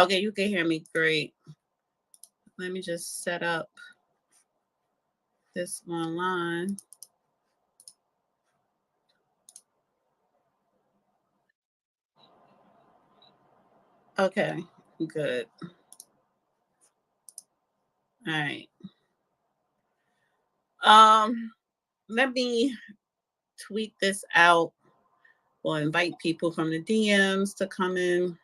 Okay, you can hear me. Great. Let me just set up this online. Okay, good. All right. Um, Let me tweet this out or invite people from the DMs to come in.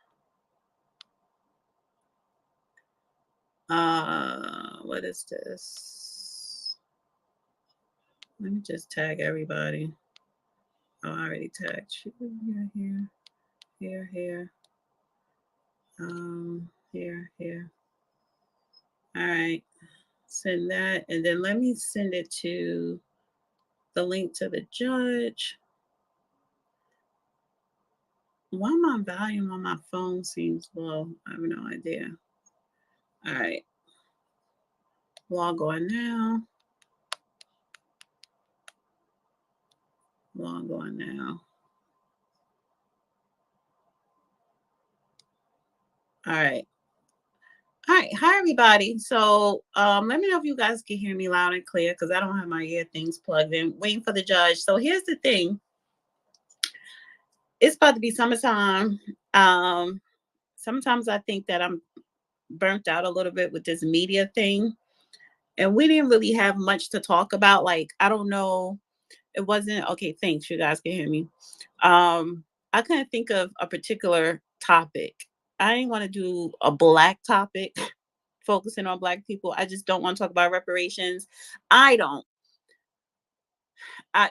What is this? Let me just tag everybody. Oh, I already tagged you. Here. Here. All right. Send that. And then let me send it to the link to the judge. Why my volume on my phone seems low? I have no idea. All right. Log on now. Log on now. All right. All right. Hi, everybody. So let me know if you guys can hear me loud and clear because I don't have my ear things plugged in. Waiting for the judge. So here's the thing. It's about to be summertime. Sometimes I think that I'm burnt out a little bit with this media thing. And we didn't really have much to talk about. Like, I don't know. It wasn't okay. Thanks. You guys can hear me. I couldn't think of a particular topic. I didn't want to do a black topic focusing on black people. I just don't want to talk about reparations. I don't.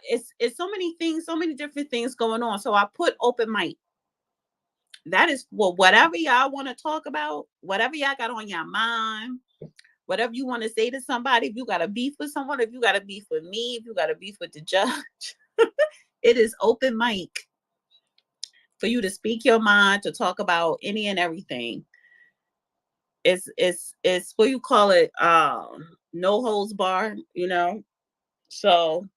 It's so many things, so many different things going on. So I put open mic. That is well, whatever y'all want to talk about, whatever y'all got on your mind, whatever you want to say to somebody. If you got a beef with someone, if you got a beef with me, if you got a beef with the judge, it is open mic for you to speak your mind, to talk about any and everything. It's what you call it, no holds bar, you know. So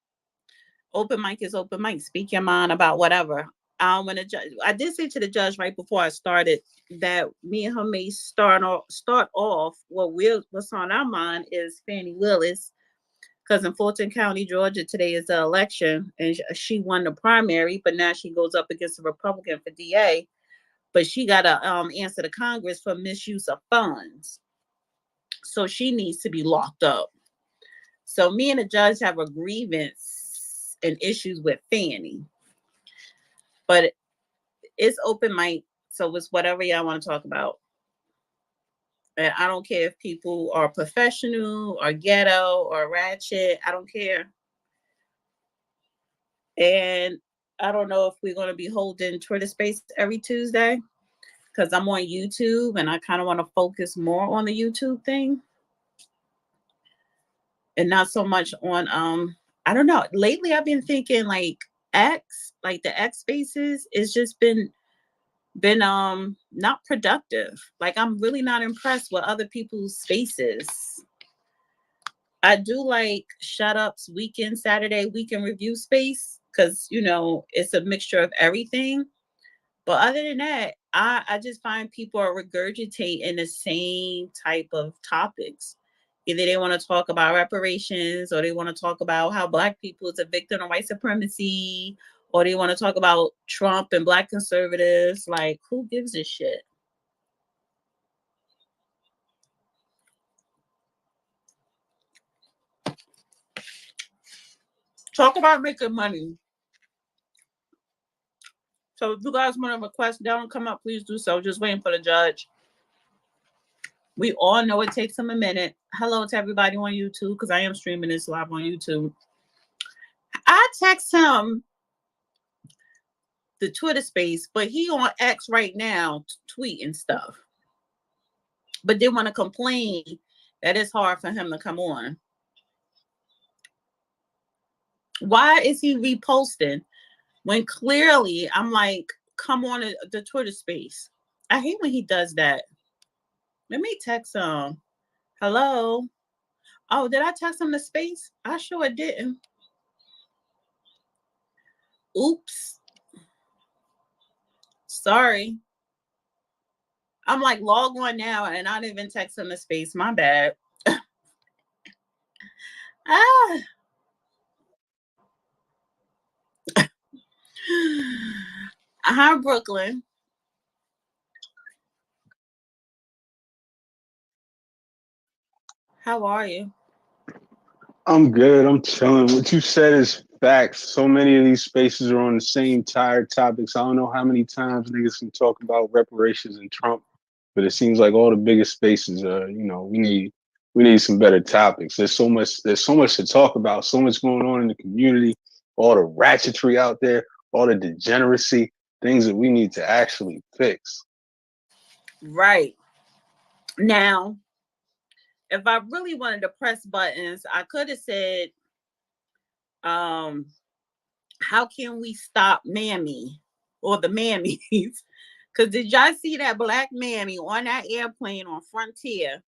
open mic is open mic. Speak your mind about whatever. When the judge, I did say to the judge right before I started that me and her may start off. What's on our mind is Fani Willis, because in Fulton County, Georgia, today is the election, and she won the primary, but now she goes up against a Republican for DA. But she got to answer to Congress for misuse of funds, so she needs to be locked up. So me and the judge have a grievance and issues with Fanny, but it's open mic, so it's whatever y'all want to talk about. And I don't care if people are professional or ghetto or ratchet. I don't care. And I don't know if we're going to be holding Twitter Space every Tuesday because I'm on YouTube and I kind of want to focus more on the YouTube thing and not so much on I don't know. Lately I've been thinking like X, like the X spaces, it's just been not productive. Like I'm really not impressed with other people's spaces. I do like Shut Up's weekend Saturday weekend review space because it's a mixture of everything. But other than that, I just find people are regurgitating the same type of topics. Either they want to talk about reparations, or they want to talk about how black people is a victim of white supremacy, or they want to talk about Trump and black conservatives. Like, who gives a shit? Talk about making money. So if you guys want to request down, come up, please do so. Just waiting for the judge. We all know it takes him a minute. Hello to everybody on YouTube, because I am streaming this live on YouTube. I text him the Twitter space, but he on X right now tweeting stuff. But they want to complain that it's hard for him to come on. Why is he reposting when clearly I'm like, come on the Twitter space? I hate when he does that. Let me text him. Hello. Oh, did I text him the space? I sure didn't. Oops. Sorry. I'm like, log on now, and I didn't even text him the space. My bad. Ah. Hi, Brooklyn. How are you? I'm good. I'm chilling. What you said is facts. So many of these spaces are on the same tired topics. I don't know how many times niggas can talk about reparations and Trump, but it seems like all the biggest spaces are, we need some better topics. There's so much to talk about, so much going on in the community, all the ratchetry out there, all the degeneracy, things that we need to actually fix. Right. Now, if I really wanted to press buttons, I could have said, um, how can we stop Mammy or the Mammies? Because did y'all see that black Mammy on that airplane on Frontier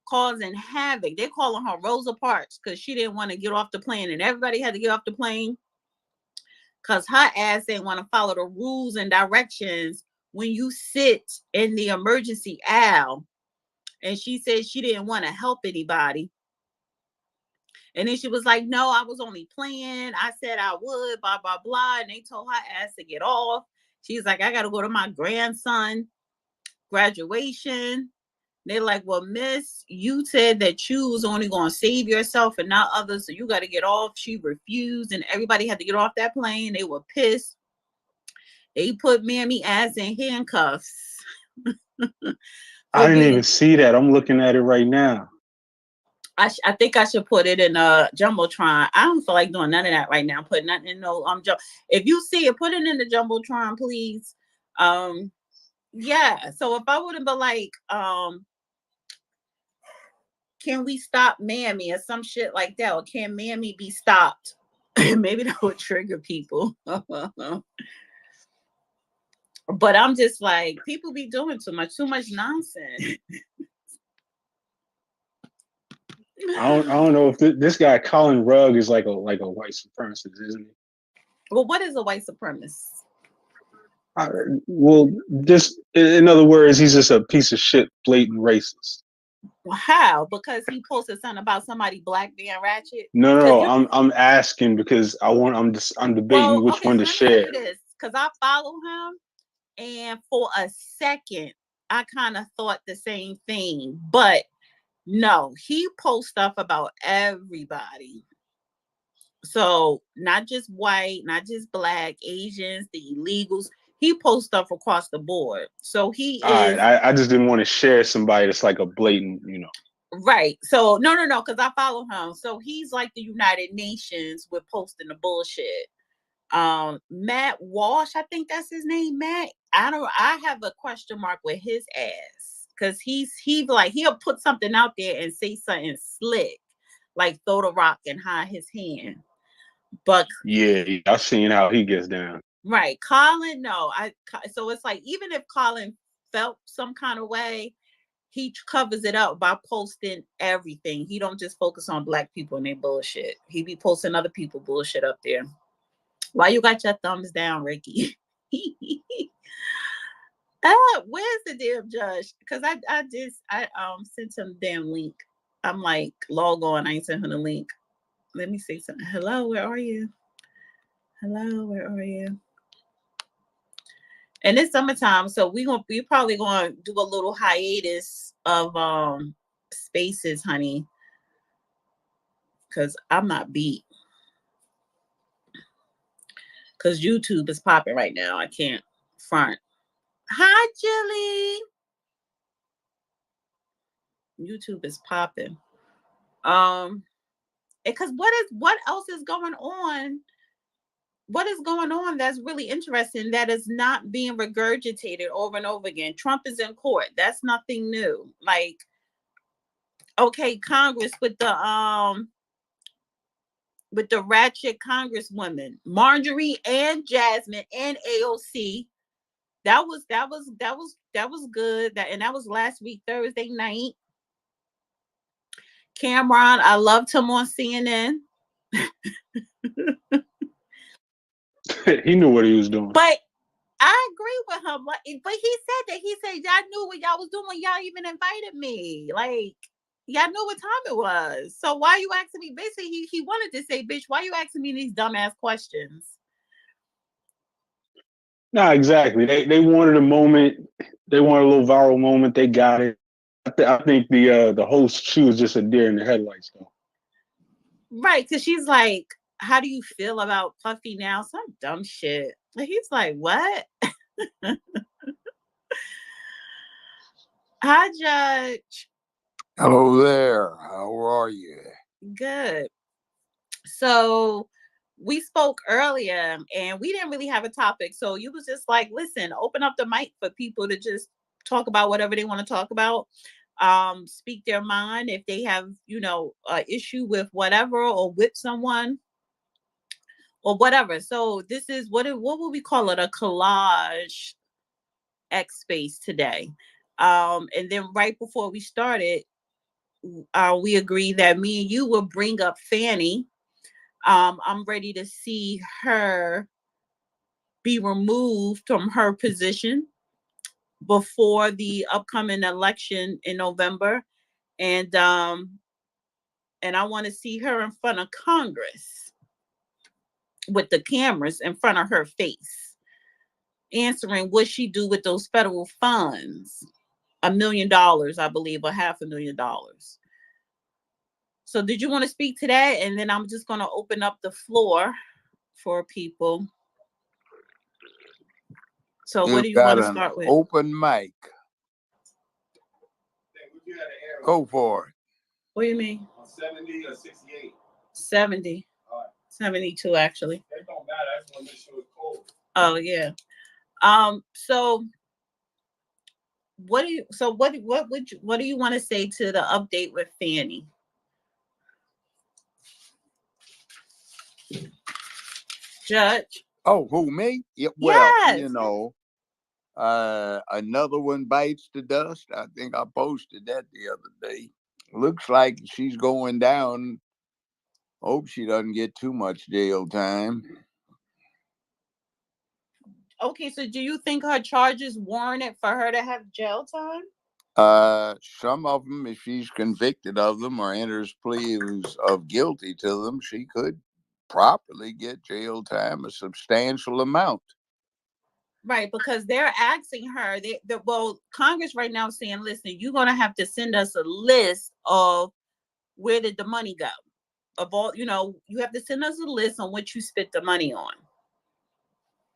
causing havoc? They're calling her Rosa Parks because she didn't want to get off the plane, and everybody had to get off the plane because her ass didn't want to follow the rules and directions when you sit in the emergency aisle. And she said she didn't want to help anybody. And then she was like, no, I was only playing. I said I would, blah, blah, blah. And they told her ass to get off. She's like, I got to go to my grandson graduation. They're like, well, miss, you said that you was only going to save yourself and not others. So you got to get off. She refused. And everybody had to get off that plane. They were pissed. They put Mammy ass in handcuffs I for didn't even being. see that. I'm looking at it right now. I think I should put it in a jumbotron. I don't feel like doing none of that right now. Put nothing in no If you see it, put it in the jumbotron, please. Um, yeah. So if I would have been like, can we stop Mammy or some shit like that, or can Mammy be stopped? Maybe that would trigger people. But I'm just like, people be doing too much nonsense. I don't know if this guy Colin Rugg is like a white supremacist, isn't he? Well, what is a white supremacist? I, well, just in other words, he's just a piece of shit, blatant racist. How? Because he posted something about somebody black being ratchet. No, no, Because no. you, I'm asking because I'm debating well, which okay, one so to let me tell share. you this. Because I follow him, and for a second, I kind of thought the same thing, but no, he posts stuff about everybody. So not just white, not just black, Asians, the illegals. He posts stuff across the board. So he All right, is I just didn't want to share somebody that's like a blatant. right. So no, because I follow him. So he's like the United Nations with posting the bullshit. Matt Walsh, I think that's his name. Matt. I have a question mark with his ass. Cause he'll put something out there and say something slick, like throw the rock and hide his hand. But Yeah, I've seen how he gets down. right, Colin, no. So it's like even if Colin felt some kind of way, he covers it up by posting everything. He don't just focus on black people and their bullshit. He be posting other people bullshit up there. Why you got your thumbs down, Ricky? Where's the damn judge? Because I sent him the damn link. I'm like, log on. I ain't sent him the link. Let me see something. Hello, where are you? Hello, where are you? And it's summertime, so we probably gonna do a little hiatus of spaces, honey. Cause I'm not beat. Cause YouTube is popping right now. I can't front. Hi, Jilly. YouTube is popping. Because what else is going on? What is going on that's really interesting that is not being regurgitated over and over again? Trump is in court. That's nothing new. Like, okay, Congress with the ratchet congresswomen, Marjorie and Jasmine and AOC. That was good. That was last week, Thursday night. Cameron, I loved him on CNN. He knew what he was doing. But I agree with him. Like, but he said y'all knew what y'all was doing when y'all even invited me. Like, y'all knew what time it was. So why you asking me? Basically, he wanted to say, bitch, why you asking me these dumbass questions? Nah, exactly. They wanted a moment. They wanted a little viral moment. They got it. I think the host, she was just a deer in the headlights though. Right, because she's like, how do you feel about Puffy now? Some dumb shit. Like, he's like, what? Hi, Judge. Hello there. How are you? Good. So we spoke earlier and we didn't really have a topic. So you was just like, listen, open up the mic for people to just talk about whatever they want to talk about. Speak their mind if they have, a issue with whatever or with someone or whatever. So this is what would we call it? A collage X space today. And then right before we started, we agreed that me and you will bring up Fanny. I'm ready to see her be removed from her position before the upcoming election in November. And I want to see her in front of Congress with the cameras in front of her face, answering what she do with those federal funds. $1 million, I believe, or $500,000. So did you want to speak to that? And then I'm just going to open up the floor for people. So what You've do you got want to an start with? open mic. Go for it. What do you mean? 70 or 68? 70. 72 actually. That don't matter. I just want to make sure it's cold. Oh yeah. So what do you want to say to the update with Fanny? Judge? Oh, who, me? Yeah, well, Yes. another one bites the dust. I think I posted that the other day. Looks like she's going down. Hope she doesn't get too much jail time. Okay, so do you think her charges warranted for her to have jail time? Some of them, if she's convicted of them or enters pleas of guilty to them, she could properly get jail time, a substantial amount. Right, because they're asking her, well, Congress right now is saying, listen, you're going to have to send us a list of where did the money go? Of all, you have to send us a list on what you spent the money on.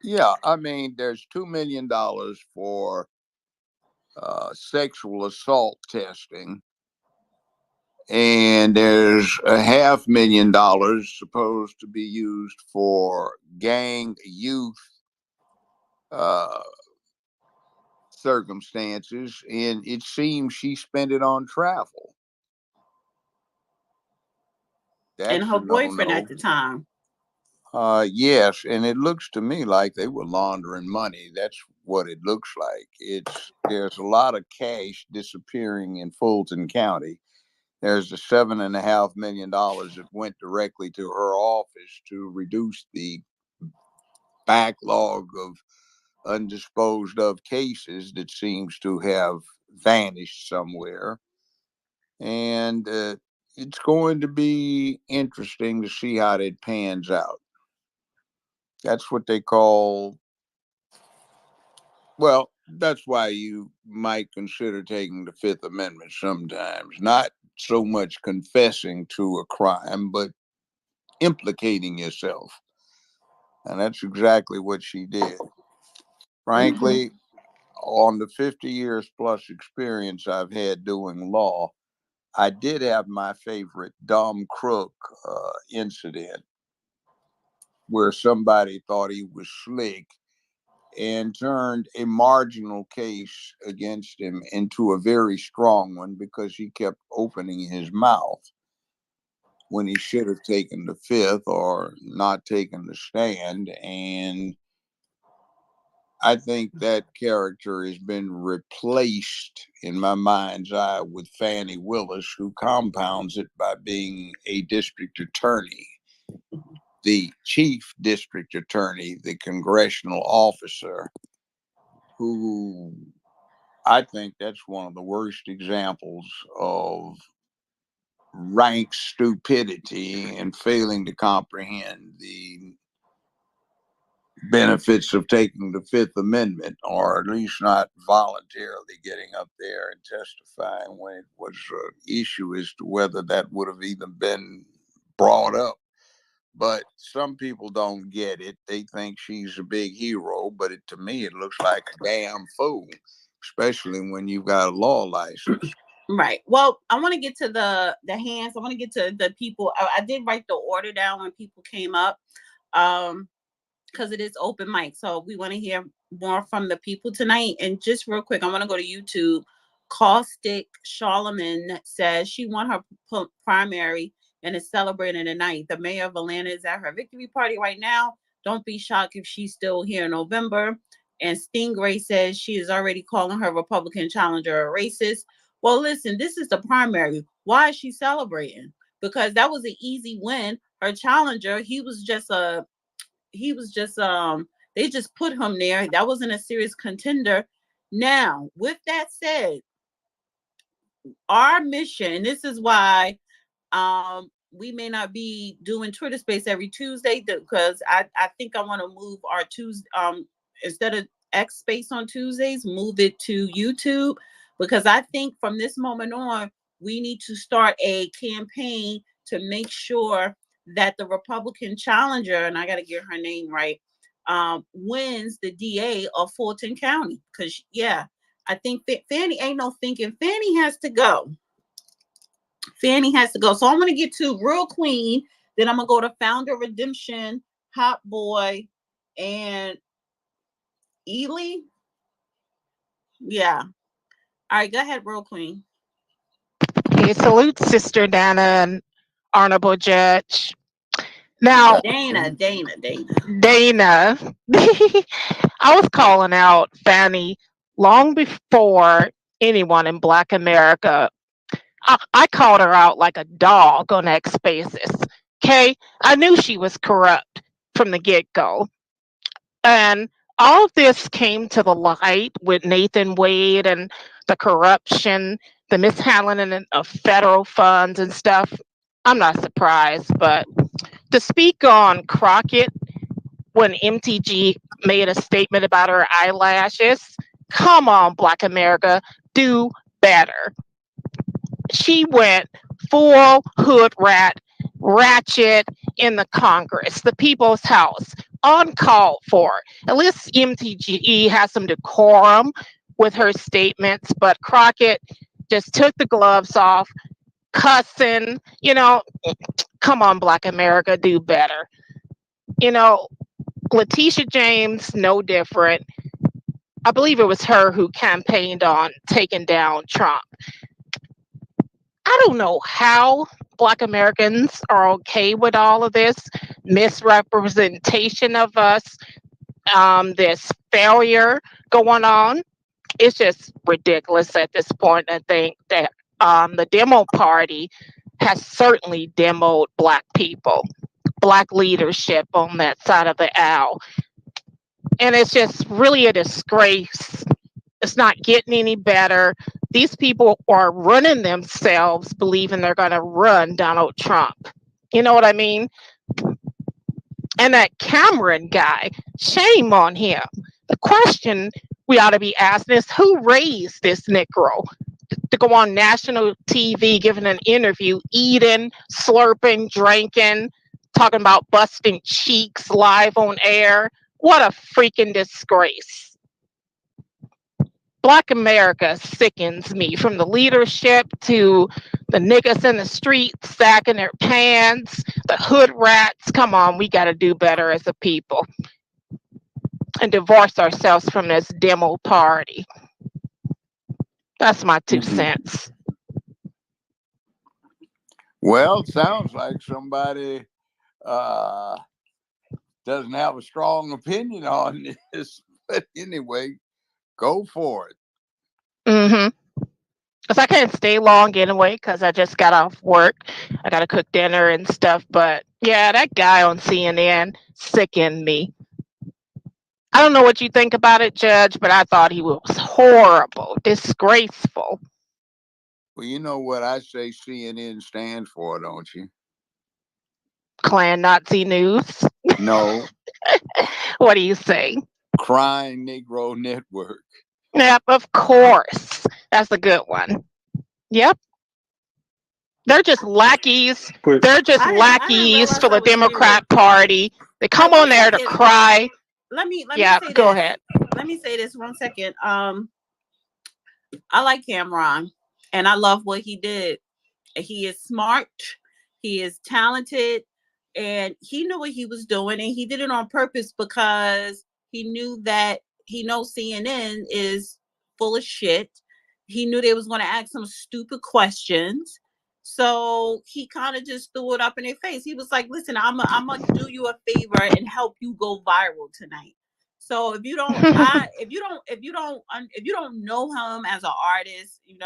Yeah, I mean, there's $2 million for sexual assault testing, and there's $500,000 supposed to be used for gang youth uh, circumstances, and it seems she spent it on travel. And That's her a boyfriend no-no. at the time. Yes, and it looks to me like they were laundering money. That's what it looks like. There's a lot of cash disappearing in Fulton County. There's the $7.5 million that went directly to her office to reduce the backlog of undisposed of cases that seems to have vanished somewhere. And it's going to be interesting to see how that pans out. That's what they call, well, that's why you might consider taking the Fifth Amendment sometimes, not so much confessing to a crime, but implicating yourself. And that's exactly what she did. Mm-hmm. Frankly, on the 50 years plus experience I've had doing law, I did have my favorite dumb crook incident where somebody thought he was slick and turned a marginal case against him into a very strong one because he kept opening his mouth when he should have taken the fifth or not taken the stand. And I think that character has been replaced in my mind's eye with Fani Willis, who compounds it by being a district attorney, the chief district attorney, the congressional officer. who I think that's one of the worst examples of rank stupidity and failing to comprehend the benefits of taking the Fifth Amendment, or at least not voluntarily getting up there and testifying when it was an issue as to whether that would have even been brought up. But some people don't get it. They think she's a big hero, but to me, it looks like a damn fool, especially when you've got a law license. Right. Well, I want to get to the hands. I want to get to the people. I did write the order down when people came up. Because it is open mic. So we want to hear more from the people tonight. And just real quick, I want to go to YouTube. Caustic Charlemagne says she won her primary and is celebrating tonight. The mayor of Atlanta is at her victory party right now. Don't be shocked if she's still here in November. And Stingray says she is already calling her Republican challenger a racist. Well, listen, this is the primary. Why is she celebrating? Because that was an easy win. Her challenger, he was just they just put him there. That wasn't a serious contender. Now, with that said, our mission, and this is why we may not be doing Twitter Space every Tuesday, because I think I want to move our Tuesday instead of X Space on Tuesdays, move it to YouTube, because I think from this moment on we need to start a campaign to make sure that the Republican challenger, and I got to get her name right, wins the DA of Fulton County. Because yeah, I think Fani ain't no thinking. Fani has to go. Fani has to go. So I'm going to get to Real Queen. Then I'm going to go to Founder Redemption, Hot Boy, and Ely. Yeah. All right, go ahead, Real Queen. Okay, salute Sister Dana and Honorable Judge. Now, Dana. Dana, I was calling out Fanny long before anyone in Black America. I called her out like a dog on X basis. Okay, I knew she was corrupt from the get go, and all of this came to the light with Nathan Wade and the corruption, the mishandling of federal funds and stuff. I'm not surprised, but to speak on Crockett when MTG made a statement about her eyelashes, come on, Black America, do better. She went full hood rat, ratchet in the Congress, the people's house, uncalled for. At least MTGE has some decorum with her statements, but Crockett just took the gloves off, cussing, come on, Black America, do better. Letitia James, no different. I believe it was her who campaigned on taking down Trump. I don't know how Black Americans are okay with all of this misrepresentation of us, this failure going on. It's just ridiculous at this point. I think that the demo party has certainly demoed Black people, Black leadership on that side of the aisle. And it's just really a disgrace. It's not getting any better. These people are running themselves, believing they're going to run Donald Trump. You know what I mean? And that Cameron guy, shame on him. The question we ought to be asking is, who raised this Negro to go on national TV giving an interview, eating, slurping, drinking, talking about busting cheeks live on air? What a freaking disgrace. Black America sickens me, from the leadership to the niggas in the streets sacking their pants, the hood rats. Come on, we got to do better as a people and divorce ourselves from this demo party. That's my 2 cents. Well, sounds like somebody doesn't have a strong opinion on this. But anyway, go for it. Because I can't stay long anyway, because I just got off work. I got to cook dinner and stuff. But yeah, that guy on CNN sickened me. I don't know what you think about it, Judge, but I thought he was horrible, disgraceful. Well, you know what I say CNN stands for, don't you? Klan Nazi news. No, What do you say? Crying Negro Network. Yep, of course. That's a good one. Yep. They're just lackeys. But They're just I didn't lackeys realize for I the was muted. Democrat Party. They Hey, come one on there to second. cry. Let me Yeah, say go this. ahead. Let me say this 1 second. I like Cameron, and I love what he did. He is smart, he is talented, and he knew what he was doing, and he did it on purpose because he knew that he knows CNN is full of shit. He knew they was going to ask some stupid questions. So he kind of just threw it up in their face. He was like, listen, I'm gonna do you a favor and help you go viral tonight. So if you don't know him as an artist, and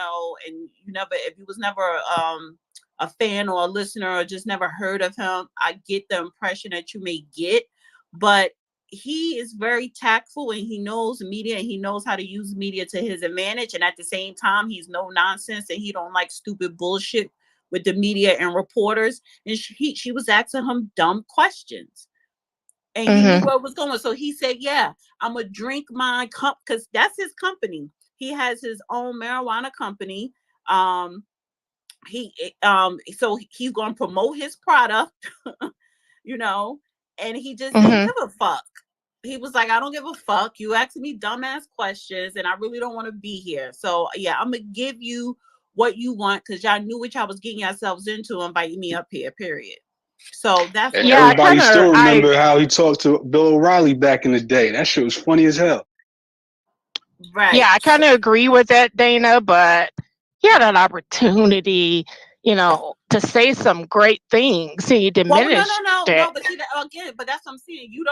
if you was never a fan or a listener or just never heard of him, I get the impression that you may get, but he is very tactful and he knows media and he knows how to use media to his advantage. And at the same time, he's no nonsense and he don't like stupid bullshit with the media and reporters. And she was asking him dumb questions and he knew Hmm. where it was going. So he said, "Yeah, I'm gonna drink my cup because that's his company. He has his own marijuana company. Um, so he's gonna promote his product, you know, and he just didn't Hmm. give a fuck. He was like, I don't give a fuck. You asking me dumbass questions, and I really don't want to be here. So yeah, I'm gonna give you what you want because y'all knew what y'all was getting yourselves into, inviting me up here. Period. So that's what Yeah, I I everybody kind of, still remember how he talked to Bill O'Reilly back in the day. That shit was funny as hell. right. yeah, I kind of agree with that, Dana. But he had an opportunity, to say some great things. He Well, no, no, diminished no, it. no. But see that again. But that's what I'm saying. You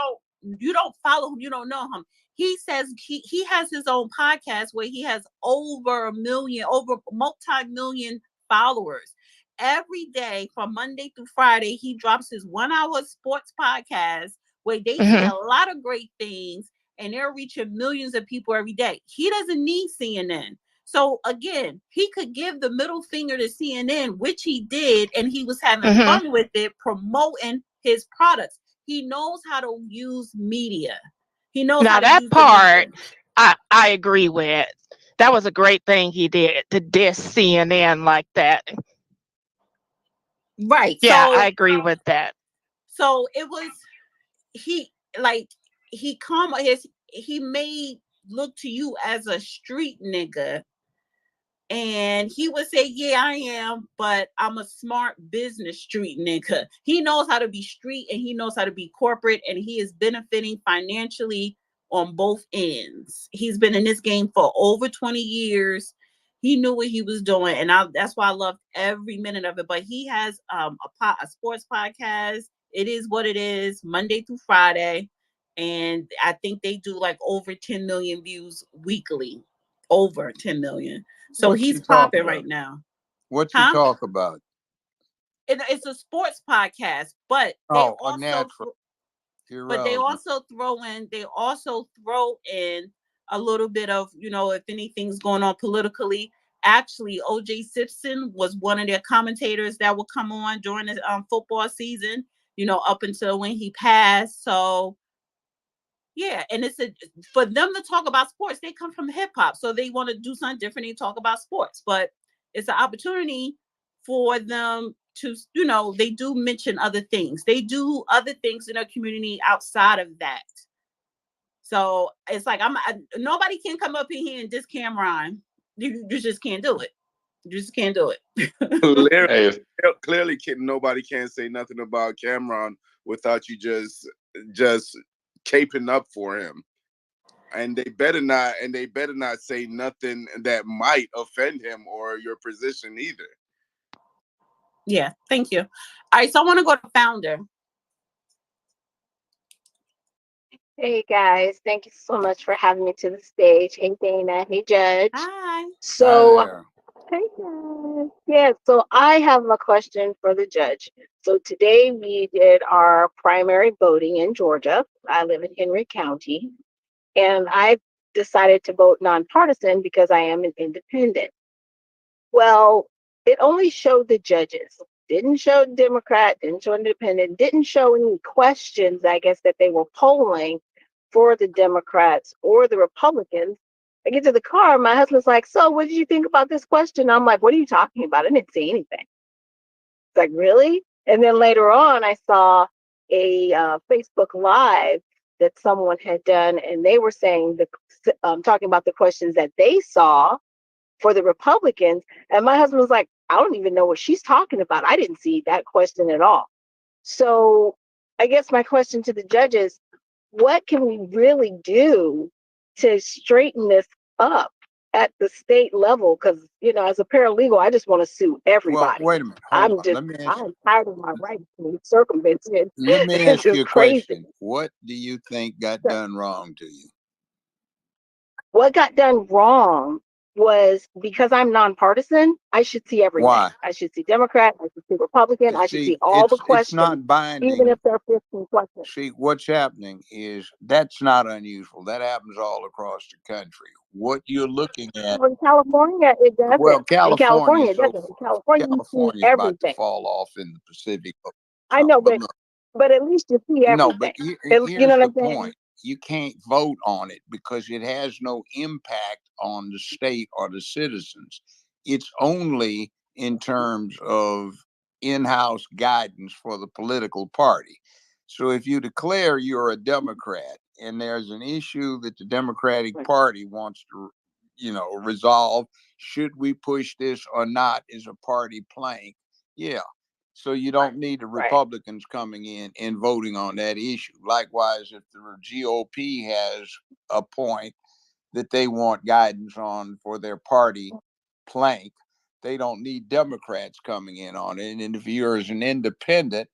don't follow him. You don't know him. He says he has his own podcast where he has over a million, over multi-million followers. Every day from Monday through Friday, he drops his 1 hour sports podcast where they say Hmm. a lot of great things and they're reaching millions of people every day. He doesn't need CNN. So again, he could give the middle finger to CNN, which he did, and he was having Hmm. fun with it, promoting his products. He knows how to use media. He knows how Now to that use the media. part, I agree with. That was a great thing he did to diss CNN like that. Right. Yeah, I So agree with that. it was he like he made look to you as a street nigga. And he would say, yeah, I am, but I'm a smart business street nigga. He knows how to be street and he knows how to be corporate, and he is benefiting financially on both ends. He's been in this game for over 20 years. He knew what he was doing, and that's why I loved every minute of it. But he has a sports podcast. It is what it is, Monday through Friday. And I think they do like over 10 million views weekly. Over 10 million. So What he's you talk popping about? right now. What you Huh? talk about? It's a sports podcast, but Oh, a natural, they irrelevant. also throw in a little bit of, if anything's going on politically. Actually, OJ Simpson was one of their commentators that would come on during the football season, up until when he passed. So yeah, and for them to talk about sports, they come from hip hop, so they want to do something different and talk about sports. But it's an opportunity for them to, they do mention other things. They do other things in their community outside of that. So it's like nobody can come up in here and diss Cameron. You just can't do it. You just can't do it. Clearly, Hey, clearly, nobody can say nothing about Cameron without you just caping up for him. And they better not. And they better not say nothing that might offend him or your position either. Yeah, thank you. All right, so I want to go to founder. Hey guys, thank you so much for having me to the stage. Hey Dana, hey Judge. Hi. Hi So, there. hey guys. Yeah, so I have a question for the judge. So today we did our primary voting in Georgia. I live in Henry County. And I decided to vote nonpartisan because I am an independent. Well, it only showed the judges, didn't show Democrat, didn't show independent, didn't show any questions, I guess, that they were polling for the Democrats or the Republicans. I get to the car, my husband's like, "So, what did you think about this question?" I'm like, "What are you talking about? I didn't see anything." It's like, "Really?" And then later on, I saw a Facebook Live that someone had done, and they were saying talking about the questions that they saw for the Republicans. And my husband was like, "I don't even know what she's talking about. I didn't see that question at all." So I guess my question to the judges, what can we really do to straighten this up at the state level? Because, as a paralegal, I just want to sue Well, everybody. wait a minute. Hold on. I'm tired of my rights being circumvented. Let me It's ask just you a crazy. question. What do you think got So done wrong to you? what got done wrong was because I'm nonpartisan, I should see everything. Why? I should see Democrat, I should see Republican, I should See, see all the it's questions, not even binding. if they're 15 questions. See, what's happening is that's not unusual. That happens all across the country. What you're looking at, Well, in California, it well, doesn't. In California, California, it so doesn't. In California, you see California is about to everything. fall off in the Pacific or I know, something. But but look, at least you see no, but everything. You know here's what the I'm saying? point. You can't vote on it because it has no impact on the state or the citizens. It's only in terms of in-house guidance for the political party. So if you declare you're a Democrat and there's an issue that the Democratic Right. Party wants to, resolve, should we push this or not as a party plank? Yeah, so you don't need the Right. Republicans coming in and voting on that issue. Likewise, if the GOP has a point that they want guidance on for their party plank, they don't need Democrats coming in on it. And if you're as an independent,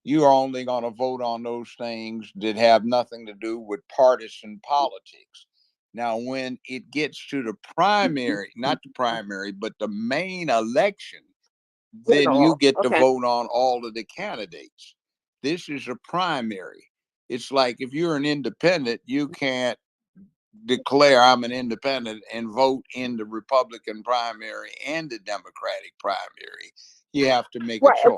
you are only going to vote on those things that have nothing to do with partisan politics. Now, when it gets to the primary, not the primary, but the main election, then you General. get to Okay. vote on all of the candidates. This is a primary. It's like if you're an independent, you can't declare I'm an independent and vote in the Republican primary and the Democratic primary. You have to make a Right. choice.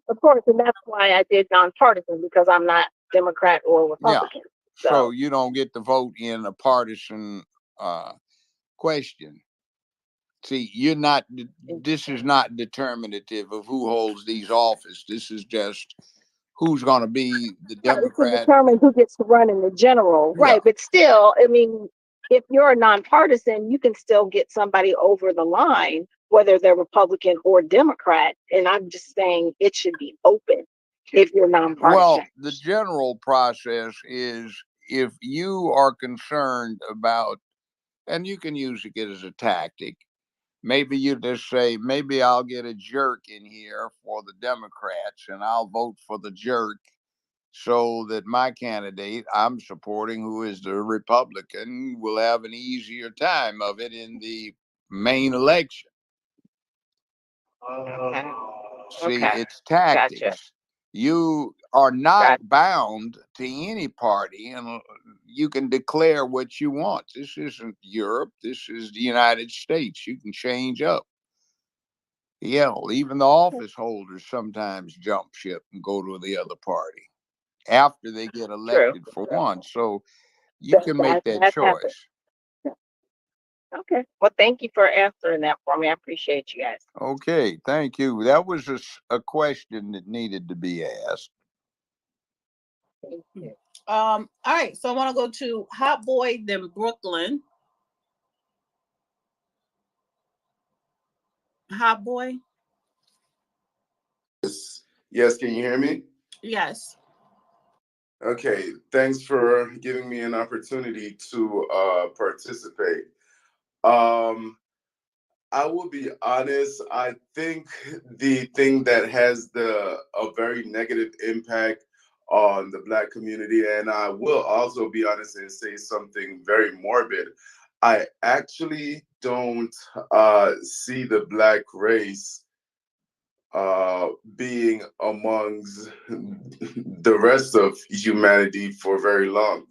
Of course. And that's why I did nonpartisan, because I'm not Democrat or Yeah. Republican. So So, you don't get to vote in a partisan question. See, you're not, this is not determinative of who holds these office. This is just who's going to be the right, it's to Democrat. determine who gets to run in the general. Yeah. Right. But still, I mean, if you're a nonpartisan, you can still get somebody over the line, whether they're Republican or Democrat. And I'm just saying it should be open if you're Well, nonpartisan. the general process is if you are concerned about, and you can use it as a tactic, maybe you just say, maybe I'll get a jerk in here for the Democrats and I'll vote for the jerk so that my candidate I'm supporting, who is the Republican, will have an easier time of it in the main election. Okay. See, Okay. it's Gotcha. tactics. You are not Gotcha. bound to any party, and you can declare what you want. This isn't Europe. This is the United States. You can change up. Yeah, even the office holders sometimes jump ship and go to the other party after they get True. elected for one. So you That can make that that that happened. choice. Okay. Well, thank you for answering that for me. I appreciate you guys. Okay, thank you. That was a question that needed to be asked. Thank you. All right. So I want to go to Hot Boy, then Brooklyn. Hot Boy. Yes, can you hear me? Yes. Okay, thanks for giving me an opportunity to participate. Um, I will be honest. I think the thing that has a very negative impact on the Black community, and I will also be honest and say something very morbid. I actually don't see the Black race being amongst the rest of humanity for very long.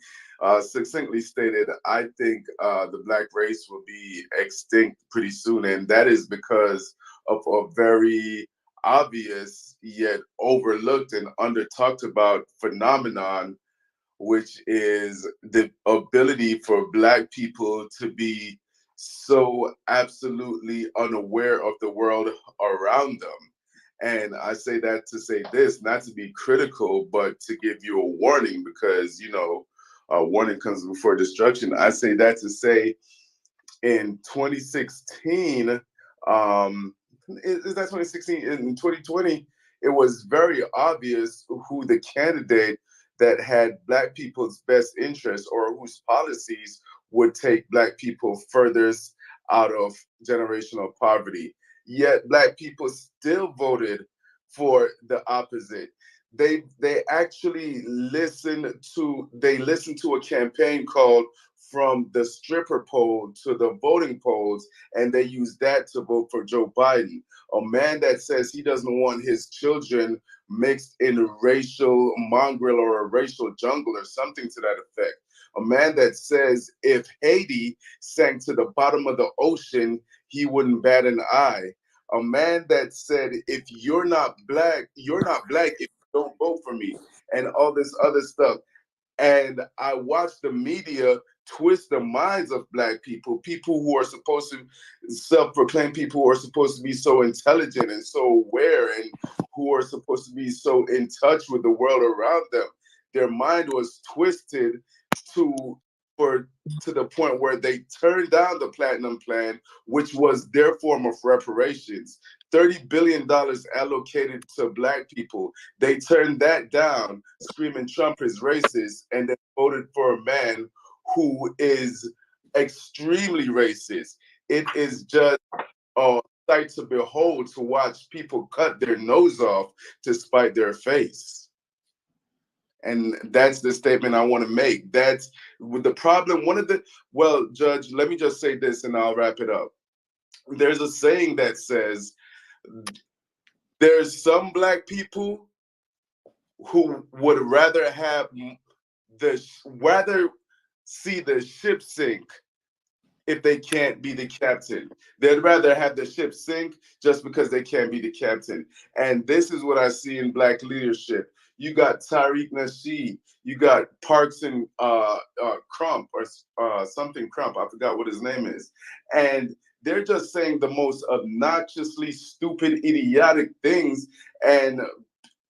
succinctly stated, I think the black race will be extinct pretty soon, and that is because of a very obvious yet overlooked and under talked about phenomenon, which is the ability for black people to be so absolutely unaware of the world around them. And I say that to say this, not to be critical, but to give you a warning, because, warning comes before destruction. I say that to say in 2016, is that 2016? In 2020, it was very obvious who the candidate that had black people's best interests, or whose policies would take black people furthest out of generational poverty. Yet black people still voted for the opposite. They actually listened to a campaign called From the Stripper Pole to the Voting Polls, and they used that to vote for Joe Biden, a man that says he doesn't want his children mixed in a racial mongrel or a racial jungle or something to that effect. A man that says if Haiti sank to the bottom of the ocean, he wouldn't bat an eye. A man that said if you're not black, you're not black if you don't vote for me, and all this other stuff. And I watch the media twist the minds of black people who are supposed to self-proclaim, people who are supposed to be so intelligent and so aware, and who are supposed to be so in touch with the world around them. Their mind was twisted to for to the point where they turned down the Platinum Plan, which was their form of reparations. $30 billion allocated to black people. They turned that down, screaming Trump is racist, and then voted for a man who is extremely racist. It is just a sight to behold to watch people cut their nose off to spite their face. And that's the statement I want to make. That's the problem. Well, Judge, let me just say this and I'll wrap it up. There's a saying that says, there's some black people who would rather see the ship sink if they can't be the captain. They'd rather have the ship sink just because they can't be the captain. And this is what I see in black leadership. You got Tariq Nasheed, you got Parks and Crump, or something Crump, I forgot what his name is. And they're just saying the most obnoxiously stupid, idiotic things. And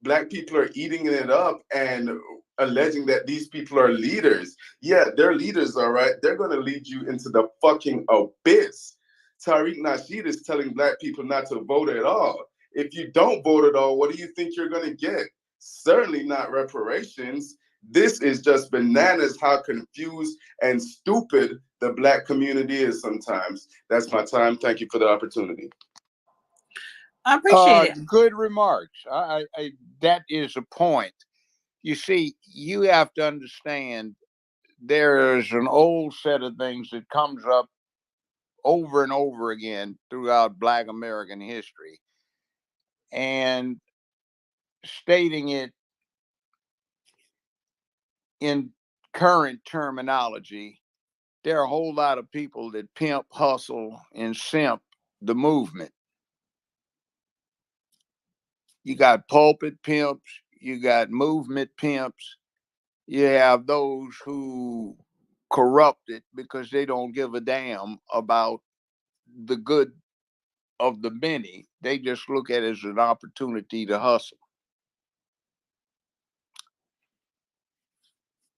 black people are eating it up and alleging that these people are leaders. Yeah, they're leaders, all right. They're going to lead you into the fucking abyss. Tariq Nasheed is telling black people not to vote at all. If you don't vote at all, what do you think you're going to get? Certainly not reparations. This is just bananas how confused and stupid the black community is sometimes. That's my time. Thank you for the opportunity. I appreciate it. Good remarks. That is a point. You see, you have to understand there's an old set of things that comes up over and over again throughout Black American history. And stating it in current terminology, there are a whole lot of people that pimp, hustle, and simp the movement. You got pulpit pimps, you got movement pimps, you have those who corrupt it because they don't give a damn about the good of the many. They just look at it as an opportunity to hustle.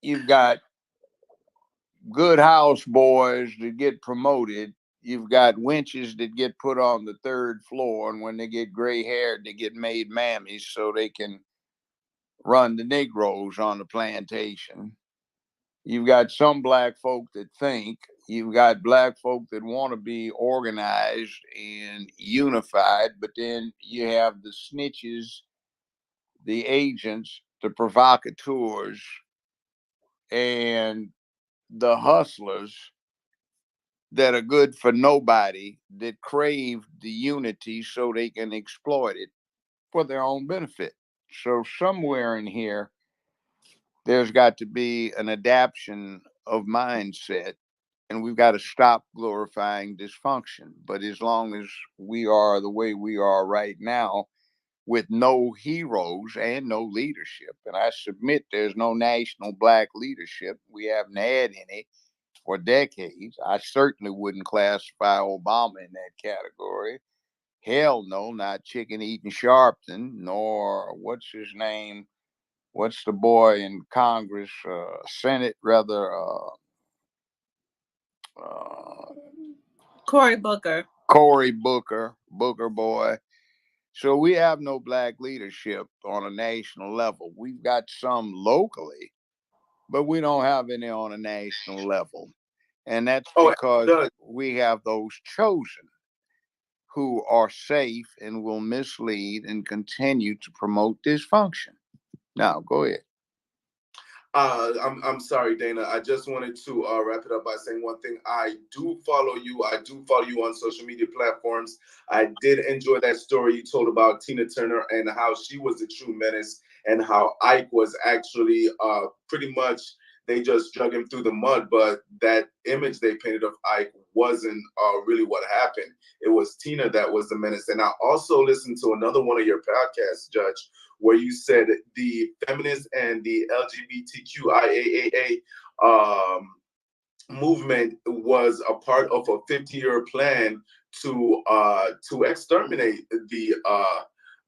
You've got good house boys that get promoted. You've got wenches that get put on the third floor, and when they get gray haired, they get made mammies so they can run the Negroes on the plantation. You've got some black folk that think. You've got black folk that want to be organized and unified, but then you have the snitches, the agents, the provocateurs, and the hustlers that are good for nobody, that crave the unity so they can exploit it for their own benefit. So somewhere in here, There's got to be an adaptation of mindset, and we've got to stop glorifying dysfunction. But as long as we are the way we are right now, with no heroes and no leadership, and I submit there's no national black leadership, we haven't had any for decades. I certainly wouldn't classify Obama in that category. Hell no, not chicken eating Sharpton, nor what's his name? What's the boy in Congress, Senate rather? Uh, Cory Booker. Cory Booker, Booker boy. So we have no black leadership on a national level. We've got some locally, but we don't have any on a national level. And that's Oh, because Judge, we have those chosen who are safe and will mislead and continue to promote dysfunction. Now, go ahead. I'm sorry, Dana. I just wanted to wrap it up by saying one thing. I do follow you. I do follow you on social media platforms. I did enjoy that story you told about Tina Turner and how she was the true menace, and how Ike was actually pretty much, they just drug him through the mud. But that image they painted of Ike wasn't really what happened. It was Tina that was the menace. And I also listened to another one of your podcasts, Judge, where you said the feminists and the LGBTQIAA movement was a part of a 50-year plan to exterminate the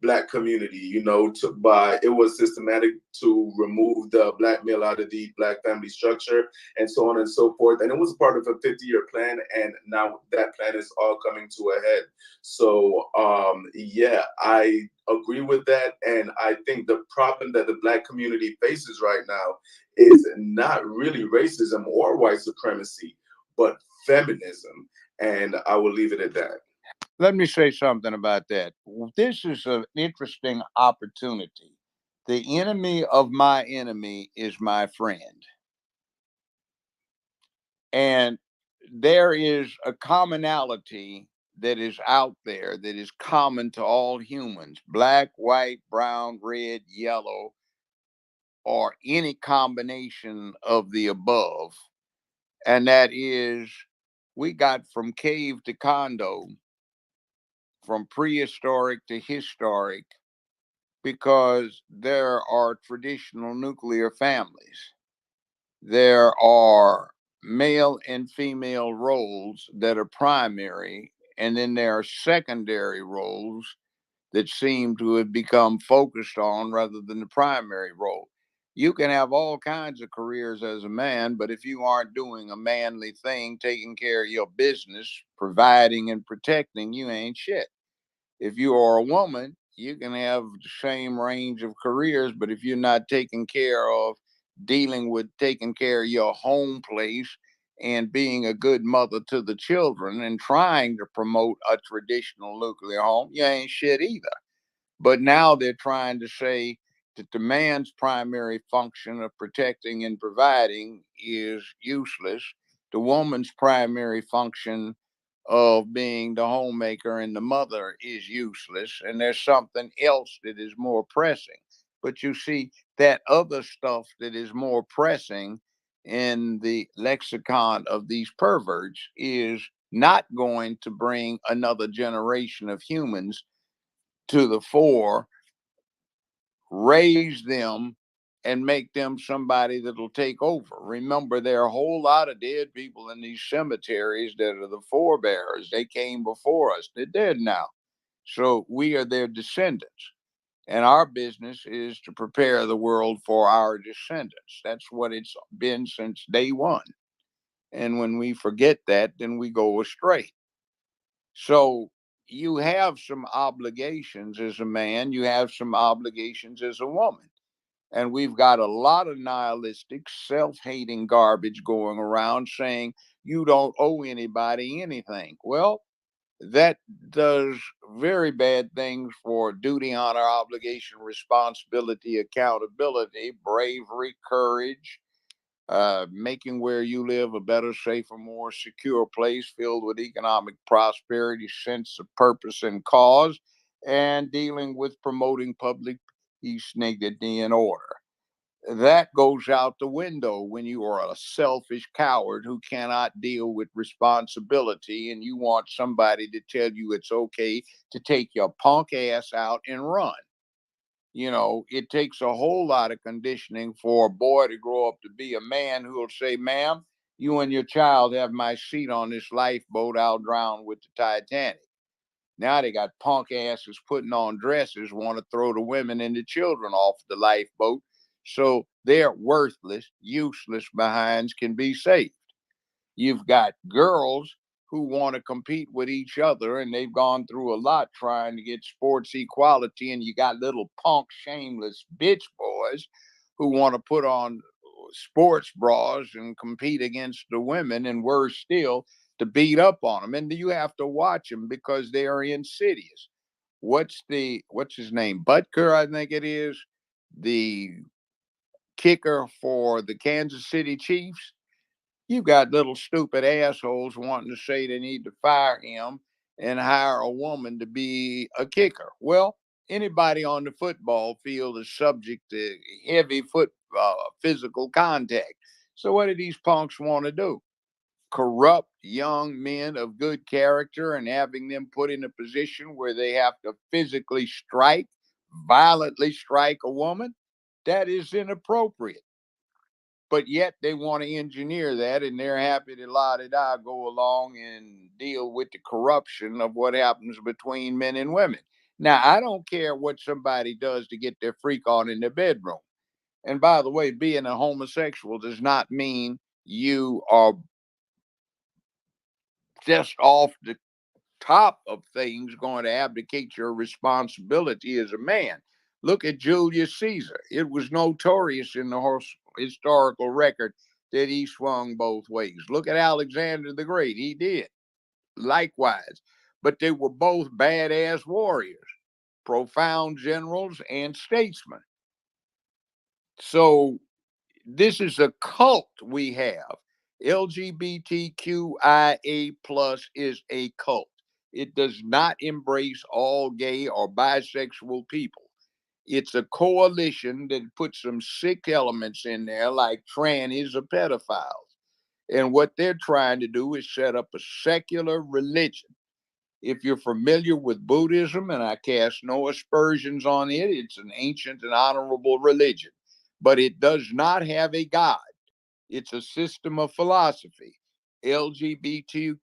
black community. You know, it was systematic to remove the black male out of the black family structure, and so on and so forth. And it was part of a 50-year plan, and now that plan is all coming to a head. So yeah, I agree with that, and I think the problem that the black community faces right now is not really racism or white supremacy, but feminism. And I will leave it at that. Let me say something about that. This is an interesting opportunity. The enemy of my enemy is my friend. And there is a commonality that is out there that is common to all humans: black, white, brown, red, yellow, or any combination of the above. And that is, we got from cave to condo, from prehistoric to historic, because there are traditional nuclear families. There are male and female roles that are primary, and then there are secondary roles that seem to have become focused on rather than the primary role. You can have all kinds of careers as a man, but if you aren't doing a manly thing, taking care of your business, providing and protecting, you ain't shit. If you are a woman, you can have the same range of careers, but if you're not taking care of dealing with taking care of your home place and being a good mother to the children and trying to promote a traditional nuclear home, you ain't shit either. But now they're trying to say that the man's primary function of protecting and providing is useless. The woman's primary function of being the homemaker and the mother is useless. And there's something else that is more pressing. But you see, that other stuff that is more pressing in the lexicon of these perverts is not going to bring another generation of humans to the fore, raise them, and make them somebody that'll take over. Remember, there are a whole lot of dead people in these cemeteries that are the forebears. They came before us. They're dead now. So we are their descendants. And our business is to prepare the world for our descendants. That's what it's been since day one. And when we forget that, then we go astray. So you have some obligations as a man, you have some obligations as a woman. And we've got a lot of nihilistic, self hating garbage going around saying you don't owe anybody anything. Well, that does very bad things for duty, honor, obligation, responsibility, accountability, bravery, courage, making where you live a better, safer, more secure place filled with economic prosperity, sense of purpose and cause, and dealing with promoting public peace, dignity, and order. That goes out the window when you are a selfish coward who cannot deal with responsibility and you want somebody to tell you it's okay to take your punk ass out and run. It takes a whole lot of conditioning for a boy to grow up to be a man who will say, ma'am, you and your child have my seat on this lifeboat. I'll drown with the Titanic. Now they got punk asses putting on dresses, want to throw the women and the children off the lifeboat so their worthless, useless behinds can be saved. You've got girls who want to compete with each other, and they've gone through a lot trying to get sports equality. And you got little punk, shameless bitch boys who want to put on sports bras and compete against the women, and worse still, to beat up on them. And you have to watch them because they are insidious. What's his name? Butker, I think it is, the kicker for the Kansas City Chiefs. You've got little stupid assholes wanting to say they need to fire him and hire a woman to be a kicker. Well, anybody on the football field is subject to heavy physical contact. So what do these punks want to do? Corrupt young men of good character and having them put in a position where they have to physically violently strike a woman? That is inappropriate. But yet they want to engineer that, and they're happy to la di da go along and deal with the corruption of what happens between men and women. Now, I don't care what somebody does to get their freak on in their bedroom. And by the way, being a homosexual does not mean you are just off the top of things going to abdicate your responsibility as a man. Look at Julius Caesar. It was notorious in the historical record that he swung both ways. Look at Alexander the Great. He did likewise. But they were both badass warriors, profound generals, and statesmen. So this is a cult we have. LGBTQIA plus is a cult. It does not embrace all gay or bisexual people. It's a coalition that puts some sick elements in there, like trannies or pedophiles. And what they're trying to do is set up a secular religion. If you're familiar with Buddhism, and I cast no aspersions on it, it's an ancient and honorable religion, but it does not have a God. It's a system of philosophy. LGBTQIA,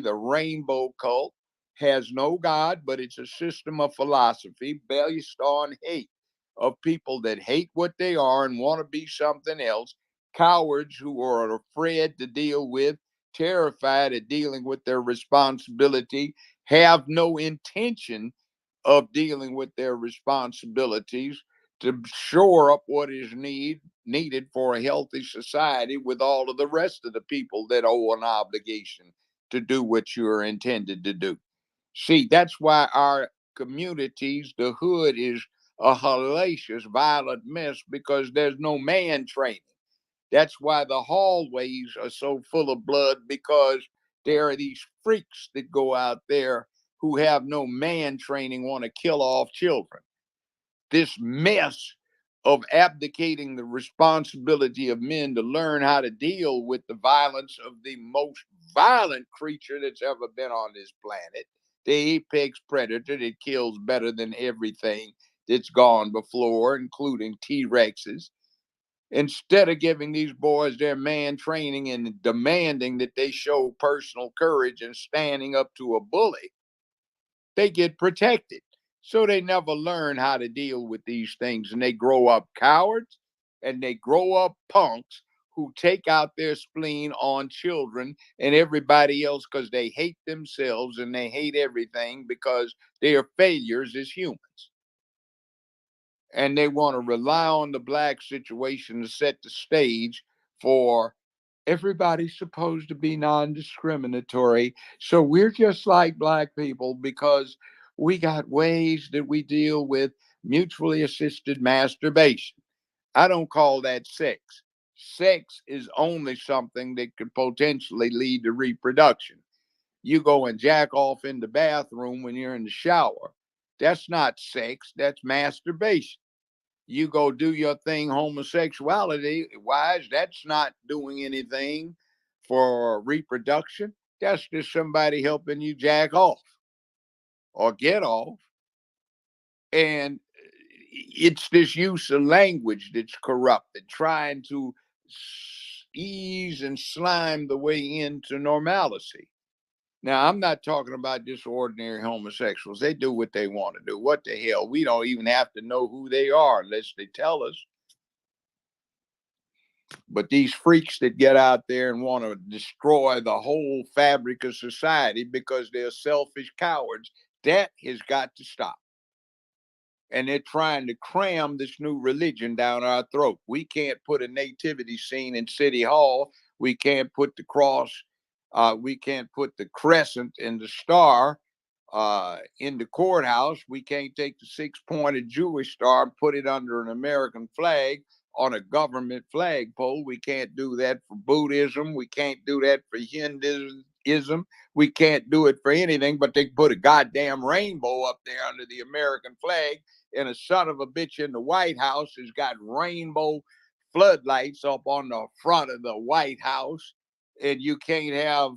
the rainbow cult, has no God, but it's a system of philosophy based on hate of people that hate what they are and want to be something else, cowards who are afraid to deal with, terrified of dealing with their responsibility, have no intention of dealing with their responsibilities to shore up what is needed for a healthy society with all of the rest of the people that owe an obligation to do what you're intended to do. See, that's why our communities, the hood, is a hellacious, violent mess because there's no man training. That's why the hallways are so full of blood because there are these freaks that go out there who have no man training, want to kill off children. This mess of abdicating the responsibility of men to learn how to deal with the violence of the most violent creature that's ever been on this planet, the apex predator that kills better than everything that's gone before, including T-Rexes. Instead of giving these boys their man training and demanding that they show personal courage and standing up to a bully, they get protected. So they never learn how to deal with these things, and they grow up cowards and they grow up punks who take out their spleen on children and everybody else because they hate themselves and they hate everything because they are failures as humans. And they want to rely on the black situation to set the stage for everybody's supposed to be non-discriminatory. So we're just like black people because we got ways that we deal with mutually assisted masturbation. I don't call that sex. Sex is only something that could potentially lead to reproduction. You go and jack off in the bathroom when you're in the shower. That's not sex, that's masturbation. You go do your thing homosexuality wise. That's not doing anything for reproduction. That's just somebody helping you jack off or get off. And it's this use of language that's corrupted, trying to ease and slime the way into normalcy. Now, I'm not talking about just ordinary homosexuals. They do what they want to do. What the hell? We don't even have to know who they are unless they tell us. But these freaks that get out there and want to destroy the whole fabric of society because they're selfish cowards, that has got to stop. And they're trying to cram this new religion down our throat. We can't put a nativity scene in City Hall. We can't put the cross. We can't put the crescent and the star in the courthouse. We can't take the six-pointed Jewish star and put it under an American flag on a government flagpole. We can't do that for Buddhism. We can't do that for Hinduism. We can't do it for anything, but they put a goddamn rainbow up there under the American flag, and a son of a bitch in the White House has got rainbow floodlights up on the front of the White House, and you can't have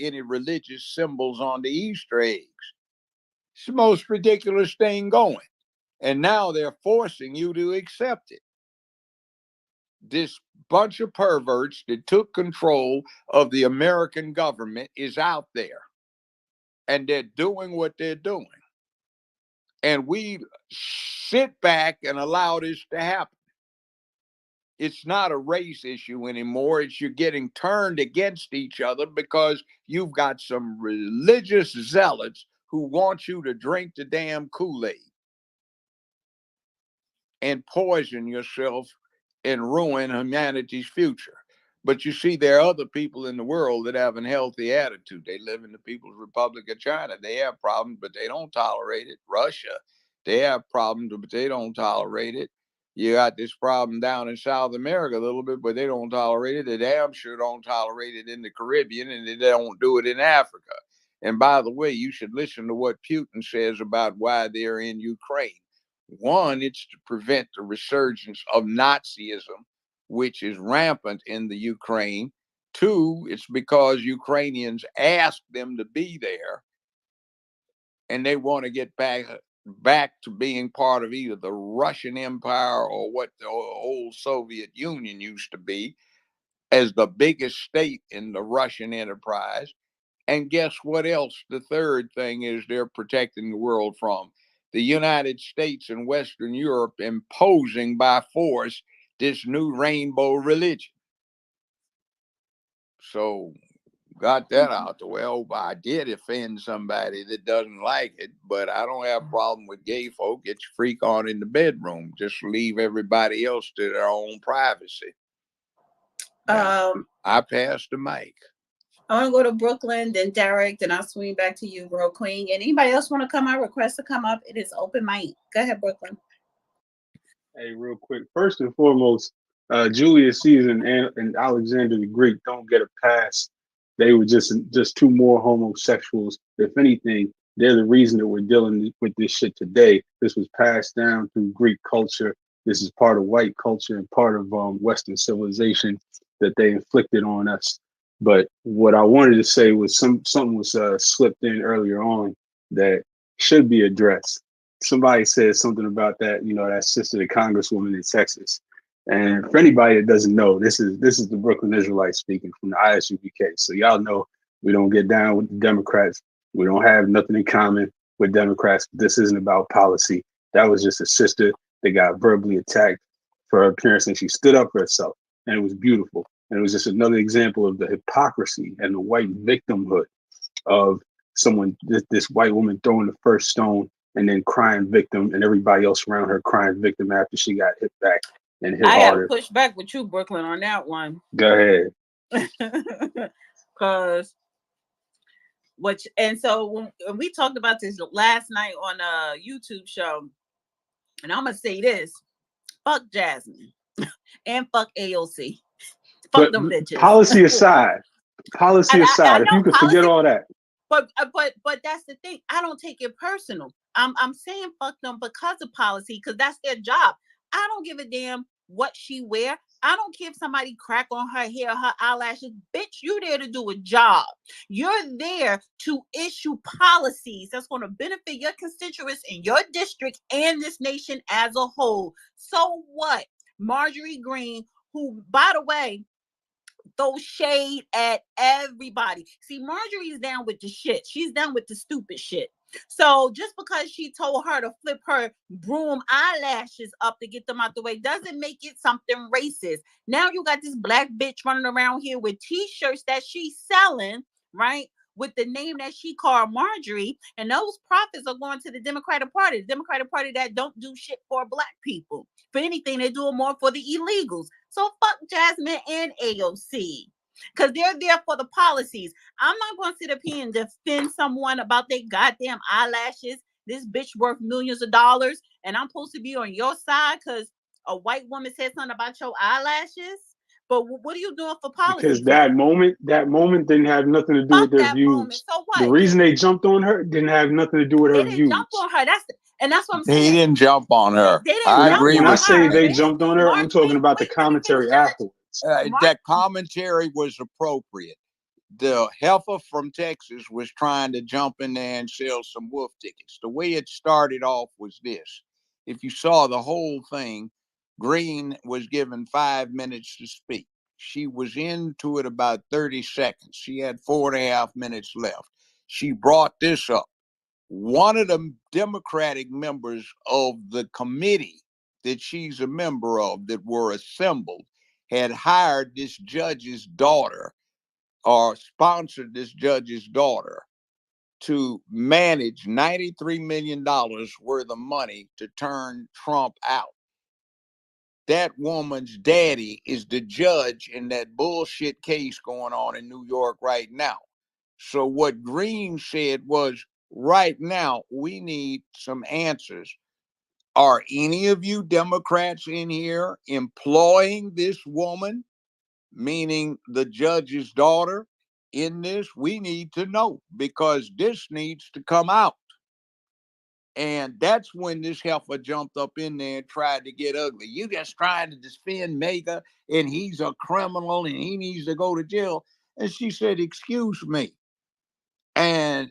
any religious symbols on the Easter eggs. It's the most ridiculous thing going. And now they're forcing you to accept it. This bunch of perverts that took control of the American government is out there. And they're doing what they're doing. And we sit back and allow this to happen. It's not a race issue anymore. It's you're getting turned against each other because you've got some religious zealots who want you to drink the damn Kool-Aid and poison yourself and ruin humanity's future. But you see, there are other people in the world that have a healthy attitude. They live in the People's Republic of China. They have problems, but they don't tolerate it. Russia, they have problems, but they don't tolerate it. You got this problem down in South America a little bit, but they don't tolerate it. They damn sure don't tolerate it in the Caribbean, and they don't do it in Africa. And by the way, you should listen to what Putin says about why they're in Ukraine. One, it's to prevent the resurgence of Nazism, which is rampant in the Ukraine. Two, it's because Ukrainians asked them to be there, and they want to get back to being part of either the Russian Empire or what the old Soviet Union used to be, as the biggest state in the Russian enterprise. And guess what else? The third thing is they're protecting the world from the United States and Western Europe imposing by force this new rainbow religion. So got that out the way. Oh, I did offend somebody that doesn't like it, but I don't have a problem with gay folk. Get your freak on in the bedroom. Just leave everybody else to their own privacy. Now, I passed the mic. I want to go to Brooklyn, then Derek, then I'll swing back to you, Girl Queen. And anybody else want to come out, request to come up? It is open mic. Go ahead, Brooklyn. Hey, real quick. First and foremost, Julius Caesar and Alexander the Greek don't get a pass. They were just two more homosexuals. If anything, they're the reason that we're dealing with this shit today. This was passed down through Greek culture. This is part of white culture and part of Western civilization that they inflicted on us. But what I wanted to say was something was slipped in earlier on that should be addressed. Somebody said something about that, that sister, the congresswoman in Texas. And for anybody that doesn't know, this is the Brooklyn Israelites speaking from the ISUBK. So y'all know we don't get down with the Democrats. We don't have nothing in common with Democrats. This isn't about policy. That was just a sister that got verbally attacked for her appearance, and she stood up for herself, and it was beautiful. And it was just another example of the hypocrisy and the white victimhood of someone, this white woman throwing the first stone and then crying victim, and everybody else around her crying victim after she got hit back and hit harder. I gotta push back with you, Brooklyn, on that one. Go ahead. Because so when we talked about this last night on a YouTube show, and I'm gonna say this: fuck Jasmine and fuck AOC. Fuck them bitches. Policy aside, if you could forget all that. But that's the thing. I don't take it personal. I'm saying fuck them because of policy, because that's their job. I don't give a damn what she wear. I don't care if somebody crack on her hair, her eyelashes. Bitch, you there to do a job. You're there to issue policies that's going to benefit your constituents in your district and this nation as a whole. So what? Marjorie Greene, who, by the way, throw shade at everybody. See, Marjorie's down with the shit. She's down with the stupid shit. So just because she told her to flip her broom eyelashes up to get them out the way doesn't make it something racist. Now you got this black bitch running around here with t-shirts that she's selling, right? With the name that she called Marjorie, and those profits are going to the Democratic Party that don't do shit for black people. For anything, they do it more for the illegals. So fuck Jasmine and AOC, because they're there for the policies. I'm not going to sit up here and defend someone about their goddamn eyelashes. This bitch worth millions of dollars, and I'm supposed to be on your side because a white woman said something about your eyelashes. But what are you doing for policy? Because that moment didn't have nothing to do with their views. Moment. So what? The reason they jumped on her didn't have nothing to do with her views. They didn't jump on her. That's what I'm saying. He didn't jump on her. They didn't I agree. When I say they jumped on her, I'm talking about the commentary afterwards. That commentary was appropriate. The heifer from Texas was trying to jump in there and sell some wolf tickets. The way it started off was this. If you saw the whole thing, Greene was given 5 minutes to speak. She was into it about 30 seconds. She had 4.5 minutes left. She brought this up. One of the Democratic members of the committee that she's a member of that were assembled had hired this judge's daughter or sponsored this judge's daughter to manage $93 million worth of money to turn Trump out. That woman's daddy is the judge in that bullshit case going on in New York right now. So what Greene said was, right now, we need some answers. Are any of you Democrats in here employing this woman, meaning the judge's daughter, in this? We need to know, because this needs to come out. And that's when this heifer jumped up in there and tried to get ugly. You just trying to defend Mega, and he's a criminal, and he needs to go to jail. And she said, excuse me. And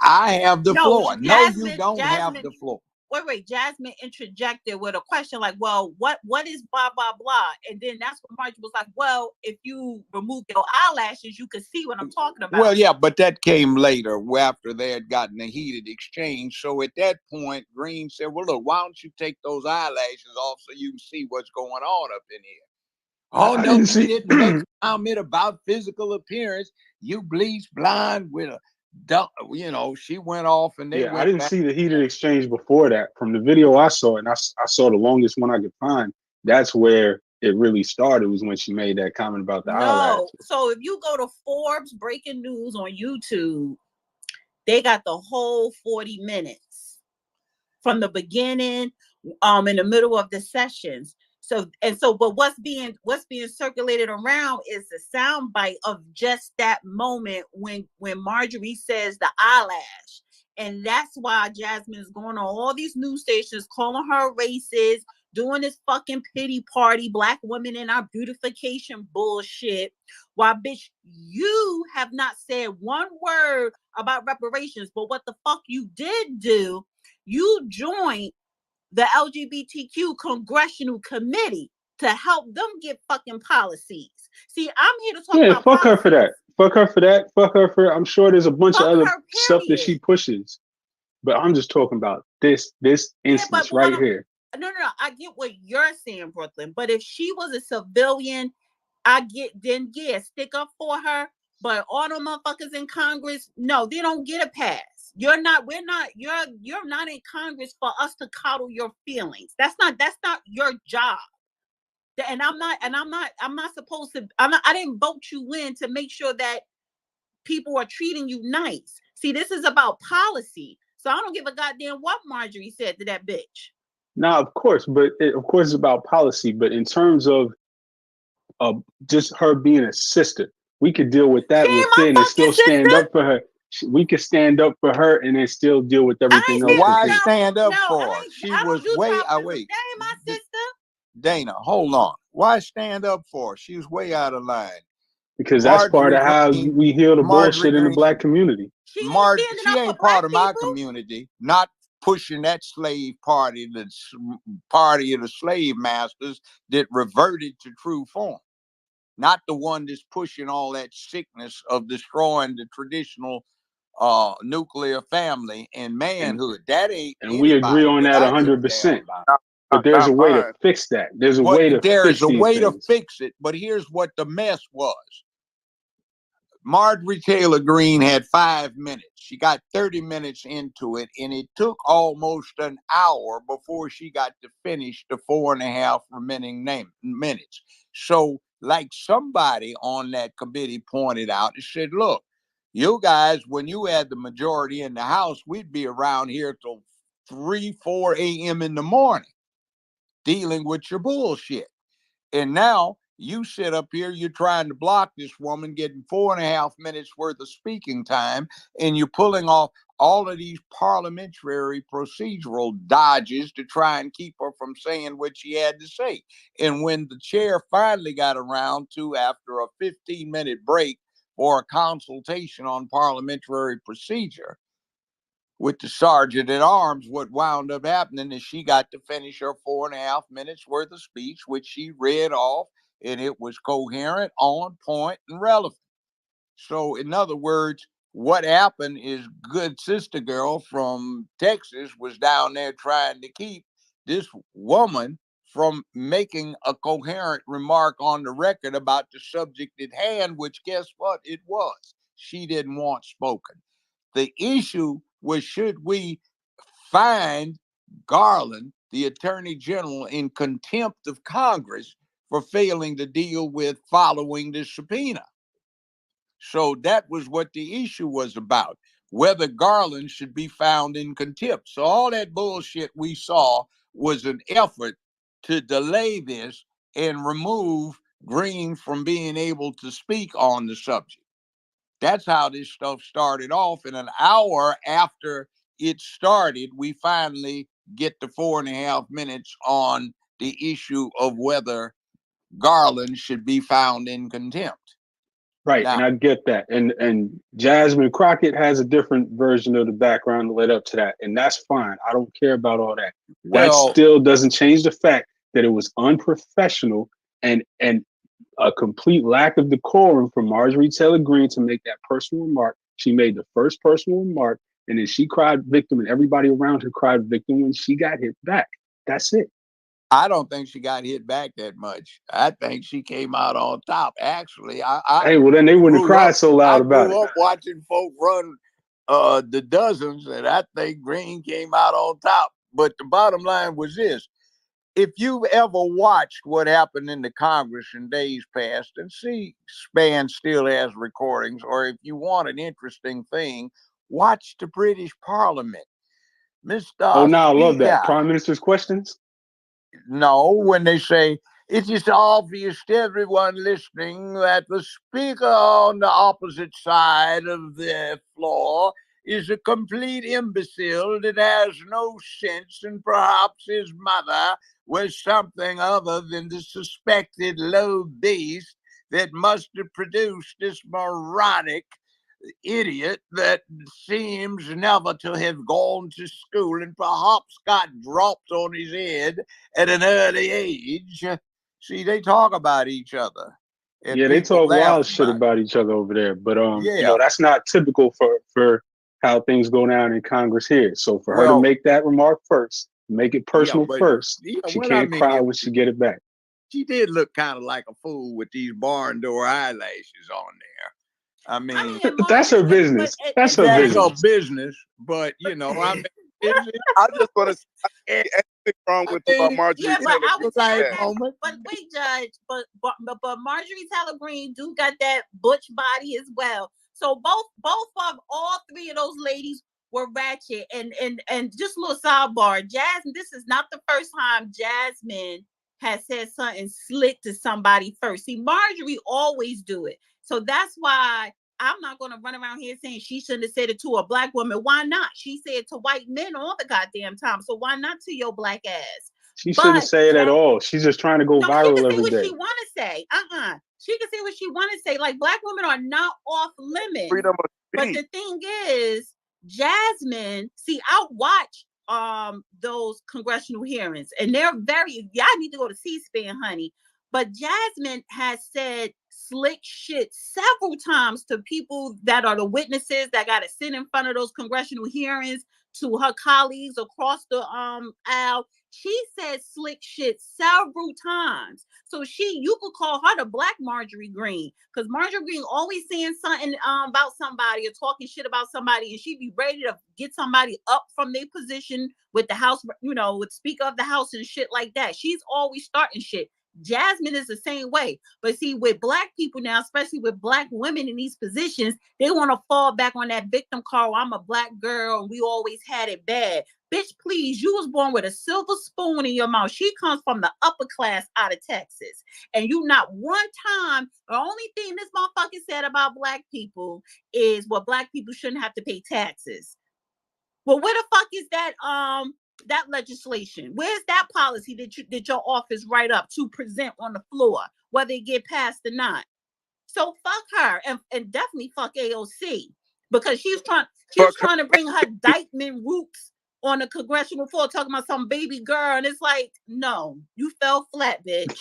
I have the floor. Jasmine, no, you don't have the floor. Wait. Jasmine interjected with a question like, well, what is blah, blah, blah? And then that's when Marjorie was like, well, if you remove your eyelashes, you can see what I'm talking about. Well, yeah, but that came later after they had gotten a heated exchange. So at that point, Greene said, well, look, why don't you take those eyelashes off so you can see what's going on up in here? Oh, no, you didn't make a comment about physical appearance. You bleach blind with a, she went off and they went I didn't see the heated exchange before that. From the video I saw, and I saw the longest one I could find, that's where it really started, was when she made that comment about the eyelashes. So if you go to Forbes Breaking News on YouTube, they got the whole 40 minutes from the beginning, in the middle of the sessions. But what's being circulated around is the sound bite of just that moment when Marjorie says the eyelash. And that's why Jasmine is going on all these news stations calling her racist, doing this fucking pity party, black women in our beautification bullshit. While, bitch, you have not said one word about reparations. But what the fuck you did do, you joined the LGBTQ congressional committee to help them get fucking policies. See, I'm here to talk about fuck policies. her for that. Fuck her for that. Fuck her for, I'm sure there's a bunch of other stuff that she pushes. But I'm just talking about this instance right here. No. I get what you're saying, Brooklyn. But if she was a civilian, stick up for her. But all the motherfuckers in Congress, no, they don't get a pass. You're not in Congress for us to coddle your feelings. That's not your job. And I'm not supposed to, I didn't vote you in to make sure that people are treating you nice. See, this is about policy. So I don't give a goddamn what Marjorie said to that bitch. Now, of course, it's about policy. But in terms of just her being a sister, we could deal with that within and still stand up for her. We could stand up for her and then still deal with everything else. Why stand up for her? She was way away. That ain't my sister. Dana, hold on. Why stand up for her? She was way out of line. Because that's part Marjorie of how Green, we heal the Marjorie bullshit in the Green, black community. She ain't standing she up for ain't black part of my people. community. Not pushing that slave party, the party of the slave masters that reverted to true form. Not the one that's pushing all that sickness of destroying the traditional nuclear family and manhood. That ain't And we agree anybody on that that I give a damn 100%. about. But there's a Not way to mine. fix that. There's a But way to there's fix a these way to things. fix it. But here's what the mess was. Marjorie Taylor Greene had 5 minutes. She got 30 minutes into it, and it took almost an hour before she got to finish the 4.5 remaining minutes. So, like somebody on that committee pointed out, it said, look, you guys, when you had the majority in the House, we'd be around here till 3, 4 a.m. in the morning dealing with your bullshit. And now you sit up here, you're trying to block this woman getting 4.5 minutes worth of speaking time, and you're pulling off all of these parliamentary procedural dodges to try and keep her from saying what she had to say. And when the chair finally got around to, after a 15-minute break for a consultation on parliamentary procedure, with the sergeant at arms, what wound up happening is she got to finish her 4.5 minutes worth of speech, which she read off, and it was coherent, on point, and relevant. So, in other words, what happened is good sister girl from Texas was down there trying to keep this woman from making a coherent remark on the record about the subject at hand, which guess what it was? She didn't want spoken. The issue was, should we find Garland, the Attorney General, in contempt of Congress for failing to deal with following the subpoena? So that was what the issue was about, whether Garland should be found in contempt. So all that bullshit we saw was an effort to delay this and remove Green from being able to speak on the subject. That's how this stuff started off. And an hour after it started, we finally get the 4.5 minutes on the issue of whether Garland should be found in contempt. Right, Now, and I get that. And Jasmine Crockett has a different version of the background that led up to that, and that's fine. I don't care about all that. That well, still doesn't change the fact that it was unprofessional and a complete lack of decorum for Marjorie Taylor Greene to make that personal remark. She made the first personal remark, and then she cried victim, and everybody around her cried victim when she got hit back. That's it. I don't think she got hit back that much. I think she came out on top. Actually, Hey, well, then they wouldn't have cried so I loud about grew it. up watching folk run the dozens, and I think Green came out on top. But the bottom line was this: if you've ever watched what happened in the Congress in days past, and see, Span still has recordings, or if you want an interesting thing, watch the British Parliament. Oh, Mr. no, I love that. Speaker. Prime Minister's questions? No, when they say, it is obvious to everyone listening that the speaker on the opposite side of the floor is a complete imbecile that has no sense, and perhaps his mother was something other than the suspected low beast that must have produced this moronic idiot that seems never to have gone to school and perhaps got dropped on his head at an early age. See, they talk about each other, and Yeah, they people talk laugh wild shit about it. about each other over there. But Yeah. that's not typical for how things go down in Congress here. So for her to Well, make that remark first, make it yeah, personal but first, yeah, she what I can't cry mean, when she get it back. she did look kind of like a fool with these barn door eyelashes on there. I I mean, mean, and That's her Marjorie, but business. That's her that's her business. business, but I mean, I just want to say, it, anything wrong I with what mean, Marjorie yeah, but Taylor I Greene was saying right said. that. moment. But wait, Judge, but Marjorie Taylor Greene do got that butch body as well. So both of all three of those ladies were ratchet. And just a little sidebar, Jasmine. This is not the first time Jasmine has said something slick to somebody first. See, Marjorie always do it. So that's why I'm not going to run around here saying she shouldn't have said it to a black woman. Why not? She said it to white men all the goddamn time. So why not to your black ass? She shouldn't But say it at all. She's just trying to go no, she can viral say every what she day. want to say. She can say what she want to say. Like, black women are not off limits. Freedom of But speech. the thing is, Jasmine, see, I watch those congressional hearings, and they're very, y'all need to go to C-SPAN, honey. But Jasmine has said slick shit several times to people that are the witnesses that got to sit in front of those congressional hearings, to her colleagues across the aisle. She said slick shit several times. So you could call her the black Marjorie Green, because Marjorie Green always saying something about somebody or talking shit about somebody, and she'd be ready to get somebody up from their position with the House, with Speaker of the House and shit like that. She's always starting shit. Jasmine is the same way. But see, with black people now, especially with black women in these positions, they want to fall back on that victim card. I'm a black girl and we always had it bad. Bitch, please, you was born with a silver spoon in your mouth. She comes from the upper class out of Texas. And you not one time, the only thing this motherfucker said about black people is, well, black people shouldn't have to pay taxes. Well, where the fuck is that legislation? Where's that policy that your office write up to present on the floor, whether it get passed or not? So fuck her, and definitely fuck AOC, because she was trying to bring her Dykeman roots on the congressional floor, talking about some baby girl, and it's like, no, you fell flat, bitch.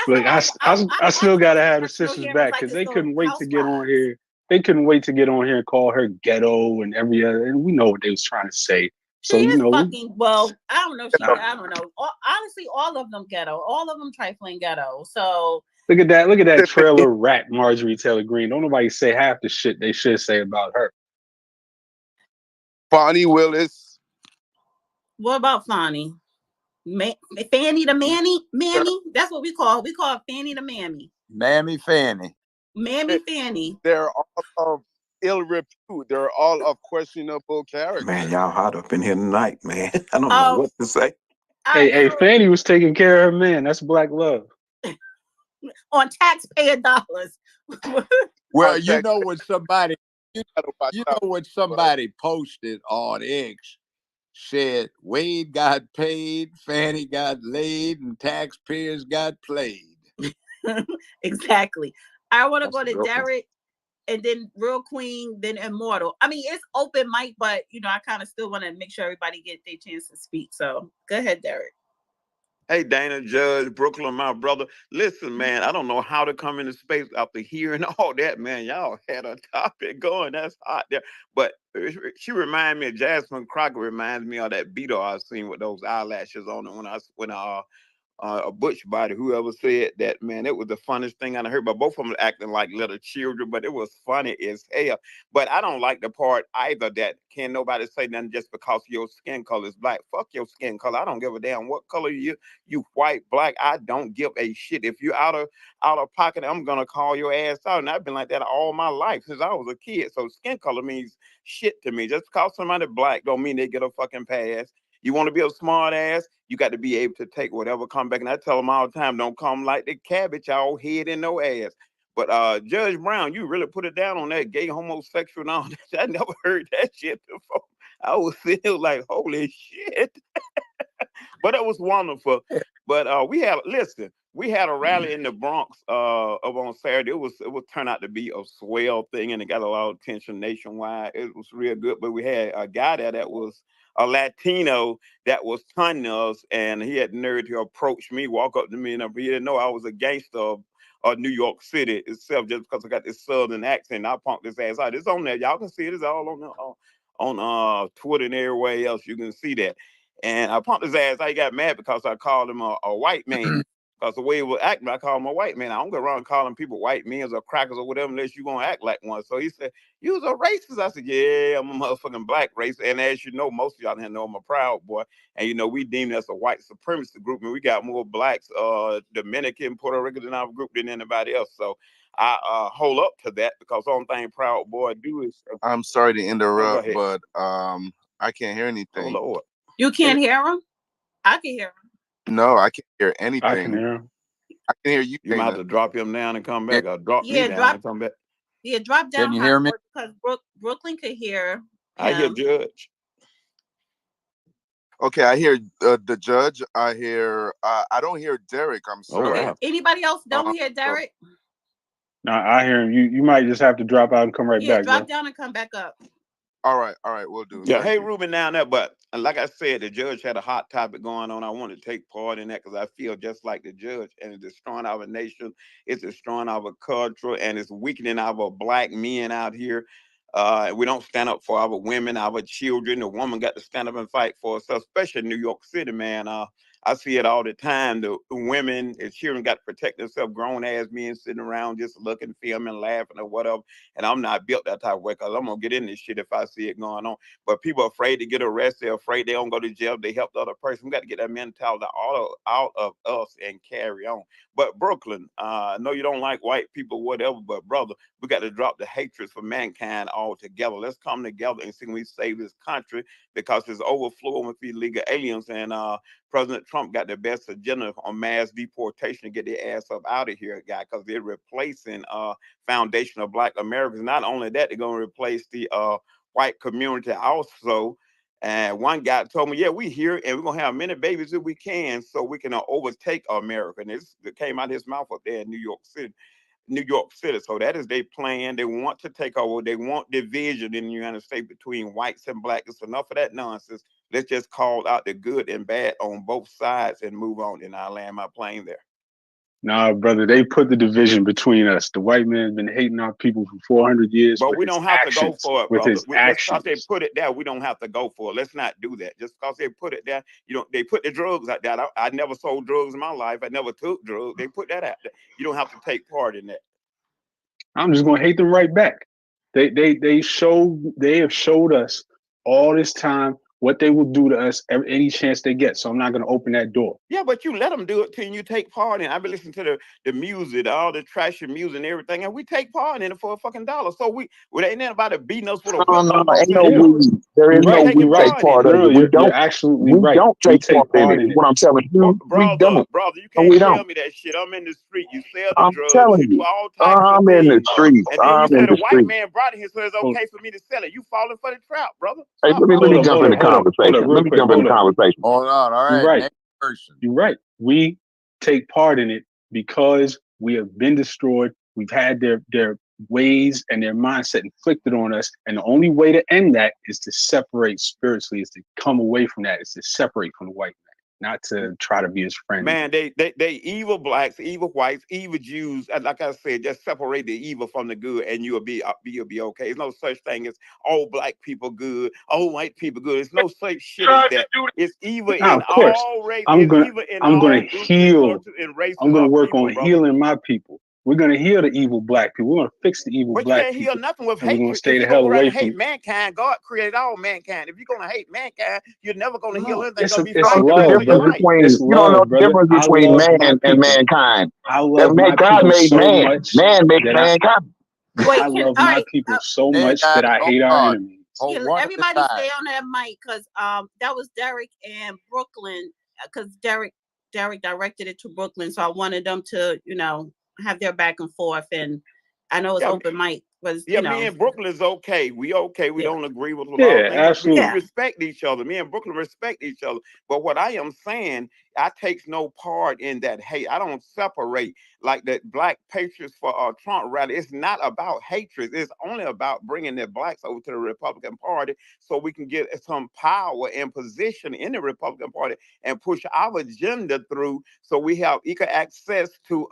Look, I still gotta have the sisters back, because they couldn't wait to get on here. They couldn't wait to get on here and call her ghetto and every other, and we know what they was trying to say. So she is fucking, well, I don't know. I don't know. Honestly, all of them ghetto. All of them trifling ghetto. So look at that trailer rat Marjorie Taylor Greene. Don't nobody say half the shit they should say about her. Fani Willis. What about Fani? Fanny the Mammy? That's what we call. We call Fanny the Mammy. Mammy Fanny. Mammy Fanny. They're all of ill repute. They're all of questionable character. Man, y'all hot up in here tonight, man. I don't know what to say. Hey, Fanny was taking care of her man. That's black love. On taxpayer dollars. Well, you know when somebody posted on X, said Wade got paid, Fanny got laid, and taxpayers got played. Exactly. I want to go to Derek, and then Real Queen, then Immortal. I mean, it's open mic, but I kind of still want to make sure everybody get their chance to speak. So go ahead, Derek. Hey, Dana, Judge, Brooklyn, my brother. Listen, man, I don't know how to come into space after hearing all that, man. Y'all had a topic going. That's hot there. But she reminded me of Jasmine Crockett, reminds me of that Beetle I seen with those eyelashes on it when a butch body, whoever said that, man, it was the funniest thing I heard. But both of them acting like little children, but it was funny as hell. But I don't like the part either that can't nobody say nothing just because your skin color is black. Fuck your skin color. I don't give a damn what color you white, black. I don't give a shit. If you're out of pocket, I'm gonna call your ass out. And I've been like that all my life since I was a kid. So skin color means shit to me. Just because somebody black don't mean they get a fucking pass. You want to be a smart ass, you got to be able to take whatever come back. And I tell them all the time, don't come like the cabbage, all head and no ass. But Judge Brown, you really put it down on that gay, homosexual and all that. I never heard that shit before. I was still like, holy shit. But it was wonderful. But we had a rally in the Bronx up on Saturday. It was turned out to be a swell thing, and it got a lot of attention nationwide. It was real good. But we had a guy there that was a Latino that was taunting us, and he had the nerve to approach me, walk up to me, and he didn't know I was a gangster of New York City itself, just because I got this southern accent. I punked his ass out. It's on there. Y'all can see it. It's all on Twitter and everywhere else. You can see that. And I punked his ass. I got mad because I called him a white man. Because the way he was acting, I called him a white man. I don't go around calling people white men or crackers or whatever unless you're going to act like one. So he said, you was a racist. I said, yeah, I'm a motherfucking black race. And as you know, most of y'all didn't know I'm a Proud Boy. And, we deemed us a white supremacist group. And we got more blacks, Dominican, Puerto Rican in our group than anybody else. So I hold up to that because the only thing Proud Boy do is... I'm sorry to interrupt, but I can't hear anything. Oh, Lord. You can't hear him? I can hear him. No, I can't hear anything. I can hear him. I can hear you. You might have to drop him down and come back, or drop me down and come back. Yeah, drop down. Can you hear me? Because Brooklyn could hear him. I hear Judge. Okay, I hear the judge. I hear. I don't hear Derek. I'm Oh Okay. sorry. wow. Anybody else don't hear So, Derek? Nah, I hear him. You might just have to drop out and come right Yeah, back, drop bro. down and come back up. all right, we'll do. Yeah, Thank hey you. Ruben down there, but like I said, the judge had a hot topic going on. I want to take part in that because I feel just like the judge, and it's destroying our nation, it's destroying our culture, and it's weakening our black men out here. We don't stand up for our women, our children. The woman got to stand up and fight for us, especially in New York City, man. I see it all the time. The women and children got to protect themselves. Grown ass men sitting around just looking, filming, laughing, or whatever. And I'm not built that type of way because I'm gonna get in this shit if I see it going on. But people are afraid to get arrested. They're afraid they don't go to jail. They help the other person. We got to get that mentality out of us and carry on. But Brooklyn, I know you don't like white people, whatever. But brother, we got to drop the hatred for mankind altogether. Let's come together and see we save this country because it's overflowing with illegal aliens. And President Trump got the best agenda on mass deportation to get their ass up out of here, guy, because they're replacing foundation of Black Americans. Not only that, they're gonna replace the white community also. And one guy told me, "Yeah, we here and we're gonna have many babies if we can, so we can overtake America." And this came out of his mouth up there in New York City. New York City. So that is their plan. They want to take over. They want division in the United States between whites and blacks. It's enough of that nonsense. Let's just call out the good and bad on both sides and move on. And I land my plane there. Nah, brother, they put the division between us. The white man's been hating our people for 400 years But with we his don't have to go actions. for it, With brother. his Just because they actions. put it there, we don't have to go for it. Let's not do that. Just because they put it there, they put the drugs out there. I never sold drugs in my life. I never took drugs. They put that out there. You don't have to take part in that. I'm just gonna hate them right back. They have showed us all this time what they will do to us any chance they get. So I'm not gonna open that door. Yeah, but you let them do it till you take part in it. I've been listening to the music, all the trashy music and everything, and we take part in it for $1. So ain't nobody beating us with a No, whip no, almost ain't in no here. Yeah, we. There is you're We no right. we You're taking right. take part in part it. of No, it. no, you're absolutely We right. don't We take part take in part it. in it. What I'm telling you, we Brother, don't. you No, can't we tell don't. me that shit. I'm in the street. You sell the I'm drugs. telling You do you. all types of I'm in the things. streets. And then you I'm in say the the white streets. man brought it here, so it's Hold, okay for me to sell it. You falling for the trap, brother. Hey, Stop let falling me for the jump in the trap. hold up, conversation. real Let me quick. jump in the Hold up. conversation. Hold on. All You're right. right. Next person. You're right. We take part in it because we have been destroyed. We've had their ways and their mindset inflicted on us. And the only way to end that is to separate spiritually, is to come away from that, is to separate from the white man, not to try to be his friend. Man, they evil blacks, evil whites, evil Jews. And like I said, just separate the evil from the good, and you'll be okay. There's no such thing as all black people good, all white people good. There's no such shit as that. It's evil Now, in of course, all race. I'm It's gonna evil in I'm all gonna groups and heal. cultures and I'm races gonna of work people, on brother. healing my people. We're gonna heal the evil black people. We're gonna fix the evil But you black can't heal people, nothing with and we're gonna hatred. If stay the you go hell around away and hate from. mankind, God created all mankind. If you're gonna hate mankind, you're never gonna heal No, anything. You're gonna be You it's don't fighting know the because of love, your difference brother. right. between It's you don't know love, the brother. difference I between love my man and people. mankind. I That love made my God people made so man. much Man makes that mankind. Wait, I can love all my right. people so Hey much guys, that I hold hate our on. enemies. Hold Can one at a everybody time. stay on that mic? Because that was Derek and Brooklyn. Because Derek directed it to Brooklyn, so I wanted them to have their back and forth. And I know it's Yeah, open mic, was yeah, me and Brooklyn is okay. We okay. We yeah, don't agree with a lot of Yeah, things, but we absolutely. yeah. respect each other. Me and Brooklyn respect each other. But what I am saying, I takes no part in that hate. I don't separate like the black patriots for Trump rally. It's not about hatred. It's only about bringing the blacks over to the Republican Party so we can get some power and position in the Republican Party and push our agenda through so we have equal access to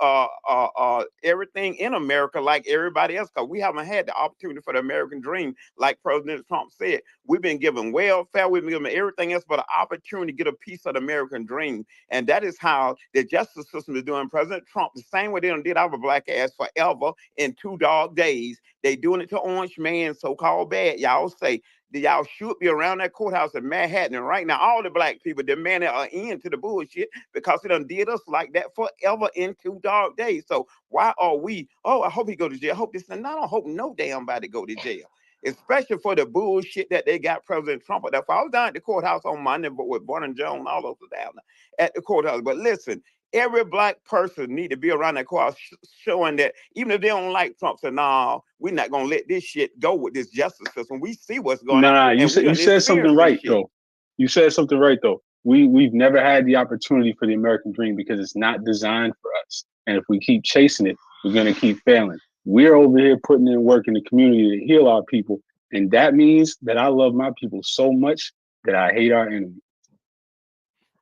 everything in America like everybody else, because we haven't had the opportunity for the American dream like President Trump said. We've been given welfare, we've been given everything else but an opportunity to get a piece of the American dream. And that is how the justice system is doing President Trump the same way they done did our black ass forever in 2 dog days. They doing it to Orange Man, so-called bad, y'all say. Y'all should be around that courthouse in Manhattan. And right now, all the black people demanding an end to the bullshit because it done did us like that forever in 2 dog days. So why are we, oh, I hope he go to jail. I hope this, and I don't hope no damn body go to jail. Especially for the bullshit that they got President Trump at that. I was down at the courthouse on Monday, but with Barnum Jones, all those down at the courthouse. But listen, every black person need to be around that courthouse showing that even if they don't like Trump, say, nah, we're not gonna let this shit go with this justice system. We see what's going on Nah, and we you done said something experienced this right shit. though. You said something right though. We've never had the opportunity for the American dream because it's not designed for us. And if we keep chasing it, we're gonna keep failing. We're over here putting in work in the community to heal our people, and that means that I love my people so much that I hate our enemy.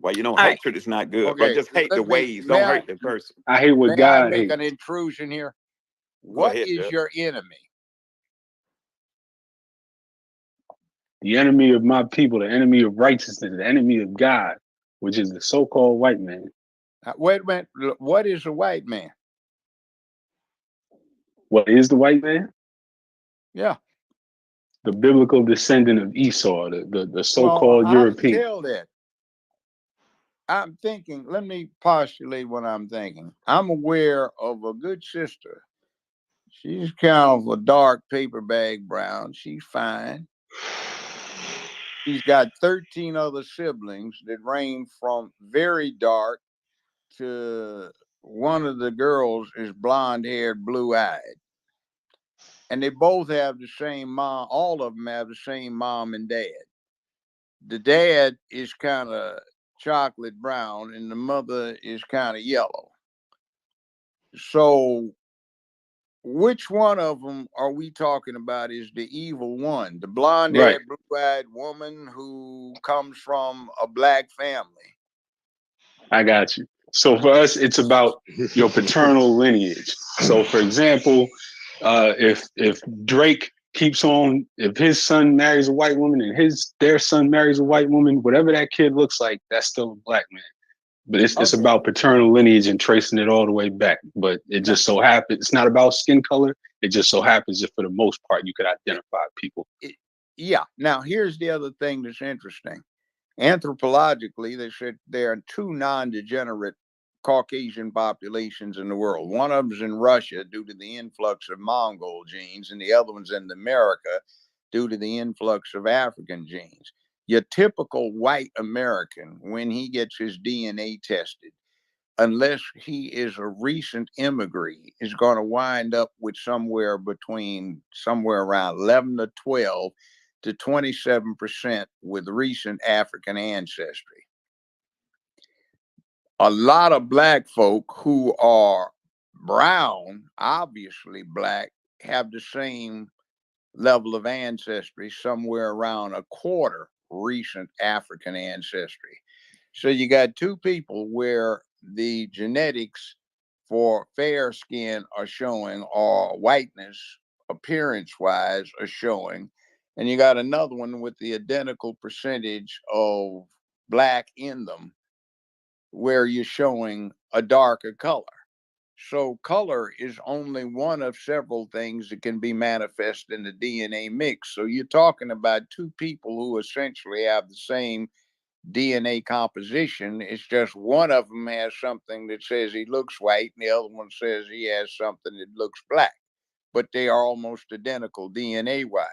Well, All right. hatred is not good, but Okay, just hate the let me ways. Don't hate the person. I hate what may I God make an hates. intrusion here? Go What ahead, is Judge. your enemy? The enemy of my people, the enemy of righteousness, the enemy of God, which is the so-called white man. Wait a minute. What is a white man? What is the white man? Yeah. The biblical descendant of Esau, the Well, so-called how do you European. tell that? I'm thinking, let me postulate what I'm thinking. I'm aware of a good sister. She's kind of a dark paper bag brown. She's fine. She's got 13 other siblings that range from very dark to one of the girls is blonde haired, blue eyed. And they both have the same mom. All of them have the same mom and dad. The dad is kind of chocolate brown and the mother is kind of yellow. So, which one of them are we talking about is the evil one? The blonde Right. haired, blue eyed woman who comes from a black family. I got you. So for us, it's about your paternal lineage. So for example, if Drake keeps on, if his son marries a white woman and their son marries a white woman, whatever that kid looks like, that's still a black man. But it's Okay. about paternal lineage and tracing it all the way back. But it just so happens it's not about skin color. It just so happens that for the most part you could identify people. Yeah. Now here's the other thing that's interesting. Anthropologically, they said there are two non-degenerate Caucasian populations in the world. One of them is in Russia due to the influx of Mongol genes, and the other one's in America due to the influx of African genes. Your typical white American, when he gets his DNA tested, unless he is a recent immigrant, is going to wind up with somewhere around 11 to 12 to 27% with recent African ancestry. A lot of black folk who are brown, obviously black, have the same level of ancestry, somewhere around a quarter recent African ancestry. So you got two people where the genetics for fair skin are showing, or whiteness appearance wise are showing, and you got another one with the identical percentage of black in them where you're showing a darker color. So color is only one of several things that can be manifest in the DNA mix. So you're talking about two people who essentially have the same DNA composition. It's just one of them has something that says he looks white, and the other one says he has something that looks black. But they are almost identical DNA wise.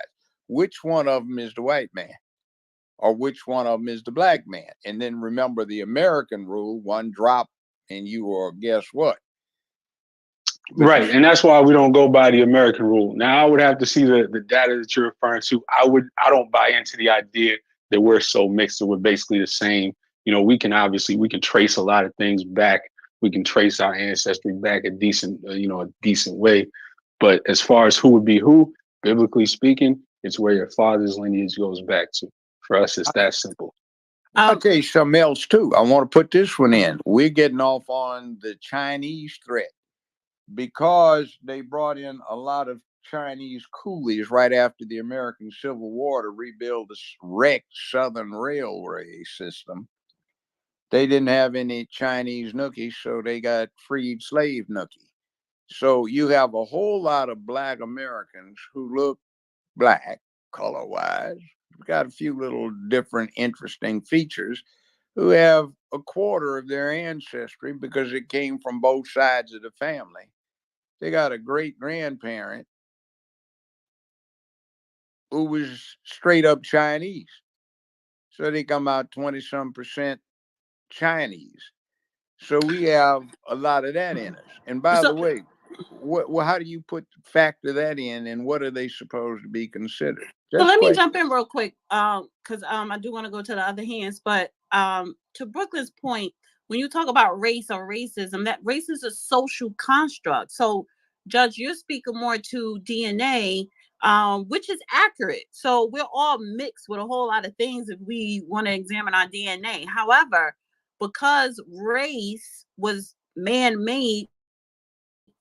Which one of them is the white man? Or which one of them is the black man? And then remember the American rule: one drop and you are, guess what? But Right. And that's why we don't go by the American rule. Now I would have to see the data that you're referring to. I don't buy into the idea that we're so mixed and we're basically the same. We can trace a lot of things back. We can trace our ancestry back a decent way. But as far as who would be who, biblically speaking, it's where your father's lineage goes back to. For us, it's that simple. I'll tell you something else too. I want to put this one in. We're getting off on the Chinese threat because they brought in a lot of Chinese coolies right after the American Civil War to rebuild the wrecked Southern Railway system. They didn't have any Chinese nookies, so they got freed slave nookie. So you have a whole lot of black Americans who look black color wise, got a few little different interesting features, who have a quarter of their ancestry because it came from both sides of the family. They got a great grandparent who was straight up Chinese. So they come out 20 some percent Chinese. So we have a lot of that in us. And by So the way, Well, how do you factor that in, and what are they supposed to be considered? So Just let me question. jump in real quick, because I do want to go to the other hands, but to Brooklyn's point, when you talk about race or racism, that race is a social construct. So, Judge, you're speaking more to DNA, which is accurate. So we're all mixed with a whole lot of things if we want to examine our DNA. However, because race was man-made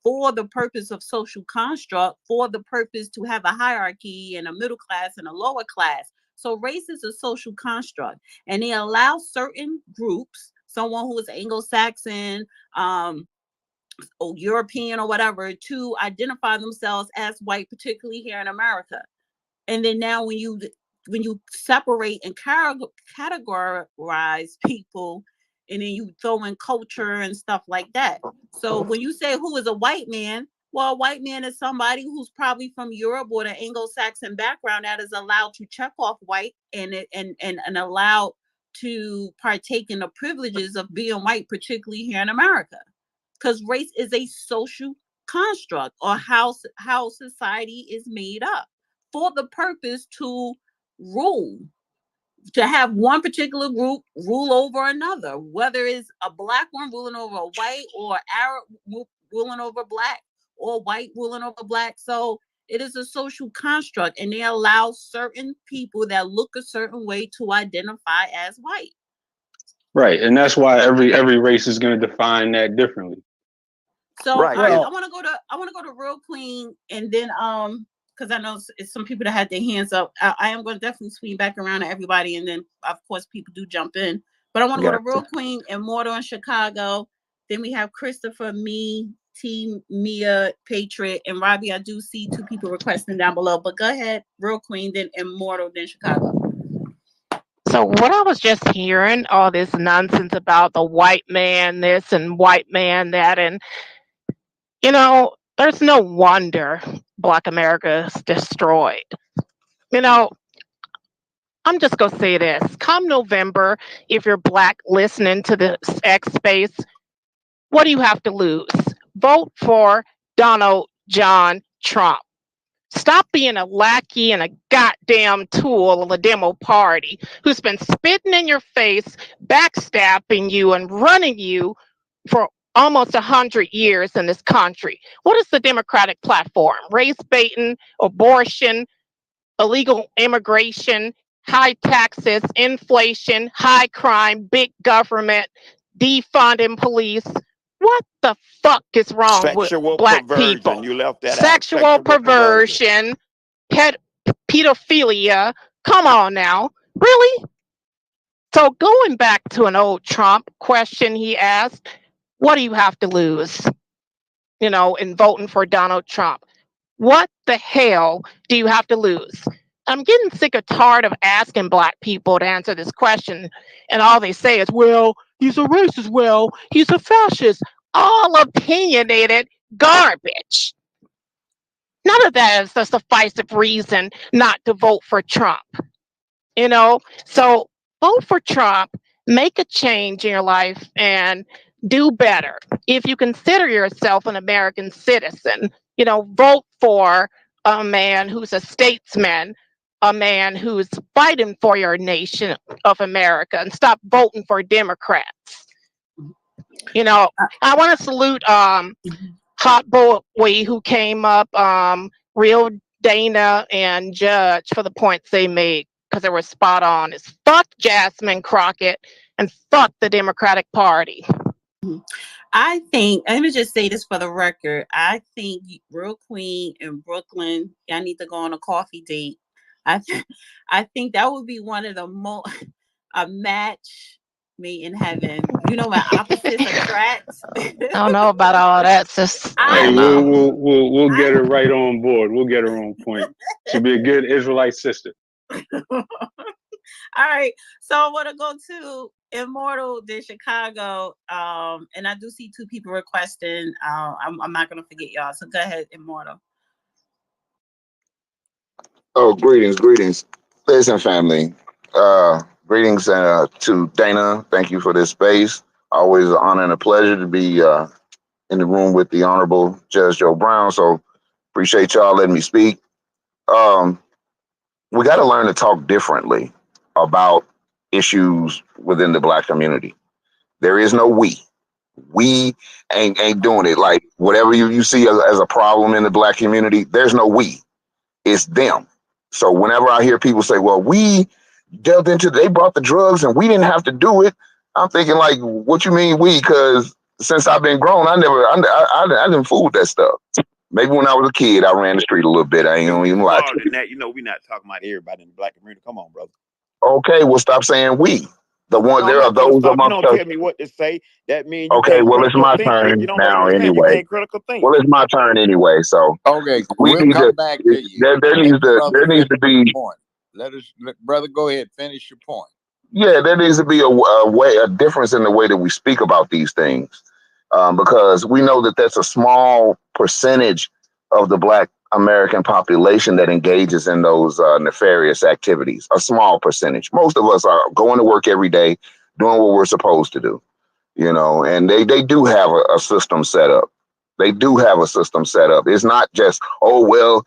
for the purpose of social construct, for the purpose to have a hierarchy and a middle class and a lower class. So race is a social construct, and they allow certain groups, someone who is Anglo-Saxon, or European or whatever, to identify themselves as white, particularly here in America. And then now when you separate and categorize people, and then you throw in culture and stuff like that. So when you say who is a white man, well, a white man is somebody who's probably from Europe or the Anglo-Saxon background that is allowed to check off white and allowed to partake in the privileges of being white, particularly here in America. Because race is a social construct, or how society is made up for the purpose to rule, to have one particular group rule over another, whether it's a black one ruling over a white, or Arab ruling over black, or white ruling over black. So it is a social construct, and they allow certain people that look a certain way to identify as white. Right, and that's why every race is going to define that differently. So Right. all right, It, I want to go to Real Queen, and then because I know it's some people that had their hands up. I am going to definitely swing back around to everybody, and then of course people do jump in. But I want to go to Real Queen, Immortal in Chicago. Then we have Christopher, me, T, Mia, Patriot, and Robbie. I do see two people requesting down below, but go ahead, Real Queen, then Immortal, then Chicago. So what I was just hearing, all this nonsense about the white man this and white man that, and there's no wonder Black America is destroyed. You know, I'm just gonna say this. Come November, if you're Black listening to this X space, what do you have to lose? Vote for Donald John Trump. Stop being a lackey and a goddamn tool of the demo party who's been spitting in your face, backstabbing you, and running you for almost 100 years in this country. What is the Democratic platform? Race baiting, abortion, illegal immigration, high taxes, inflation, high crime, big government, defunding police. What the fuck is wrong with sexual Black perversion. people? You left that out. Sexual perversion, pedophilia. Come on now. Really? So going back to an old Trump question he asked, what do you have to lose, in voting for Donald Trump? What the hell do you have to lose? I'm getting sick or tired of asking Black people to answer this question, and all they say is, well, he's a racist, well, he's a fascist. All opinionated garbage. None of that is a sufficient reason not to vote for Trump. So vote for Trump, make a change in your life, and do better. If you consider yourself an American citizen, vote for a man who's a statesman, a man who's fighting for your nation of America, and stop voting for Democrats. I want to salute Hot Boy who came up, Real Dana and Judge for the points they made, because they were spot on. Is fuck Jasmine Crockett and fuck the Democratic Party. I think, let me just say this for the record. I think Real Queen in Brooklyn, y'all need to go on a coffee date. I think that would be one of the a match made in heaven. You know, when opposites attract. I don't know about all that, sis. Hey, we'll get her right on board. We'll get her on point. She'll be a good Israelite sister. All right, so I want to go to Immortal, then Chicago, and I do see two people requesting. I'm not gonna forget y'all, so go ahead, Immortal. Oh, greetings. Listen, family. Greetings to Dana. Thank you for this space. Always an honor and a pleasure to be in the room with the Honorable Judge Joe Brown. So appreciate y'all letting me speak. Um, we got to learn to talk differently about issues within the Black community. There is no we. We ain't doing it. Like whatever you see as a problem in the Black community, there's no we. It's them. So whenever I hear people say, "Well, we delved into, they brought the drugs and we didn't have to do it," I'm thinking like, "What you mean we?" Because since I've been grown, I didn't fool with that stuff. Maybe when I was a kid, I ran the street a little bit. I ain't gonna It's even lie broader to than you. that. We're not talking about everybody in the Black community. Come on, brother. Okay, well, stop saying we. No, I'm There are not gonna those stop. You amongst don't us. tell me what to say. That means you Okay, can't well, it's critical my think. You turn don't now understand. You anyway. can't critical think. Well, it's my turn anyway. So Okay, we we'll need to. come back to you. Let the brother There needs finish to his be. point. Brother, go ahead, finish your point. Yeah, there needs to be a difference in the way that we speak about these things, because we know that that's a small percentage of the Black American population that engages in those nefarious activities. A small percentage. Most of us are going to work every day, doing what we're supposed to do, and they do have a system set up. They do have a system set up. It's not just, oh, well,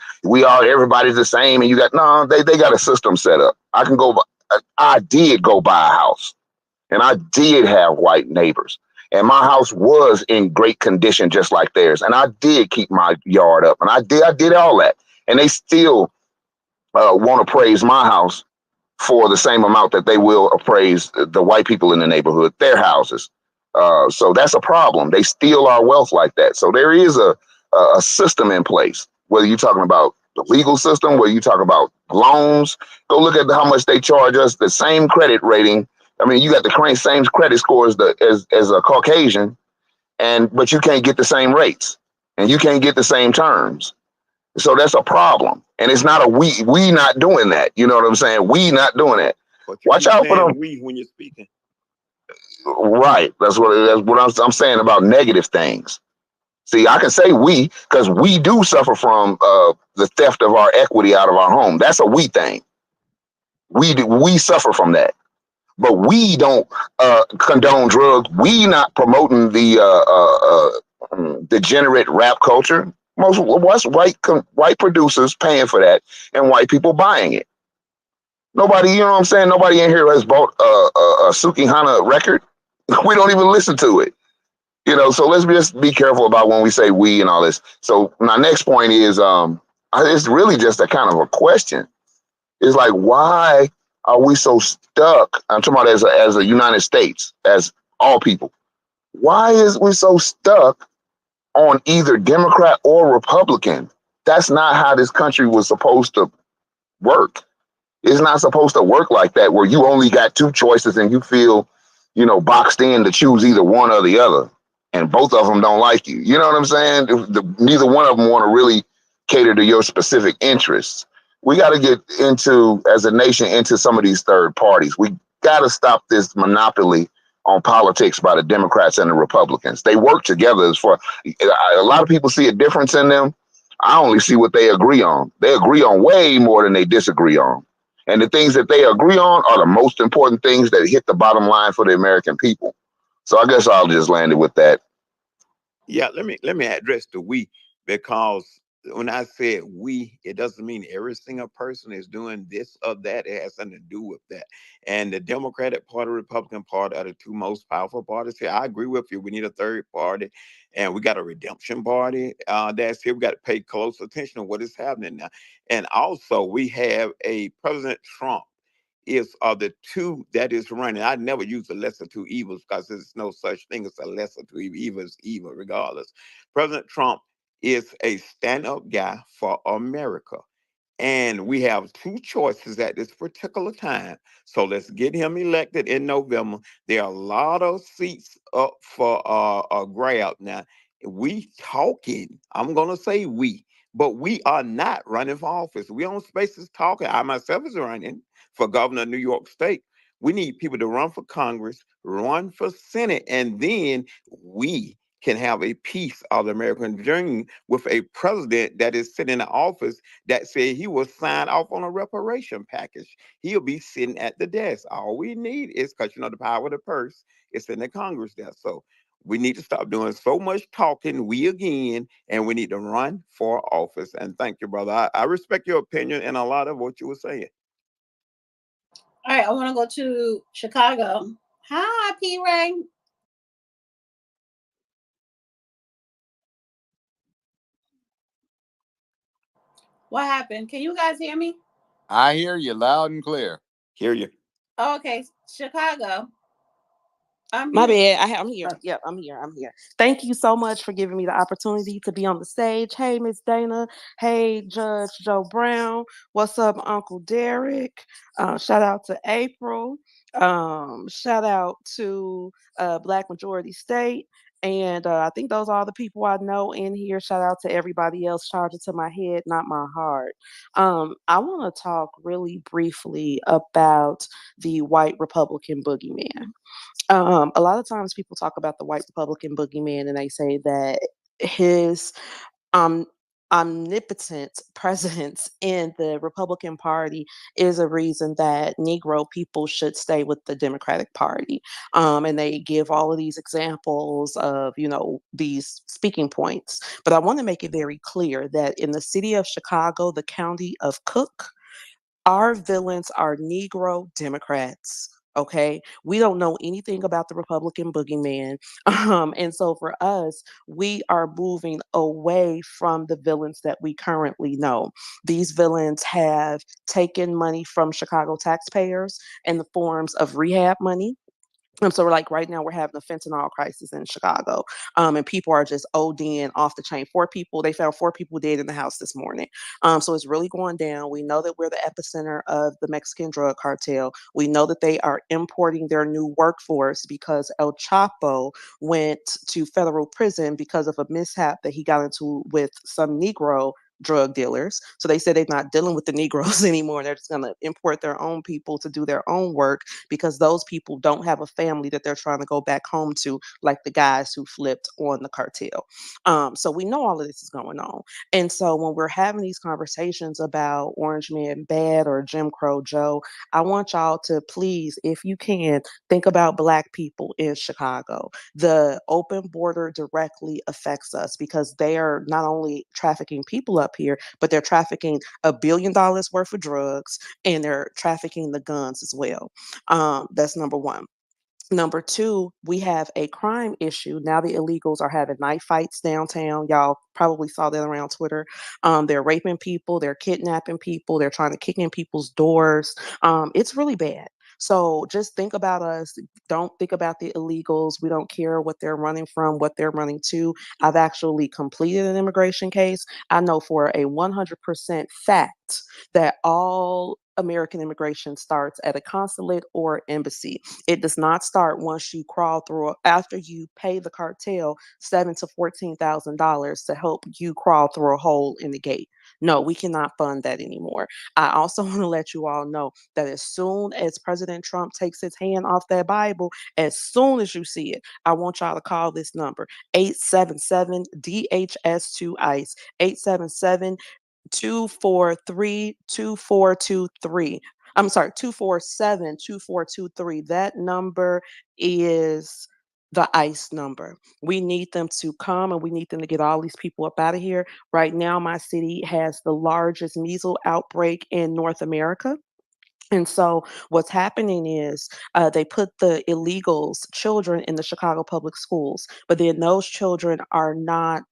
everybody's the same and you got, no, they got a system set up. I did go buy a house and I did have white neighbors and my house was in great condition, just like theirs. And I did keep my yard up and I did all that. And they still want to praise my house for the same amount that they will appraise the white people in the neighborhood, their houses. So that's a problem. They steal our wealth like that. So there is a system in place, whether you're talking about the legal system, whether you're talking about loans. Go look at how much they charge us, the same credit rating. I mean, you got the same credit score as a Caucasian, but you can't get the same rates and you can't get the same terms. So that's a problem. And it's not a we not doing that. You know what I'm saying? We not doing that. But you Watch keep out for them. saying we when you're speaking. Right. That's what I'm saying about negative things. See, I can say we because we do suffer from the theft of our equity out of our home. That's a we thing. We suffer from that. But we don't condone drugs. We not promoting the degenerate rap culture. What's white producers paying for that and white people buying it. Nobody, you know what I'm saying? Nobody in here has bought a Suki Hana record. We don't even listen to it. So let's just be careful about when we say we and all this. So my next point is, it's really just a kind of a question. It's like, why are we so stuck? I'm talking about as a United States, as all people. Why is we so stuck on either Democrat or Republican? That's not how this country was supposed to work. It's not supposed to work like that, where you only got two choices and you feel, boxed in to choose either one or the other, and both of them don't like you. You know what I'm saying? Neither one of them want to really cater to your specific interests. We got to get as a nation, into some of these third parties. We got to stop this monopoly on politics by the Democrats and the Republicans. They work together. A lot of people see a difference in them. I only see what they agree on. They agree on way more than they disagree on. And the things that they agree on are the most important things that hit the bottom line for the American people. So I guess I'll just land it with that. Yeah, let me address the we, because when I said we, it doesn't mean every single person is doing this or that. It has something to do with that. And the Democratic Party, Republican Party are the two most powerful parties here. I agree with you. We need a third party, and we got a redemption party that's here. We got to pay close attention to what is happening now. And also, we have a President Trump is are the two that is running. I never use the lesser two evils because there's no such thing as a lesser two evil. Evil is evil regardless. President Trump is a stand-up guy for America. And we have two choices at this particular time. So let's get him elected in November. There are a lot of seats up for a grab now. We talking, I'm gonna say we, but we are not running for office. We on spaces talking. I myself is running for governor of New York State. We need people to run for Congress, run for Senate, and then we can have a piece of the American dream with a president that is sitting in office that said he will sign off on a reparation package. He'll be sitting at the desk. All we need is, because the power of the purse is in the Congress there. So We need to stop doing so much talking, we again, and we need to run for office. And thank you, brother. I respect your opinion and a lot of what you were saying. All right, I want to go to Chicago. Hi, P. Ray. What happened? Can you guys hear me? I hear you loud and clear. Hear you. Okay, Chicago. I'm My here. bad. I'm here. Yep, I'm here. I'm here. Thank you so much for giving me the opportunity to be on the stage. Hey, Miss Dana. Hey, Judge Joe Brown. What's up, Uncle Derek? Shout out to April. Shout out to Black Majority State. And I think those are all the people I know in here. Shout out to everybody else. Charge it to my head, not my heart. I want to talk really briefly about the white Republican boogeyman. A lot of times people talk about the white Republican boogeyman and they say that his um, omnipotent presence in the Republican Party is a reason that Negro people should stay with the Democratic Party. And they give all of these examples of, these speaking points. But I want to make it very clear that in the city of Chicago, the county of Cook, our villains are Negro Democrats. Okay, we don't know anything about the Republican boogeyman. And so for us, we are moving away from the villains that we currently know. These villains have taken money from Chicago taxpayers in the forms of rehab money. So we're like right now we're having a fentanyl crisis in Chicago, and people are just ODing off the chain. They found 4 people dead in the house this morning. So it's really going down. We know that we're the epicenter of the Mexican drug cartel. We know that they are importing their new workforce because El Chapo went to federal prison because of a mishap that he got into with some Negro drug dealers. So they said they're not dealing with the Negroes anymore. They're just going to import their own people to do their own work because those people don't have a family that they're trying to go back home to, like the guys who flipped on the cartel. So we know all of this is going on. And so when we're having these conversations about Orange Man Bad or Jim Crow Joe, I want y'all to please, if you can, think about Black people in Chicago. The open border directly affects us because they are not only trafficking people up here, but they're trafficking $1 billion worth of drugs and they're trafficking the guns as well. That's number one. Number two, we have a crime issue. Now the illegals are having knife fights downtown. Y'all probably saw that around Twitter. They're raping people, they're kidnapping people, they're trying to kick in people's doors. It's really bad. So just think about us. Don't think about the illegals. We don't care what they're running from, what they're running to. I've actually completed an immigration case. I know for a 100% fact that all American immigration starts at a consulate or embassy. It does not start once you crawl through after you pay the cartel $7,000 to $14,000 to help you crawl through a hole in the gate. No, we cannot fund that anymore. I also want to let you all know that as soon as President Trump takes his hand off that Bible, as soon as you see it, I want y'all to call this number 877 DHS2 ICE 877 243 2423. I'm sorry, 247 2423. That number is the ICE number. We need them to come and we need them to get all these people up out of here. Right now, my city has the largest measles outbreak in North America. And so, what's happening is they put the illegals, children, in the Chicago public schools, but then those children are not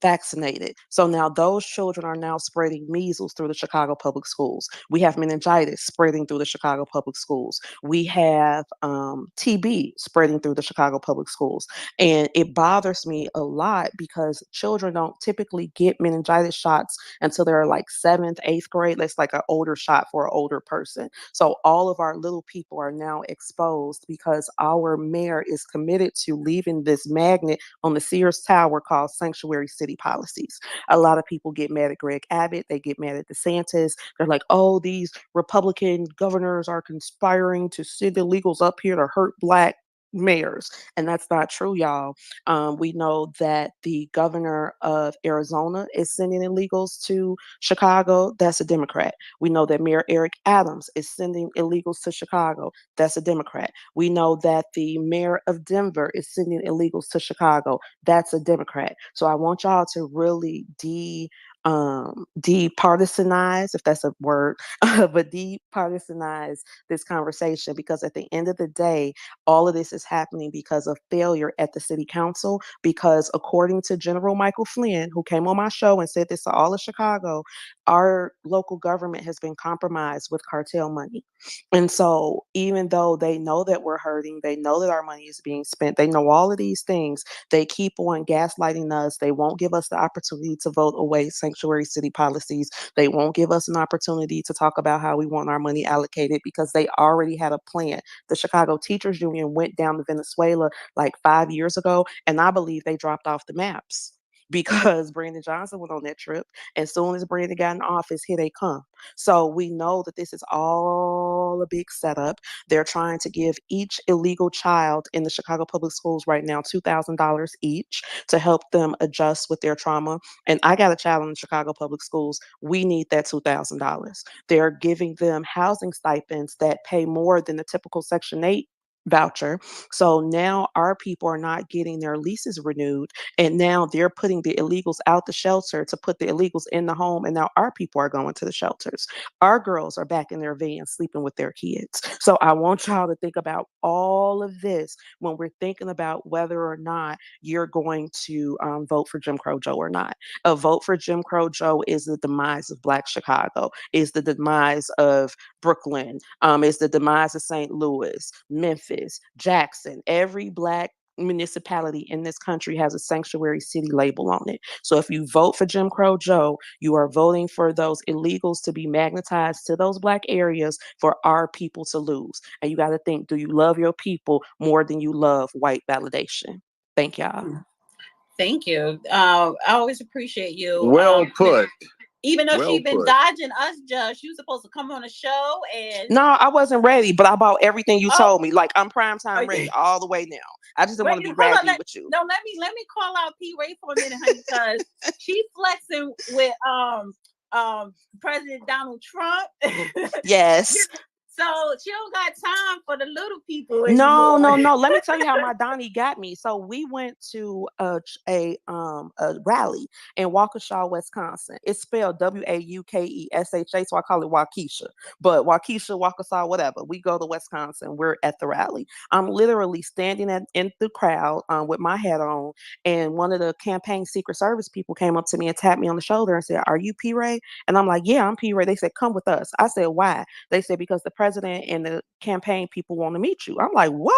vaccinated. So now those children are now spreading measles through the Chicago public schools. We have meningitis spreading through the Chicago public schools. We have TB spreading through the Chicago public schools. And it bothers me a lot because children don't typically get meningitis shots until they're like seventh, eighth grade. That's like an older shot for an older person. So all of our little people are now exposed because our mayor is committed to leaving this magnet on the Sears Tower called Sanctuary City Policies. A lot of people get mad at Greg Abbott. They get mad at DeSantis. They're like, oh, these Republican governors are conspiring to send illegals up here to hurt Black mayors, and that's not true, y'all. We know that the governor of Arizona is sending illegals to Chicago. That's a Democrat. We know that Mayor Eric Adams is sending illegals to Chicago. That's a Democrat. We know that the mayor of Denver is sending illegals to Chicago. That's a Democrat. So I want y'all to really departisanize, if that's a word, but departisanize this conversation, because at the end of the day, all of this is happening because of failure at the city council. Because according to General Michael Flynn, who came on my show and said this to all of Chicago, our local government has been compromised with cartel money. And so even though they know that we're hurting, they know that our money is being spent, they know all of these things, they keep on gaslighting us. They won't give us the opportunity to vote away sanctuary city policies. They won't give us an opportunity to talk about how we want our money allocated, because they already had a plan. The Chicago Teachers Union went down to Venezuela like 5 years ago, and I believe they dropped off the maps because Brandon Johnson went on that trip. As soon as Brandon got in office, here they come. So we know that this is all a big setup. They're trying to give each illegal child in the Chicago public schools right now $2,000 each to help them adjust with their trauma. And I got a child in the Chicago public schools. We need that $2,000. They're giving them housing stipends that pay more than the typical Section 8 voucher. So now our people are not getting their leases renewed, and now they're putting the illegals out the shelter to put the illegals in the home, and now our people are going to the shelters. Our girls are back in their vans sleeping with their kids. So I want y'all to think about all of this when we're thinking about whether or not you're going to vote for Jim Crow Joe or not. A vote for Jim Crow Joe is the demise of Black Chicago, is the demise of Brooklyn, is the demise of St. Louis, Memphis, Jackson. Every Black municipality in this country has a sanctuary city label on it. So if you vote for Jim Crow Joe, you are voting for those illegals to be magnetized to those Black areas for our people to lose. And you got to think, do you love your people more than you love white validation? Thank y'all. Thank you. I always appreciate you. Well put. Even though Well she's been put. dodging us, Judge, you supposed to come on the show and No, I wasn't ready, but I bought everything you oh, told me. Like, I'm prime are time you, ready all the way now. I just didn't wait, want to be hold on. raggedy with you. No, let me call out P. Ray for a minute, honey, because she's flexing with President Donald Trump. Yes. So she don't got time for the little people No, anymore. no, no. Let me tell you how my Donnie got me. So we went to a rally in Waukesha, Wisconsin. It's spelled Waukesha, so I call it Waukesha. But Waukesha, Waukesha, whatever. We go to Wisconsin. We're at the rally. I'm literally standing in the crowd with my hat on, and one of the campaign Secret Service people came up to me and tapped me on the shoulder and said, "Are you P. Ray?" And I'm like, "Yeah, I'm P. Ray." They said, "Come with us." I said, "Why?" They said, "Because the president and the campaign people want to meet you." I'm like, "What?"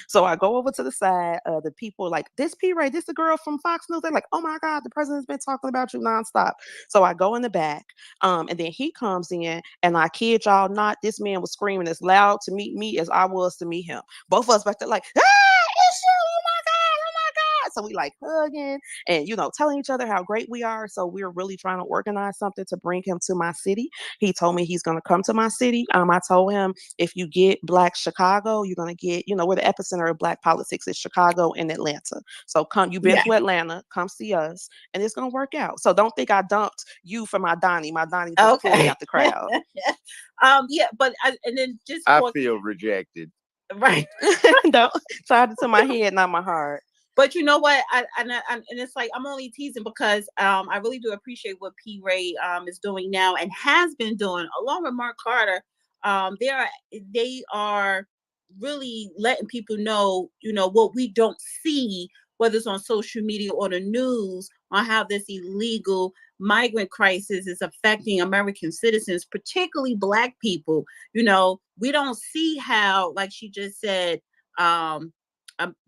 So I go over to the side. The people are like, "This P. Ray, this the girl from Fox News." They're like, "Oh my God, the president's been talking about you nonstop." So I go in the back, and then he comes in, and I kid y'all not, this man was screaming as loud to meet me as I was to meet him. Both of us back there like, "Ah, it's you! Oh my God! Oh my God!" So we like hugging and telling each other how great we are. So we're really trying to organize something to bring him to my city. He told me he's going to come to my city. I told him, if you get Black Chicago, you're going to get, where the epicenter of Black politics is, Chicago and Atlanta. So come, you've been Yeah. to Atlanta, come see us, and it's going to work out. So don't think I dumped you for my Donnie. My Donnie just pulled me Okay. out the crowd. Yeah, but and then just I for feel rejected. right. Don't charge it to my head, not my heart. But you know what? And it's like I'm only teasing because I really do appreciate what P. Ray is doing now and has been doing along with Mark Carter. They are really letting people know, what we don't see, whether it's on social media or the news, on how this illegal migrant crisis is affecting American citizens, particularly Black people. We don't see how, like she just said,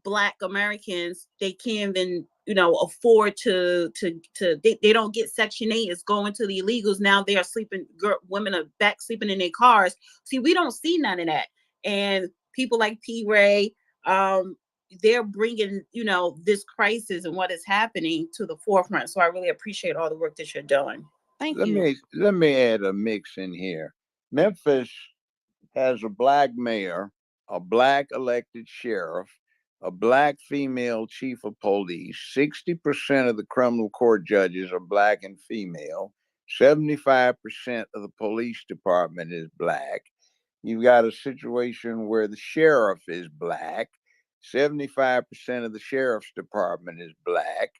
Black Americans, they can't even afford they don't get Section 8. It's going to the illegals. Now they are sleeping, women are back sleeping in their cars. See, we don't see none of that. And people like P. Ray, they're bringing this crisis and what is happening to the forefront. So I really appreciate all the work that you're doing. Thank Let you. me add a mix in here. Memphis has a Black mayor, a black elected sheriff, a black female chief of police. 60% of the criminal court judges are black and female. 75% of the police department is black. You've got a situation where the sheriff is black. 75% of the sheriff's department is black.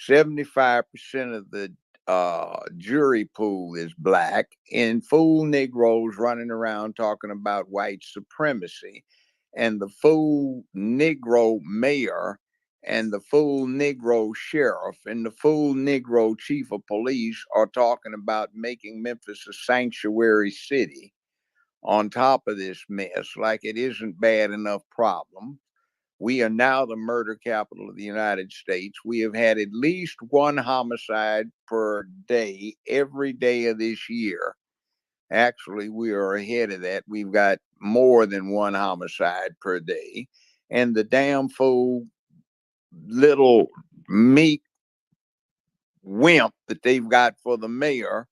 75% of the jury pool is black, and fool Negroes running around talking about white supremacy. And the fool Negro mayor and the fool Negro sheriff and the fool Negro chief of police are talking about making Memphis a sanctuary city on top of this mess, like it isn't bad enough problem. We are now the murder capital of the United States. We have had at least one homicide per day every day of this year. Actually, we are ahead of that. We've got more than one homicide per day. And the damn fool little meek wimp that they've got for the mayor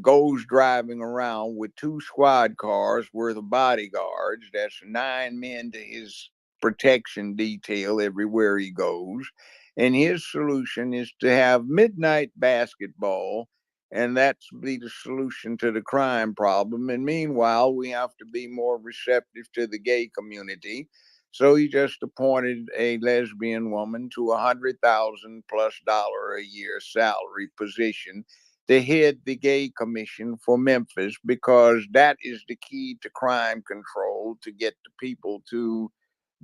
goes driving around with 2 squad cars worth of bodyguards. That's 9 men to his protection detail everywhere he goes. And his solution is to have midnight basketball, and that's be the solution to the crime problem. And meanwhile, we have to be more receptive to the gay community. So he just appointed a lesbian woman to $100,000+ a year salary position to head the gay commission for Memphis, because that is the key to crime control, to get the people to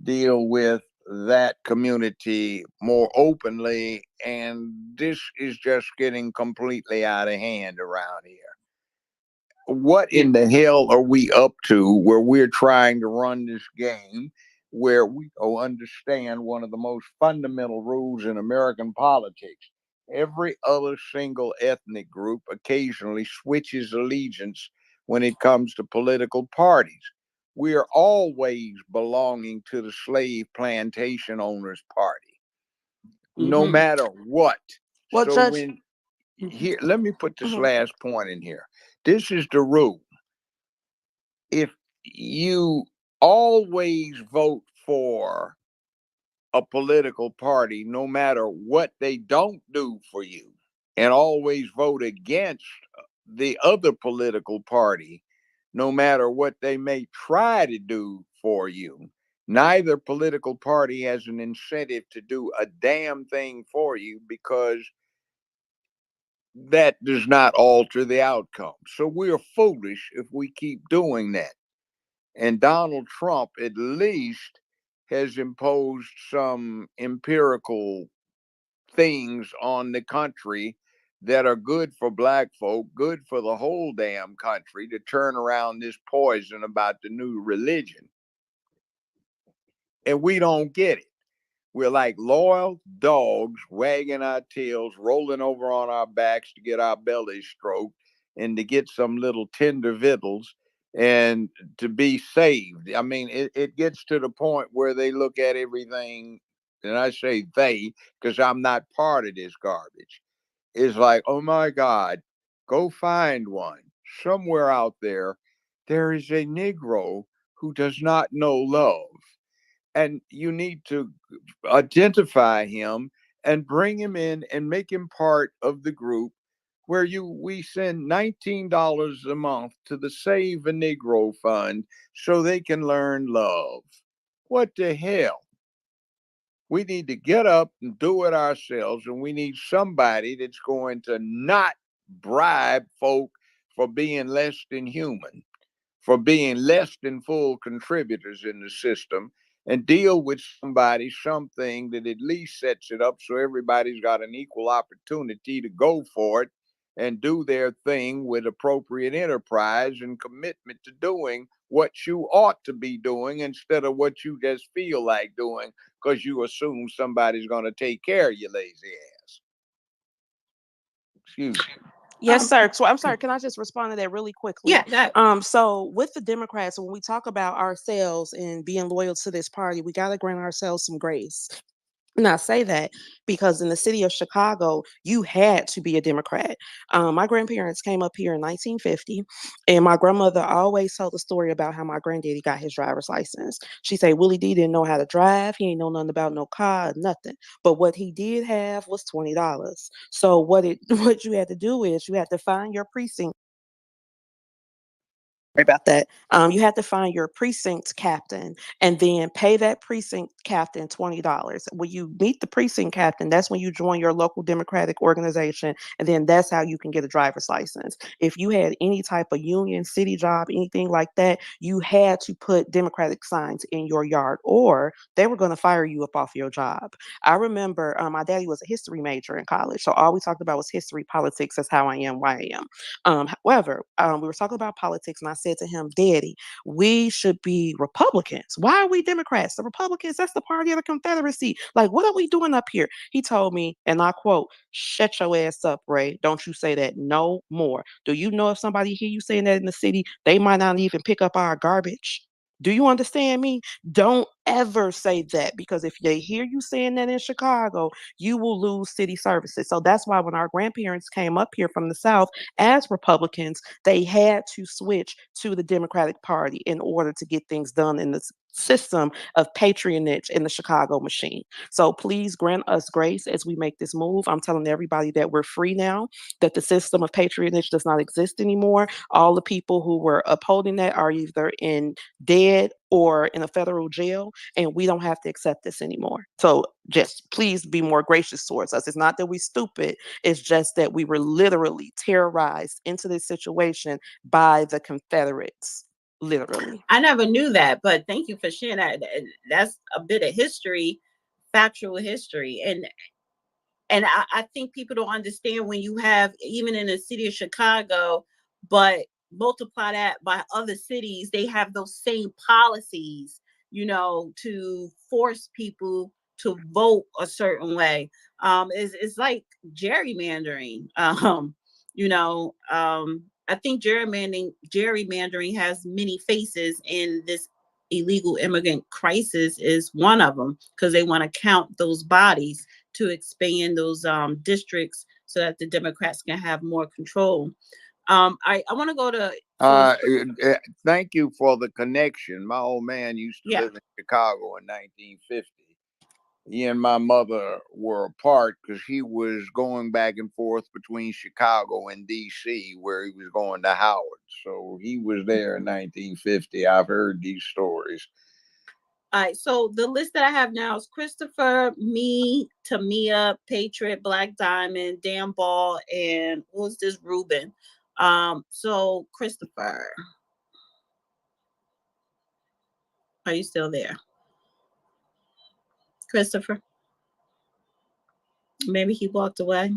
deal with that community more openly. And this is just getting completely out of hand around here. What in the hell are we up to where we're trying to run this game where we understand one of the most fundamental rules in American politics? Every other single ethnic group occasionally switches allegiance when it comes to political parties. We are always belonging to the slave plantation owners party, no Mhm. matter what. Well, So Judge, when here, let me put this mhm. last point in here. This is the rule. If you always vote for a political party, no matter what they don't do for you, and always vote against the other political party, no matter what they may try to do for you, neither political party has an incentive to do a damn thing for you, because that does not alter the outcome. So we're foolish if we keep doing that. And Donald Trump, at least, has imposed some empirical things on the country that are good for black folk, good for the whole damn country, to turn around this poison about the new religion. And we don't get it. We're like loyal dogs wagging our tails, rolling over on our backs to get our bellies stroked and to get some little tender victuals and to be saved. I mean, it gets to the point where they look at everything, and I say they because I'm not part of this garbage. It's like, oh my God, go find one. Somewhere out there, there is a Negro who does not know love. And you need to identify him and bring him in and make him part of the group where we send $19 a month to the Save a Negro Fund so they can learn love. What the hell? We need to get up and do it ourselves, and we need somebody that's going to not bribe folk for being less than human, for being less than full contributors in the system, and deal with something that at least sets it up so everybody's got an equal opportunity to go for it and do their thing with appropriate enterprise and commitment to doing what you ought to be doing instead of what you just feel like doing because you assume somebody's going to take care of your lazy ass. Excuse me. Yes, sir. So I'm sorry, can I just respond to that really quickly? Yeah, that. So with the Democrats, when we talk about ourselves and being loyal to this party, we got to grant ourselves some grace. And I say that because in the city of Chicago, you had to be a Democrat. My grandparents came up here in 1950, and my grandmother always told the story about how my granddaddy got his driver's license. She said Willie D didn't know how to drive. He ain't know nothing about no car, nothing. But what he did have was $20. So what you had to do is you had to find your precinct. Sorry about that. You have to find your precinct captain and then pay that precinct captain $20. When you meet the precinct captain, that's when you join your local Democratic organization, and then that's how you can get a driver's license. If you had any type of union, city job, anything like that, you had to put Democratic signs in your yard, or they were going to fire you up off your job. I remember my daddy was a history major in college, so all we talked about was history, politics. That's how I am, why I am. However, we were talking about politics, and I said to him, Daddy, we should be Republicans. Why are we Democrats? The Republicans, that's the party of the Confederacy. Like, what are we doing up here? He told me, and I quote, shut your ass up, Ray. Don't you say that no more. Do you know if somebody hear you saying that in the city, they might not even pick up our garbage? Do you understand me? Don't ever say that, because if they hear you saying that in Chicago, you will lose city services. So that's why when our grandparents came up here from the South as Republicans, they had to switch to the Democratic Party in order to get things done in the system of patronage in the Chicago machine. So please grant us grace as we make this move. I'm telling everybody that we're free now, that the system of patronage does not exist anymore. All the people who were upholding that are either in dead or in a federal jail, and we don't have to accept this anymore. So just please be more gracious towards us. It's not that we're stupid, it's just that we were literally terrorized into this situation by the Confederates. Literally. I never knew that, but thank you for sharing that. That's a bit of history, factual history. And I think people don't understand when you have, even in the city of Chicago, but multiply that by other cities, they have those same policies, to force people to vote a certain way. It's like gerrymandering. I think gerrymandering has many faces, and this illegal immigrant crisis is one of them, because they want to count those bodies to expand those districts so that the Democrats can have more control. I want to go to. Thank you for the connection. My old man used to live in Chicago in 1950. He and my mother were apart because he was going back and forth between Chicago and DC, where he was going to Howard. So he was there in 1950. I've heard these stories. All right, so the list that I have now is Christopher, me, Tamia, Patriot, Black Diamond, Dan Ball, and who's this, Ruben. So Christopher, are you still there? Christopher? Maybe he walked away.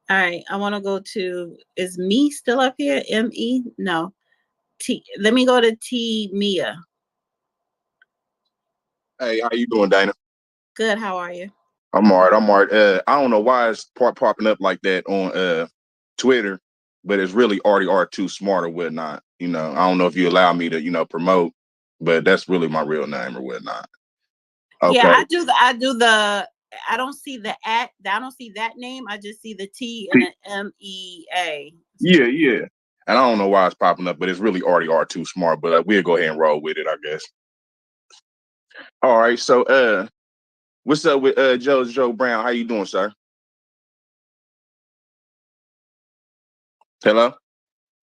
All right, I want to go to, is me still up here? M-E? No. T. Let me go to T Mia. Hey, how you doing, Dana? Good, how are you? I'm all right. I'm all right. I don't know why it's popping up like that on Twitter, but it's really RDR2 Smart or whatnot. I don't know if you allow me to, promote, but that's really my real name or whatnot. Okay. Yeah, I don't see the I don't see that name. I just see the T and the M-E-A. Yeah. And I don't know why it's popping up, but it's really RDR2 Smart, but we'll go ahead and roll with it, I guess. All right. So what's up with Joe Brown? How you doing, sir? Hello?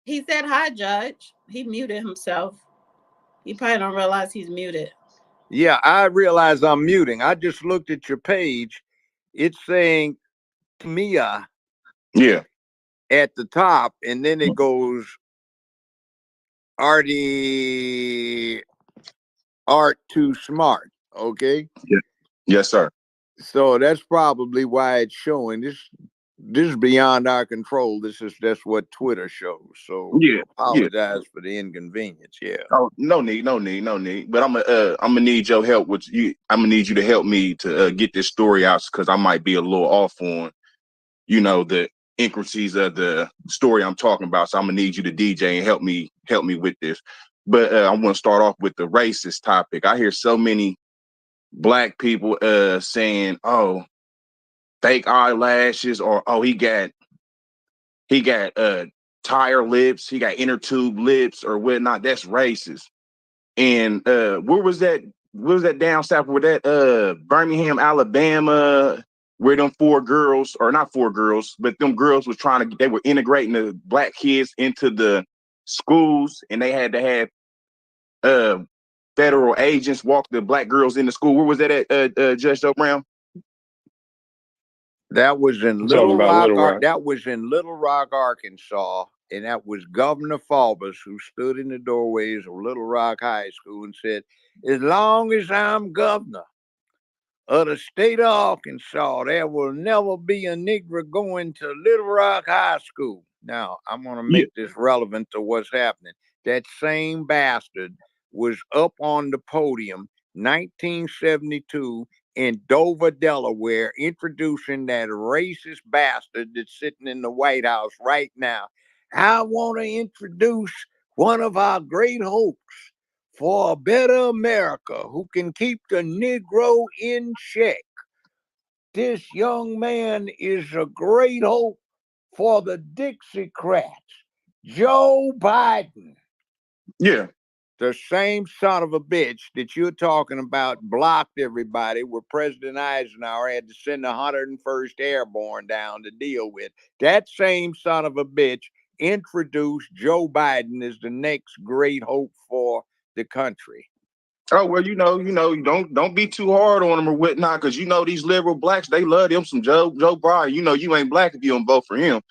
He said hi, Judge. He muted himself. He probably don't realize he's muted. Yeah, I realize I'm muting. I just looked at your page. It's saying Mia. Yeah. At the top, and then it goes Art2 Smart. Okay. Yeah. Yes, sir. So that's probably why it's showing this. This is beyond our control. That's what Twitter shows. So apologize for the inconvenience. Yeah. Oh, no need. But I'm gonna need your help with you. I'm gonna need you to help me to get this story out, because I might be a little off on, the intricacies of the story I'm talking about. So I'm gonna need you to DJ and help me with this. But I want to start off with the racist topic. I hear so many black people saying, "Oh, fake eyelashes," or "Oh, he got tire lips, he got inner tube lips or whatnot." That's racist. And where was that? Where was that down south? Where that Birmingham, Alabama, where them four girls, or not four girls, but them girls was they were integrating the black kids into the schools, and they had to have uh federal agents walk the black girls into school. Where was that at, Judge Joe Brown? That was in I'm talking Little about Rock, Little Rock. that was in Little Rock, Arkansas, and that was Governor Faubus who stood in the doorways of Little Rock High School and said, "As long as I'm governor of the state of Arkansas, there will never be a Negro going to Little Rock High School." Now, I'm going to Yeah, make this relevant to what's happening. That same bastard was up on the podium 1972 in Dover, Delaware, introducing that racist bastard that's sitting in the White House right now. "I want to introduce one of our great hopes for a better America who can keep the Negro in check. This young man is a great hope for the Dixiecrats. Joe Biden." yeah. The same son of a bitch that you're talking about blocked everybody, where President Eisenhower had to send the 101st Airborne down to deal with. That same son of a bitch introduced Joe Biden as the next great hope for the country. Oh well, you don't be too hard on them or whatnot, because these liberal blacks, they love them some Joe Biden. You ain't black if you don't vote for him.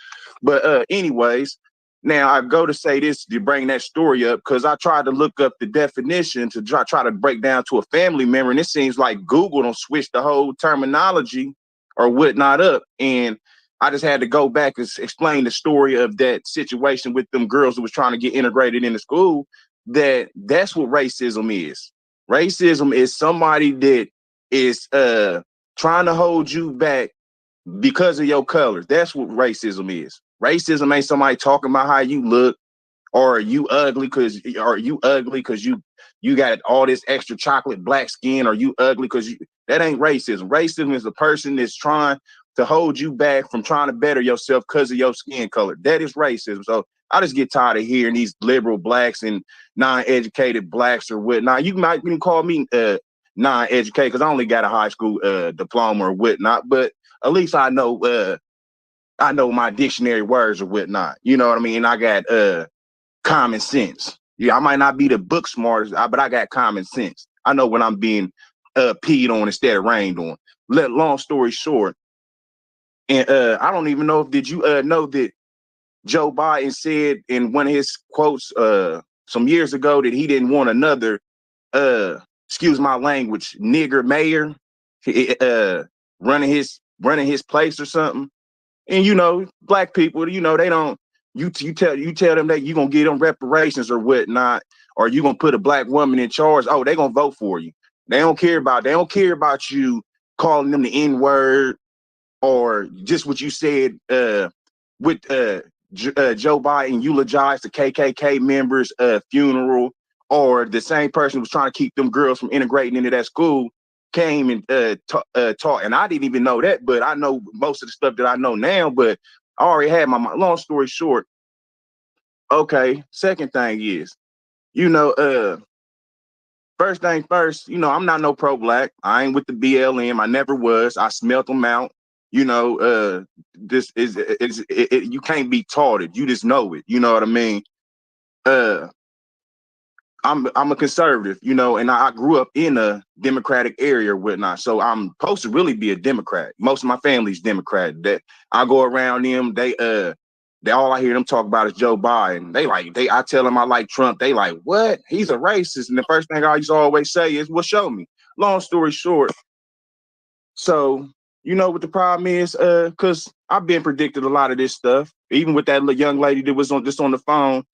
But anyways, now I go to say this to bring that story up because I tried to look up the definition to try to break down to a family member, and it seems like Google don't switch the whole terminology or whatnot up, and I just had to go back and explain the story of that situation with them girls who was trying to get integrated into school. That's what racism is. Racism is somebody that is trying to hold you back because of your color. That's what racism is. Racism ain't somebody talking about how you look, or you ugly because you got all this extra chocolate black skin, or you ugly because that ain't racism. Racism is the person that's trying to hold you back from trying to better yourself because of your skin color. That is racism. So I just get tired of hearing these liberal blacks and non-educated blacks or whatnot. You might even call me non-educated because I only got a high school diploma or whatnot, but at least I know my dictionary words or whatnot. You know what I mean? I got common sense. Yeah, I might not be the book smartest, but I got common sense. I know when I'm being peed on instead of rained on. Long story short, and I don't even know if did you know that Joe Biden said in one of his quotes some years ago that he didn't want another excuse my language, nigger mayor running his place or something. And black people, they don't. You tell them that you gonna get them reparations or whatnot, or you gonna put a black woman in charge. Oh, they gonna vote for you. They don't care about you calling them the N word, or just what you said with Joe Biden eulogized the KKK members' funeral, or the same person who was trying to keep them girls from integrating into that school came and taught. And I didn't even know that, but I know most of the stuff that I know now. But I already had my long story short. Okay, second thing is, you know, uh, first thing first, I'm not no pro-black. I ain't with the BLM. I never was. I smelt them out. This you can't be taught it. You just know it. You know what I mean? Uh, I'm a conservative, and I grew up in a Democratic area or whatnot. So I'm supposed to really be a Democrat. Most of my family's Democrat. That I go around them, they all I hear them talk about is Joe Biden. I tell them I like Trump. They like, what? He's a racist. And the first thing I used to always say is, well, show me. Long story short, so you know what the problem is? Because I've been predicted a lot of this stuff, even with that little young lady that was on the phone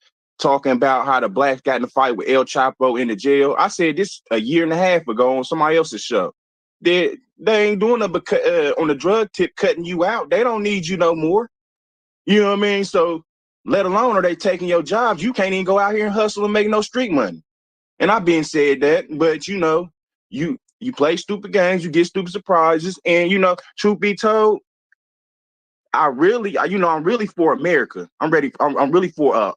talking about how the blacks got in a fight with El Chapo in the jail. I said this a year and a half ago on somebody else's show. They ain't doing it because on the drug tip cutting you out. They don't need you no more. You know what I mean? So let alone are they taking your jobs? You can't even go out here and hustle and make no street money. And I've been said that, but you You play stupid games, you get stupid surprises, and truth be told, I'm really for America. I'm ready. I'm really for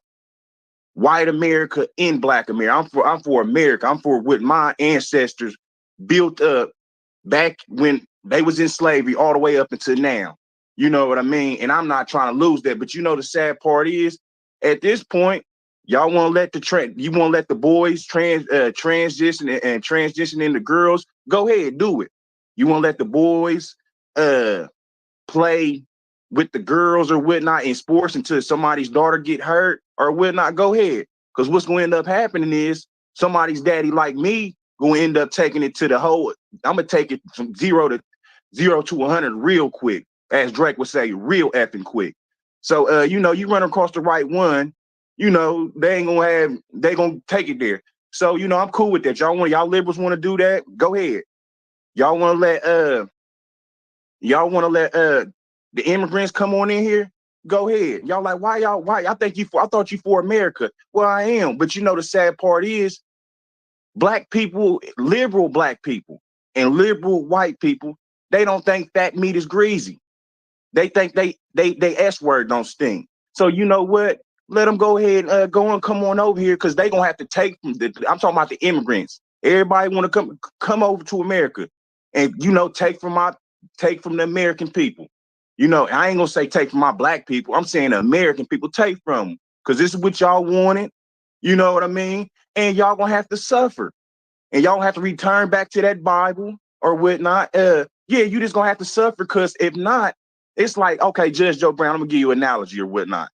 white America in Black America. I'm for America. I'm for what my ancestors built up back when they was in slavery all the way up until now. You know what I mean? And I'm not trying to lose that. But the sad part is, at this point, y'all want to let the boys transition and transition into girls. Go ahead, do it. You want to let the boys play with the girls or whatnot in sports until somebody's daughter get hurt or whatnot. Go ahead, because what's going to end up happening is somebody's daddy like me going to end up taking it to the whole. I'm gonna take it from 0 to 100 real quick, as Drake would say, real effing quick. So you run across the right one, they gonna take it there. So I'm cool with that. Y'all liberals want to do that? Go ahead. Y'all want to let the immigrants come on in here? Go ahead. Y'all like, why? I thought you for America. Well, I am. But the sad part is, Black people, liberal Black people and liberal white people, they don't think fat meat is greasy. They think they S word don't stink. So you know what? Let them go ahead and go and come on over here, because they gonna have to take from I'm talking about the immigrants. Everybody want to come over to America, and take from the American people. I ain't gonna say take from my Black people. I'm saying the American people, take from them, because this is what y'all wanted. You know what I mean? And y'all gonna have to suffer, and y'all have to return back to that Bible or whatnot. You just gonna have to suffer, because if not, it's like, okay, Judge Joe Brown, I'm gonna give you an analogy or whatnot.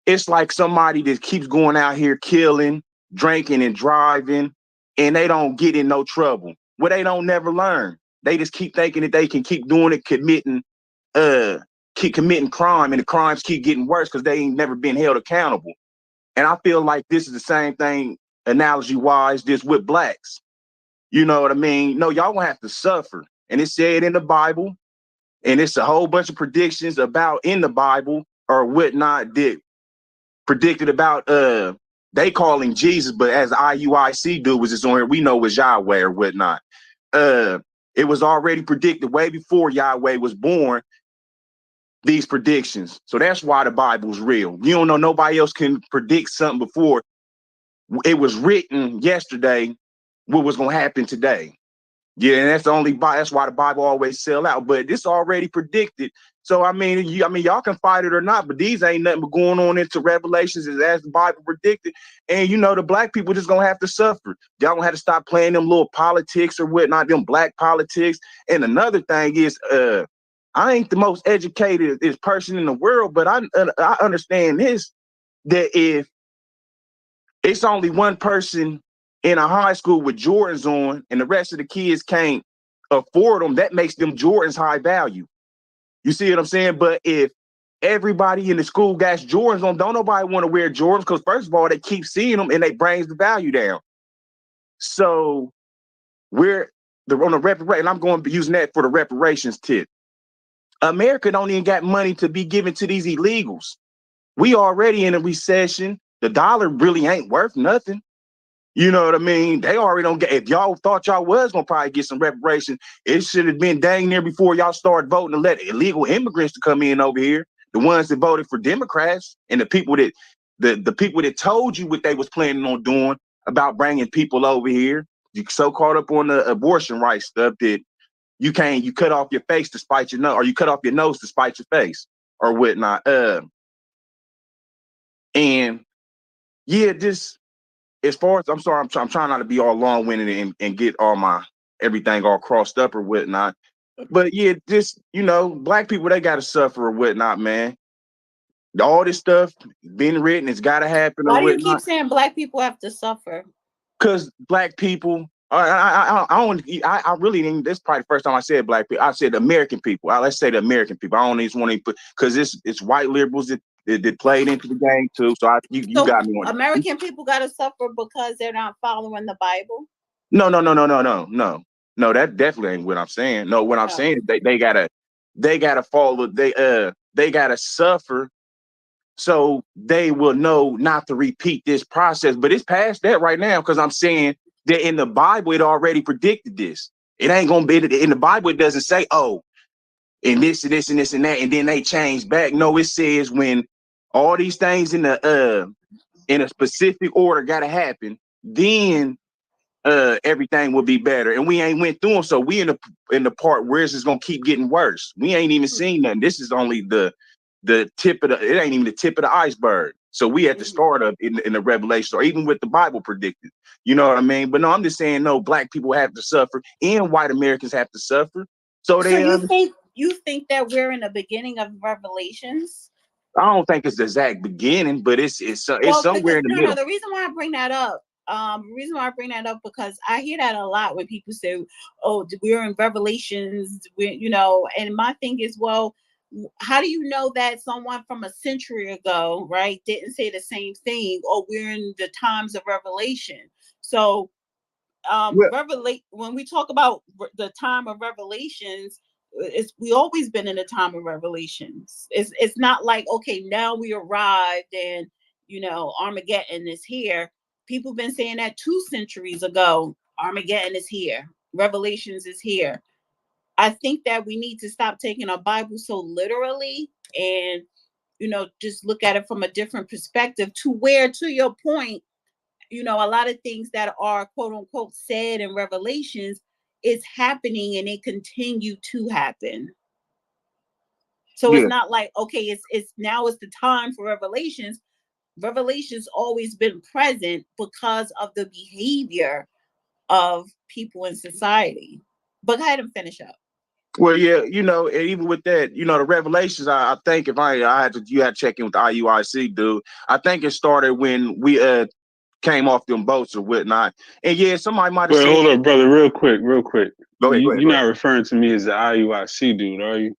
It's like somebody that keeps going out here killing, drinking, and driving, and they don't get in no trouble. Well, they don't never learn. They just keep thinking that they can keep doing it, keep committing crime, and the crimes keep getting worse because they ain't never been held accountable. And I feel like this is the same thing, analogy wise, just with Blacks. You know what I mean? No, y'all gonna have to suffer. And it's said in the Bible, and it's a whole bunch of predictions about in the Bible or whatnot that predicted about they calling Jesus, but as IUIC do, was it's on here, we know was Yahweh or whatnot. It was already predicted way before Yahweh was born, these predictions. So that's why the Bible's real. You don't know, nobody else can predict something before it was written yesterday what was gonna happen today. Yeah, and that's why the Bible always sell out. But this already predicted. So y'all can fight it or not, but these ain't nothing but going on into Revelations as the Bible predicted. And the Black people just gonna have to suffer. Y'all gonna have to stop playing them little politics or whatnot, them Black politics. And another thing is, I ain't the most educated person in the world, but I understand this, that if it's only one person in a high school with Jordans on and the rest of the kids can't afford them, that makes them Jordans high value. You see what I'm saying? But if everybody in the school got Jordans on, don't nobody want to wear Jordans, because first of all, they keep seeing them and they brings the value down. So we're on the reparation, and I'm going to be using that for the reparations tip. America don't even got money to be given to these illegals. We already in a recession. The dollar really ain't worth nothing. You know what I mean? They already don't get. If y'all thought y'all was gonna probably get some reparation, it should have been dang near before y'all started voting to let illegal immigrants to come in over here. The ones that voted for Democrats and the people that told you what they was planning on doing about bringing people over here. You so caught up on the abortion rights stuff that you cut off your face to spite your nose, or you cut off your nose to spite your face or whatnot. And yeah, just. As far as I'm sorry, I'm trying not to be all long-winded and get all my everything all crossed up or whatnot. But yeah, just Black people, they gotta suffer or whatnot, man. All this stuff being written, it's gotta happen or Why do you keep whatnot. saying Black people have to suffer? Because Black people, I really didn't. This is probably the first time I said Black people. I said American people. Let's say the American people. I don't even want to put, because it's white liberals that played into the game too. So you So got me on. American people got to suffer because they're not following the Bible? No. No, that definitely ain't what I'm saying. No, what I'm saying is they gotta follow, they gotta suffer so they will know not to repeat this process. But it's past that right now, because I'm saying that in the Bible it already predicted this. It ain't gonna be in the Bible. It doesn't say, oh, and this and this and this and that, and then they change back. No, it says when all these things in a specific order gotta happen, then everything will be better. And we ain't went through them, so we in the part where it's just gonna keep getting worse. We ain't even seen nothing. This is only the tip of it ain't even the tip of the iceberg. So we at the start of in the Revelation, or even with the Bible predicted. You know what I mean? But no, I'm just saying, no, black people have to suffer and white Americans have to suffer. So So you think that we're in the beginning of Revelations? I don't think it's the exact beginning, but it's Well, somewhere because in the no, middle. the reason why I bring that up, because I hear that a lot when people say, "Oh, we're in Revelations," and my thing is, well, how do you know that someone from a century ago, right, didn't say the same thing? Or we're in the times of Revelation. So Well, when we talk about the time of Revelations, we always been in the time of Revelations. It's not like, okay, now we arrived and Armageddon is here. People been saying that 2 centuries ago. Armageddon is here, Revelations is here. I think that we need to stop taking our Bible so literally, and just look at it from a different perspective, to where, to your point, a lot of things that are quote unquote said in Revelations is happening, and it continue to happen. So it's yeah. not like, okay, it's now it's the time for Revelations. Revelations always been present because of the behavior of people in society. But go ahead and finish up. Well, yeah, and even with that, the Revelations, I think if you had to check in with the IUIC, dude. I think it started when we came off them boats or whatnot. And yeah, somebody might have Wait, said, hold up, brother, real quick. go ahead, You're go ahead. not referring to me as the IUIC dude, are you?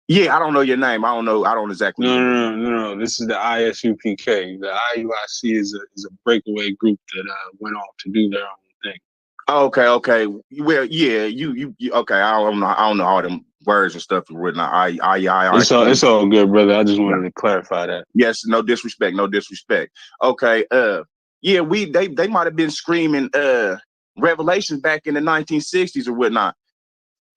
Yeah, I don't know your name. I don't exactly know. No. This is the ISUPK. The IUIC is a breakaway group that went off to do their own thing. Okay. Well, yeah, you okay. I don't know all them words and stuff written. It's all good, brother. I just wanted to clarify that. Yes, no disrespect. Okay, yeah, they might have been screaming Revelations back in the 1960s or whatnot.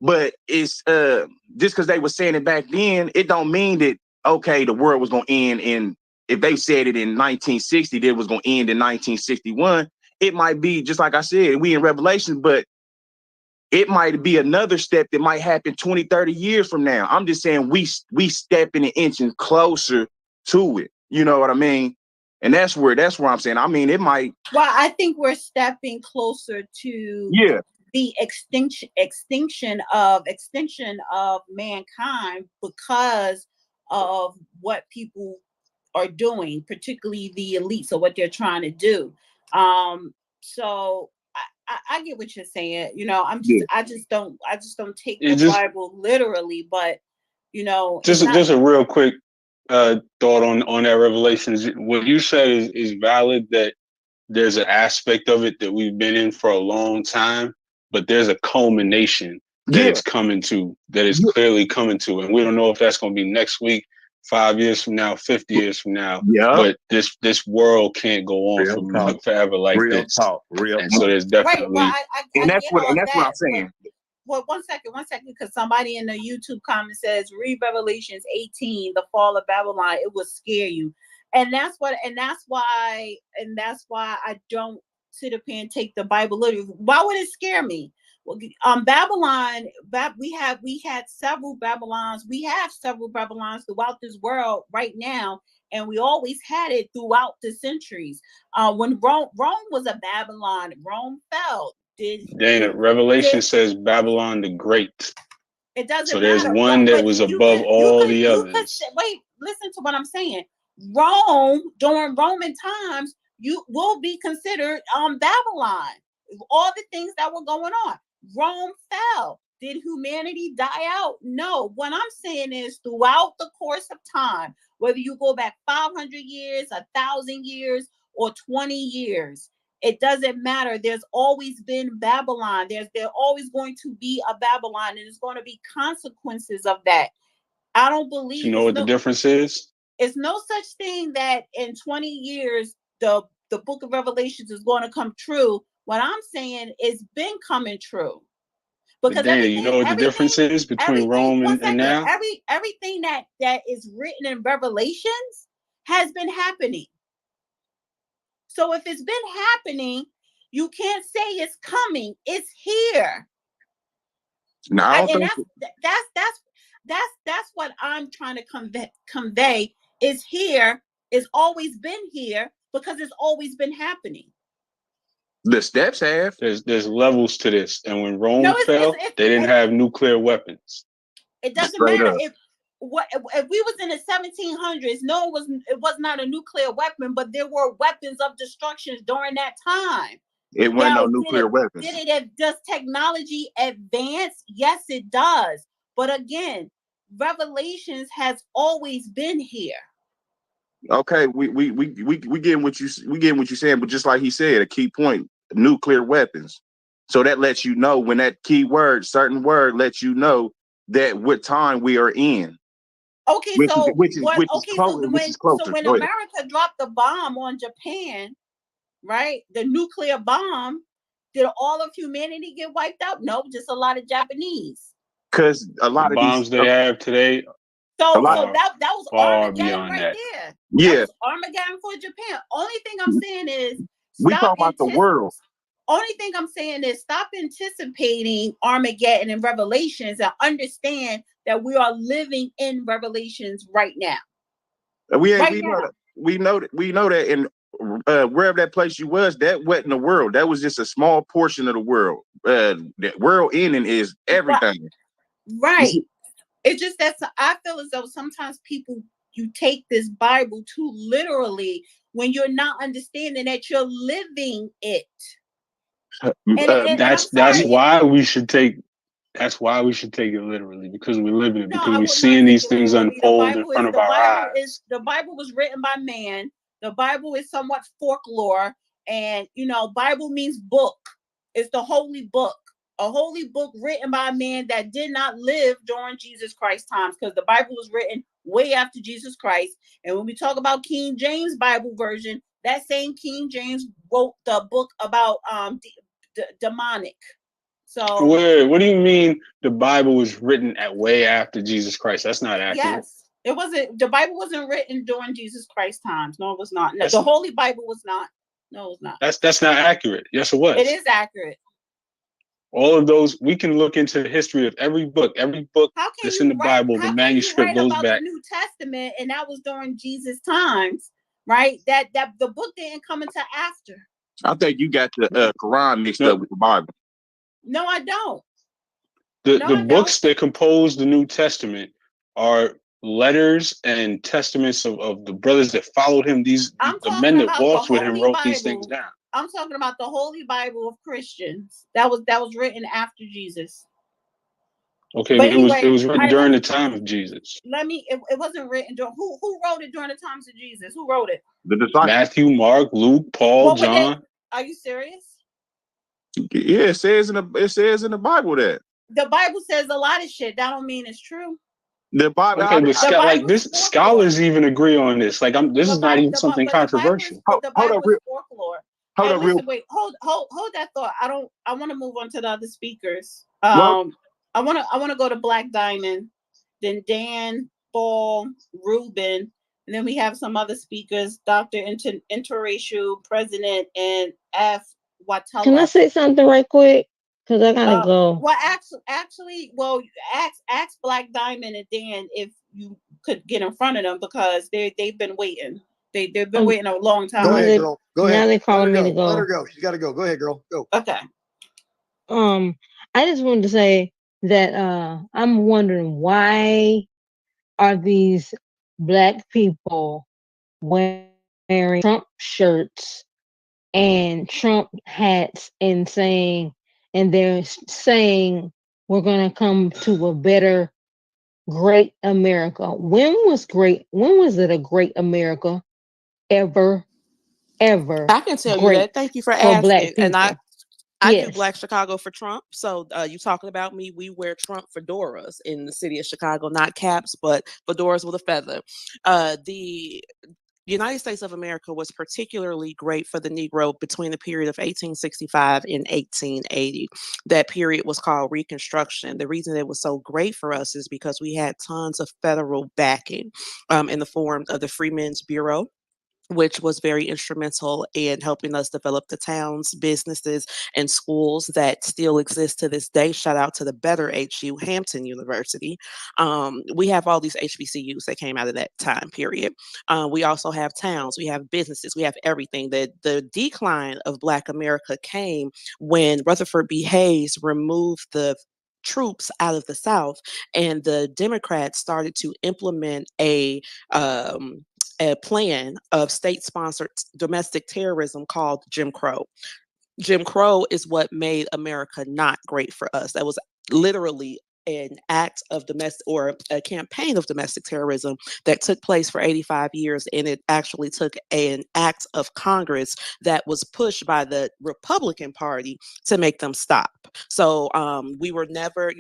But it's just because they were saying it back then, it don't mean that the world was gonna end in, if they said it in 1960, that it was gonna end in 1961. It might be just like I said, we in Revelation, but it might be another step that might happen 20, 30 years from now. I'm just saying we stepping and inching closer to it. You know what I mean? And that's where I'm saying. I mean, it might. Well, I think we're stepping closer to the extinction of mankind because of what people are doing, particularly the elites, or what they're trying to do. So I get what you're saying. I just don't take the Bible literally, but just a real quick thought on that Revelations. What you said is valid, that there's an aspect of it that we've been in for a long time, but there's a culmination that it's coming to, that is clearly coming to. And we don't know if that's going to be next week, 5 years from now, 50 years from now. But this world can't go on forever like this. And so there's definitely. Right. And that's what I'm saying. Well, one second, because somebody in the YouTube comment says, read Revelations 18, the fall of Babylon. It will scare you. And that's why I don't sit up here and take the Bible literally. Why would it scare me? Well, Babylon, we had several Babylons. We have several Babylons throughout this world right now, and we always had it throughout the centuries. When Rome was a Babylon, Rome fell. Revelation says Babylon the Great. It doesn't so matter. there's one that was above all the others. Wait, listen to what I'm saying. Rome, during Roman times, you will be considered Babylon. All the things that were going on. Rome fell. Did humanity die out? No. What I'm saying is, throughout the course of time, whether you go back 500 years, 1,000 years, or 20 years, it doesn't matter. There's always been Babylon. There's always going to be a Babylon, and there's going to be consequences of that. I don't believe. You know what the difference is? It's no such thing that in 20 years the book of Revelations is going to come true. What I'm saying is been coming true. Because Dana, you know what the difference is between Rome and now? everything that is written in Revelations has been happening. So if it's been happening, you can't say it's coming. It's here. No, I don't And think that's what I'm trying to convey is here, it's always been here because it's always been happening. the steps have. There's levels to this, and when Rome No, fell, they didn't have nuclear weapons. It doesn't Straight matter up. if we was in the 1700s. No, it was not a nuclear weapon, but there were weapons of destruction during that time. It wasn't no nuclear weapons. Does technology advance? Yes, it does. But again, Revelations has always been here. Okay, we getting what you're saying, but just like he said, a key point: nuclear weapons. So that lets you know when that certain word lets you know that what time we are in. Okay, which so is closer. when Go ahead. America dropped the bomb on Japan, right? The nuclear bomb, did all of humanity get wiped out? No, just a lot of Japanese. Because a lot The of bombs these they have today, so that was far Armageddon beyond right that. there. Yeah. That was Armageddon for Japan. Only thing I'm saying is we talk about the world. Only thing I'm saying is stop anticipating Armageddon and Revelations and understand that we are living in Revelations right now. We know that, and wherever that place you was, that wasn't the world. That was just a small portion of the world. The world ending is everything. Right. It's just that I feel as though sometimes you take this Bible too literally when you're not understanding that you're living it. That's why we should take it literally, because we live in it, because we're seeing these things unfold in front of our eyes. The Bible was written by man. The Bible is somewhat folklore, and Bible means book. It's the holy book. A holy book written by a man that did not live during Jesus Christ's times, because the Bible was written way after Jesus Christ. And when we talk about King James Bible version, that same King James wrote the book about demonic. So what do you mean the Bible was written at way after Jesus Christ? That's not accurate. Yes, it wasn't. The Bible wasn't written during Jesus Christ's times. No, it was not. No, the Holy Bible was not. No, it was not. That's not accurate. Yes, it was. It is accurate. All of those, we can look into the history of every book that's in the Bible. The manuscript goes back. The New Testament, and that was during Jesus' times, right? That the book didn't come until after. I think you got the Quran mixed up with the Bible. No, I don't. The books that compose the New Testament are letters and testaments of the brothers that followed him. The men that walked with him wrote these things down. I'm talking about the Holy Bible of Christians. That was written after Jesus. Okay, but it was written during the time of Jesus. It wasn't written during who wrote it during the times of Jesus? Who wrote it? The disciples. Matthew, Mark, Luke, Paul, John. Are you serious? Yeah, it says in the Bible that. The Bible says a lot of shit. That don't mean it's true. The Bible. Okay, but scholars even agree on this. Like, this is not even something controversial. The Bible is folklore. Hold that thought. I want to move on to the other speakers. I want to go to Black Diamond, then Dan, Ball, Ruben, and then we have some other speakers, Dr. Interracial President, and F. Watala. Can I say something right quick? Because I gotta go. Well, actually, ask Black Diamond and Dan if you could get in front of them, because they've been waiting. They've been waiting a long time. Go ahead, girl. Go ahead. Now they're calling me to go. Let her go. She's got to go. Go ahead, girl. Go. Okay. I just wanted to say that I'm wondering, why are these Black people wearing Trump shirts and Trump hats and they're saying we're going to come to a better, great America? When was it a great America ever? I can tell you that. Thank you for asking. And I do Black Chicago for Trump. So you talking about me? We wear Trump fedoras in the city of Chicago, not caps, but fedoras with a feather. the United States of America was particularly great for the Negro between the period of 1865 and 1880. That period was called Reconstruction. The reason it was so great for us is because we had tons of federal backing in the form of the Freedmen's Bureau, which was very instrumental in helping us develop the towns, businesses, and schools that still exist to this day. Shout out to the better HU, Hampton University. We have all these HBCUs that came out of that time period. We also have towns, we have businesses, we have everything. The decline of Black America came when Rutherford B. Hayes removed the troops out of the South, and the Democrats started to implement a plan of state sponsored domestic terrorism called Jim Crow. Jim Crow is what made America not great for us. That was literally an act of domestic, or a campaign of domestic terrorism that took place for 85 years. And it actually took an act of Congress that was pushed by the Republican Party to make them stop. So we were never,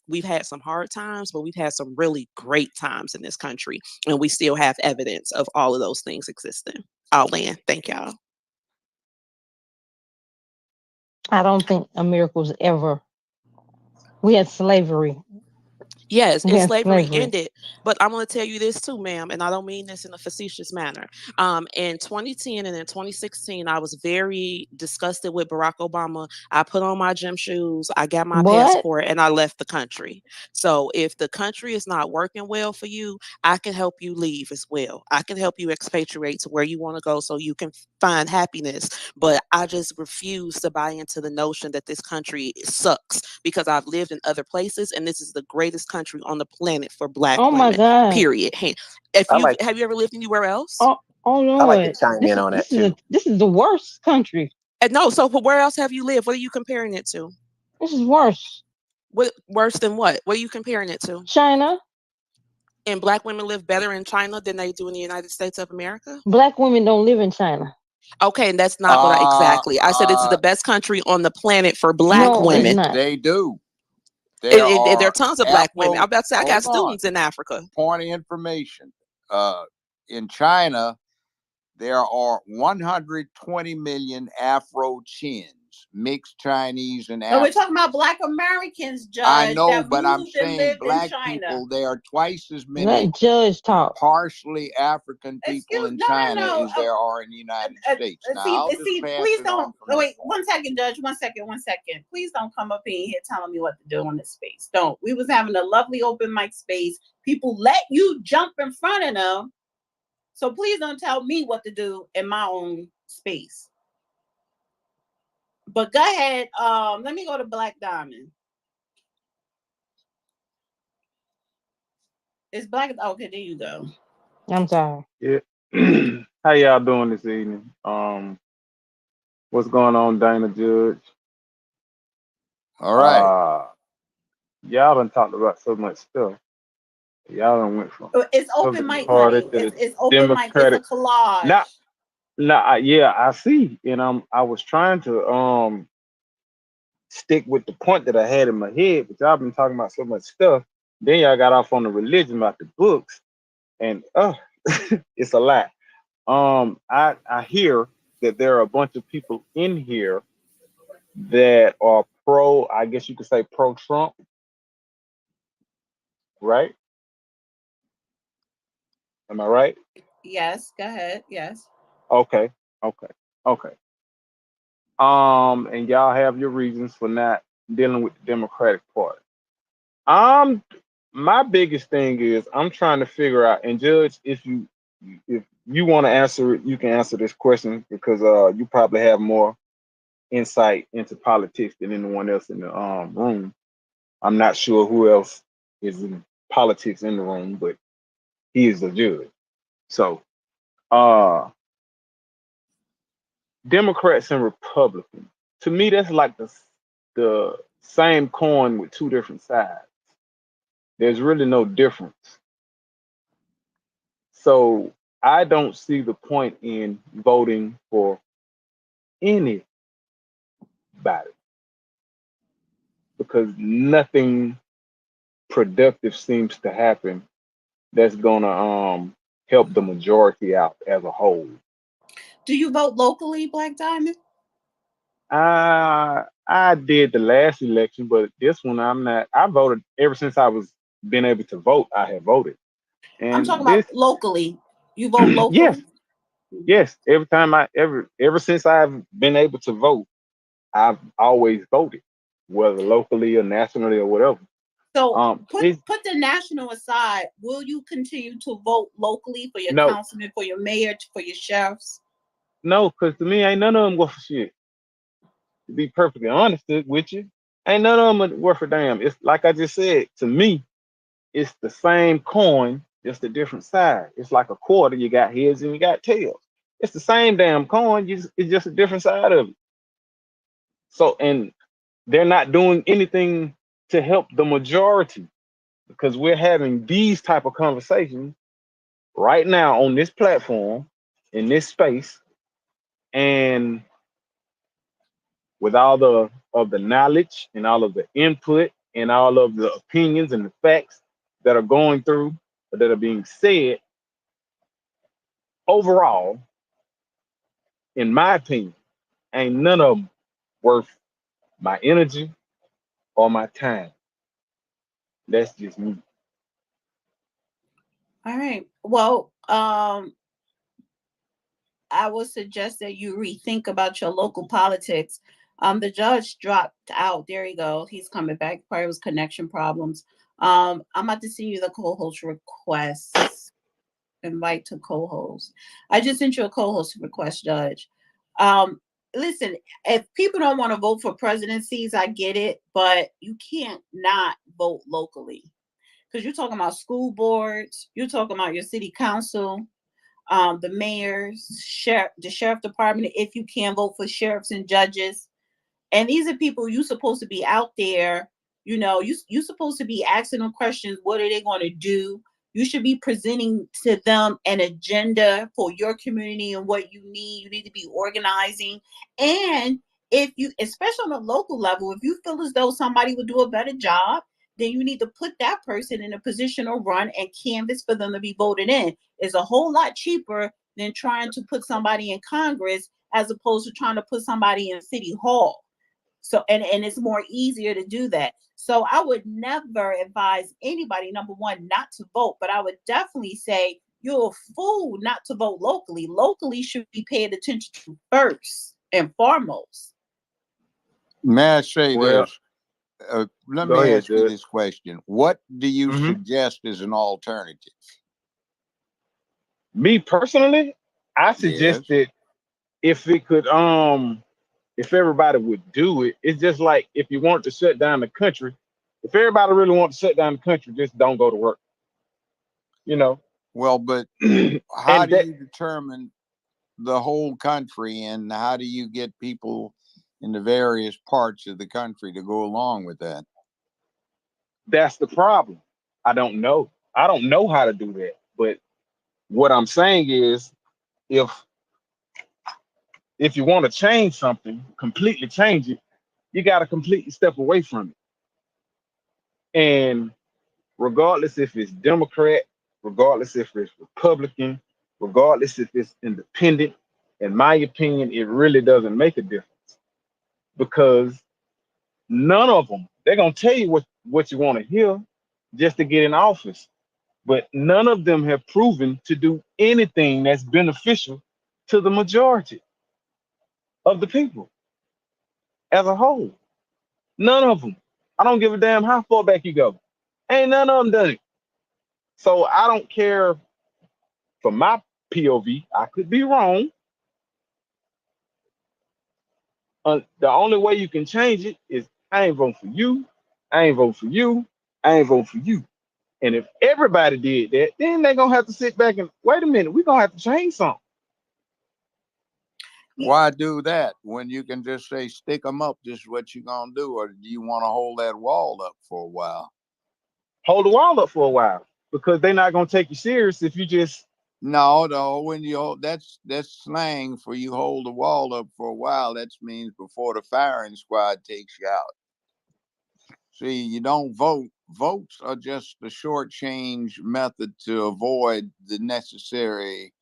we've had some hard times, but we've had some really great times in this country. And we still have evidence of all of those things existing. I'll land. Thank y'all. I don't think America was ever. We had slavery. Yes, We and had slavery slavery. ended. But I'm going to tell you this too, ma'am, and I don't mean this in a facetious manner. In 2010 and in 2016, I was very disgusted with Barack Obama. I put on my gym shoes, I got my What? passport, and I left the country. So if the country is not working well for you, I can help you leave as well. I can help you expatriate to where you want to go so you can find happiness. But I just refuse to buy into the notion that this country sucks, because I've lived in other places, and this is the greatest country on the planet for Black Oh my women. God. Period. If I you like have you ever lived anywhere else? Oh I like to Lord. chime in on that too. This is the worst country. No. So where else have you lived? What are you comparing it to? This is worse. What worse than what? What are you comparing it to? China. And Black women live better in China than they do in the United States of America? Black women don't live in China. Okay, and that's not what exactly. I said it's the best country on the planet for Black No, it's women. not. They do. There There are are tons of Black women. I'm about to say I got hold on. students in Africa. Point of information. In China, there are 120 million Afro chins, mixed Chinese and So we're African. talking about Black Americans, Judge, I know, that but I'm moved and saying lived in Black China. people, there are twice as many Let Judge talk. partially African people in China No. as there are in the United States. Now, I'll just pass Please it don't. on from Wait, this point. 1 second, Judge. 1 second. 1 second. Please don't come up in here telling me what to do in this space. Don't. We was having a lovely open mic space. People let you jump in front of them. So please don't tell me what to do in my own space. But go ahead. Let me go to Black Diamond. It's Black. Okay, there you go. I'm sorry. Yeah. How y'all doing this evening? What's going on, Dana Judge? All right. Y'all done talked about so much stuff. Y'all done went from It's open Republican mic, Party honey. to the It's open mic. It's a Democratic. collage. Yeah, I see. And I was trying to stick with the point that I had in my head, but y'all been talking about so much stuff. Then y'all got off on the religion about the books, and it's a lot. I hear that there are a bunch of people in here that are pro, I guess you could say pro Trump, right? Am I right? Yes, go ahead. Yes. Okay. And y'all have your reasons for not dealing with the Democratic Party. My biggest thing is I'm trying to figure out, and Judge, if you want to answer it, you can answer this question because you probably have more insight into politics than anyone else in the room. I'm not sure who else is in politics in the room, but he is a judge. So Democrats and Republicans, to me, that's like the same coin with two different sides. There's really no difference. So I don't see the point in voting for anybody because nothing productive seems to happen that's gonna help the majority out as a whole. Do you vote locally, Black Diamond? I did the last election, but this one I'm not. I voted ever since I was been able to vote. I have voted, I'm talking and this about locally. You vote yes, locally? yes. Every time ever since I've been able to vote, I've always voted, whether locally or nationally or whatever. So It's put the national aside. Will you continue to vote locally for your no, councilman, for your mayor, for your sheriffs? no, because to me ain't none of them worth a shit. To be perfectly honest with you, ain't none of them worth a damn. It's like I just said. To me, it's the same coin, just a different side. It's like a quarter. You got heads and you got tails. It's the same damn coin. It's just a different side of it. So, and they're not doing anything to help the majority because we're having these type of conversations right now on this platform, in this space, and with all the knowledge and all of the input and all of the opinions and the facts that are going through that are being said overall, in my opinion, ain't none of them worth my energy or my time. That's just me. All right. Well, I would suggest that you rethink about your local politics. The judge dropped out. There you go. He's coming back. Probably was connection problems. I'm about to send you the co-host request. Invite to co-host. I just sent you a co-host request, Judge. Listen, if people don't want to vote for presidencies, I get it, but you can't not vote locally because you're talking about school boards, you're talking about your city council, the mayors, the sheriff department. If you can vote for sheriffs and judges, and these are people you supposed to be out there. You supposed to be asking them questions. What are they going to do? You should be presenting to them an agenda for your community and what you need. You need to be organizing. And if you, especially on the local level, if you feel as though somebody would do a better job, then you need to put that person in a position to run and canvas for them to be voted in. It's a whole lot cheaper than trying to put somebody in Congress as opposed to trying to put somebody in City Hall. So and it's more easier to do that. So I would never advise anybody, number one, not to vote, but I would definitely say you're a fool not to vote locally. Locally should be paid attention to first and foremost. May I say Well, this? Let go me ahead, ask you Judge. this question. What do you Hmm. suggest as an alternative? Me personally, I Yes. suggested if it could, if everybody would do it, it's just like if you want to shut down the country. If everybody really wants to shut down the country, just don't go to work. You know, Well, but how and do you determine the whole country, and how do you get people in the various parts of the country to go along with that? that's the problem. I don't know. I don't know how to do that. But what I'm saying is, if if you want to change something, completely change it, you got to completely step away from it. And regardless if it's Democrat, regardless if it's Republican, regardless if it's independent, in my opinion, it really doesn't make a difference because none of them, they're gonna tell you what you want to hear just to get in office. But none of them have proven to do anything that's beneficial to the majority of the people as a whole. None of them. I don't give a damn how far back you go. Ain't none of them done it. So I don't care. From my POV, I could be wrong. The only way you can change it is I ain't voting for you. I ain't voting for you. I ain't voting for you. And if everybody did that, then they're gonna have to sit back and wait a minute. We're gonna have to change something. Why do that when you can just say stick them up? This is what you're gonna do, or do you want to hold that wall up for a while? Hold the wall up for a while because they're not gonna take you serious if you just No. When you that's slang for you hold the wall up for a while. That means before the firing squad takes you out. See, you don't vote votes are just the short change method to avoid the necessary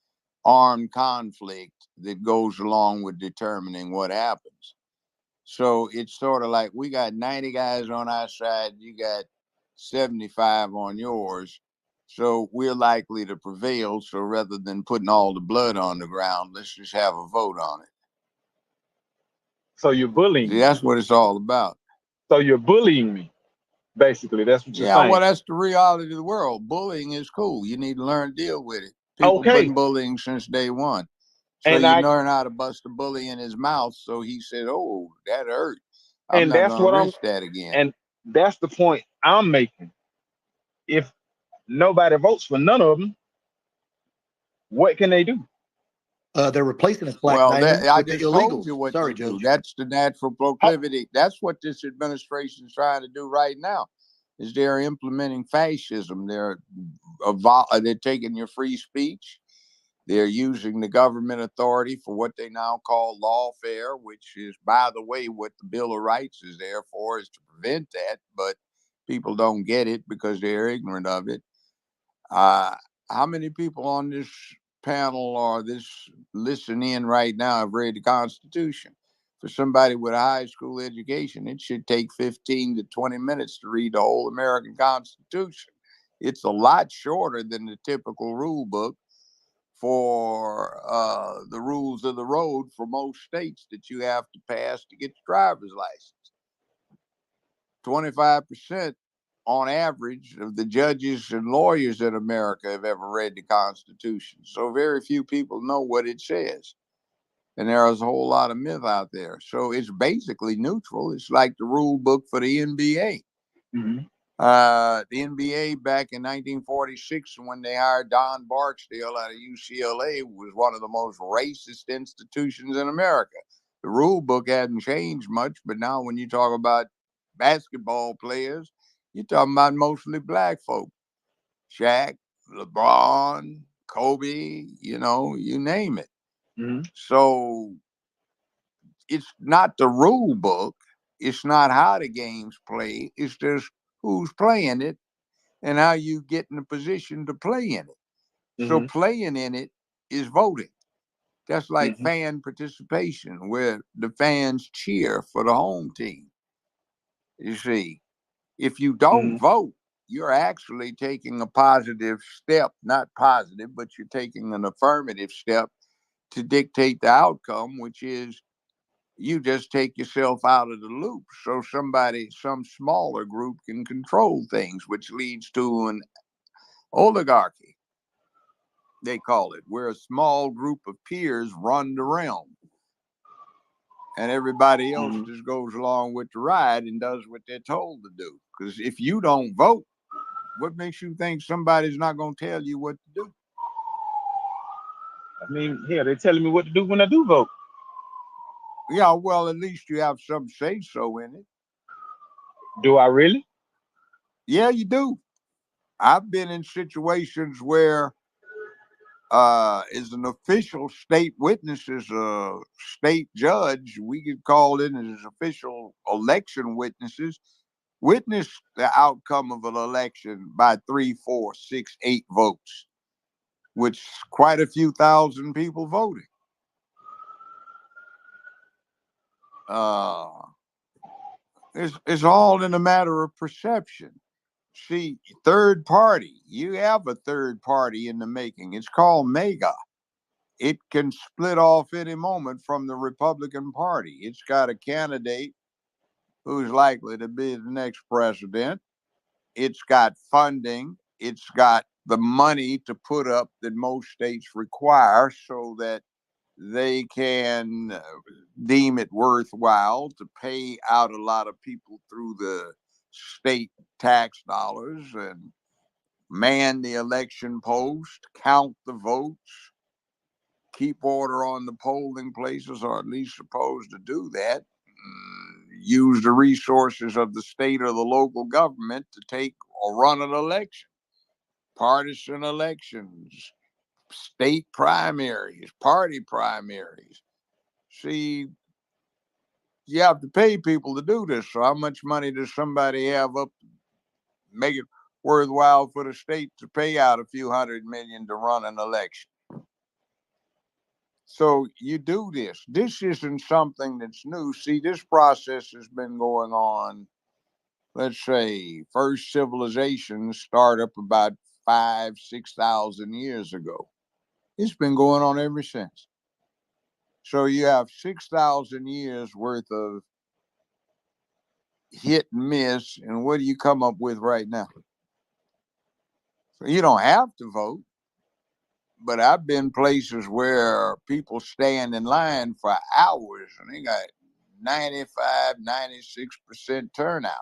armed conflict that goes along with determining what happens. So it's sort of like we got 90 guys on our side, you got 75 on yours. So we're likely to prevail. So rather than putting all the blood on the ground, let's just have a vote on it. So you're bullying See, me. that's what it's all about. So you're bullying me. Basically, that's what you're Yeah, well, saying. that's the reality of the world. Bullying is cool. You need to learn to deal with it. People Okay. been bullying since day one. So And you I learn how to bust a bully in his mouth. So he said, "Oh, that hurt. I'm and not that's going to what I'm risk that again." and that's the point I'm making. If nobody votes for none of them, what can they do? They're replacing a black Well, niner I with the just told illegals. you what Sorry, to do. Judge. That's the natural proclivity. That's what this administration is trying to do right now. Is they're implementing fascism. They're taking your free speech. They're using the government authority for what they now call lawfare, which is, by the way, what the Bill of Rights is there for, is to prevent that. But people don't get it because they're ignorant of it. Uh, how many people on this panel or this listen in right now have read the Constitution? For somebody with a high school education, it should take 15 to 20 minutes to read the whole American Constitution. It's a lot shorter than the typical rule book for the rules of the road for most states that you have to pass to get your driver's license. 25% on average of the judges and lawyers in America have ever read the Constitution. So very few people know what it says. And there's a whole lot of myth out there. So it's basically neutral. It's like the rule book for the NBA. Mm-hmm. The NBA back in 1946, when they hired Don Barksdale out of UCLA, was one of the most racist institutions in America. The rule book hadn't changed much, but now when you talk about basketball players, you're talking about mostly black folk. Shaq, LeBron, Kobe, you name it. Mm-hmm. So it's not the rule book. It's not how the game's played. It's just who's playing it and how you get in a position to play in it. So Mm-hmm. playing in it is voting. That's like Mm-hmm. fan participation, where the fans cheer for the home team. You see, if you don't Mm-hmm. vote, you're actually taking a positive step, not positive, but you're taking an affirmative step to dictate the outcome, which is you just take yourself out of the loop so some smaller group can control things, which leads to an oligarchy, they call it, where a small group of peers run the realm and everybody else Mm-hmm. just goes along with the ride and does what they're told to do. Because if you don't vote, what makes you think somebody's not going to tell you what to do? I mean, yeah, they're telling me what to do when I do vote. Yeah, well, at least you have some say so in it. Do I really? Yeah, you do. I've been in situations where as an official state witness, as a state judge, we could call in as official election witnesses, witness the outcome of an election by 3, 4, 6, 8 votes, which quite a few thousand people voting. It's all in a matter of perception. See, third party, you have a third party in the making. It's called MEGA. It can split off any moment from the Republican Party. It's got a candidate who's likely to be the next president. It's got funding. It's got the money to put up that most states require so that they can deem it worthwhile to pay out a lot of people through the state tax dollars and man the election post, count the votes, keep order on the polling places, or at least supposed to do that. Use the resources of the state or the local government to take or run an election, partisan elections, state primaries, party primaries. See, you have to pay people to do this. So how much money does somebody have up make it worthwhile for the state to pay out a few $100 million to run an election. So you do this. This isn't something that's new. See, this process has been going on. Let's say first civilizations start up about 5,000-6,000 years ago. It's been going on ever since. So you have 6,000 years worth of hit and miss, and what do you come up with right now? So you don't have to vote, but I've been places where people stand in line for hours and they got 95-96% turnout.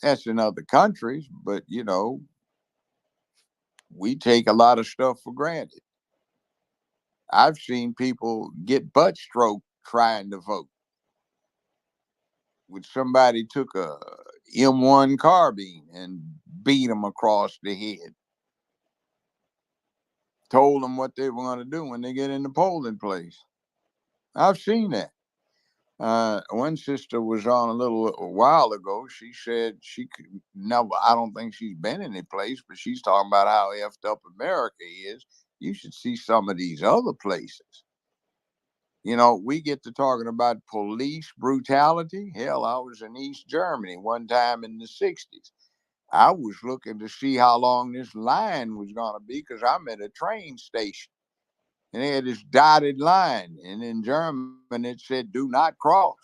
That's in other countries, but we take a lot of stuff for granted. I've seen people get butt stroked trying to vote. When somebody took a M1 carbine and beat them across the head, told them what they were going to do when they get in the polling place. I've seen that. One sister was on a while ago. She said she could never, I don't think she's been any place, but she's talking about how effed up America is. You should see some of these other places. We get to talking about police brutality. Hell, I was in East Germany one time in the 60s. I was looking to see how long this line was going to be because I'm at a train station. And they had this dotted line. And in German, it said, do not cross.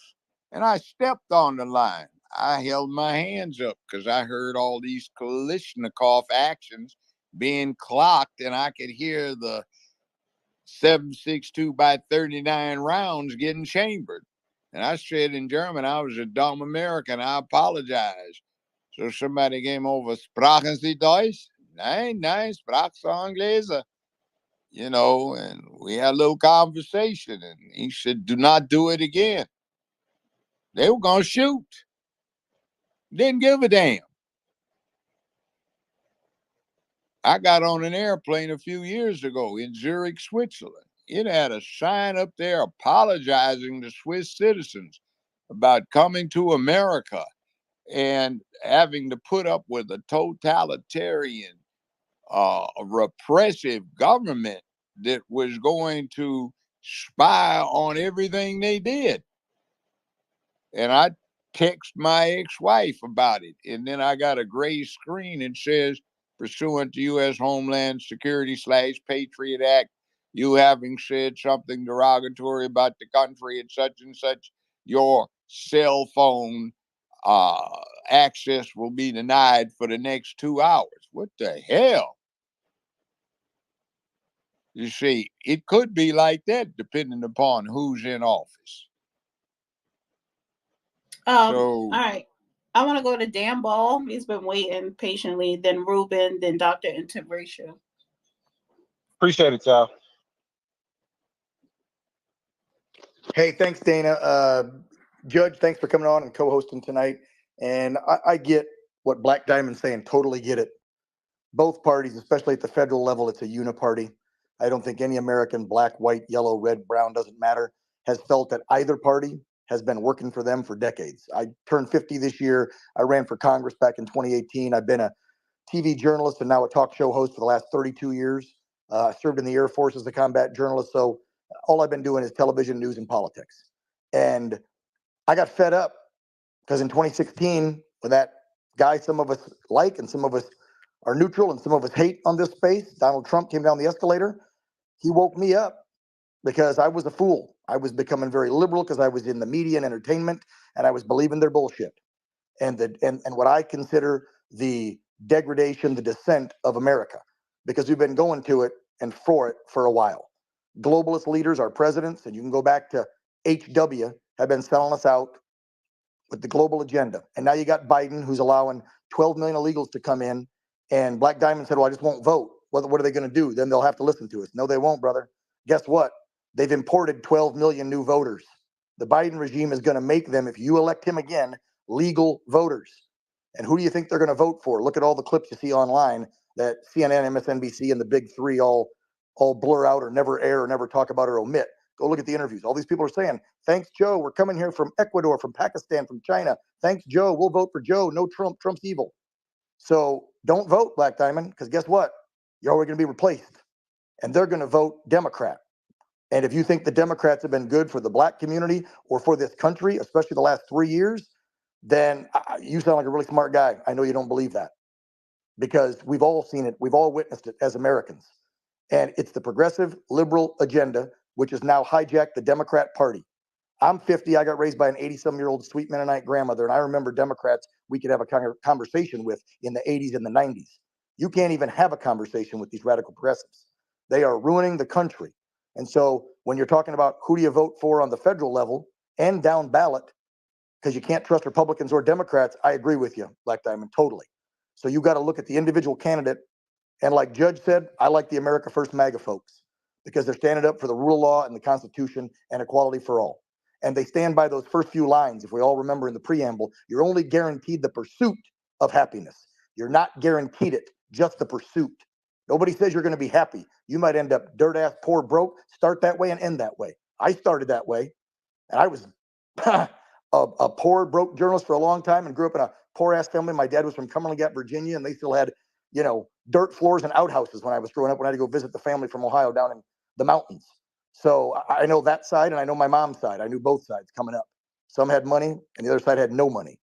And I stepped on the line. I held my hands up because I heard all these Kalashnikov actions being clocked, and I could hear the 7.62 by 39 rounds getting chambered. And I said in German, I was a dumb American. I apologize. So somebody came over, sprachen Sie Deutsch? Nein, sprach so Anglese. And we had a little conversation, and he said, do not do it again. They were going to shoot. Didn't give a damn. I got on an airplane a few years ago in Zurich, Switzerland. It had a sign up there apologizing to Swiss citizens about coming to America and having to put up with a totalitarian, repressive government that was going to spy on everything they did. And I text my ex-wife about it. And then I got a gray screen and says, pursuant to U.S. Homeland Security /Patriot Act, you having said something derogatory about the country and such, your cell phone access will be denied for the next 2 hours. What the hell? You see, it could be like that depending upon who's in office. All right. I want to go to Dan Ball. He's been waiting patiently. Then Ruben, then Dr. Integration. Appreciate it, y'all. Hey, thanks, Dana. Judge, thanks for coming on and co-hosting tonight. And I get what Black Diamond's saying, totally get it. Both parties, especially at the federal level, it's a uniparty. I don't think any American, black, white, yellow, red, brown, doesn't matter, has felt that either party has been working for them for decades. I turned 50 this year. I ran for Congress back in 2018. I've been a TV journalist and now a talk show host for the last 32 years. I served in the Air Force as a combat journalist. So all I've been doing is television, news, and politics. And I got fed up because in 2016, when that guy some of us like and some of us are neutral and some of us hate on this space, Donald Trump came down the escalator. He woke me up because I was a fool. I was becoming very liberal because I was in the media and entertainment and I was believing their bullshit. And what I consider the degradation, the descent of America, because we've been going to it and for it for a while. Globalist leaders, our presidents, and you can go back to HW, have been selling us out with the global agenda. And now you got Biden, who's allowing 12 million illegals to come in. And Black Diamond said, well, I just won't vote. What are they going to do? Then they'll have to listen to us. No, they won't, brother. Guess what? They've imported 12 million new voters. The Biden regime is going to make them, if you elect him again, legal voters. And who do you think they're going to vote for? Look at all the clips you see online that CNN, MSNBC, and the big three all blur out or never air or never talk about or omit. Go look at the interviews. All these people are saying, thanks, Joe. We're coming here from Ecuador, from Pakistan, from China. Thanks, Joe. We'll vote for Joe. No Trump. Trump's evil. So don't vote, Black Diamond, because guess what? You're already going to be replaced. And they're going to vote Democrat. And if you think the Democrats have been good for the black community or for this country, especially the last 3 years, then you sound like a really smart guy. I know you don't believe that because we've all seen it. We've all witnessed it as Americans. And it's the progressive liberal agenda, which has now hijacked the Democrat Party. I'm 50. I got raised by an 80-some-year-old sweet Mennonite grandmother, and I remember Democrats we could have a conversation with in the 80s and the 90s. You can't even have a conversation with these radical progressives. They are ruining the country. And so when you're talking about who do you vote for on the federal level and down ballot, because you can't trust Republicans or Democrats, I agree with you, Black Diamond, totally. So you got to look at the individual candidate. And like Judge said, I like the America First MAGA folks because they're standing up for the rule of law and the Constitution and equality for all. And they stand by those first few lines. If we all remember in the preamble, you're only guaranteed the pursuit of happiness. You're not guaranteed it, just the pursuit. Nobody says you're going to be happy. You might end up dirt ass, poor, broke, start that way and end that way. I started that way. And I was a poor, broke journalist for a long time and grew up in a poor ass family. My dad was from Cumberland Gap, Virginia, and they still had, dirt floors and outhouses when I was growing up, when I had to go visit the family from Ohio down in the mountains. So I know that side and I know my mom's side. I knew both sides coming up. Some had money and the other side had no money.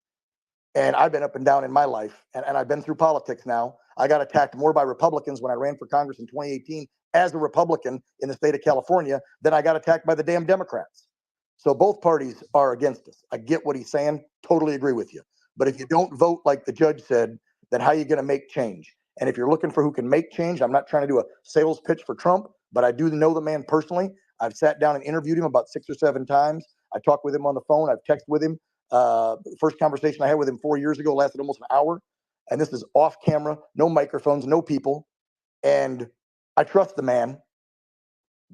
And I've been up and down in my life and I've been through politics now. I got attacked more by Republicans when I ran for Congress in 2018 as a Republican in the state of California than I got attacked by the damn Democrats. So both parties are against us. I get what he's saying. Totally agree with you. But if you don't vote like the judge said, then how are you going to make change? And if you're looking for who can make change, I'm not trying to do a sales pitch for Trump, but I do know the man personally. I've sat down and interviewed him about 6 or 7 times. I talked with him on the phone. I've texted with him. The first conversation I had with him 4 years ago lasted almost an hour. And this is off camera, no microphones, no people. And I trust the man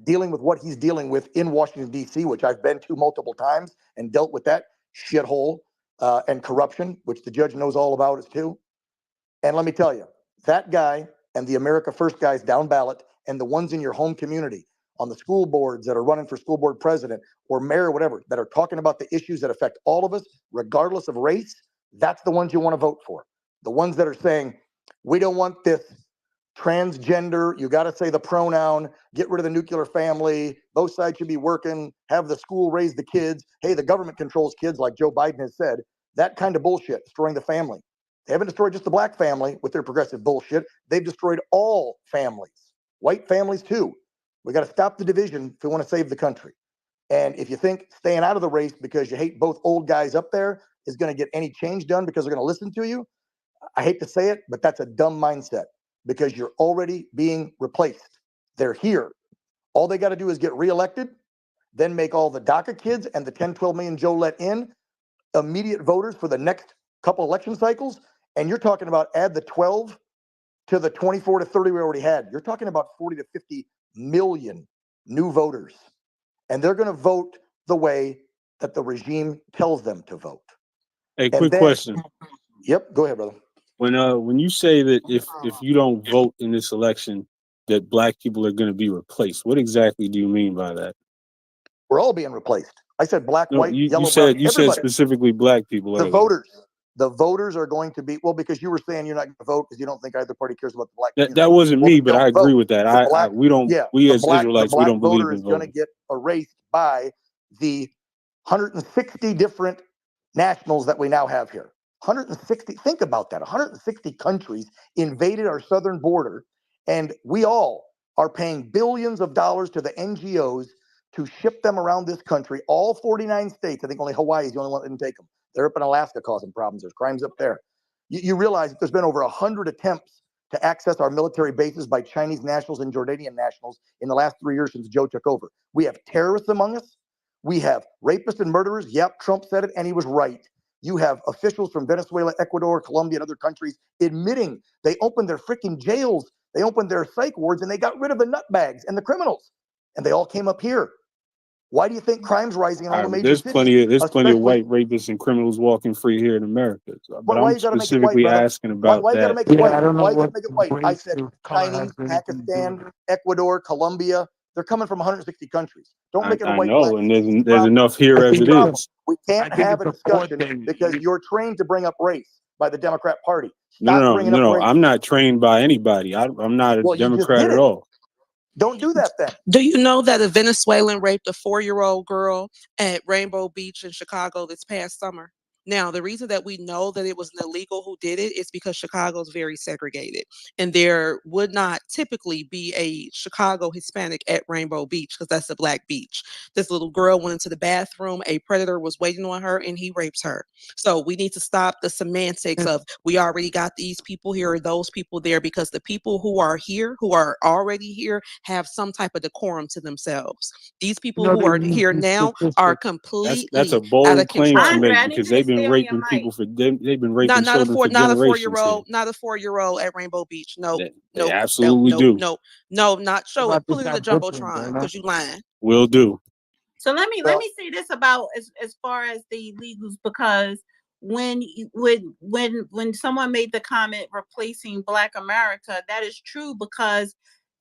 dealing with what he's dealing with in Washington, D.C., which I've been to multiple times and dealt with that shithole and corruption, which the judge knows all about it too. And let me tell you, that guy and the America First guys down ballot and the ones in your home community on the school boards that are running for school board president or mayor or whatever, that are talking about the issues that affect all of us, regardless of race, that's the ones you want to vote for. The ones that are saying, we don't want this transgender, you got to say the pronoun, get rid of the nuclear family, both sides should be working, have the school raise the kids, hey, the government controls kids like Joe Biden has said, that kind of bullshit, destroying the family. They haven't destroyed just the black family with their progressive bullshit. They've destroyed all families, white families too. We got to stop the division if we want to save the country. And if you think staying out of the race because you hate both old guys up there is going to get any change done because they're going to listen to you, I hate to say it, but that's a dumb mindset because you're already being replaced. They're here. All they got to do is get reelected, then make all the DACA kids and the 10, 12 million Joe let in immediate voters for the next couple election cycles. And you're talking about add the 12 to the 24 to 30 we already had. You're talking about 40 to 50 million new voters. And they're going to vote the way that the regime tells them to vote. Hey, quick question. Yep, go ahead, brother. When you say that if you don't vote in this election, that black people are going to be replaced, what exactly do you mean by that? We're all being replaced. I said black, white, yellow, brown. You said specifically black people. The voters. The voters are going to be, well, because you were saying you're not going to vote because you don't think either party cares about the black community. That wasn't me, but I agree with that. We as Israelites, we don't believe in voting. The black voter is going to get erased by the 160 different nationals that we now have here. 160, think about that. 160 countries invaded our southern border, and we all are paying billions of dollars to the NGOs to ship them around this country, all 49 states. I think only Hawaii is the only one that didn't take them. They're up in Alaska causing problems. There's crimes up there. You realize that there's been over 100 attempts to access our military bases by Chinese nationals and Jordanian nationals in the last 3 years since Joe took over. We have terrorists among us. We have rapists and murderers. Yep, Trump said it, and he was right. You have officials from Venezuela, Ecuador, Colombia, and other countries admitting they opened their freaking jails. They opened their psych wards, and they got rid of the nutbags and the criminals. And they all came up here. Why do you think crime's rising in all the major cities? There's plenty of white rapists and criminals walking free here in America. But I'm specifically asking about why you gotta that. make it white? Why you gotta make it white? I said Chinese, Pakistan, Ecuador, Colombia, They're coming from 160 countries. Don't make it a I white black know, and thing. there's enough here as it is. We can't have a discussion because you're trained to bring up race by the Democrat Party. Stop bringing up race. I'm not trained by anybody. I'm not a Well, you just Democrat did at it. all. Don't do that then. Do you know that a Venezuelan raped a 4-year-old girl at Rainbow Beach in Chicago this past summer? Now, the reason that we know that it was an illegal who did it is because Chicago is very segregated, and there would not typically be a Chicago Hispanic at Rainbow Beach because that's a black beach. This little girl went into the bathroom, a predator was waiting on her, and he rapes her. So we need to stop the semantics of we already got these people here or those people there, because the people who are here, who are already here, have some type of decorum to themselves. These people who are here now are That's a completely out bold of claim to control. Andre, make I need because you to they've been stay on your raping people mic. for they've been raping Not a children for not a generations here. 4-year-old, not a 4-year-old at Rainbow Beach. Nope. They Nope. Nope. absolutely Nope. do. Nope. No, not show it. Pull it to the Jumbotron because you lying. Will do. So let me say this about as far as the illegals, because when someone made the comment replacing Black America, that is true because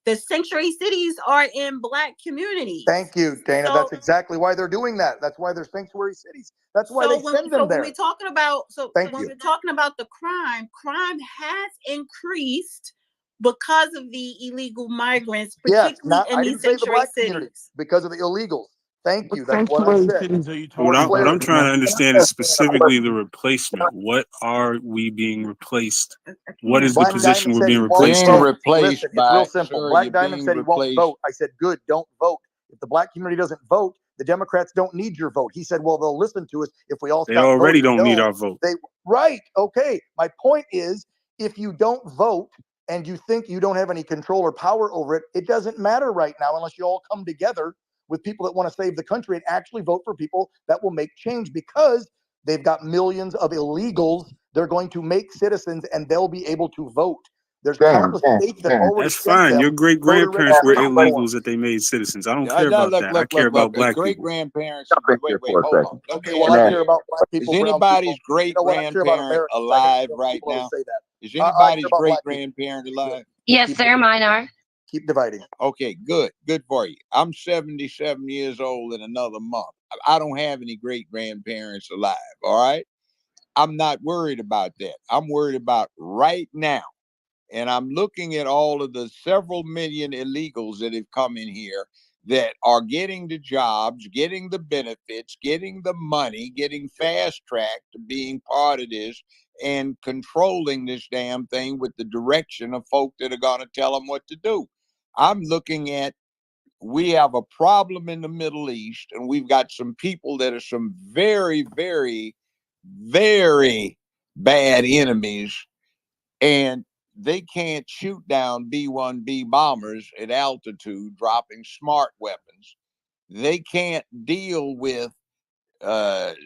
the sanctuary cities are in Black communities. Thank you, Dana. So, That's exactly why they're doing that. That's why they're sanctuary cities. That's why they send them when there. we're talking about Thank when you. we're talking about the crime has increased because of the illegal migrants, Yes, particularly in I these didn't say the sanctuary black community cities. because of the illegals. Thank you. That's what I said. What I'm Clarity. trying to understand is specifically the replacement. What are we being replaced? What is the Black position Diamond we're said he being won't replaced Being in? vote. replaced Listen, it's real by, simple. sir, Black you're Diamond being said he won't replaced. vote. I said, good, don't vote. If the black community doesn't vote, the Democrats don't need your vote. He said, well, they'll listen to us if we all They stop already voting. don't need No, our vote. right. Okay. My point is, if you don't vote and you think you don't have any control or power over it, it doesn't matter right now unless you all come together with people that want to save the country and actually vote for people that will make change, because they've got millions of illegals they're going to make citizens and they'll be able to vote. There's countless states that already That's sent fine. them Your great voter grandparents were registration illegals forms. that they made citizens. I don't Yeah, care about look, that. I look, care look, look. about black Great people. grandparents. Jump in Wait, here wait, for a hold second. on. Let Okay, me well, ask I Man, care you: about black is people, brown anybody's people. great You know what? I care about grandparent America. alive Second, right people always now? say that. Is I care anybody's about great black people. grandparent Good. alive? Yes, Keep sir, mine are. keep dividing. Okay, good. Good for you. I'm 77 years old in another month. I don't have any great grandparents alive. All right. I'm not worried about that. I'm worried about right now. And I'm looking at all of the several million illegals that have come in here that are getting the jobs, getting the benefits, getting the money, getting fast tracked to being part of this and controlling this damn thing with the direction of folk that are going to tell them what to do. I'm looking at, we have a problem in the Middle East, and we've got some people that are some very, very, very bad enemies, and they can't shoot down B-1B bombers at altitude, dropping smart weapons. They can't deal with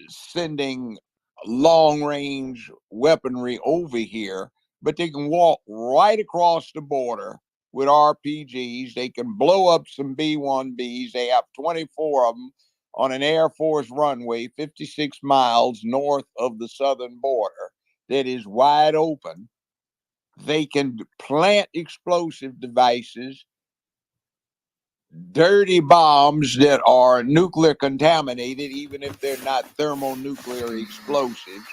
sending long range weaponry over here, but they can walk right across the border with RPGs. They can blow up some B-1Bs. They have 24 of them on an Air Force runway 56 miles north of the southern border that is wide open. They can plant explosive devices, dirty bombs that are nuclear contaminated, even if they're not thermonuclear explosives.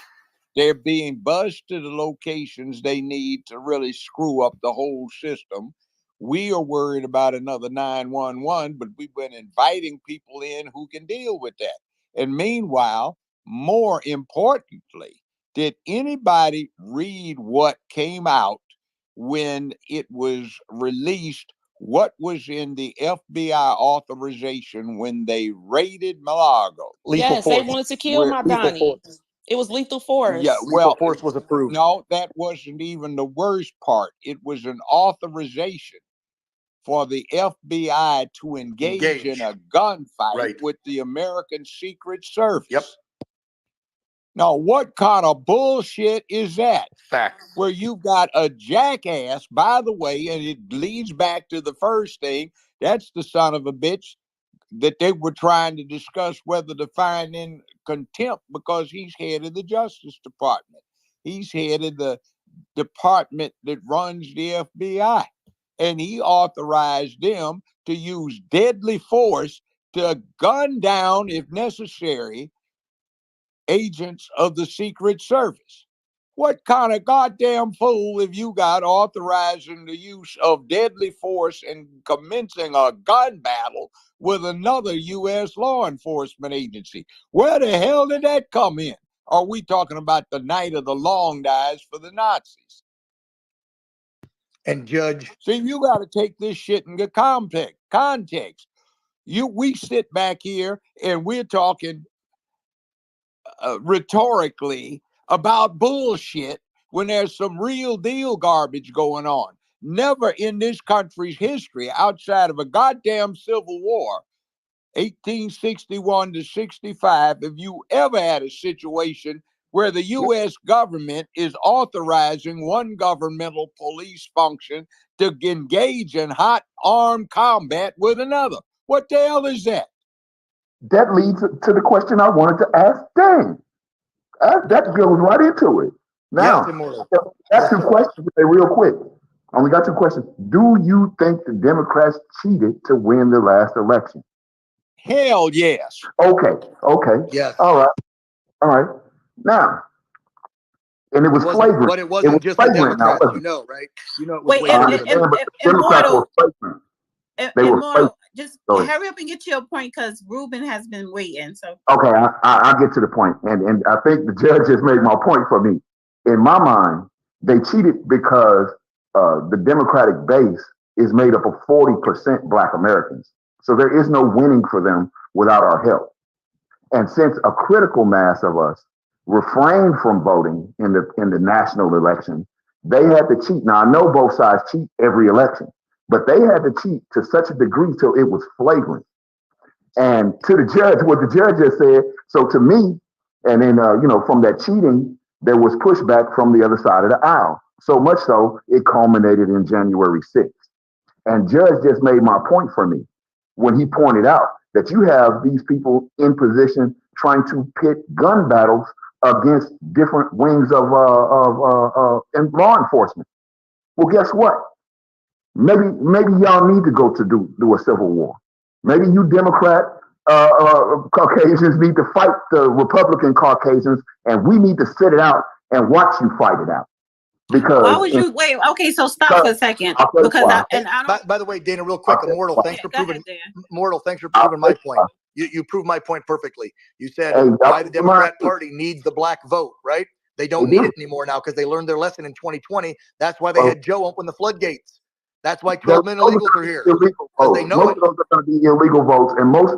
They're being buzzed to the locations they need to really screw up the whole system. We are worried about another 911, but we've been inviting people in who can deal with that. And meanwhile, more importantly, did anybody read what came out when it was released? What was in the FBI authorization when they raided Malago? Lethal Yes, they force. wanted to kill my Lethal Donnie. force. It was lethal Yeah, force. Lethal well, force was approved. no, that wasn't even the worst part. It was an authorization for the FBI to engage in a gunfight Right. with the American Secret Service. Yep. Now, what kind of bullshit is that? Facts. Where you've got a jackass, by the way, and it leads back to the first thing. That's the son of a bitch that they were trying to discuss whether to find in contempt because he's head of the Justice Department. He's head of the department that runs the FBI. And he authorized them to use deadly force to gun down, if necessary, agents of the Secret Service. What kind of goddamn fool have you got authorizing the use of deadly force and commencing a gun battle with another U.S. law enforcement agency? Where the hell did that come in? Are we talking about the night of the long knives for the Nazis? And Judge, see, you got to take this shit in the context. We sit back here and we're talking rhetorically about bullshit when there's some real deal garbage going on. Never in this country's history, outside of a goddamn civil war, 1861 to 65, have you ever had a situation where the U.S. government is authorizing one governmental police function to engage in hot armed combat with another? What the hell is that? That leads to the question I wanted to ask Dan. That goes right into it. Now, got two questions real quick. I only got two questions. Do you think the Democrats cheated to win the last election? Hell yes. Okay. Yes. All right. Now, and it was flagrant. But it wasn't just the Democrats, right? You know it was Democrats were flagrant. They were Immortal, just hurry up and get to your point because Ruben has been waiting. So okay, I'll get to the point. And I think the judge has made my point for me. In my mind, they cheated because the Democratic base is made up of 40% Black Americans. So there is no winning for them without our help. And since a critical mass of us refrained from voting in the national election, they had to cheat. Now, I know both sides cheat every election, but they had to cheat to such a degree till it was flagrant. And to the judge, what the judge just said, so to me, and then, from that cheating, there was pushback from the other side of the aisle. So much so, it culminated in January 6th. And judge just made my point for me when he pointed out that you have these people in position trying to pit gun battles against different wings of law enforcement. Well, guess what? Maybe y'all need to go to do a civil war. Maybe you Democrat Caucasians need to fight the Republican Caucasians, and we need to sit it out and watch you fight it out. Because why would you wait? Okay, so stop for a second because I don't. By the way, Dana, real quick, Immortal, thanks for proving my point. You proved my point perfectly. You said why the Democrat Party needs the black vote, right? They don't need it anymore now because they learned their lesson in 2020. That's why they had Joe open the floodgates. That's why 12 million illegals are here. They know most of those are going to be illegal votes, and most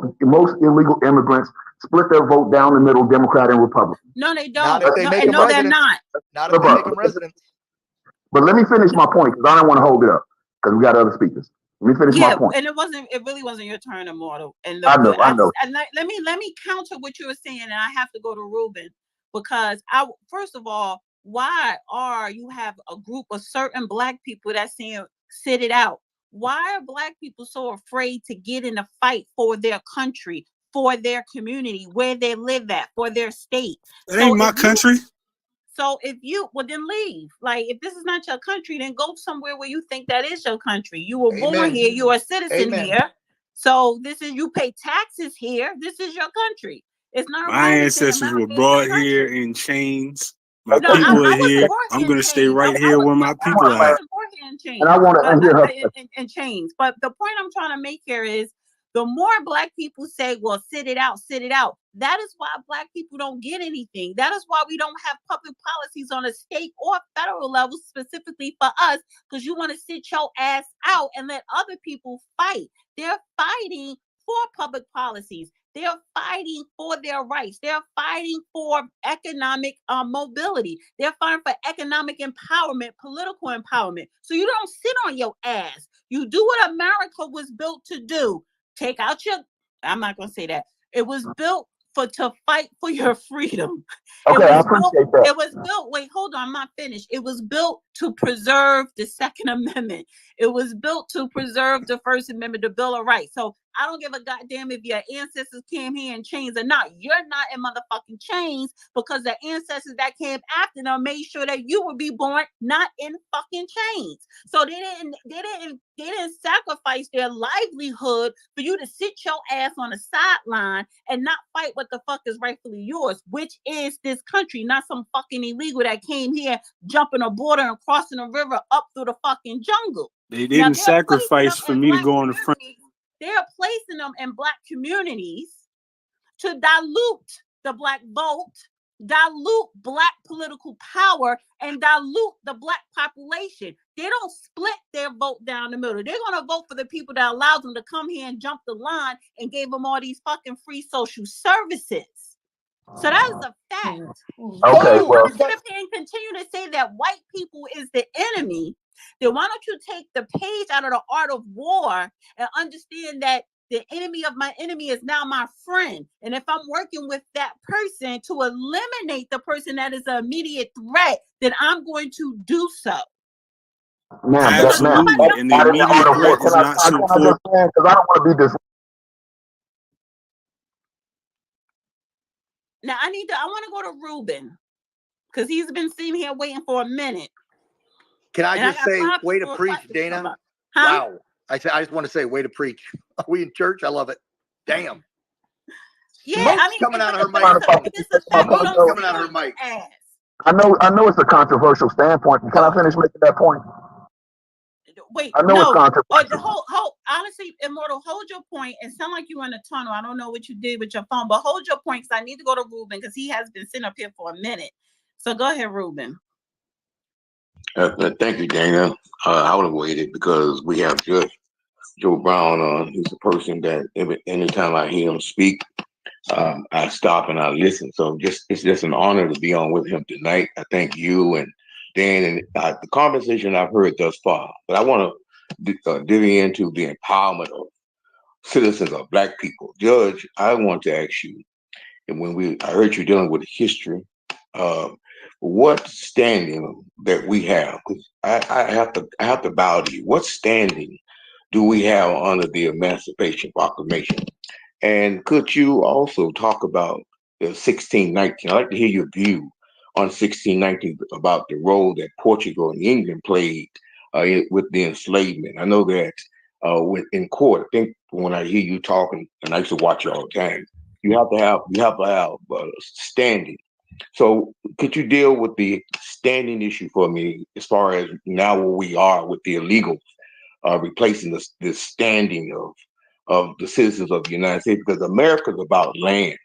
illegal immigrants split their vote down the middle, Democrat and Republican. No, they don't. Not if they make them they're not. Not if they make them residents. But let me finish my point because I don't want to hold it up because we got other speakers. Let me finish my point. And it really wasn't your turn, Immortal. And I know. Let me counter what you were saying, and I have to go to Ruben because first of all, why are you have a group of certain Black people that's saying sit it out? Why are Black people so afraid to get in a fight for their country, for their community, where they live at, for their state? It ain't my country. So then leave. Like, if this is not your country, then go somewhere where you think that is your country. You were born here. You are a citizen here. So you pay taxes here. This is your country. It's not. My ancestors were brought here in chains. My people are here. I'm going to stay right here where my people are. And I want to hear her. In chains. But the point I'm trying to make here is the more Black people say, well, sit it out. That is why Black people don't get anything. That is why we don't have public policies on a state or federal level specifically for us, because you want to sit your ass out and let other people fight. They're fighting for public policies. They're fighting for their rights. They're fighting for economic mobility. They're fighting for economic empowerment, political empowerment. So you don't sit on your ass. You do what America was built to do. Take out I'm not going to say that. It was built to fight for your freedom. Okay, I appreciate that. It was built, wait, hold on, I'm not finished. It was built to preserve the Second Amendment. It was built to preserve the First Amendment, the Bill of Rights. So I don't give a goddamn if your ancestors came here in chains or not. You're not in motherfucking chains because the ancestors that came after them made sure that you would be born not in fucking chains. So they didn't sacrifice their livelihood for you to sit your ass on the sideline and not fight what the fuck is rightfully yours, which is this country, not some fucking illegal that came here jumping a border and crossing a river up through the fucking jungle. They Now didn't they're placing sacrifice them for in me to black go on the front. communities. They're placing them in black communities to dilute the black vote, dilute black political power, and dilute the black population. They don't split their vote down the middle. They're going to vote for the people that allowed them to come here and jump the line and gave them all these fucking free social services. So that is a fact. Okay, You well, want to sit up here and continue to say that white people is the enemy, then why don't you take the page out of the art of war and understand that the enemy of my enemy is now my friend. And if I'm working with that person to eliminate the person that is an immediate threat, then I'm going to do so. ma'am, Absolutely. And the not in the immediate art of war. threat is not Can some I poor. just say, because I don't want to be this. Now I want to go to Ruben because he's been sitting here waiting for a minute. Can I And just say, five way to people preach, requested to come Dana? up. Huh? Wow. I just want to say, way to preach. Are we in church? I love it. Damn. Yeah, Smoke's I mean, coming out of her but mic. it's a fact. You don't Coming out of her sit on mic. your ass. I know it's a controversial standpoint. Can I finish making that point? Wait, I know it's controversial. hold, honestly, Immortal, hold your point. It sounds like you in a tunnel. I don't know what you did with your phone, but hold your point because I need to go to Ruben because he has been sitting up here for a minute. So go ahead, Ruben. Thank you, Dana. I would have waited because we have Judge Joe Brown on. He's a person that anytime I hear him speak, I stop and I listen. So it's just an honor to be on with him tonight. I thank you and Dan and the conversation I've heard thus far. But I want to divvy into the empowerment of citizens of Black people. Judge, I want to ask you, and I heard you dealing with history. What standing that we have? 'Cause I have to bow to you. What standing do we have under the Emancipation Proclamation? And could you also talk about the 1619? I'd like to hear your view on 1619 about the role that Portugal and England played with the enslavement. I know that in court, I think when I hear you talking, and I used to watch you all the time, you have to have standing. So could you deal with the standing issue for me as far as now where we are with the illegals replacing the standing of the citizens of the United States? Because America is about land.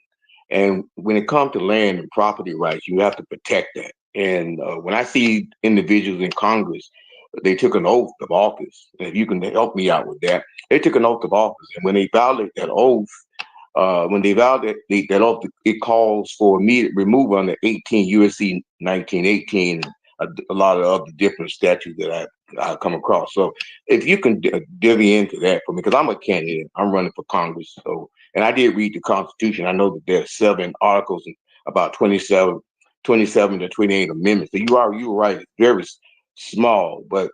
And when it comes to land and property rights, you have to protect that. And when I see individuals in Congress, they took an oath of office. And if you can help me out with that, they took an oath of office. And when they violate that oath, that oath, it calls for immediate removal under 18 USC 1918, a lot of other different statutes that I come across. So if you can divvy into that for me, because I'm a candidate, I'm running for Congress. So, and I did read the Constitution. I know that there's 7 articles and about 27 to 28 amendments. So you were right, it's very small. But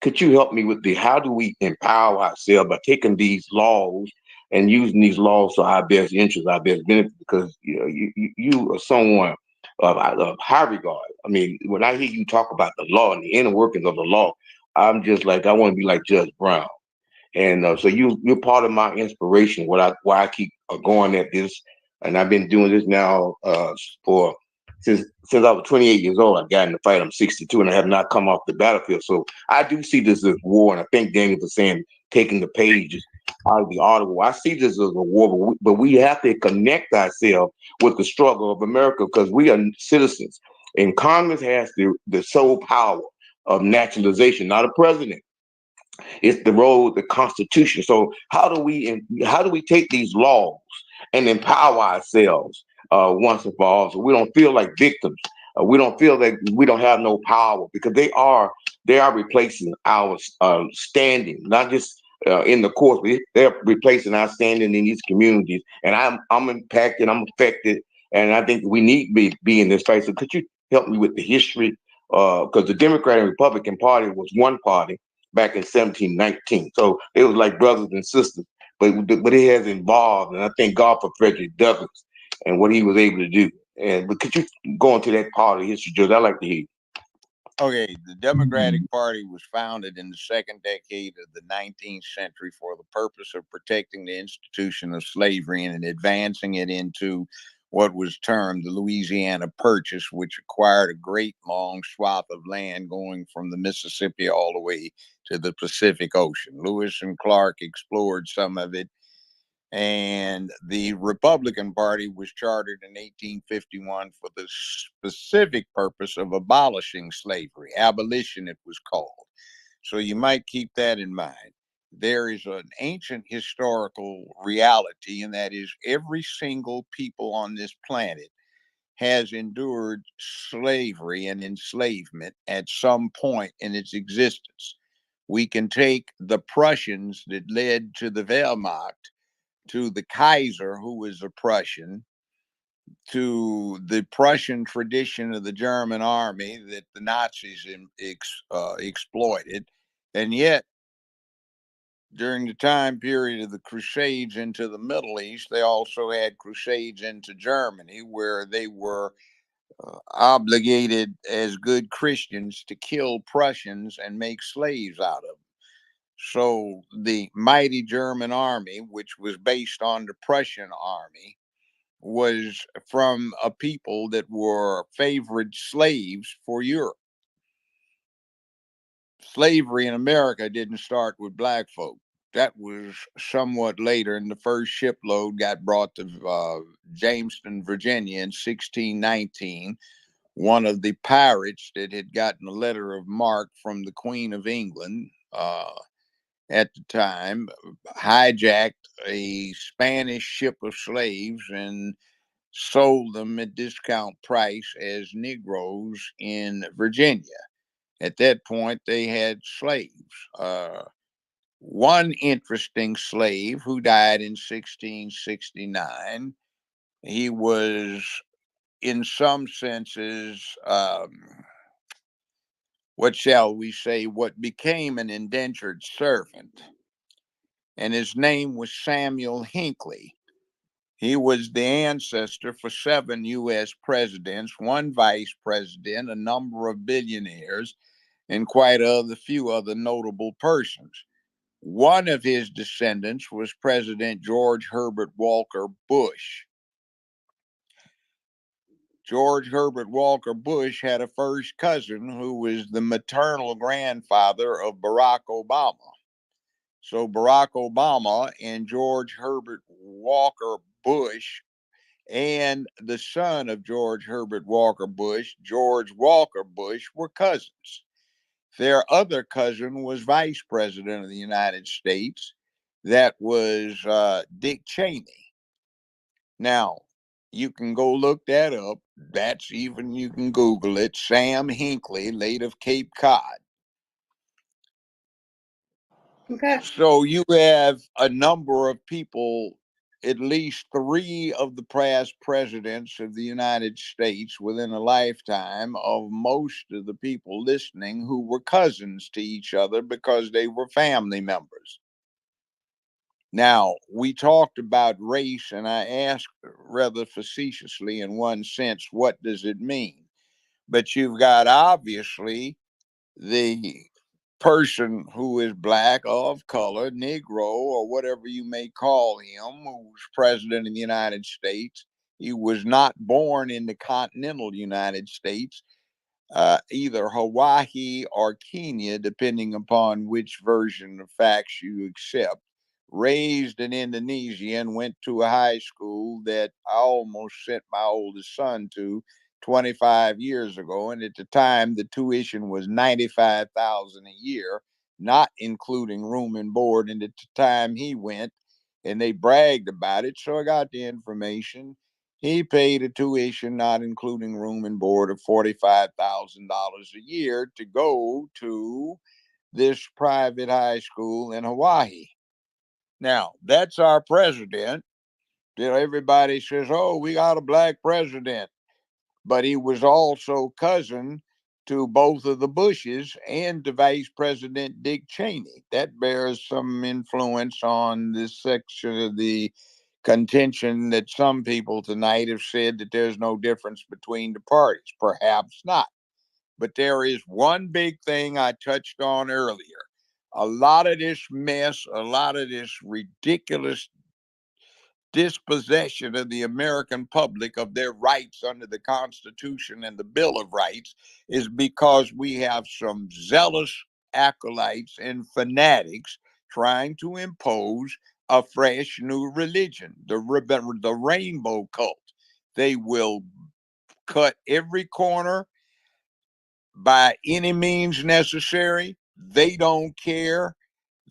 could you help me with how do we empower ourselves by taking these laws and using these laws for our best interest, our best benefit? Because you are someone of high regard. I mean, when I hear you talk about the law and the inner workings of the law, I'm just like, I want to be like Judge Brown. And so you're part of my inspiration. Why I keep going at this, and I've been doing this now for since I was 28 years old. I got in the fight. I'm 62, and I have not come off the battlefield. So I do see this as war, and I think Daniel was saying taking the pages out of the article. I see this as a war, but we have to connect ourselves with the struggle of America because we are citizens, and Congress has the sole power of naturalization, not a president. It's the role, the Constitution. So how do we take these laws and empower ourselves once and for all, so we don't feel like victims? We don't feel that we don't have no power, because they are replacing our standing, not just in the courts, but they're replacing our standing in these communities. And I'm impacted, I'm affected, and I think we need to be in this fight. So could you help me with the history? Because the Democratic and Republican Party was one party back in 1719. So it was like brothers and sisters. but it has involved, and I thank God for Frederick Douglass and what he was able to do. But could you go into that part of history, George? I like to hear. Okay, the Democratic Party was founded in the second decade of the 19th century for the purpose of protecting the institution of slavery and advancing it into what was termed the Louisiana Purchase, which acquired a great long swath of land going from the Mississippi all the way to the Pacific Ocean. Lewis and Clark explored some of it, and the Republican Party was chartered in 1851 for the specific purpose of abolishing slavery. Abolition, it was called. So you might keep that in mind. There is an ancient historical reality, and that is every single people on this planet has endured slavery and enslavement at some point in its existence. We can take the Prussians that led to the Wehrmacht, to the Kaiser, who was a Prussian, to the Prussian tradition of the German army that the Nazis exploited. And yet, during the time period of the Crusades into the Middle East, they also had Crusades into Germany, where they were obligated as good Christians to kill Prussians and make slaves out of them. So the mighty German army, which was based on the Prussian army, was from a people that were favored slaves for Europe. Slavery in America didn't start with black folk. That was somewhat later, and the first shipload got brought to Jamestown, Virginia in 1619. One of the pirates that had gotten a letter of marque from the Queen of England at the time hijacked a Spanish ship of slaves and sold them at discount price as Negroes in Virginia. At that point, they had slaves. One interesting slave who died in 1669, he was, in some senses, what shall we say, what became an indentured servant. And his name was Samuel Hinckley. He was the ancestor for 7 U.S. presidents, 1 vice president, a number of billionaires, and quite a few other notable persons. One of his descendants was President George Herbert Walker Bush. George Herbert Walker Bush had a first cousin who was the maternal grandfather of Barack Obama. So Barack Obama and George Herbert Walker Bush and the son of George Herbert Walker Bush, George Walker Bush, were cousins. Their other cousin was vice president of the United States. That was Dick Cheney. Now, you can go look that up. That's even, you can Google it. Sam Hinckley, late of Cape Cod. Okay. So you have a number of people, at least 3 of the past presidents of the United States within a lifetime of most of the people listening who were cousins to each other because they were family members. Now, we talked about race, and I asked rather facetiously, in one sense, what does it mean? But you've got obviously the person who is black, of color, Negro, or whatever you may call him, who's president of the United States. He was not born in the continental United States, either Hawaii or Kenya, depending upon which version of facts you accept. Raised in Indonesia and went to a high school that I almost sent my oldest son to 25 years ago. And at the time, the tuition was $95,000 a year, not including room and board. And at the time he went, and they bragged about it. So I got the information. He paid a tuition, not including room and board, of $45,000 a year to go to this private high school in Hawaii. Now, that's our president. You know, everybody says, oh, we got a black president. But he was also cousin to both of the Bushes and to Vice President Dick Cheney. That bears some influence on this section of the contention that some people tonight have said that there's no difference between the parties. Perhaps not. But there is one big thing I touched on earlier. A lot of this mess, a lot of this ridiculous dispossession of the American public of their rights under the Constitution and the Bill of Rights is because we have some zealous acolytes and fanatics trying to impose a fresh new religion, the rainbow cult. They will cut every corner by any means necessary. They don't care.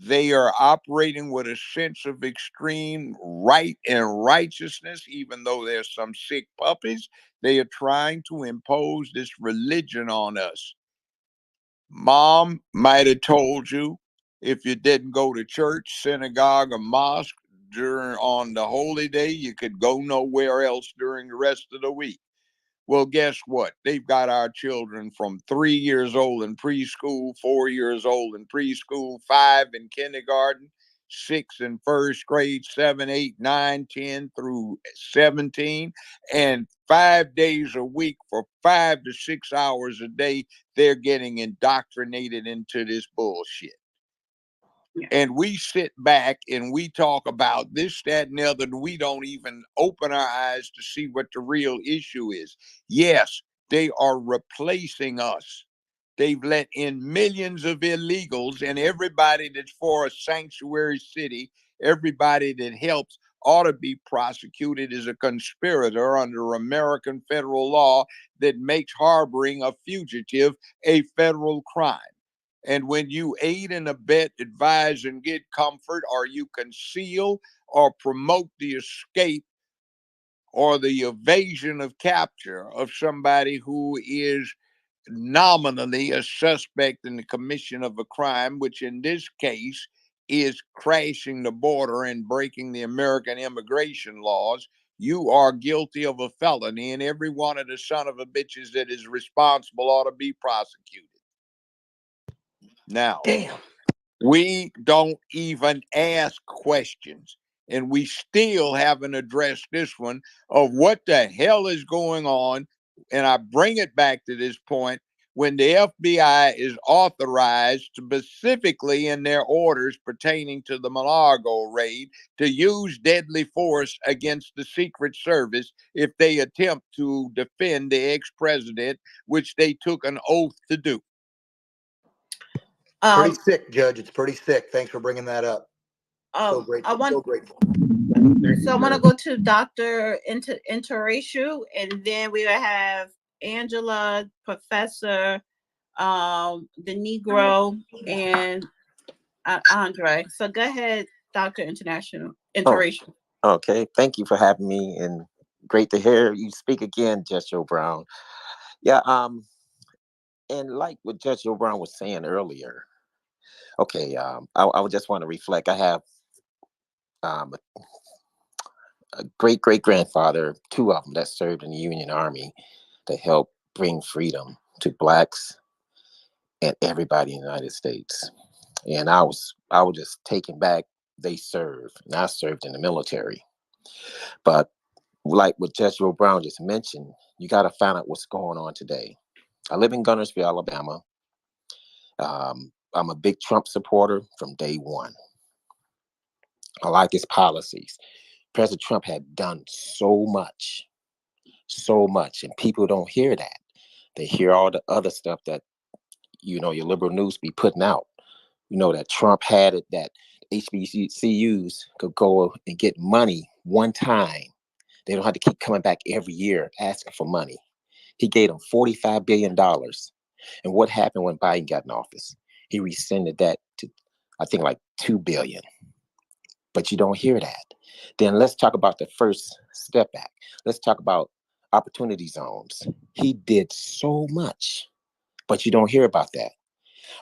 They are operating with a sense of extreme right and righteousness, even though there's some sick puppies. They are trying to impose this religion on us. Mom might have told you if you didn't go to church, synagogue, or mosque on the holy day, you could go nowhere else during the rest of the week. Well, guess what? They've got our children from 3 years old in preschool, 4 years old in preschool, 5 in kindergarten, 6 in first grade, 7, 8, 9, 10 through 17, and 5 days a week for 5 to 6 hours a day. They're getting indoctrinated into this bullshit. And we sit back and we talk about this, that, and the other, and we don't even open our eyes to see what the real issue is. Yes, they are replacing us. They've let in millions of illegals, and everybody that's for a sanctuary city, everybody that helps ought to be prosecuted as a conspirator under American federal law that makes harboring a fugitive a federal crime. And when you aid and abet, advise, and get comfort, or you conceal or promote the escape or the evasion of capture of somebody who is nominally a suspect in the commission of a crime, which in this case is crashing the border and breaking the American immigration laws, you are guilty of a felony, and every one of the son of a bitches that is responsible ought to be prosecuted. Now, Damn. we don't even ask questions, and we still haven't addressed this one of what the hell is going on. And I bring it back to this point when the FBI is authorized specifically in their orders pertaining to the Malago raid to use deadly force against the Secret Service if they attempt to defend the ex-president, which they took an oath to do. Pretty sick, Judge. It's pretty sick. Thanks for bringing that up. So grateful. So grateful. So I want to go to Dr. Interratio, and then we will have Angela, Professor, the Negro, and Andre. So go ahead, Dr. Interracial. Okay, thank you for having me, and great to hear you speak again, Judge Joe Brown. Yeah, and like what Judge Joe Brown was saying earlier, okay, I would just want to reflect. I have a great great grandfather, two of them that served in the Union Army to help bring freedom to blacks and everybody in the United States. And I was just taken back. They served, and I served in the military. But like what Judge Joe Brown just mentioned, you got to find out what's going on today. I live in Gunnersville, Alabama. I'm a big Trump supporter from day one. I like his policies. President Trump had done so much, and people don't hear that. They hear all the other stuff that, you know, your liberal news be putting out. You know, that Trump had it, that HBCUs could go and get money one time. They don't have to keep coming back every year asking for money. He gave them $45 billion. And what happened when Biden got in office? He rescinded that to, I think, like $2 billion. But you don't hear that. Then let's talk about the First Step Act. Let's talk about opportunity zones. He did so much, but you don't hear about that.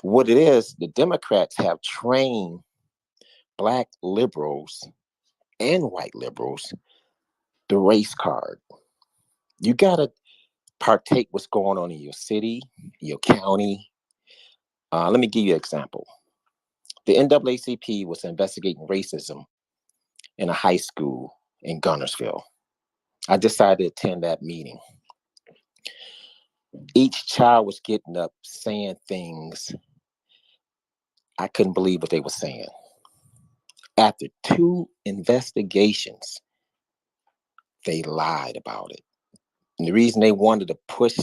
What it is, the Democrats have trained black liberals and white liberals the race card. You gotta partake what's going on in your city, your county. Let me give you an example. The NAACP was investigating racism in a high school in Gunnersville. I decided to attend that meeting. Each child was getting up saying things I couldn't believe what they were saying. After 2 investigations, they lied about it. And the reason they wanted to push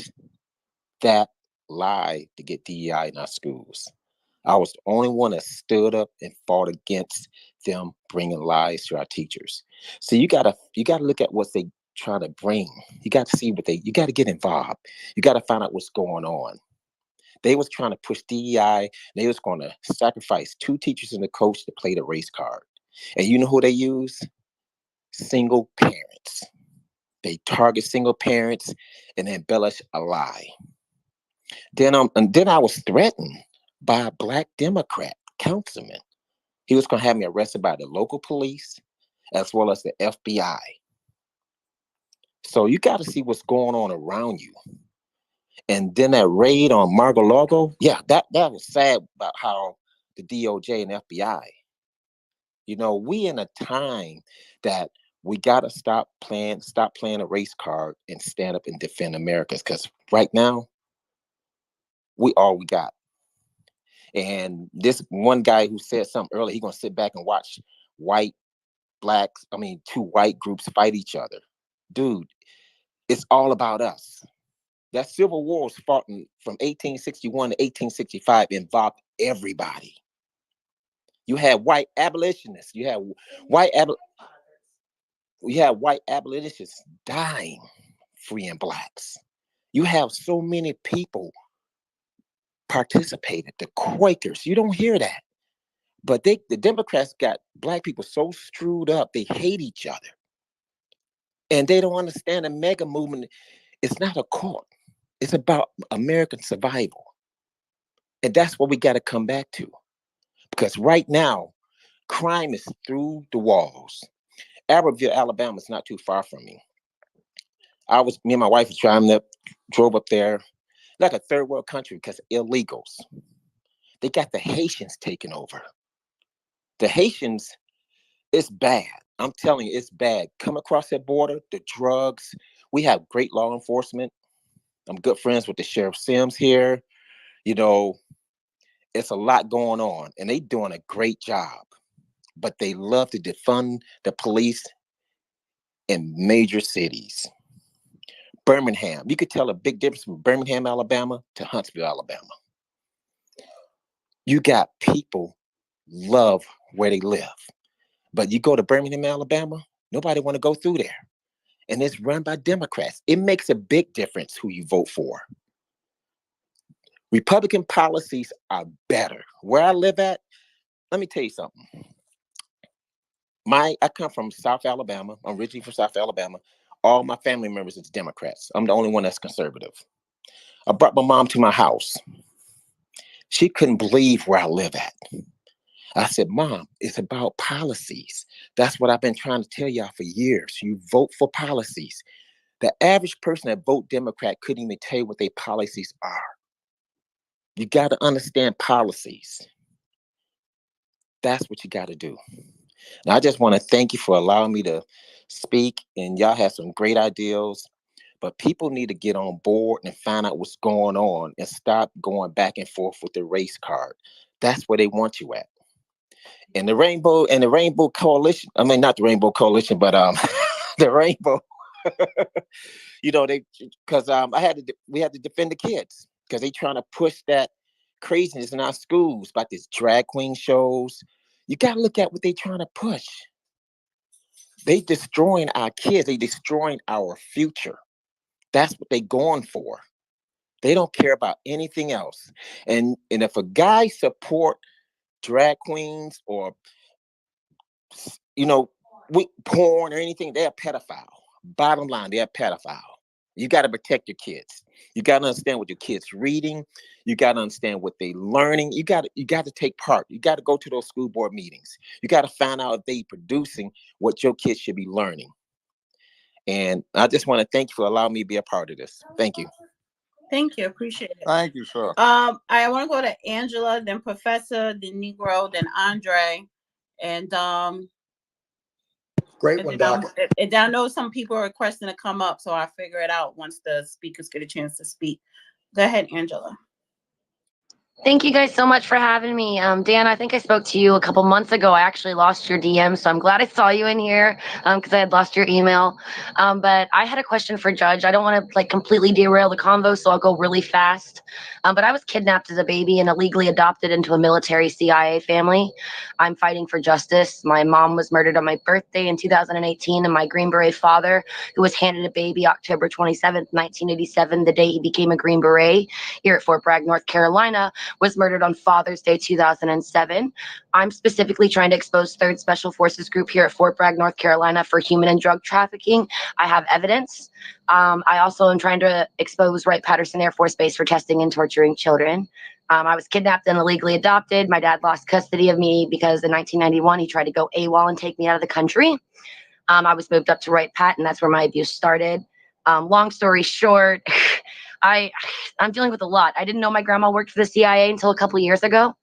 that lie to get DEI in our schools, I was the only one that stood up and fought against them bringing lies to our teachers. So you gotta look at what they trying to bring. You got to see you got to get involved. You got to find out what's going on. They was trying to push DEI. They was going to sacrifice 2 teachers and the coach to play the race card. And you know who they use? Single parents. They target single parents and embellish a lie. Then I was threatened by a Black Democrat councilman. He was going to have me arrested by the local police as well as the FBI. So you got to see what's going on around you. And then that raid on Mar-a-Lago, yeah, that was sad about how the DOJ and FBI. You know, we in a time that we got to stop playing a race card and stand up and defend America. Because right now, we all we got. And this one guy who said something earlier, he's going to sit back and watch 2 white groups fight each other. Dude, it's all about us. That Civil War was fought from 1861 to 1865, involved everybody. You had white abolitionists. You had white abolitionists dying, freeing blacks. You have so many people participated. The Quakers, you don't hear that. But the Democrats got black people so screwed up, they hate each other. And they don't understand the mega movement. It's not a cult. It's about American survival. And that's what we got to come back to. Because right now, crime is through the walls. Abbeville, Alabama is not too far from me. Me and my wife drove up there, like a third world country because illegals. They got the Haitians taking over. The Haitians, it's bad. I'm telling you, it's bad. Come across that border, the drugs. We have great law enforcement. I'm good friends with the Sheriff Sims here. You know, it's a lot going on, and they doing a great job. But they love to defund the police in major cities. Birmingham, you could tell a big difference from Birmingham, Alabama to Huntsville, Alabama. You got people love where they live. But you go to Birmingham, Alabama, nobody want to go through there. And it's run by Democrats. It makes a big difference who you vote for. Republican policies are better. Where I live at, let me tell you something. I come from South Alabama. I'm originally from South Alabama. All my family members is Democrats. I'm the only one that's conservative. I brought my mom to my house. She couldn't believe where I live at. I said, Mom, it's about policies. That's what I've been trying to tell y'all for years. You vote for policies. The average person that vote Democrat couldn't even tell you what their policies are. You got to understand policies. That's what you got to do. And I just want to thank you for allowing me to speak. And y'all have some great ideas. But people need to get on board and find out what's going on and stop going back and forth with the race card. That's where they want you at. And the Rainbow Coalition, I mean, not the Rainbow Coalition, but the Rainbow, because we had to defend the kids because they trying to push that craziness in our schools about these drag queen shows. You got to look at what they trying to push. They destroying our kids. They destroying our future. That's what they going for. They don't care about anything else. And if a guy support drag queens or porn or anything, they're a pedophile. Bottom line, they're a pedophile. You got to protect your kids. You got to understand what your kids reading. You got to understand what they learning. You got to take part. You got to go to those school board meetings. You got to find out if they producing what your kids should be learning. And I just want to thank you for allowing me to be a part of this. Thank you. Thank you. Appreciate it. Thank you, sir. I want to go to Angela, then Professor, then Negro, then Andre, and Great and one, then Doc. and I know some people are requesting to come up, so I figure it out once the speakers get a chance to speak. Go ahead, Angela. Thank you guys so much for having me. Dan, I think I spoke to you a couple months ago. I actually lost your DM, so I'm glad I saw you in here because I had lost your email. But I had a question for Judge. I don't want to like completely derail the convo, so I'll go really fast. But I was kidnapped as a baby and illegally adopted into a military CIA family. I'm fighting for justice. My mom was murdered on my birthday in 2018, and my Green Beret father, who was handed a baby October 27th, 1987, the day he became a Green Beret here at Fort Bragg, North Carolina, was murdered on Father's Day 2007. I'm specifically trying to expose 3rd Special Forces Group here at Fort Bragg, North Carolina for human and drug trafficking. I have evidence. I also am trying to expose Wright-Patterson Air Force Base for testing and torturing children. I was kidnapped and illegally adopted. My dad lost custody of me because in 1991 he tried to go AWOL and take me out of the country. I was moved up to Wright-Pat, and that's where my abuse started. Long story short, I'm dealing with a lot. I didn't know my grandma worked for the CIA until a couple years ago.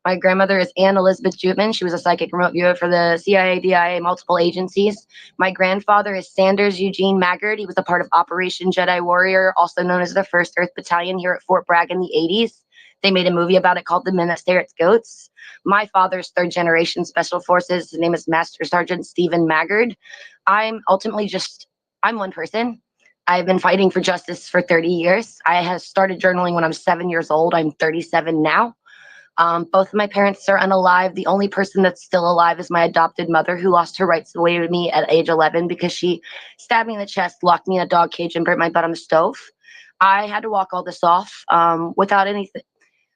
My grandmother is Anne Elizabeth Jutman. She was a psychic remote viewer for the CIA, DIA, multiple agencies. My grandfather is Sanders Eugene Maggard. He was a part of Operation Jedi Warrior, also known as the 1st Earth Battalion here at Fort Bragg in the 80s. They made a movie about it called The Men That Stare at Goats. My father's 3rd generation special forces. His name is Master Sergeant Stephen Maggard. I'm one person. I've been fighting for justice for 30 years. I have started journaling when I'm 7 years old. I'm 37 now. Both of my parents are unalive. The only person that's still alive is my adopted mother, who lost her rights away to me at age 11 because she stabbed me in the chest, locked me in a dog cage, and burnt my butt on the stove. I had to walk all this off without anything,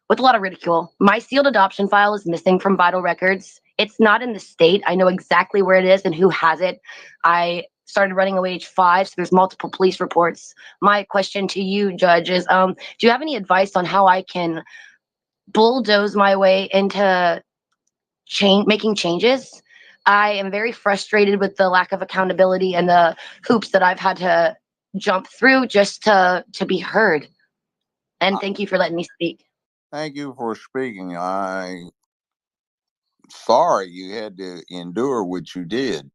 with a lot of ridicule. My sealed adoption file is missing from vital records. It's not in the state. I know exactly where it is and who has it. I started running away age 5, so there's multiple police reports. My question to you, Judge, is do you have any advice on how I can bulldoze my way into making changes? I am very frustrated with the lack of accountability and the hoops that I've had to jump through just to be heard. And thank you for letting me speak. Thank you for speaking. I'm sorry you had to endure what you did,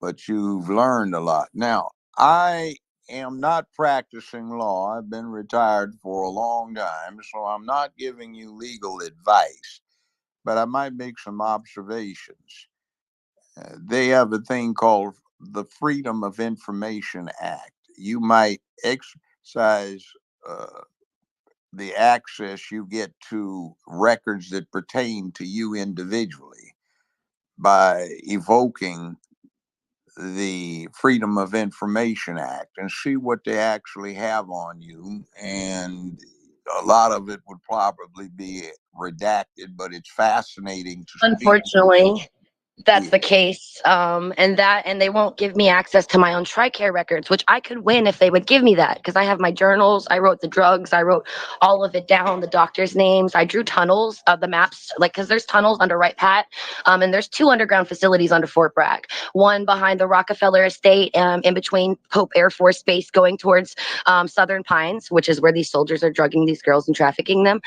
but you've learned a lot. Now, I am not practicing law. I've been retired for a long time, so I'm not giving you legal advice, but I might make some observations. They have a thing called the Freedom of Information Act. You might exercise the access you get to records that pertain to you individually by evoking the Freedom of Information Act and see what they actually have on you. And a lot of it would probably be redacted, but it's fascinating to see. Unfortunately, that's the case. And they won't give me access to my own TRICARE records, which I could win if they would give me that, because I have my journals. I wrote the drugs. I wrote all of it down, the doctors' names. I drew tunnels of the maps, like, because there's tunnels under Wright Pat. And there's 2 underground facilities under Fort Bragg. One behind the Rockefeller Estate, in between Pope Air Force Base, going towards Southern Pines, which is where these soldiers are drugging these girls and trafficking them.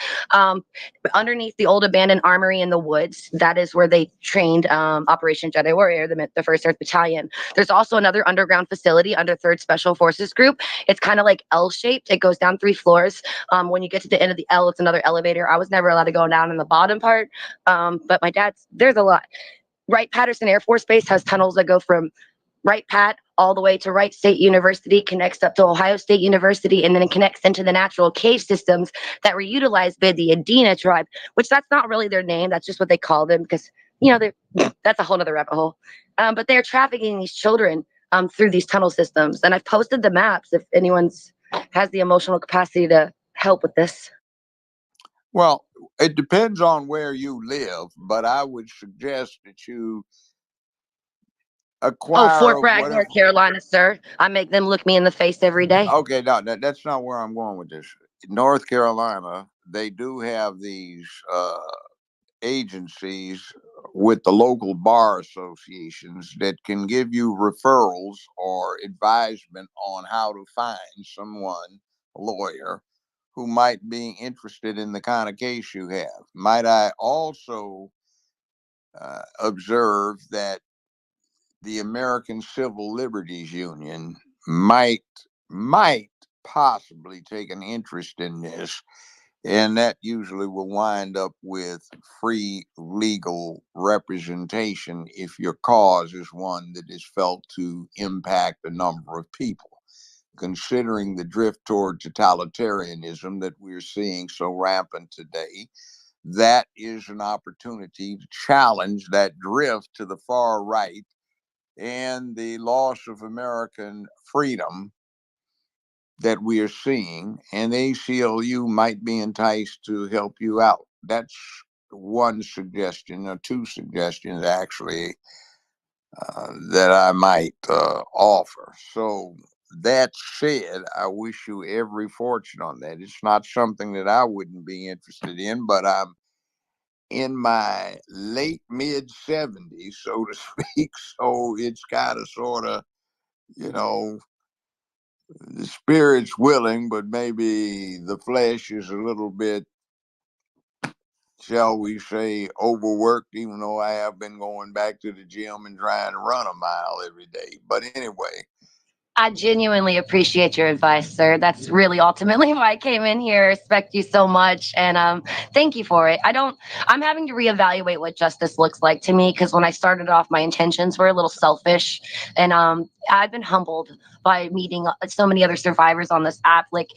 Underneath the old abandoned armory in the woods, that is where they trained Operation Jedi Warrior, the 1st Earth Battalion. There's also another underground facility under 3rd Special Forces Group. It's kind of like L-shaped. It goes down 3 floors. When you get to the end of the L, it's another elevator. I was never allowed to go down in the bottom part, but there's a lot. Wright-Patterson Air Force Base has tunnels that go from Wright-Pat all the way to Wright State University, connects up to Ohio State University, and then it connects into the natural cave systems that were utilized by the Adena tribe, which that's not really their name. That's just what they call them because, that's a whole other rabbit hole. But they're trafficking these children through these tunnel systems. And I've posted the maps if anyone's has the emotional capacity to help with this. Well, it depends on where you live, but I would suggest that you acquire Fort Bragg, whatever. North Carolina, sir. I make them look me in the face every day. Okay, no, that's not where I'm going with this. North Carolina, they do have these agencies with the local bar associations that can give you referrals or advisement on how to find someone, a lawyer, who might be interested in the kind of case you have. Might I also observe that the American Civil Liberties Union might possibly take an interest in this, and that usually will wind up with free legal representation if your cause is one that is felt to impact a number of people. Considering the drift toward totalitarianism that we're seeing so rampant today, that is an opportunity to challenge that drift to the far right and the loss of American freedom that we are seeing, and the ACLU might be enticed to help you out. That's one suggestion, or two suggestions actually, that I might offer. So that said, I wish you every fortune on that. It's not something that I wouldn't be interested in, but I'm in my late mid 70s, so to speak. So it's kind of sort of, you know, the spirit's willing, but maybe the flesh is a little bit, shall we say, overworked, even though I have been going back to the gym and trying to run a mile every day. But anyway, I genuinely appreciate your advice, sir. That's really ultimately why I came in here. I respect you so much, and thank you for it. I'm having to reevaluate what justice looks like to me, because when I started off, my intentions were a little selfish, and I've been humbled by meeting so many other survivors on this app. Like,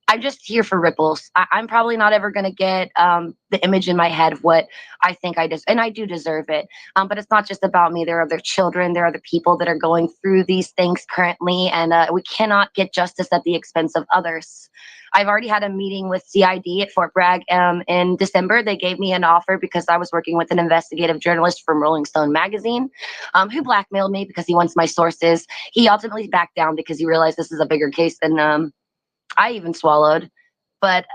I'm just here for ripples. I'm probably not ever going to get the image in my head of what I think I deserve, and I do deserve it. But it's not just about me. There are other children. There are other people that are going through these things currently, and we cannot get justice at the expense of others. I've already had a meeting with CID at Fort Bragg in December. They gave me an offer because I was working with an investigative journalist from Rolling Stone magazine, who blackmailed me because he wants my sources. He ultimately backed down because he realized this is a bigger case than I even swallowed. But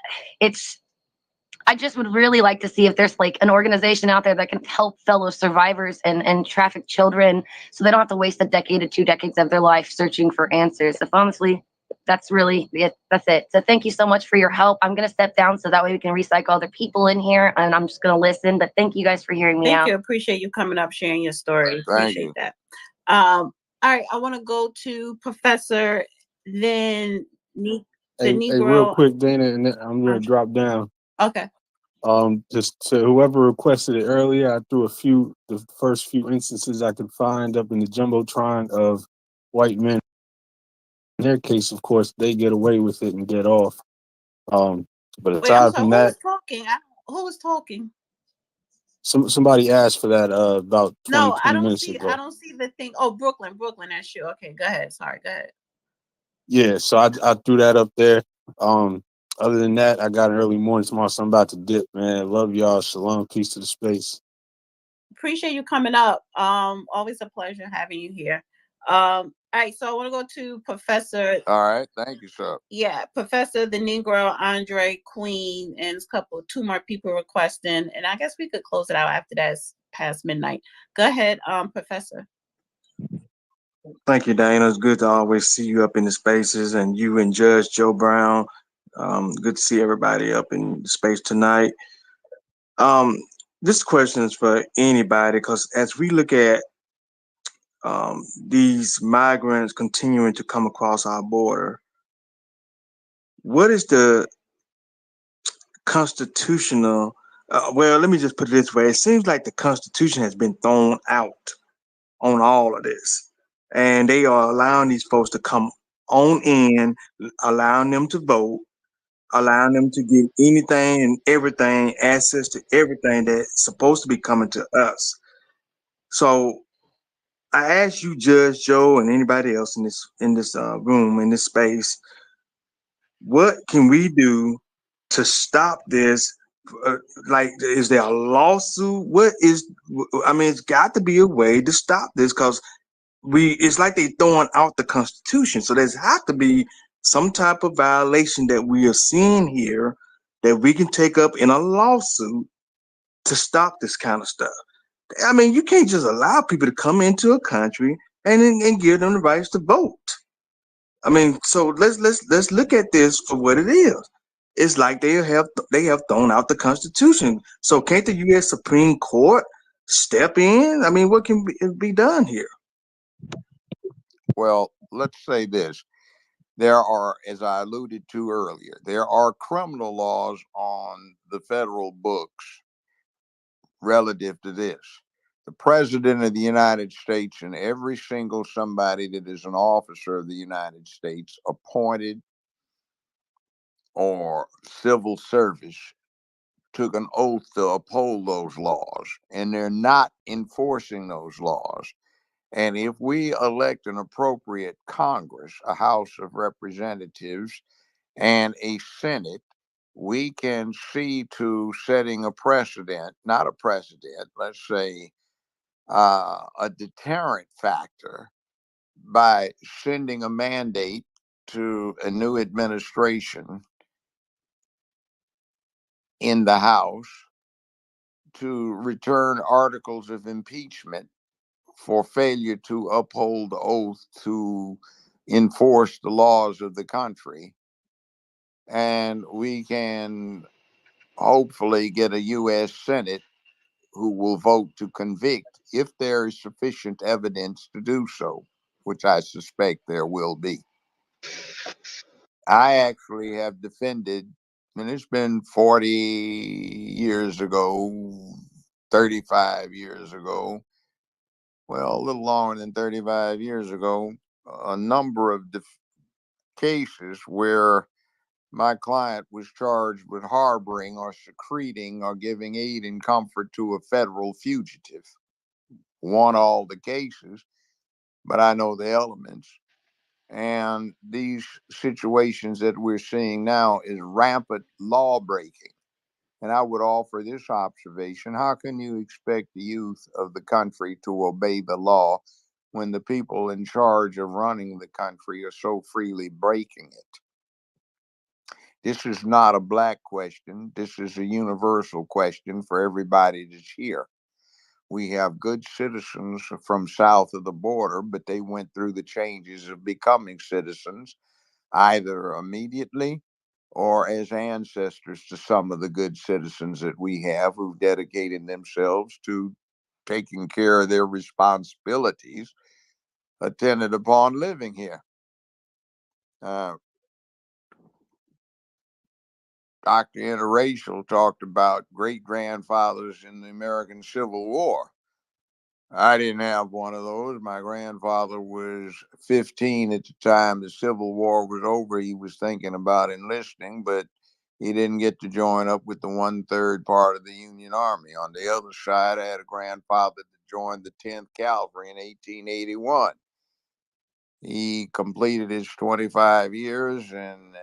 I just would really like to see if there's like an organization out there that can help fellow survivors and trafficked children, so they don't have to waste a decade to 2 decades of their life searching for answers. If honestly, that's really it. That's it. So thank you so much for your help. I'm going to step down so that way we can recycle other people in here, and I'm just going to listen. But thank you guys for hearing me Thank out. you. Appreciate you coming up, sharing your story. thank Appreciate you. that. All right, I want to go to Professor, then the Hey, real Negro. quick, Dana, and then I'm gonna Um, drop down. okay. Just to whoever requested it earlier, I threw the first few instances I could find up in the jumbotron of white men. In their case, of course, they get away with it and get off. But Wait, I'm aside sorry. from Who that, was talking? Who was talking? somebody asked for that about No, I 20 don't minutes see. I ago. don't see the thing. Oh, Brooklyn. That's you. Okay, go ahead. Sorry. Go ahead. Yeah, so I threw that up there. Other than that, I got an early morning tomorrow, so I'm about to dip, man. Love y'all. Shalom. Peace to the space. Appreciate you coming up. Always a pleasure having you here. All right, so I want to go to Professor. All right, thank you, sir. Yeah, Professor the Negro, Andre, Queen, and two more people requesting, and I guess we could close it out after that's past midnight. Go ahead, Professor. Thank you, Dana. It's good to always see you up in the spaces, and you and Judge Joe Brown. Good to see everybody up in the space tonight. Um, this question is for anybody, because as we look at these migrants continuing to come across our border, what is the constitutional? Well, let me just put it this way: it seems like the Constitution has been thrown out on all of this, and they are allowing these folks to come on in, allowing them to vote, allowing them to get anything and everything, access to everything that's supposed to be coming to us. So I ask you, Judge Joe, and anybody else in this room, in this space, what can we do to stop this? Like, is there a lawsuit? What is? I mean, it's got to be a way to stop this, because it's like they throwing out the Constitution. So there's have to be some type of violation that we are seeing here that we can take up in a lawsuit to stop this kind of stuff. I mean, you can't just allow people to come into a country and give them the rights to vote. I mean, so let's look at this for what it is. It's like they have thrown out the Constitution. So can't the U.S. Supreme Court step in? I mean, what can be done here? Well, let's say this. There are, as I alluded to earlier, there are criminal laws on the federal books relative to this. The President of the United States and every single somebody that is an officer of the United States, appointed or civil service, took an oath to uphold those laws, and they're not enforcing those laws. And if we elect an appropriate Congress, a House of Representatives, and a Senate, we can see to setting a precedent, not a precedent, let's say a deterrent factor by sending a mandate to a new administration in the House to return articles of impeachment for failure to uphold the oath to enforce the laws of the country. And we can hopefully get a U.S. Senate who will vote to convict if there is sufficient evidence to do so, which I suspect there will be. I actually have defended, and it's been 40 years ago, 35 years ago, well, a little longer than 35 years ago, a number of cases where my client was charged with harboring or secreting or giving aid and comfort to a federal fugitive. Won all the cases, but I know the elements. And these situations that we're seeing now is rampant law breaking. And I would offer this observation: how can you expect the youth of the country to obey the law when the people in charge of running the country are so freely breaking it? This is not a black question. This is a universal question for everybody that's here. We have good citizens from south of the border, but they went through the changes of becoming citizens either immediately or as ancestors to some of the good citizens that we have who've dedicated themselves to taking care of their responsibilities attendant upon living here. Dr. Interracial talked about great grandfathers in the American Civil War. I didn't have one of those. My grandfather was 15 at the time the Civil War was over. He was thinking about enlisting, but he didn't get to join up with the 1/3 part of the Union Army. On the other side, I had a grandfather that joined the 10th Cavalry in 1881. He completed his 25 years in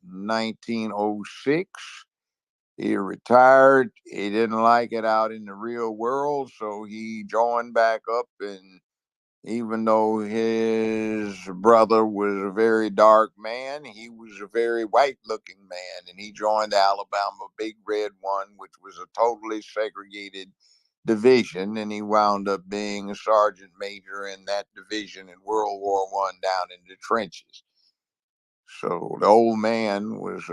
1906. He retired. He didn't like it out in the real world, so he joined back up. And even though his brother was a very dark man, he was a very white looking man. And he joined the Alabama Big Red One, which was a totally segregated division. And he wound up being a sergeant major in that division in World War One down in the trenches. So the old man was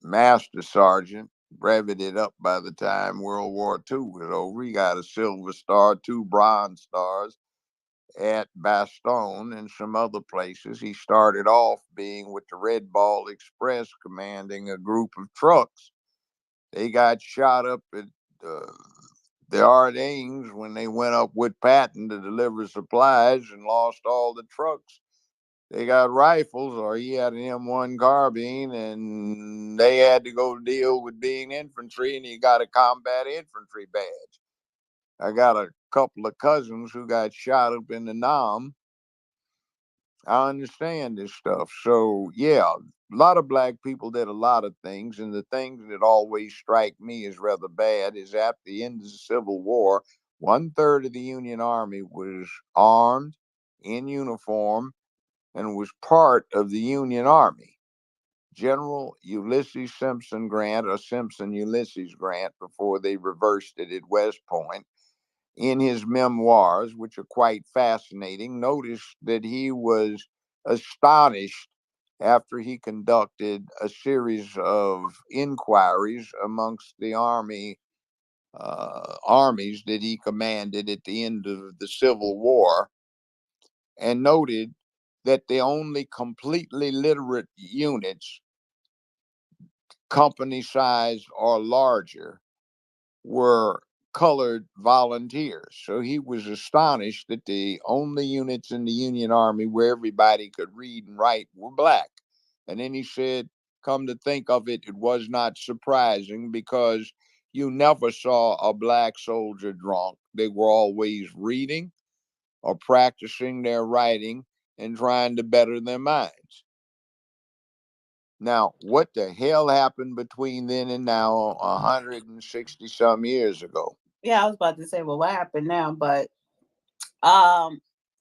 master sergeant, breveted up by the time World War II was over. He got a Silver Star, 2 Bronze Stars at Bastogne and some other places. He started off being with the Red Ball Express, commanding a group of trucks. They got shot up at the Ardennes when they went up with Patton to deliver supplies and lost all the trucks. They got rifles, or he had an M1 carbine, and they had to go deal with being infantry, and he got a combat infantry badge. I got a couple of cousins who got shot up in the Nam. I understand this stuff. So, yeah, a lot of black people did a lot of things, and the things that always strike me as rather bad is after the end of the Civil War, 1/3 of the Union Army was armed, in uniform, and was part of the Union Army. General Ulysses Simpson Grant, or Simpson Ulysses Grant, before they reversed it at West Point, in his memoirs, which are quite fascinating, noticed that he was astonished after he conducted a series of inquiries amongst the armies that he commanded at the end of the Civil War, and noted that the only completely literate units, company size or larger, were colored volunteers. So he was astonished that the only units in the Union Army where everybody could read and write were black. And then he said, come to think of it, it was not surprising because you never saw a black soldier drunk. They were always reading or practicing their writing and trying to better their minds. Now, what the hell happened between then and now, 160 some years ago? Yeah, I was about to say, well, what happened now? But all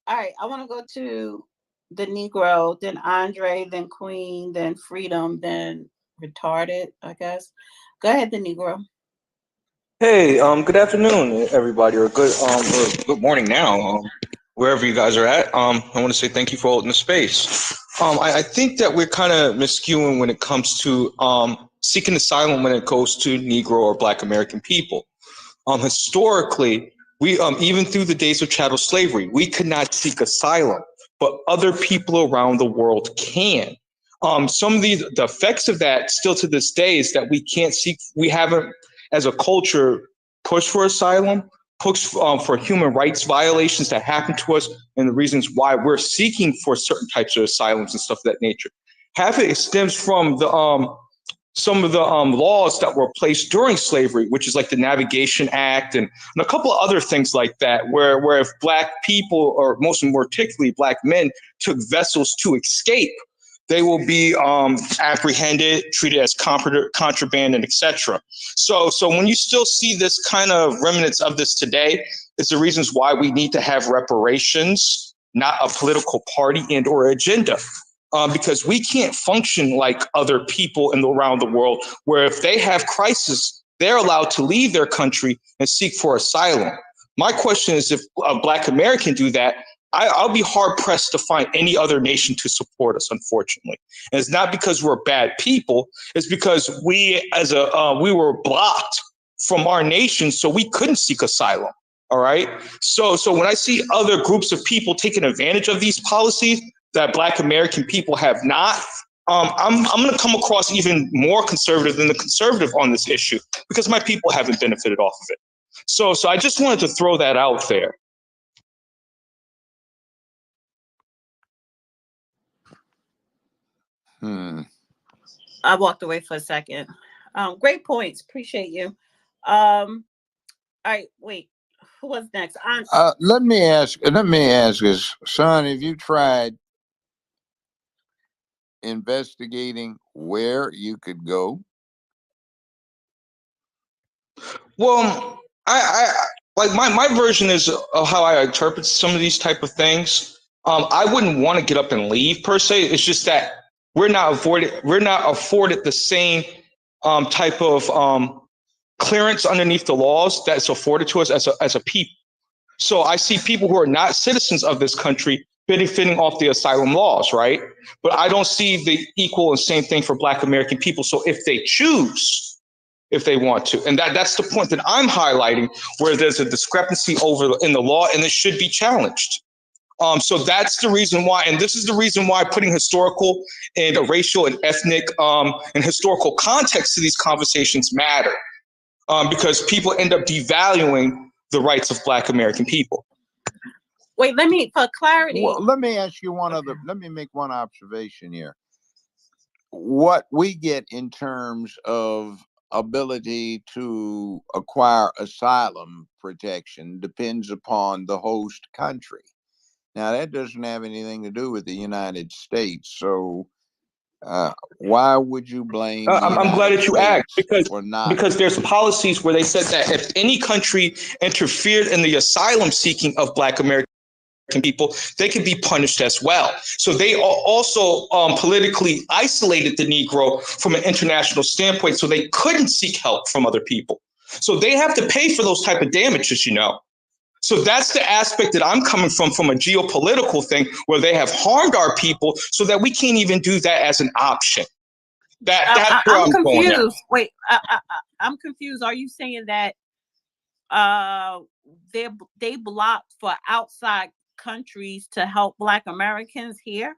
right, I want to go to the Negro, then Andre, then Queen, then Freedom, then Retarded, I guess. Go ahead, the Negro. Hey, good afternoon, everybody, or good morning now, wherever you guys are at. I want to say thank you for holding the space. I think that we're kind of miscuing when it comes to seeking asylum when it goes to Negro or Black American people. Historically, we even through the days of chattel slavery, we could not seek asylum, but other people around the world can. Some of the effects of that still to this day is that we haven't, as a culture, pushed for asylum, pushed for human rights violations that happen to us, and the reasons why we're seeking for certain types of asylums and stuff of that nature. Half of it stems from the some of the laws that were placed during slavery, which is like the Navigation Act and a couple of other things like that, where if Black people, or most particularly Black men, took vessels to escape, they will be apprehended, treated as contraband, and etc. So when you still see this kind of remnants of this today, it's the reasons why we need to have reparations, not a political party and or agenda. Because we can't function like other people around the world, where if they have crisis, they're allowed to leave their country and seek for asylum. My question is, if a Black American do that, I'll be hard pressed to find any other nation to support us, unfortunately. And it's not because we're bad people. It's because we were blocked from our nation, so we couldn't seek asylum. All right. So when I see other groups of people taking advantage of these policies that Black American people have not, I'm going to come across even more conservative than the conservative on this issue, because my people haven't benefited off of it. So I just wanted to throw that out there. I walked away for a second. Great points. Appreciate you. All right, wait. Who was next? Let me ask this, son, have you tried investigating where you could go? Well, I like my version is of how I interpret some of these type of things. I wouldn't want to get up and leave per se. It's just that we're not afforded the same type of clearance underneath the laws that's afforded to us as a people. So I see people who are not citizens of this country benefiting off the asylum laws, right? But I don't see the equal and same thing for Black American people. So if they choose, if they want to, and that's the point that I'm highlighting, where there's a discrepancy in the law, and it should be challenged. So that's the reason why, and this is the reason why putting historical and racial and ethnic and historical context to these conversations matter, because people end up devaluing the rights of Black American people. Wait, for clarity. Well, let me ask you let me make one observation here. What we get in terms of ability to acquire asylum protection depends upon the host country. Now, that doesn't have anything to do with the United States. So why would you blame I'm glad that you asked, because there's policies where they said that if any country interfered in the asylum seeking of Black Americans, people, they can be punished as well. So they also politically isolated the Negro from an international standpoint, so they couldn't seek help from other people. So they have to pay for those type of damages, you know. So that's the aspect that I'm coming from a geopolitical thing where they have harmed our people so that we can't even do that as an option. That's where I'm I'm going at. confused. Wait, I'm confused. Are you saying that they blocked for outside countries to help Black Americans here?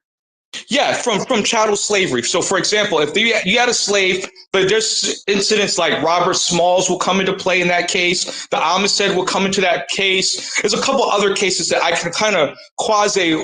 Yeah, from chattel slavery. So, for example, if you had a slave, but there's incidents like Robert Smalls will come into play in that case. The Amistad will come into that case. There's a couple other cases that I can kind of quasi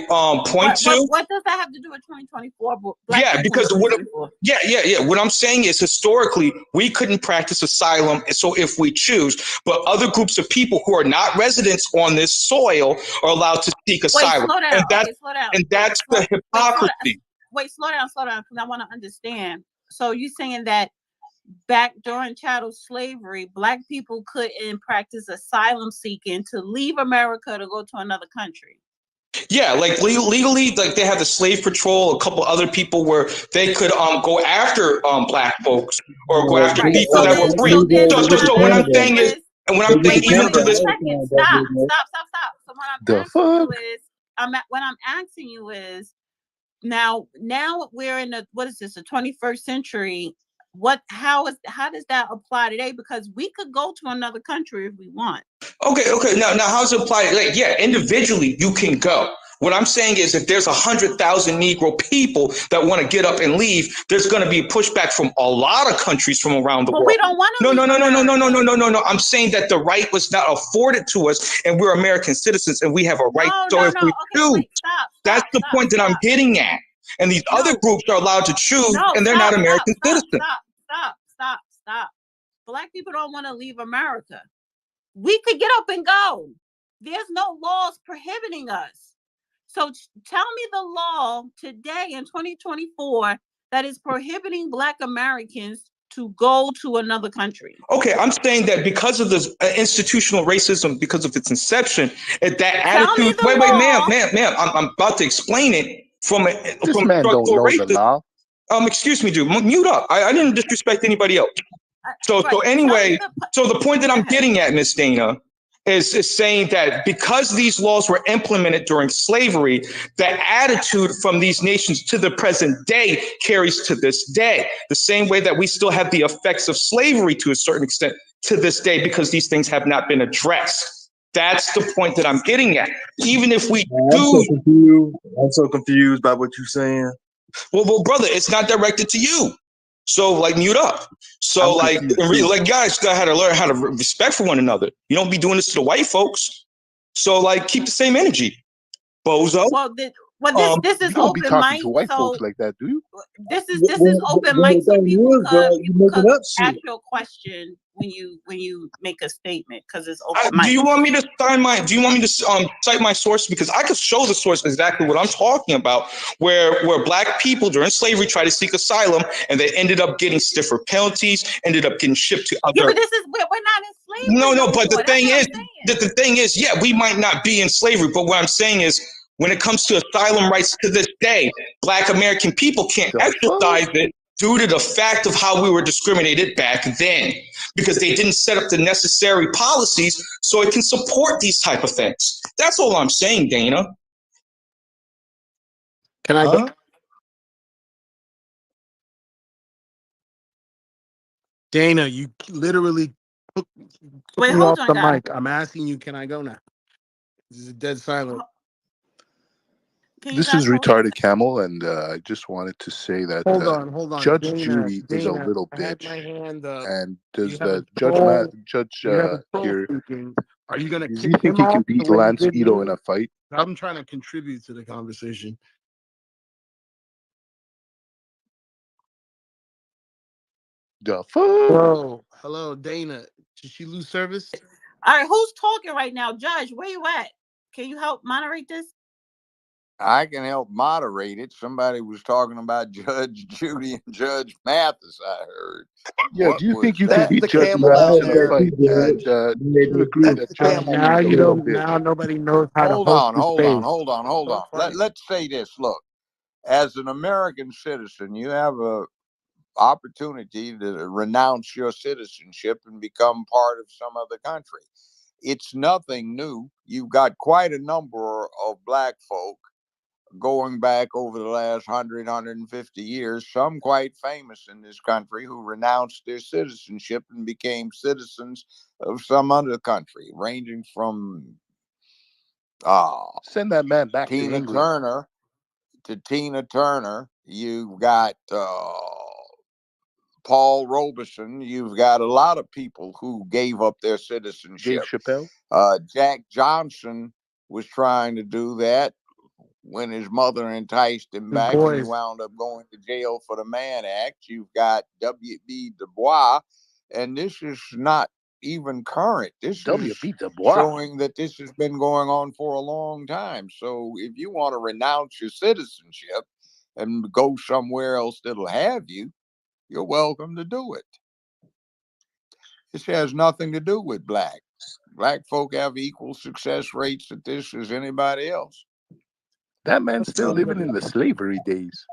point to. What does that have to do with 2024? Yeah, because what I'm saying is historically we couldn't practice asylum. So if we choose, but other groups of people who are not residents on this soil are allowed to seek asylum. Slow down. Slow down. And that's the hypocrisy. Slow down, because I want to understand. So you're saying that back during chattel slavery, Black people couldn't practice asylum seeking to leave America to go to another country? Yeah, like legally, like they have the slave patrol, a couple other people where they could go after Black folks or go after people that were free. So what I'm saying is, and what I'm saying even to this. Stop. So what I'm asking you is, now we're in the 21st century. How does that apply today? Because we could go to another country if we want. Okay. Now how's it apply? Like, yeah, individually you can go. What I'm saying is, if there's 100,000 Negro people that want to get up and leave, there's going to be pushback from a lot of countries from around the world. We don't want to. No. I'm saying that the right was not afforded to us, and we're American citizens, and we have a right. If we choose, that's the point that I'm getting at. And these other groups are allowed to choose, and they're not American citizens. Stop. Black people don't want to leave America. We could get up and go. There's no laws prohibiting us. So tell me the law today in 2024 that is prohibiting Black Americans to go to another country. Okay, I'm saying that because of this institutional racism, because of its inception, that attitude. Wait, ma'am. I'm about to explain it from structural racism. Excuse me, dude. Mute up. I didn't disrespect anybody else. So anyway, the point that I'm getting at, Miss Dana, is saying that because these laws were implemented during slavery, the attitude from these nations to the present day carries to this day. The same way that we still have the effects of slavery to a certain extent to this day, because these things have not been addressed. That's the point that I'm getting at. Even if we I'm so confused by what you're saying. Well, brother, it's not directed to you. So, mute up. So, guys gotta learn how to respect for one another. You don't be doing this to the white folks. So, keep the same energy, bozo. This is open mic. To white folks like that, do you? This is open mic, so people could ask your question when you make a statement, because it's open mic. Do you want me to cite my source? Because I could show the source exactly what I'm talking about, where Black people during slavery tried to seek asylum and they ended up getting stiffer penalties, ended up getting shipped to other. Yeah, but we're not in slavery. No, but the thing is, yeah, we might not be in slavery, but what I'm saying is, when it comes to asylum rights to this day, Black American people can't exercise it due to the fact of how we were discriminated back then, because they didn't set up the necessary policies so it can support these type of things. That's all I'm saying, Dana. Can I go? Dana, you literally took me off the mic. I'm asking you, can I go now? This is dead silent. This is Retarded Camel, and I just wanted to say that hold on. Judge Dana, Judy is a little I had bitch. my hand up. And does the judge here, are you gonna does he think he can beat Lance Ito in a fight? I'm trying to contribute to the conversation. The fuck? Hello, Dana. Did she lose service? All right, who's talking right now? Judge, where you at? Can you help moderate this? I can help moderate it. Somebody was talking about Judge Judy and Judge Mathis, I heard. Yeah, What do you think was you can that? That's beat the Judge camel Yeah, I Mathis down heard in a that there. fight? too, Derek. And Yeah, you they agree beat That's that the Judge So camel Judy now is a you little don't. bit Now nobody knows how to Hold host on, the hold on, space. hold on, hold So on. funny. Let's say this. Look, as an American citizen, you have a opportunity to renounce your citizenship and become part of some other country. It's nothing new. You've got quite a number of black folk going back over the last 150 years, some quite famous in this country who renounced their citizenship and became citizens of some other country, ranging from uh, send that man back to Tina England. Turner to Tina Turner. You've got Paul Robeson. You've got a lot of people who gave up their Dave citizenship. Chappelle. Jack Johnson was trying to do that when his mother enticed him The back and he boys. wound up going to jail for the Mann Act. You've got W.B. Du Bois, and this is not even current. This is W.B. Du Bois. showing that this has been going on for a long time. So if you want to renounce your citizenship and go somewhere else that'll have you, you're welcome to do it. This has nothing to do with black. Black folk have equal success rates at this as anybody else. That man's still So living in the slavery days.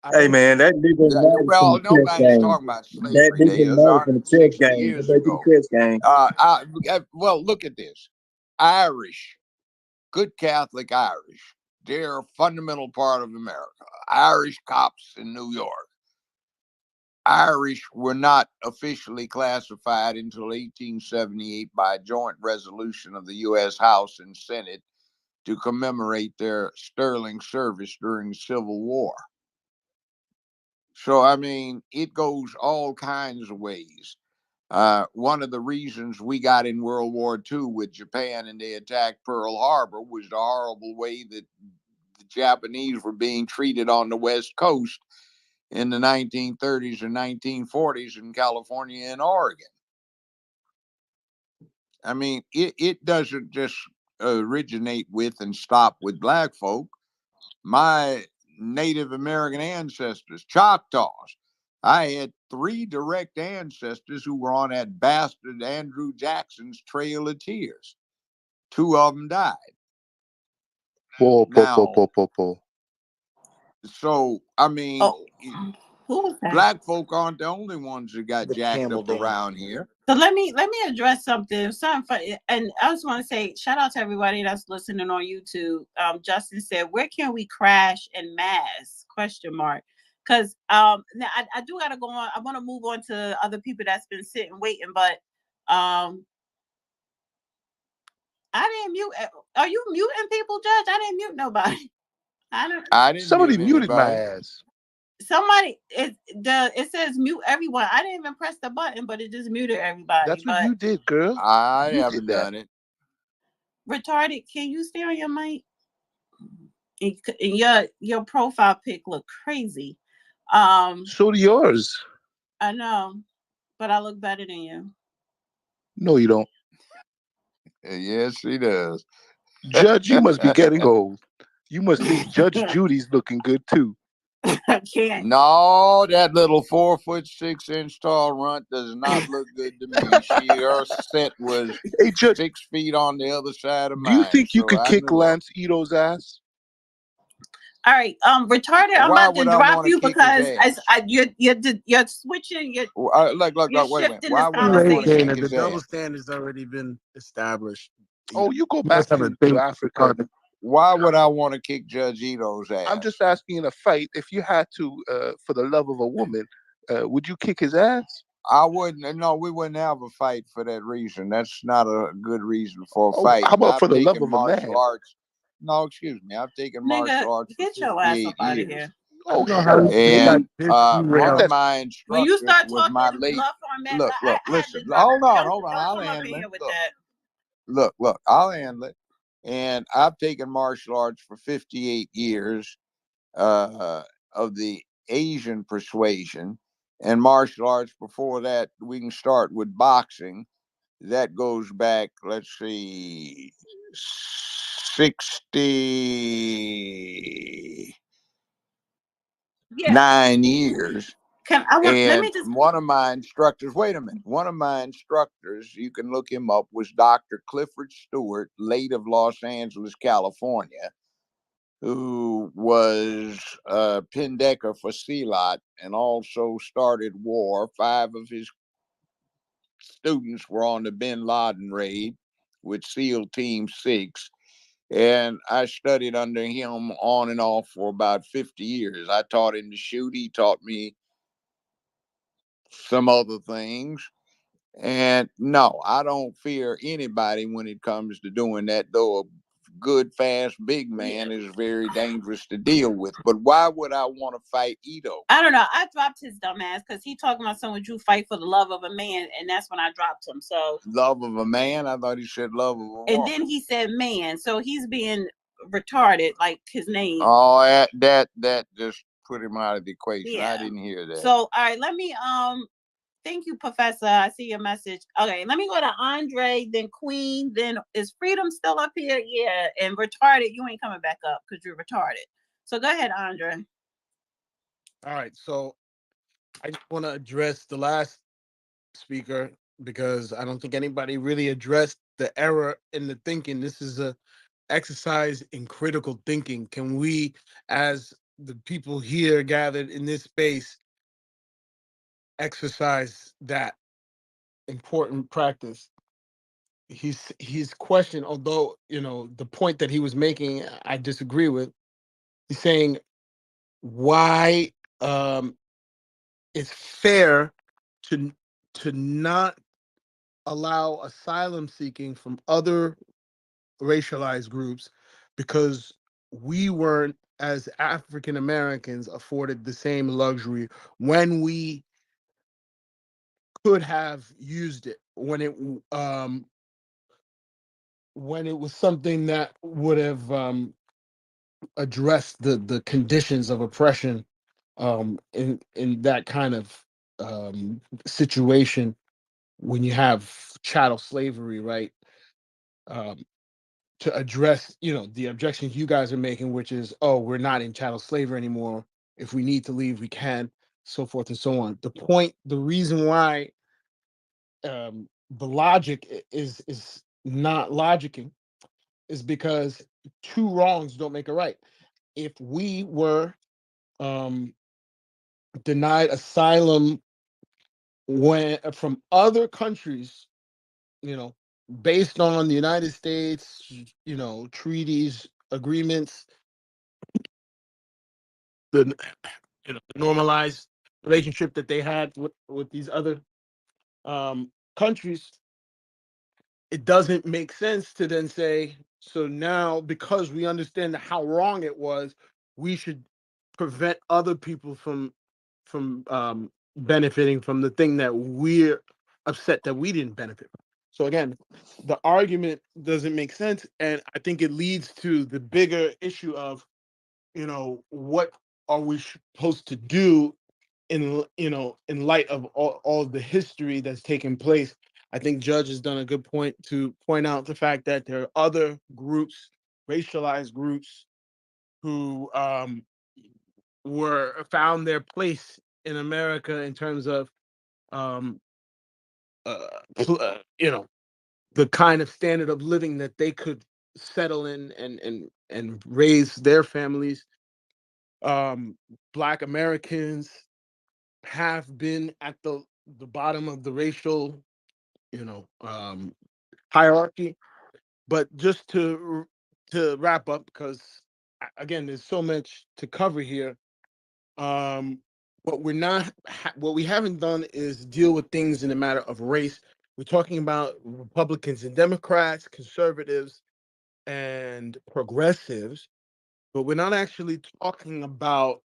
I Hey don't. man, that nigga Yeah, matters from well, the chess nobody's game. talking about That slavery nigga days, matters from the chess 160 game. Go years back to the ago. chess game. Well, look at this. Irish, good Catholic Irish, they're a fundamental part of America. Irish cops in New York. Irish were not officially classified until 1878 by a joint resolution of the U.S. House and Senate to commemorate their sterling service during the Civil War. So, I mean, it goes all kinds of ways. One of the reasons we got in World War II with Japan and they attacked Pearl Harbor was the horrible way that the Japanese were being treated on the West Coast in the 1930s and 1940s in California and Oregon. I mean, it doesn't just originate with and stop with black folk. My Native American ancestors, Choctaws, I had 3 direct ancestors who were on that bastard Andrew Jackson's Trail of Tears. 2 of them died. Now, so I mean, Oh, who was that? black folk aren't the only ones that got The jacked camel up down. around here. So let me address something for, and I just want to say shout out to everybody that's listening on YouTube. Justin said, "Where can we crash en masse?" Question mark. Because now I do gotta go on. I want to move on to other people that's been sitting waiting, but I didn't mute. Are you muting people, Judge? I didn't mute nobody. I didn't Somebody mute muted my anybody. ass. Somebody it says mute everyone. I didn't even press the button, but it just muted everybody. That's what But you did, girl. I You haven't did that. done it. retarded, can you stay on your mic? And your profile pic look crazy. So do yours. I know, but I look better than you. No, you don't. Yes, she does. Judge, you must be getting old. You must think Judge Judy's looking good too. I can't. No, that little 4'6" tall runt does not look good to me. Her set was Hey, Judge, 6 feet on the other side of do you mine, think you so could I kick knew her. Lance Ito's ass? All right, retarded. I'm Why about to would I drop want to you kick his because ass? you're switching. Look, You're wait a minute. shifting Why this would Too I late, want to kick Dana. conversation. The his double ass? standard's already been established. Oh, you go You must back have a to thing for Africa. retarded. Why would I want to kick Judge Ito's I'm ass? just asking in a fight, if you had to, for the love of a woman, would you kick his ass? I wouldn't. No, we wouldn't have a fight for that reason. That's not a good reason for a Oh, fight. how And about I've for the love taken of a martial man? arts. No, excuse me. I've taken Nigga, martial arts for get your ass up 58 out of years. here. I Oh, don't know shut how up, you got lady. And this one of derailed. That's my When you instructors start was my talking late. love format, Look, I had listen. to drop Hold you. on, Don't hold on. don't I'll come up in handle it. here with that. Look. I'll handle it. And I've taken martial arts for 58 years of the Asian persuasion. And martial arts before that, we can start with boxing. That goes back, let's see, 69 years. Let me And just one of my instructors, wait a minute, one of my instructors, you can look him up, was Dr. Clifford Stewart, late of Los Angeles, California, who was Pendecker for Sealot and also started war. 5 of his students were on the Bin Laden raid with SEAL Team 6. And I studied under him on and off for about 50 years. I taught him to shoot. He taught me some other things. And no, I don't fear anybody when it comes to doing that, though a good, fast, big man is very dangerous to deal with. But why would I want to fight Ito? I don't know. I dropped his dumb ass because he talking about someone you fight for the love of a man, and that's when I dropped him. So love of a man? I thought he said love of a woman. And then he said man, so he's being retarded, like his name. Oh, that just put him out of the equation. I didn't hear that. So all right, let me thank you, Professor. I see your message. Okay, let me go to Andre, then Queen, then is Freedom still up here? Yeah, and retarded, you ain't coming back up because you're retarded. So go ahead, Andre. All right, so I just want to address the last speaker because I don't think anybody really addressed the error in the thinking. This is a exercise in critical thinking. Can we, as the people here gathered in this space, exercise that important practice? His question, although the point that he was making, I disagree with. He's saying why it's fair to not allow asylum seeking from other racialized groups because we weren't, as African Americans, afforded the same luxury when we could have used it when it was something that would have addressed the conditions of oppression in that kind of situation when you have chattel slavery, right? Um, to address, the objections you guys are making, which is, oh, we're not in chattel slavery anymore. If we need to leave, we can, so forth and so on. The reason why the logic is not logicking is because two wrongs don't make a right. If we were denied asylum from other countries, based on the United States, treaties, agreements, the normalized relationship that they had with these other countries, it doesn't make sense to then say, so now because we understand how wrong it was, we should prevent other people from benefiting from the thing that we're upset that we didn't benefit from. So again, the argument doesn't make sense, and I think it leads to the bigger issue of, what are we supposed to do in light of all the history that's taken place. I think Judge has done a good point to point out the fact that there are other groups, racialized groups, who were found their place in America in terms of um, uh, the kind of standard of living that they could settle in and raise their families. Black Americans have been at the bottom of the racial, hierarchy. But just to wrap up, because again, there's so much to cover here. What what we haven't done is deal with things in a matter of race. We're talking about Republicans and Democrats, conservatives and progressives, but we're not actually talking about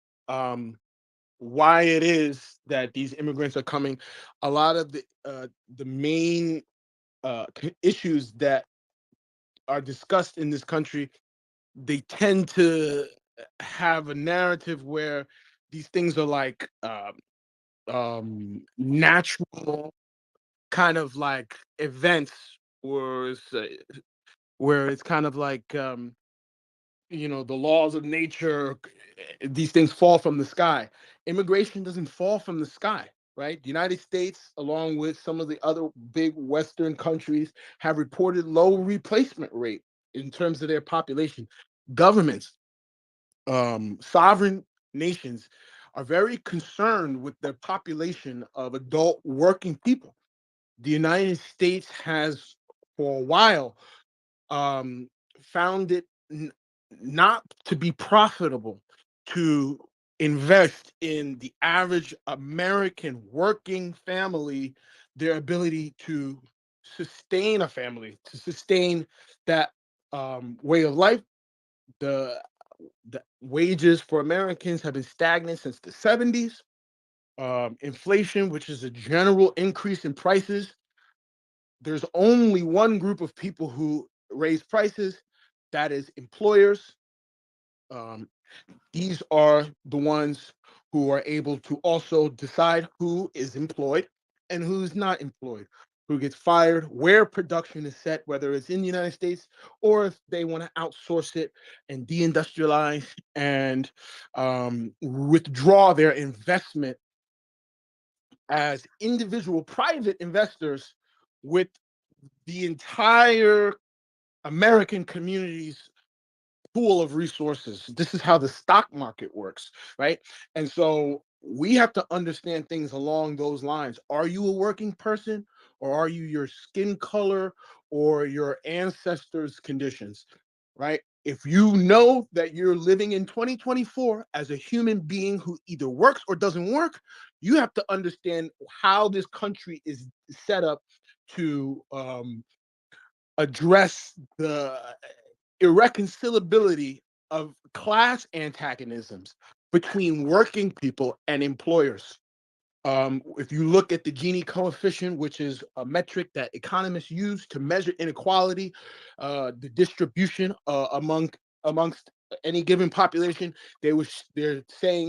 why it is that these immigrants are coming. A lot of the main issues that are discussed in this country, they tend to have a narrative where these things are like natural kind of like events, or where it's kind of like the laws of nature, these things fall from the sky. Immigration doesn't fall from the sky, right? The United States, along with some of the other big Western countries, have reported low replacement rate in terms of their population. Governments, sovereign nations are very concerned with their population of adult working people. The United States has, for a while, found it not to be profitable to invest in the average American working family, their ability to sustain a family, to sustain that way of life. The wages for Americans have been stagnant since the 70s. Inflation, which is a general increase in prices, there's only one group of people who raise prices, that is employers. Um, these are the ones who are able to also decide who is employed and who's not employed, who gets fired, where production is set, whether it's in the United States or if they want to outsource it and deindustrialize and withdraw their investment as individual private investors with the entire American community's pool of resources. This is how the stock market works, right? And so we have to understand things along those lines. Are you a working person, or are you your skin color or your ancestors' conditions, right? If you know that you're living in 2024 as a human being who either works or doesn't work, you have to understand how this country is set up to address the irreconcilability of class antagonisms between working people and employers. If you look at the Gini coefficient, which is a metric that economists use to measure inequality, the distribution amongst any given population, they're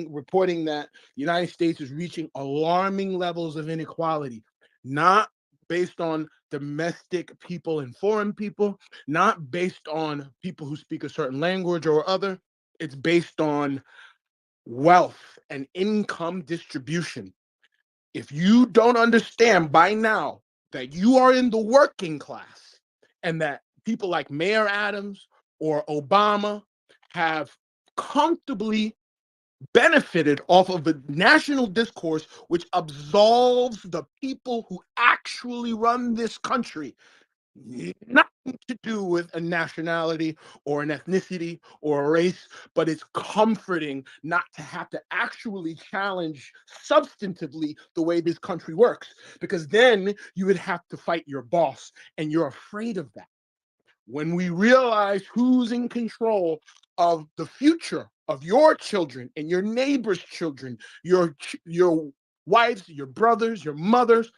reporting that the United States is reaching alarming levels of inequality, not based on domestic people and foreign people, not based on people who speak a certain language or other. It's based on wealth and income distribution. If you don't understand by now that you are in the working class and that people like Mayor Adams or Obama have comfortably benefited off of a national discourse which absolves the people who actually run this country, nothing to do with a nationality or an ethnicity or a race, but it's comforting not to have to actually challenge substantively the way this country works, because then you would have to fight your boss, and you're afraid of that. When we realize who's in control of the future of your children and your neighbor's children, your wives, your brothers, your mothers,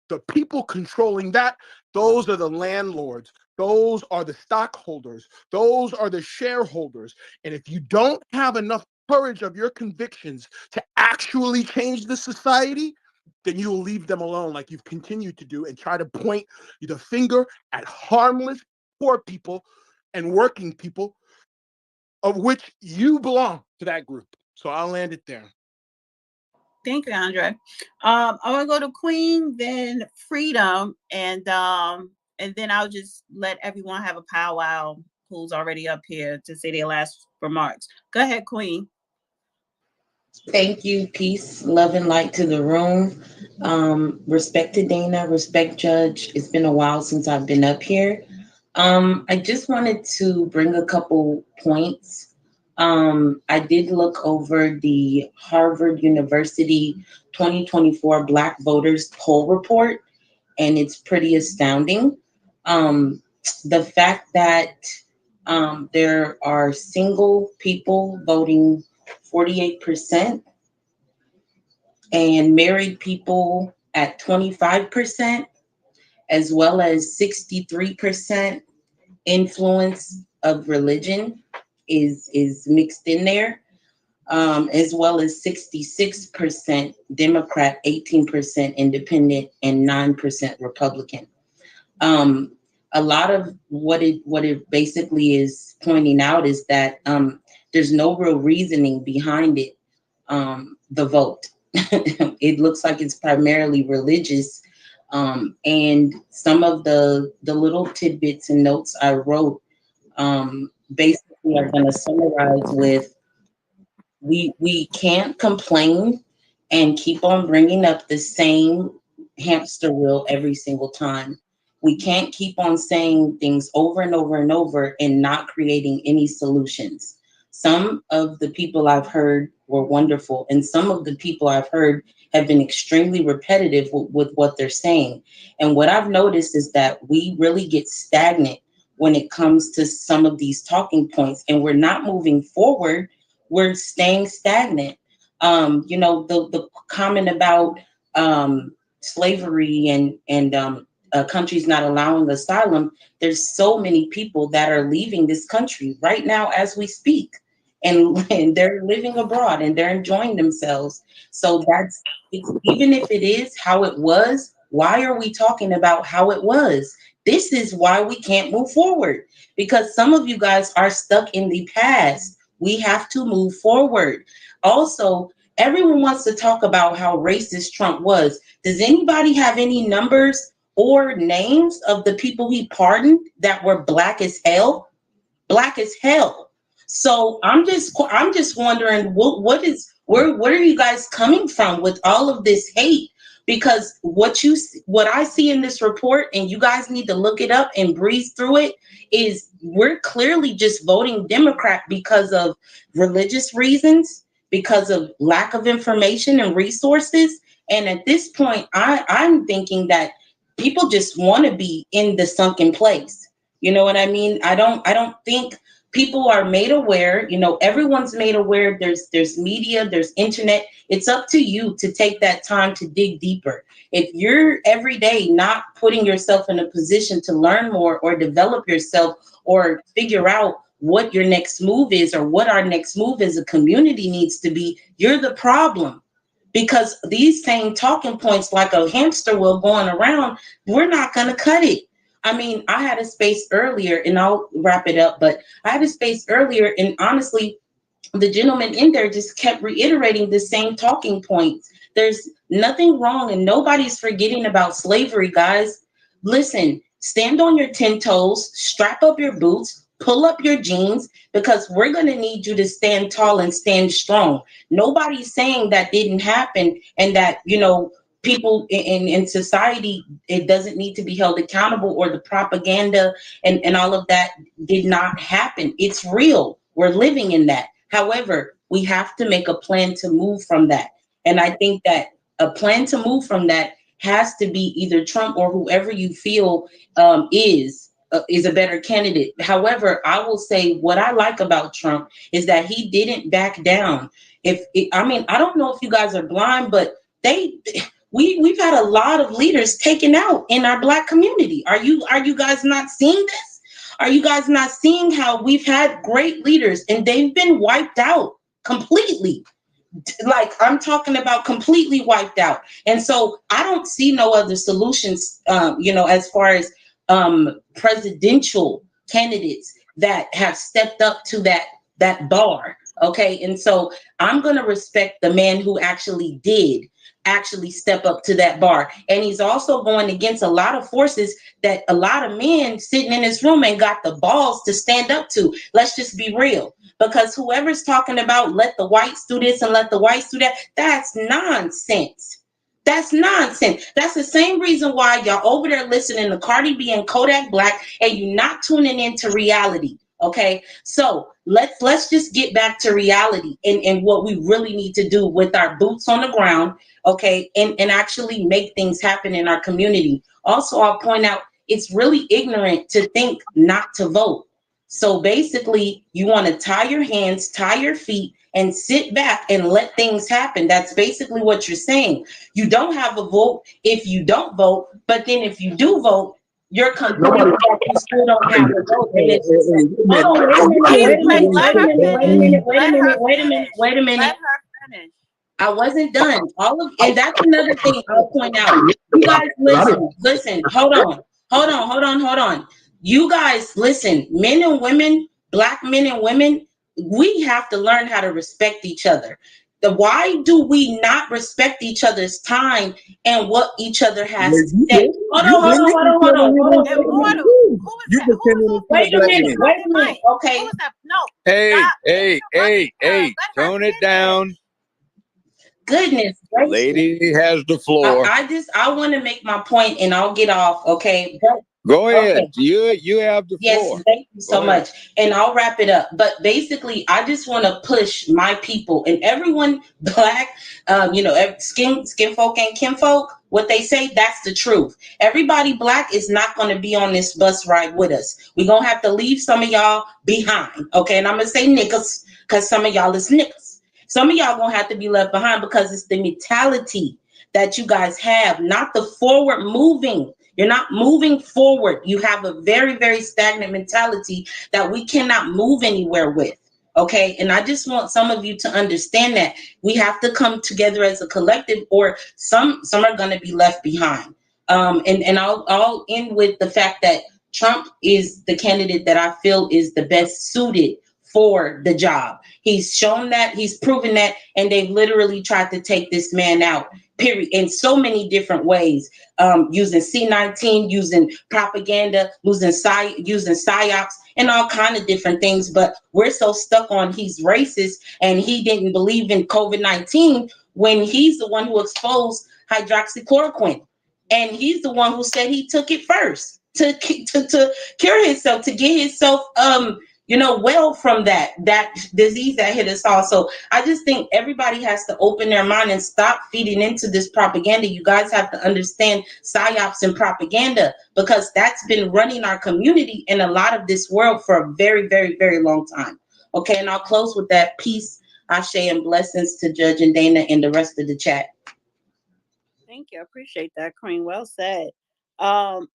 the people controlling that, those are the landlords. Those are the stockholders. Those are the shareholders. And if you don't have enough courage of your convictions to actually change the society, then you will leave them alone like you've continued to do and try to point the finger at harmless poor people and working people, of which you belong to that group. So I'll land it there. Thank you, Andre. I want to go to Queen, then Freedom, and then I'll just let everyone have a powwow who's already up here to say their last remarks. Go ahead, Queen. Thank you. Peace, love, and light to the room. Respect to Dana, respect Judge. It's been a while since I've been up here. I just wanted to bring a couple points. I did look over the Harvard University 2024 Black Voters Poll Report, and it's pretty astounding. The fact that there are single people voting 48% and married people at 25%, as well as 63% influence of religion is mixed in there, as well as 66% Democrat, 18% Independent, and 9% Republican. a lot of what it basically is pointing out is that there's no real reasoning behind it. The vote, it looks like it's primarily religious, and some of the little tidbits and notes I wrote basically are going to summarize with we can't complain and keep on bringing up the same hamster wheel every single time. We can't keep on saying things over and over and over and not creating any solutions. Some of the people I've heard were wonderful, and some of the people I've heard have been extremely repetitive with what they're saying. And what I've noticed is that we really get stagnant when it comes to some of these talking points, and we're not moving forward, we're staying stagnant. The comment about slavery and countries not allowing asylum. There's so many people that are leaving this country right now as we speak, and they're living abroad and they're enjoying themselves. So even if it is how it was. Why are we talking about how it was? This is why we can't move forward, because some of you guys are stuck in the past. We have to move forward. Also, everyone wants to talk about how racist Trump was. Does anybody have any numbers or names of the people he pardoned that were black as hell? Black as hell. So I'm just wondering where are you guys coming from with all of this hate? Because what I see in this report, and you guys need to look it up and breeze through it, is we're clearly just voting Democrat because of religious reasons, because of lack of information and resources. And at this point, I'm thinking that people just want to be in the sunken place. You know what I mean? I don't think people are made aware. Everyone's made aware. There's media, there's internet. It's up to you to take that time to dig deeper. If you're every day not putting yourself in a position to learn more or develop yourself or figure out what your next move is or what our next move as a community needs to be, you're the problem. Because these same talking points, like a hamster wheel going around, we're not going to cut it. I mean, I had a space earlier, and I'll wrap it up, but I had a space earlier, and honestly, the gentleman in there just kept reiterating the same talking points. There's nothing wrong, and nobody's forgetting about slavery, guys. Listen, stand on your 10 toes, strap up your boots, pull up your jeans, because we're going to need you to stand tall and stand strong. Nobody's saying that didn't happen and that, people in society, it doesn't need to be held accountable, or the propaganda and all of that did not happen. It's real. We're living in that. However, we have to make a plan to move from that. And I think that a plan to move from that has to be either Trump or whoever you feel is a better candidate. However, I will say what I like about Trump is that he didn't back down. I don't know if you guys are blind, but we've had a lot of leaders taken out in our Black community. Are you guys not seeing this? Are you guys not seeing how we've had great leaders and they've been wiped out completely? Like, I'm talking about completely wiped out. And so I don't see no other solutions, as far as presidential candidates that have stepped up to that bar. Okay. And so I'm going to respect the man who actually did step up to that bar. And he's also going against a lot of forces that a lot of men sitting in this room ain't got the balls to stand up to. Let's just be real. Because whoever's talking about let the whites do this and let the whites do that, that's nonsense. That's nonsense. That's the same reason why y'all over there listening to Cardi B and Kodak Black and you not tuning into reality. Okay, so let's just get back to reality and what we really need to do with our boots on the ground, okay, and actually make things happen in our community. Also, I'll point out it's really ignorant to think not to vote. So basically, you want to tie your hands, tie your feet, and sit back and let things happen. That's basically what you're saying. You don't have a vote if you don't vote, but then if you do vote, you're complaining that you still don't have a vote. And it's just like, hold on, wait a minute. I wasn't done. And that's another thing I'll point out. You guys listen, hold on. You guys, listen, men and women, black men and women, we have to learn how to respect each other. Why do we not respect each other's time and what each other has Well, to say? Hold you've on, hold been on, hold listening on, to hold them on, when hold they on. say Wait a minute. that Immortal. too. Who was You've that? been Who was telling off us mic? how Wait a black minute, men. wait Interrupting a minute. Mike. Who Okay. was that? No, Hey, stop hey, interrupting hey, her. hey, Let her tone it finish. down. Goodness gracious. Lady has the floor. I want to make my point and I'll get off, okay? Go Okay. ahead. You have the Yes, floor. thank you so Go ahead. much. And I'll wrap it up. But basically, I just want to push my people and everyone black, skin folk and kinfolk, what they say, that's the truth. Everybody black is not going to be on this bus ride with us. We're going to have to leave some of y'all behind. Okay. And I'm going to say niggas because some of y'all is niggas. Some of y'all going to have to be left behind because it's the mentality that you guys have, not the forward moving. You're not moving forward. You have a very, very stagnant mentality that we cannot move anywhere with. Okay. And I just want some of you to understand that we have to come together as a collective, or some are going to be left behind. And I'll end with the fact that Trump is the candidate that I feel is the best suited for the job. He's shown that, he's proven that, and they've literally tried to take this man out, period, in so many different ways, using C-19, using propaganda, using psyops, and all kind of different things. But we're so stuck on he's racist and he didn't believe in COVID-19 when he's the one who exposed hydroxychloroquine, and he's the one who said he took it first to cure himself, to get himself well from that disease that hit us all. So I just think everybody has to open their mind and stop feeding into this propaganda. You guys have to understand psyops and propaganda, because that's been running our community in a lot of this world for a very, very, very long time. Okay, and I'll close with that. Peace, Ashe, and blessings to Judge and Dana and the rest of the chat. Thank you. I appreciate that, Queen. Well said. Um,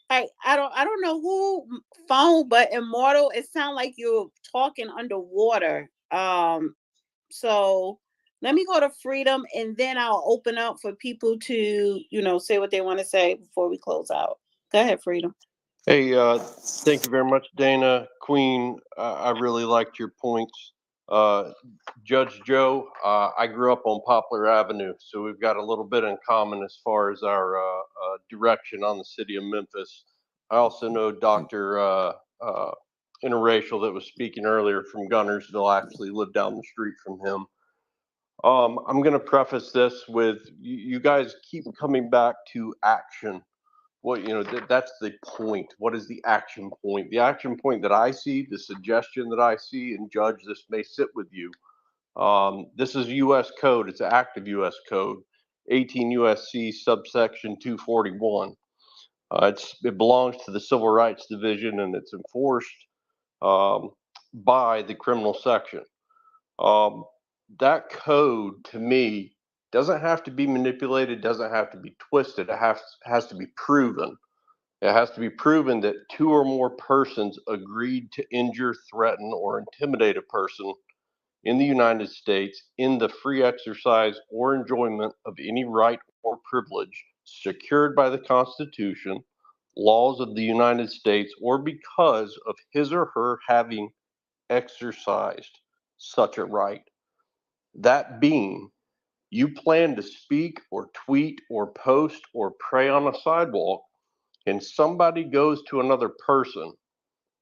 I don't know who phone, but Immortal, it sounds like you're talking underwater. So let me go to Freedom and then I'll open up for people to, say what they want to say before we close out. Go ahead, Freedom. Hey, thank you very much, Dana. Queen, I really liked your points. Judge Joe, I grew up on Poplar Avenue, so we've got a little bit in common as far as our direction on the city of Memphis. I also know Dr. Interracial that was speaking earlier from Gunnersville, actually lived down the street from him. I'm going to preface this with you guys keep coming back to action. Well, that's the point. What is the action point? The action point that I see, the suggestion that I see, and Judge, this may sit with you. This is U.S. code. It's active U.S. code, 18 U.S.C. subsection 241. It belongs to the Civil Rights Division, and it's enforced by the criminal section. Um, that code, to me, doesn't have to be manipulated, doesn't have to be twisted. It has to be proven. It has to be proven that two or more persons agreed to injure, threaten, or intimidate a person in the United States in the free exercise or enjoyment of any right or privilege secured by the Constitution, laws of the United States, or because of his or her having exercised such a right. That being, you plan to speak or tweet or post or pray on a sidewalk, and somebody goes to another person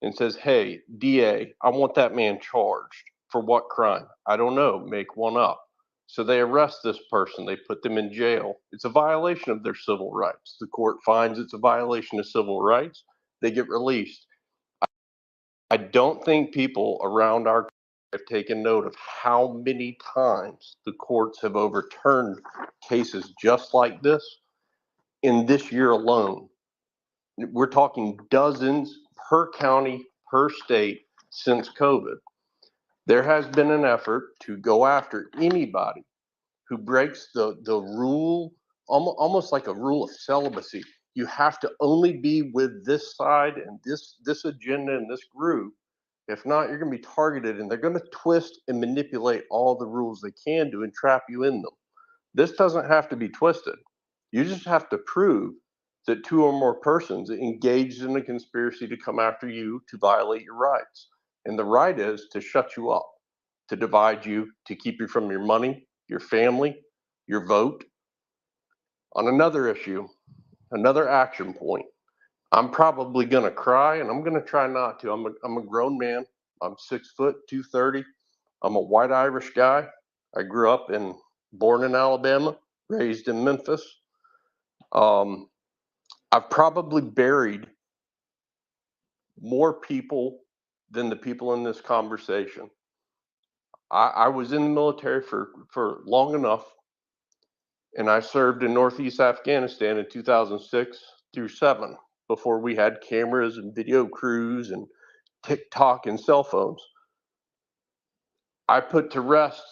and says, "Hey, DA, I want that man charged." For what crime? I don't know. Make one up. So they arrest this person. They put them in jail. It's a violation of their civil rights. The court finds it's a violation of civil rights. They get released. I don't think people around our country have taken note of how many times the courts have overturned cases just like this in this year alone. We're talking dozens per county, per state since COVID. There has been an effort to go after anybody who breaks the rule, almost like a rule of celibacy. You have to only be with this side and this agenda and this group. If not, you're going to be targeted, and they're going to twist and manipulate all the rules they can to entrap you in them. This doesn't have to be twisted. You just have to prove that 2 or more persons engaged in a conspiracy to come after you to violate your rights. And the right is to shut you up, to divide you, to keep you from your money, your family, your vote. On another issue, another action point, I'm probably going to cry, and I'm going to try not to. I'm a grown man. I'm 6 foot, 230. I'm a white Irish guy. I grew up born in Alabama, raised in Memphis. I've probably buried more people than the people in this conversation. I was in the military for long enough, and I served in Northeast Afghanistan in 2006 through 7 before we had cameras and video crews and TikTok and cell phones. I put to rest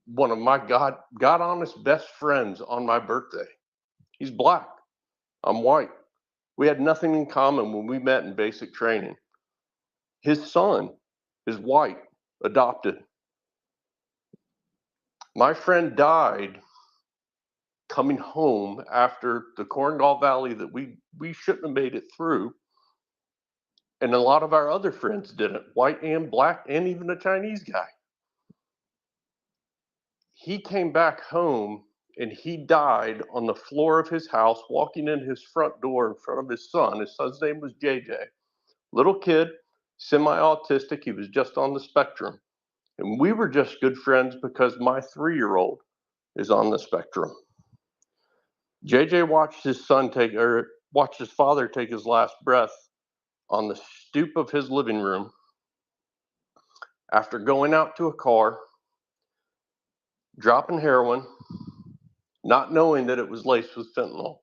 one of my God honest best friends on my birthday. He's black. I'm white. We had nothing in common when we met in basic training. His son is white, adopted. My friend died coming home after the Korengal Valley that we shouldn't have made it through. And a lot of our other friends didn't, white and black, and even a Chinese guy. He came back home and he died on the floor of his house, walking in his front door in front of his son. His son's name was JJ. Little kid, semi-autistic. He was just on the spectrum. And we were just good friends because my 3-year-old is on the spectrum. JJ watched his father take his last breath on the stoop of his living room after going out to a car, dropping heroin, not knowing that it was laced with fentanyl.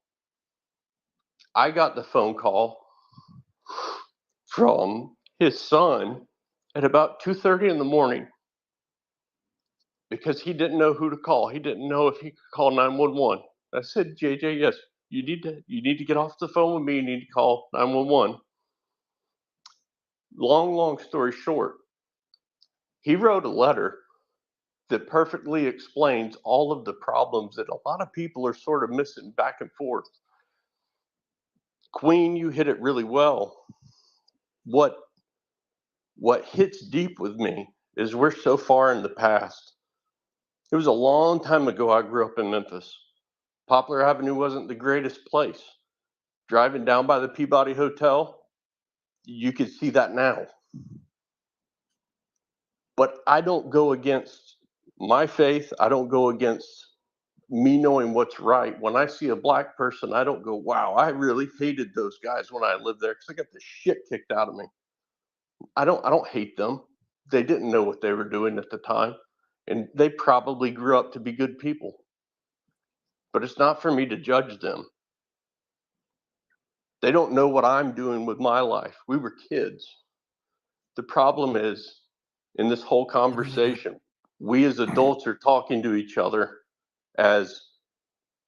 I got the phone call from his son at about 2:30 in the morning because he didn't know who to call. He didn't know if he could call 911. I said, JJ, yes, you need to get off the phone with me. You need to call 911. Long story short, he wrote a letter that perfectly explains all of the problems that a lot of people are sort of missing back and forth. Queen, you hit it really well. What hits deep with me is we're so far in the past. It was a long time ago I grew up in Memphis. Poplar Avenue wasn't the greatest place. Driving down by the Peabody Hotel, you could see that now. But I don't go against my faith. I don't go against me knowing what's right. When I see a black person, I don't go, wow, I really hated those guys when I lived there because I got the shit kicked out of me. I don't hate them. They didn't know what they were doing at the time, and they probably grew up to be good people. But it's not for me to judge them. They don't know what I'm doing with my life. We were kids. The problem is, in this whole conversation, we as adults are talking to each other as,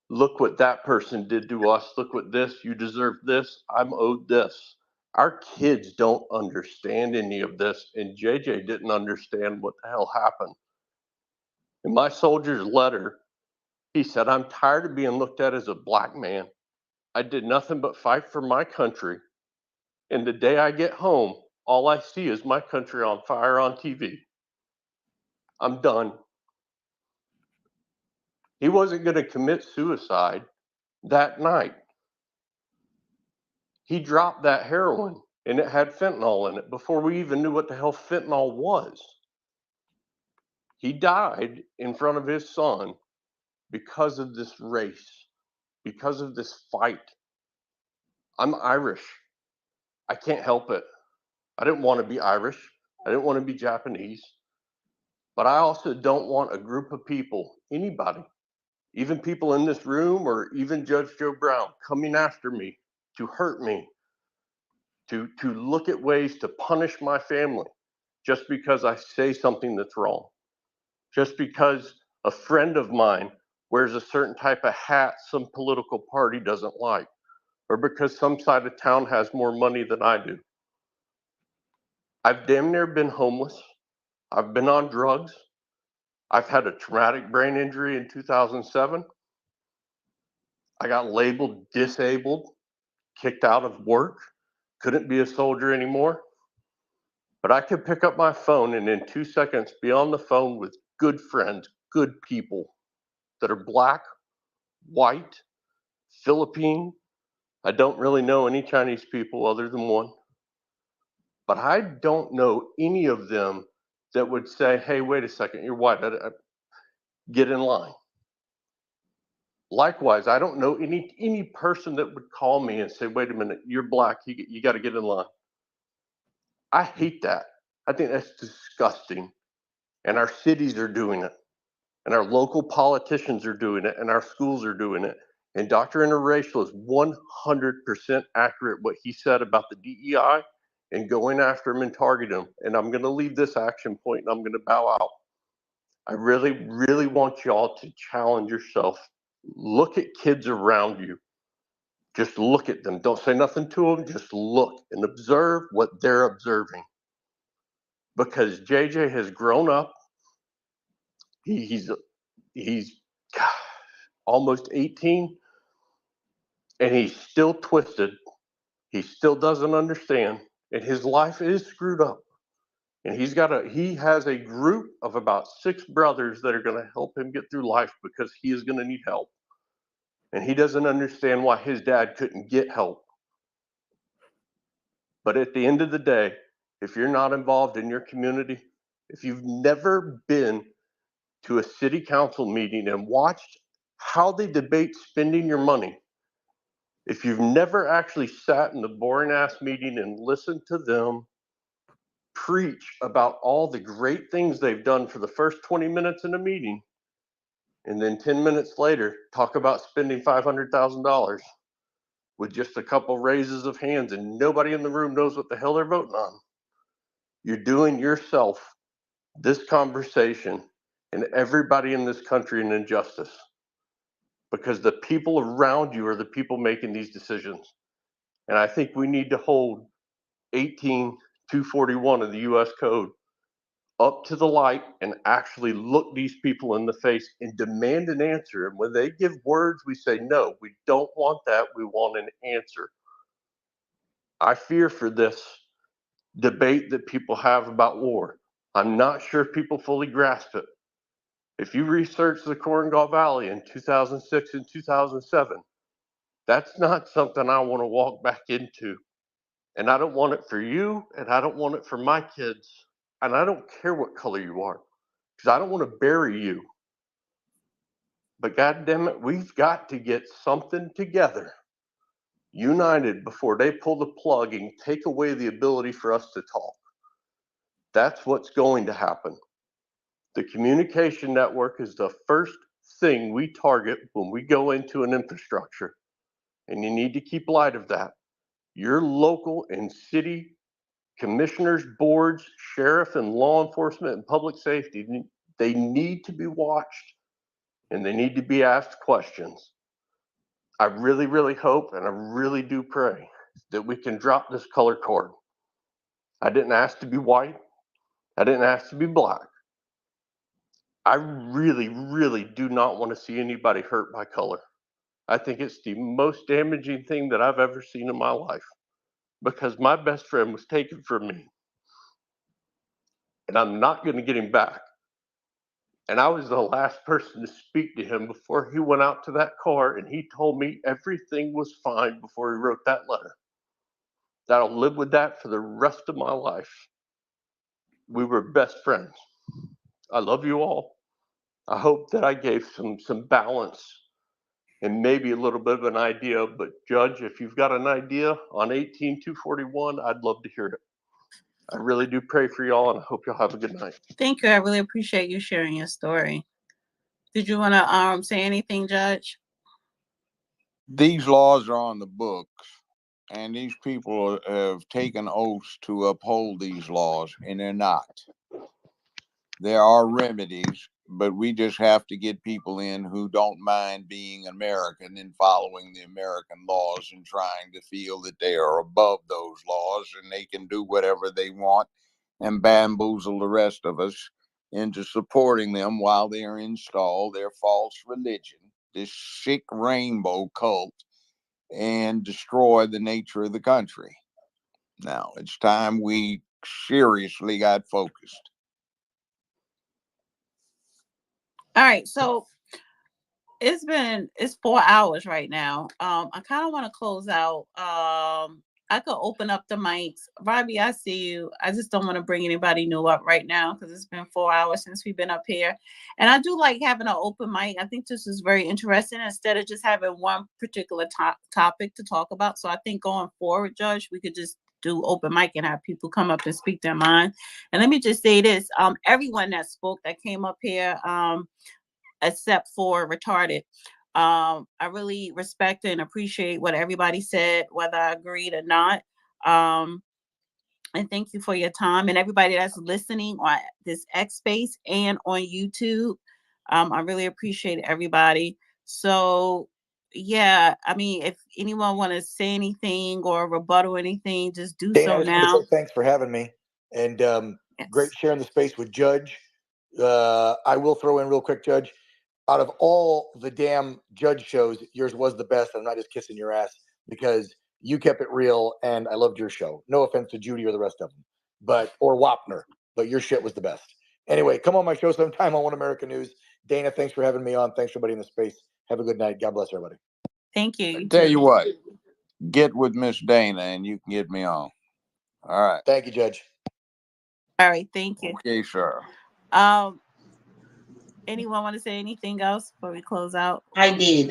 look what that person did to us. Look what this, you deserve this. I'm owed this. Our kids don't understand any of this, and JJ didn't understand what the hell happened. In my soldier's letter, he said, I'm tired of being looked at as a black man. I did nothing but fight for my country. And the day I get home, all I see is my country on fire on TV. I'm done. He wasn't going to commit suicide that night. He dropped that heroin and it had fentanyl in it before we even knew what the hell fentanyl was. He died in front of his son because of this race, because of this fight. I'm Irish. I can't help it. I didn't want to be Irish. I didn't want to be Japanese. But I also don't want a group of people, anybody, even people in this room or even Judge Joe Brown, coming after me to hurt me, to look at ways to punish my family just because I say something that's wrong, just because a friend of mine wears a certain type of hat some political party doesn't like, or because some side of town has more money than I do. I've damn near been homeless. I've been on drugs. I've had a traumatic brain injury in 2007. I got labeled disabled, kicked out of work, couldn't be a soldier anymore. But I could pick up my phone and in 2 seconds be on the phone with good friends, good people that are black, white, Philippine. I don't really know any Chinese people other than one. But I don't know any of them that would say, hey, wait a second, you're white, get in line. Likewise, I don't know any person that would call me and say, wait a minute, you're black, you got to get in line. I hate that. I think that's disgusting. And our cities are doing it. And our local politicians are doing it. And our schools are doing it. And Dr. Interracial is 100% accurate what he said about the DEI and going after him and targeting him. And I'm going to leave this action point and I'm going to bow out. I really, really want y'all to challenge yourself. Look at kids around you. Just look at them. Don't say nothing to them. Just look and observe what they're observing. Because JJ has grown up. He's almost 18, and he's still twisted. He still doesn't understand, and his life is screwed up. And he has a group of about 6 brothers that are going to help him get through life because he is going to need help. And he doesn't understand why his dad couldn't get help. But at the end of the day, if you're not involved in your community, if you've never been to a city council meeting and watched how they debate spending your money, if you've never actually sat in the boring ass meeting and listened to them preach about all the great things they've done for the first 20 minutes in a meeting, and then 10 minutes later talk about spending $500,000 with just a couple raises of hands and nobody in the room knows what the hell they're voting on, you're doing yourself, this conversation, and everybody in this country an injustice. Because the people around you are the people making these decisions. And I think we need to hold 18241 of the US Code up to the light and actually look these people in the face and demand an answer. And when they give words, we say, no, we don't want that. We want an answer. I fear for this debate that people have about war. I'm not sure people fully grasp it. If you research the Korengal Valley in 2006 and 2007, that's not something I want to walk back into. And I don't want it for you, and I don't want it for my kids. And I don't care what color you are, because I don't want to bury you. But God damn it, we've got to get something together, united, before they pull the plug and take away the ability for us to talk. That's what's going to happen. The communication network is the first thing we target when we go into an infrastructure. And you need to keep light of that. Your local and city commissioners, boards, sheriff, and law enforcement and public safety, they need to be watched and they need to be asked questions. I really, really hope and I really do pray that we can drop this color card. I didn't ask to be white. I didn't ask to be black. I really, really do not want to see anybody hurt by color. I think it's the most damaging thing that I've ever seen in my life, because my best friend was taken from me and I'm not going to get him back. And I was the last person to speak to him before he went out to that car, and he told me everything was fine before he wrote that letter. That I'll live with that for the rest of my life. We were best friends. I love you all. I hope that I gave some balance and maybe a little bit of an idea. But Judge, if you've got an idea on 18241, I'd love to hear it. I really do pray for y'all, and I hope y'all have a good night. Thank you. I really appreciate you sharing your story. Did you want to say anything, Judge? These laws are on the books, and these people have taken oaths to uphold these laws, and they're not. There are remedies, but we just have to get people in who don't mind being American and following the American laws and trying to feel that they are above those laws and they can do whatever they want and bamboozle the rest of us into supporting them while they install their false religion this sick rainbow cult and destroy the nature of the country. Now it's time we seriously got focused. All right, so it's 4 hours right now. I kind of want to close out. I could open up the mics. Robbie, I see you. I just don't want to bring anybody new up right now because it's been 4 hours since we've been up here. And I do like having an open mic. I think this is very interesting instead of just having one particular topic to talk about. So I think going forward, Judge, we could just do open mic and have people come up and speak their mind. And let me just say this, everyone that spoke that came up here, except for retarded. I really respect and appreciate what everybody said, whether I agreed or not. And thank you for your time and everybody that's listening on this X Space and on YouTube. I really appreciate everybody. So yeah, I mean, if anyone want to say anything or rebuttal anything, just do Dana, so I just want to now. say thanks for having me, and great Yes. sharing the space with Judge. I will throw in real quick, Judge. Out of all the damn Judge shows, yours was the best. I'm not just kissing your ass because you kept it real, and I loved your show. No offense to Judy or the rest of them, or Wapner, but your shit was the best. Anyway, come on my show sometime on One American News. Dana, thanks for having me on. Thanks for everybody in the space. Have a good night. God bless everybody. Thank you. I tell you what, get with Miss Dana and you can get me on. All right. Thank you, Judge. All right. Thank you. Okay, sir. Anyone want to say anything else before we close out? I did.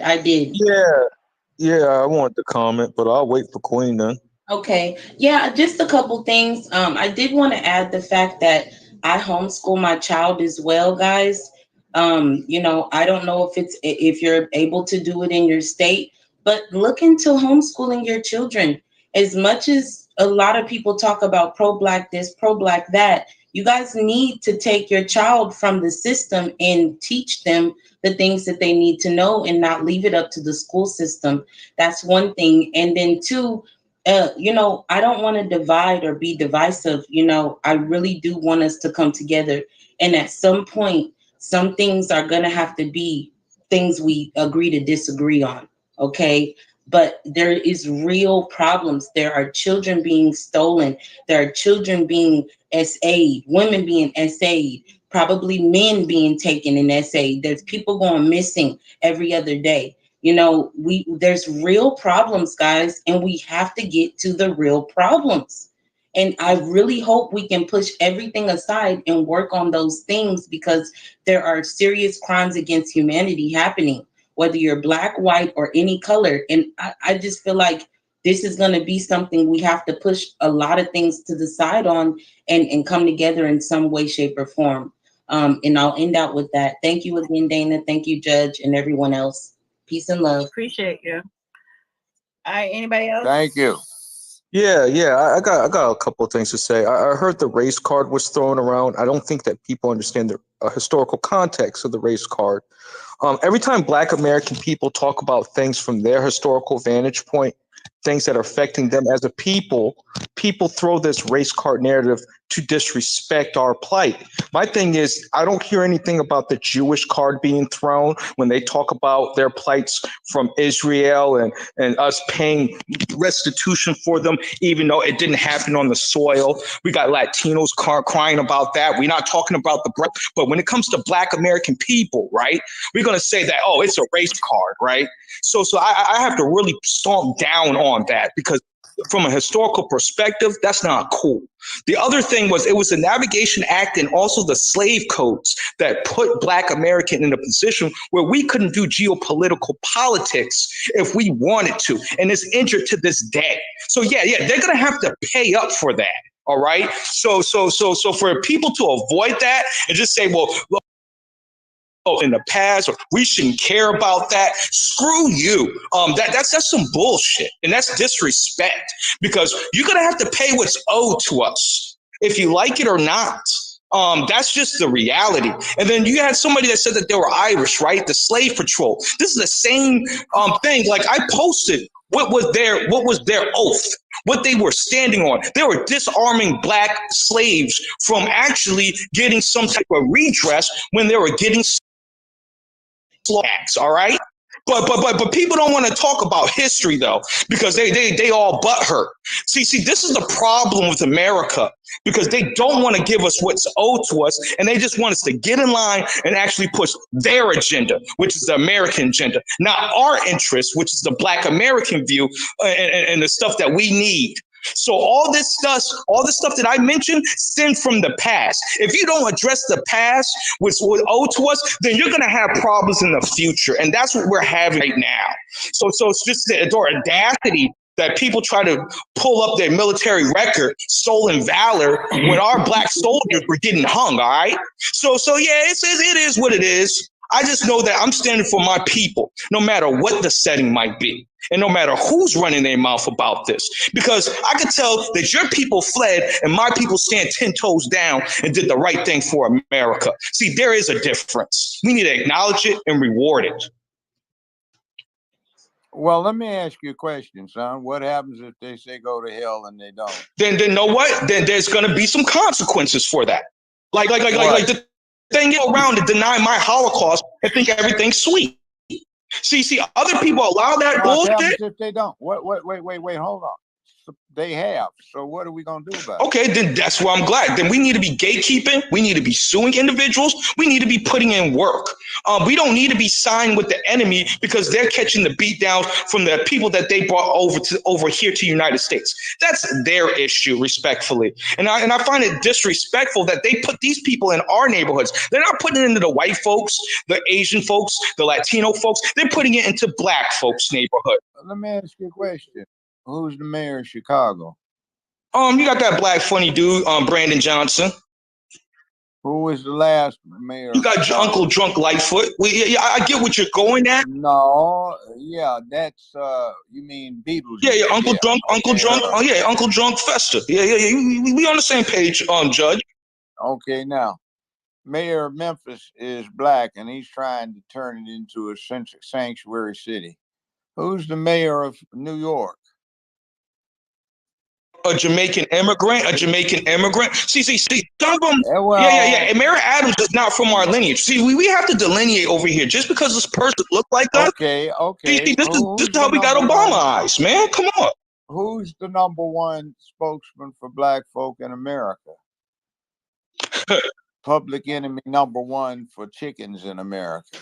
Yeah, I wanted to comment, but I'll wait for Queen then. Okay. Yeah, just a couple things. I did want to add the fact that I homeschool my child as well, guys. I don't know if you're able to do it in your state, but look into homeschooling your children. As much as a lot of people talk about pro-black this, pro-black that, you guys need to take your child from the system and teach them the things that they need to know and not leave it up to the school system. That's one thing. And then two, I don't want to divide or be divisive. I really do want us to come together. And at some point, some things are going to have to be things we agree to disagree on. Okay. But there is real problems. There are children being stolen. There are children being SA'd, women being SA'd, probably men being taken in SA. There's people going missing every other day. There's real problems, guys, and we have to get to the real problems. And I really hope we can push everything aside and work on those things, because there are serious crimes against humanity happening, whether you're black, white, or any color. And I just feel like this is going to be something we have to push a lot of things to the side on and come together in some way, shape, or form. And I'll end out with that. Thank you again, Dana. Thank you, Judge, and everyone else. Peace and love. Appreciate you. All right, anybody else? Thank you. Yeah, I got a couple of things to say. I heard the race card was thrown around. I don't think that people understand the historical context of the race card. Every time Black American people talk about things from their historical vantage point, things that are affecting them as a people throw this race card narrative to disrespect our plight. My thing is, I don't hear anything about the Jewish card being thrown when they talk about their plights from Israel and us paying restitution for them, even though it didn't happen on the soil. We got Latinos crying about that. We're not talking about but when it comes to Black American people, right, we're going to say that, oh, it's a race card, right? So I have to really stomp down on that, because from a historical perspective, that's not cool. The other thing was, it was the Navigation Act and also the slave codes that put Black American in a position where we couldn't do geopolitical politics if we wanted to. And it's injured to this day. So yeah, they're going to have to pay up for that. All right. So for people to avoid that and just say, well, in the past, or we shouldn't care about that. Screw you. That's some bullshit, and that's disrespect, because you're gonna have to pay what's owed to us, if you like it or not. That's just the reality. And then you had somebody that said that they were Irish, right? The slave patrol. This is the same thing. Like, I posted what was their oath, what they were standing on. They were disarming Black slaves from actually getting some type of redress when they were getting acts, all right? But people don't want to talk about history though, because they all butthurt. See, this is the problem with America, because they don't want to give us what's owed to us, and they just want us to get in line and actually push their agenda, which is the American agenda, not our interests, which is the Black American view, and the stuff that we need. So all this stuff that I mentioned stemmed from the past. If you don't address the past, which was owed to us, then you're gonna have problems in the future, and that's what we're having right now. So it's just the audacity that people try to pull up their military record, stolen valor, when our Black soldiers were getting hung. All right. So yeah, it is what it is. I just know that I'm standing for my people, no matter what the setting might be, and no matter who's running their mouth about this. Because I can tell that your people fled and my people stand 10 toes down and did the right thing for America. See, there is a difference. We need to acknowledge it and reward it. Well, let me ask you a question, son. What happens if they say go to hell and they don't? Then know what? Then there's going to be some consequences for that. Like the thing around to deny my Holocaust and think everything's sweet. See, other people allow that bullshit. What happens if they don't? Wait, hold on. They have. So what are we going to do about it? Okay, then that's why I'm glad. Then we need to be gatekeeping. We need to be suing individuals. We need to be putting in work. We don't need to be signed with the enemy because they're catching the beat down from the people that they brought over here to the United States. That's their issue, respectfully. And I find it disrespectful that they put these people in our neighborhoods. They're not putting it into the white folks, the Asian folks, the Latino folks. They're putting it into Black folks' neighborhood. Let me ask you a question. Who's the mayor of Chicago? You got that black funny dude, Brandon Johnson. Who was the last mayor? You got Uncle Drunk Lightfoot. Yeah, I get what you're going at. No, yeah, that's you mean Beatles? Yeah, Uncle Drunk. Oh yeah, Uncle Drunk Fester. Yeah. We on the same page, Judge. Okay, now, Mayor of Memphis is Black, and he's trying to turn it into a sanctuary city. Who's the mayor of New York? A Jamaican immigrant. See. Some of them. Yeah. And Mayor Adams is not from our lineage. See, we have to delineate over here. Just because this person look like us. Okay. See, this is how we got Obama eyes, man. Come on. Who's the #1 spokesman for Black folk in America? Public enemy #1 for chickens in America.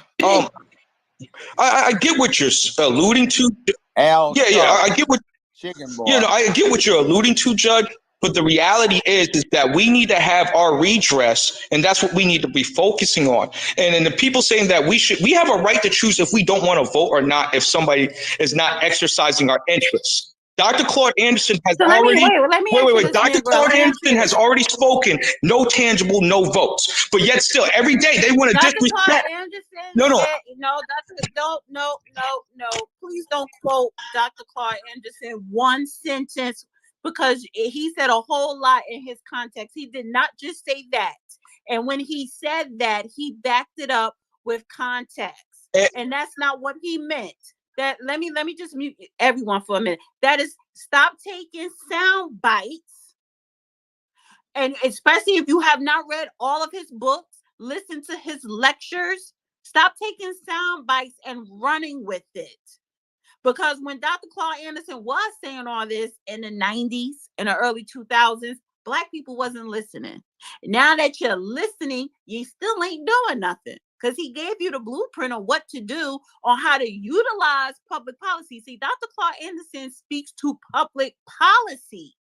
I get what you're alluding to. I get what. Chicken boy. I get what you're alluding to, Judge. But the reality is that we need to have our redress, and that's what we need to be focusing on. And then the people saying that we have a right to choose if we don't want to vote or not if somebody is not exercising our interests. Dr. Claude Anderson has already wait. Dr. Claude Anderson has already spoken. No tangible, no votes. But yet still, every day they want to disrespect. No. Please don't quote Dr. Claude Anderson one sentence, because he said a whole lot in his context. He did not just say that. And when he said that, he backed it up with context. And that's not what he meant. That let me just mute everyone for a minute. That is, stop taking sound bites. And especially if you have not read all of his books, listen to his lectures. Stop taking sound bites and running with it. Because when Dr. Claude Anderson was saying all this in the 90s and the early 2000s, Black people wasn't listening. Now that you're listening, you still ain't doing nothing. Because he gave you the blueprint on what to do, on how to utilize public policy. See, Dr. Claude Anderson speaks to public policies.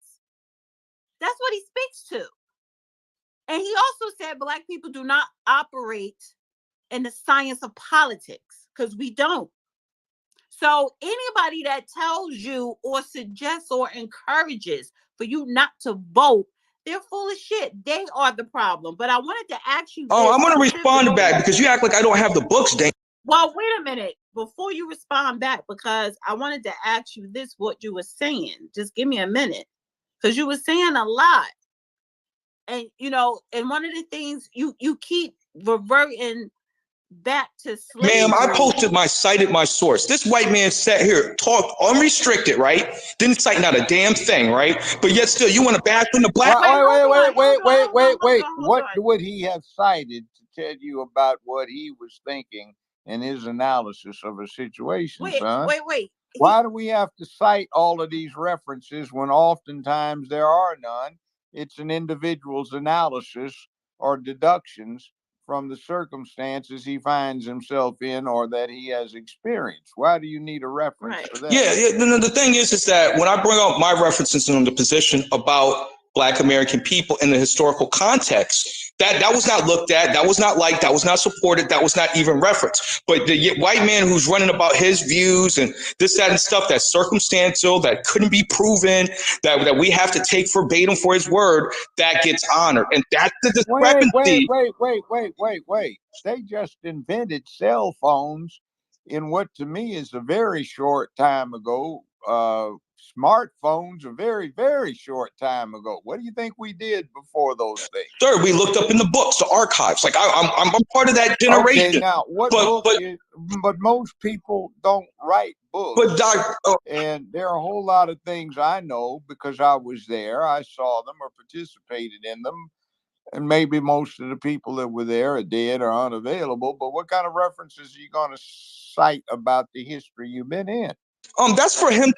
That's what he speaks to. And he also said Black people do not operate in the science of politics, because we don't. So anybody that tells you or suggests or encourages for you not to vote, they're full of shit. They are the problem. But I wanted to ask you. I want to respond back because you act like I don't have the books, Dane. Well, wait a minute before you respond back, because I wanted to ask you this, what you were saying. Just give me a minute, because you were saying a lot. And, and one of the things you keep reverting back to slavery. Ma'am, I cited my source. This white man sat here, talked unrestricted, right? Didn't cite not a damn thing, right? But yet still, you want to bash on the Black. Wait. What would he have cited to tell you about what he was thinking in his analysis of a situation, Wait, son. wait. Why do we have to cite all of these references when oftentimes there are none? It's an individual's analysis or deductions from the circumstances he finds himself in or that he has experienced. Why do you need a reference for that? Yeah. The thing is that when I bring up my references in the position about Black American people in the historical context, that was not looked at, that was not liked, that was not supported, that was not even referenced. But the white man who's running about his views and this, that, and stuff that's circumstantial, that couldn't be proven, that we have to take verbatim for his word, that gets honored. And that's the discrepancy. Wait. They just invented cell phones in what to me is a very short time ago. Smartphones a very, very short time ago. What do you think we did before those things? Third, we looked up in the books, the archives. Like I'm part of that generation. Okay, now what book is, but most people don't write books. But Doc, and there are a whole lot of things I know because I was there. I saw them or participated in them. And maybe most of the people that were there are dead or unavailable. But what kind of references are you going to cite about the history you've been in? That's for him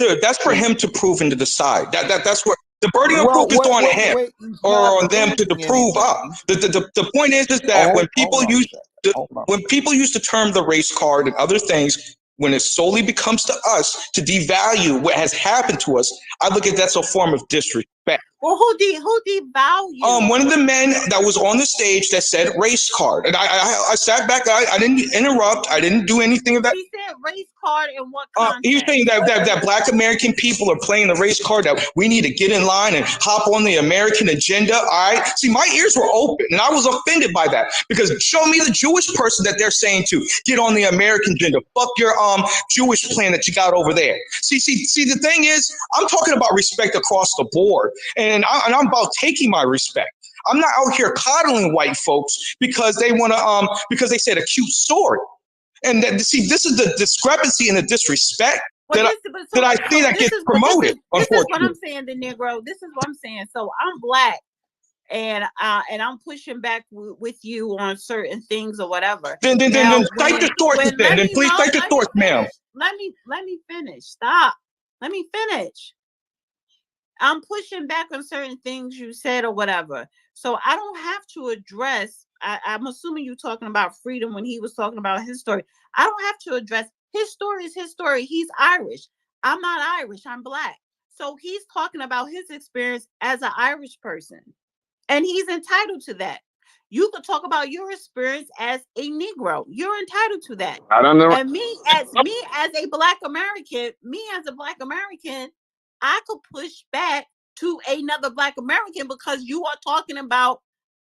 to prove and to decide. That's where the burden of proof is on him or on them to prove up. The point is that when people use the term the race card and other things, when it solely becomes to us to devalue what has happened to us, I look at that's a form of disrespect. Well, who devalued? One of the men that was on the stage that said race card, and I sat back. I didn't interrupt. I didn't do anything of that. He said race card in what context? He was saying that Black American people are playing the race card, that we need to get in line and hop on the American agenda. All right. See, my ears were open and I was offended by that, because show me the Jewish person that they're saying to get on the American agenda. Fuck your Jewish plan that you got over there. See, the thing is, I'm talking about respect across the board, and I'm about taking my respect. I'm not out here coddling white folks because they want to because they said a cute story. And this is the discrepancy and the disrespect that I see that gets promoted. This is what I'm saying, the Negro. This is what I'm saying. So I'm Black, and I'm pushing back with you on certain things or whatever. Then cite the sources. Then please cite the source, ma'am. Let me finish. Stop. Let me finish. I'm pushing back on certain things you said or whatever. So I don't have to address, I'm assuming you're talking about freedom when he was talking about his story. I don't have to address his story is his story. He's Irish. I'm not Irish. I'm Black. So he's talking about his experience as an Irish person. And he's entitled to that. You could talk about your experience as a Negro. You're entitled to that. I don't know. And me as a Black American, I could push back to another Black American because you are talking about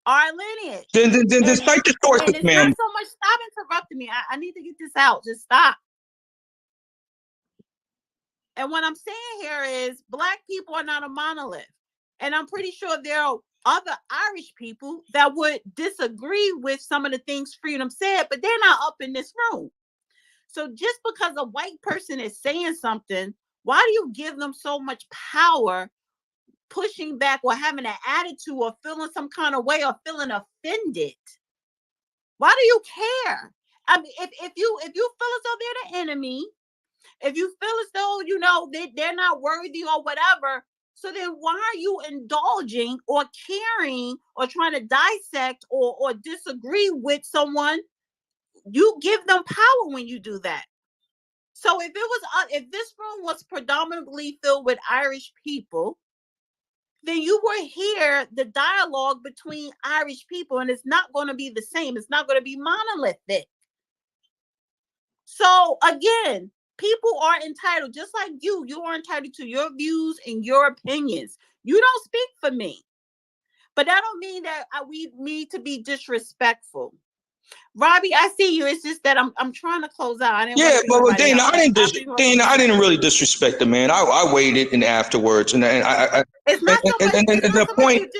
our lineage. Then cite the sources, and it's ma'am. not so much. Stop interrupting me. I need to get this out. Just stop. And what I'm saying here is Black people are not a monolith. And I'm pretty sure there are other Irish people that would disagree with some of the things Freedom said, but they're not up in this room. So just because a white person is saying something, why do you give them so much power pushing back or having an attitude or feeling some kind of way or feeling offended? Why do you care? I mean, if you feel as though they're the enemy, if you feel as though, they're not worthy or whatever, so then why are you indulging or caring or trying to dissect or disagree with someone? You give them power when you do that. So if this room was predominantly filled with Irish people, then you will hear the dialogue between Irish people, and it's not going to be the same. It's not going to be monolithic. So again, people are entitled, just like you are entitled to your views and your opinions. You don't speak for me, but that don't mean that we need to be disrespectful. Robbie, I see you. It's just that I'm trying to close out. But Dana, I didn't really disrespect the man. I waited and afterwards, and it's not so much. The point.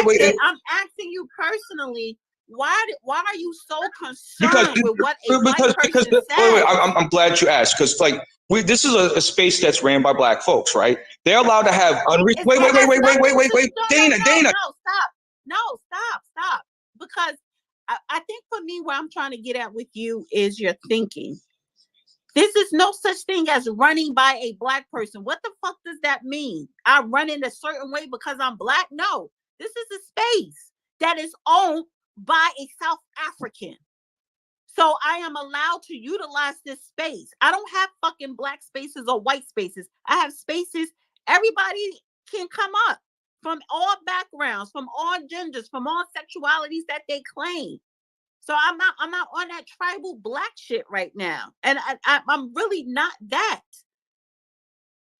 Wait. I'm asking you personally. Why are you so concerned with what a white person says? I'm glad you asked, because this is a space that's ran by Black folks, right? They're allowed to have wait, Dana. No, stop. Because I think for me, where I'm trying to get at with you is your thinking. This is no such thing as running by a black person. What the fuck does that mean? I run in a certain way because I'm black? No. This is a space that is owned by a South African. So I am allowed to utilize this space. I don't have fucking black spaces or white spaces. I have spaces everybody can come up from all backgrounds, from all genders, from all sexualities that they claim. So I'm not on that tribal black shit right now. And I'm really not that.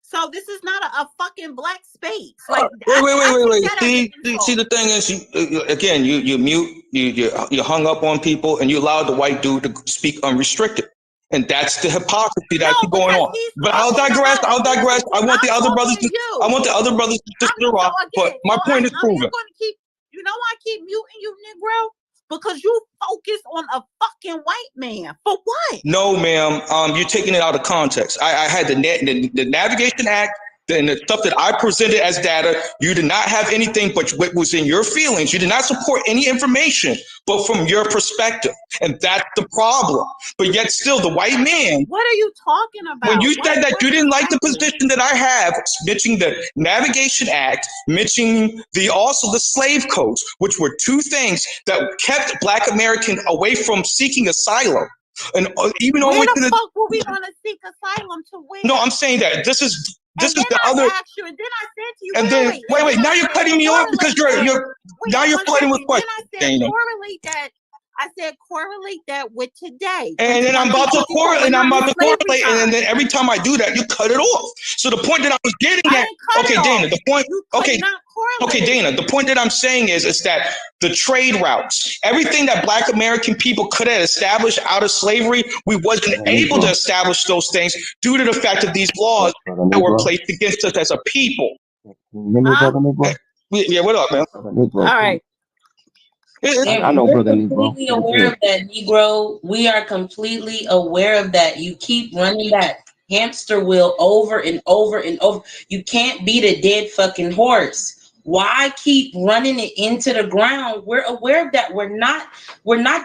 So this is not a fucking black space. Like Wait. See, the thing is, again, you mute, you hung up on people, and you allowed the white dude to speak unrestricted, and that's the hypocrisy that's going on. But I'll digress. I want the other brothers to rock. But my point is proven. You know why I keep muting you, Negro? Because you focus on a fucking white man. For what? No, ma'am. You're taking it out of context. I had the Navigation Act and the stuff that I presented as data. You did not have anything but what was in your feelings. You did not support any information, but from your perspective. And that's the problem. But yet still, the white man. What are you talking about? When you said that you didn't like the position that I have, mentioning the Navigation Act, mentioning also the slave codes, which were two things that kept Black Americans away from seeking asylum. And even where over the fuck were we gonna seek asylum to where? No, I'm saying that this is the I other. Asked you, and then I said to you, and then wait. Now you're cutting me off because you're now you're flooding with questions. Then I said correlate that. I said correlate that with today. And then I'm about to correlate, and then every time I do that, you cut it off. So the point that I was getting at, okay, Dana, the point, okay, Dana, the point that I'm saying is that the trade routes, everything that Black American people could have established out of slavery, we wasn't able to establish those things due to the fact of these laws that were placed against us as a people. Yeah, what up, man? All right. I know, brother. We're completely aware of that, Negro. We are completely aware of that. You keep running that hamster wheel over and over and over. You can't beat a dead fucking horse. Why keep running it into the ground? We're aware of that. We're not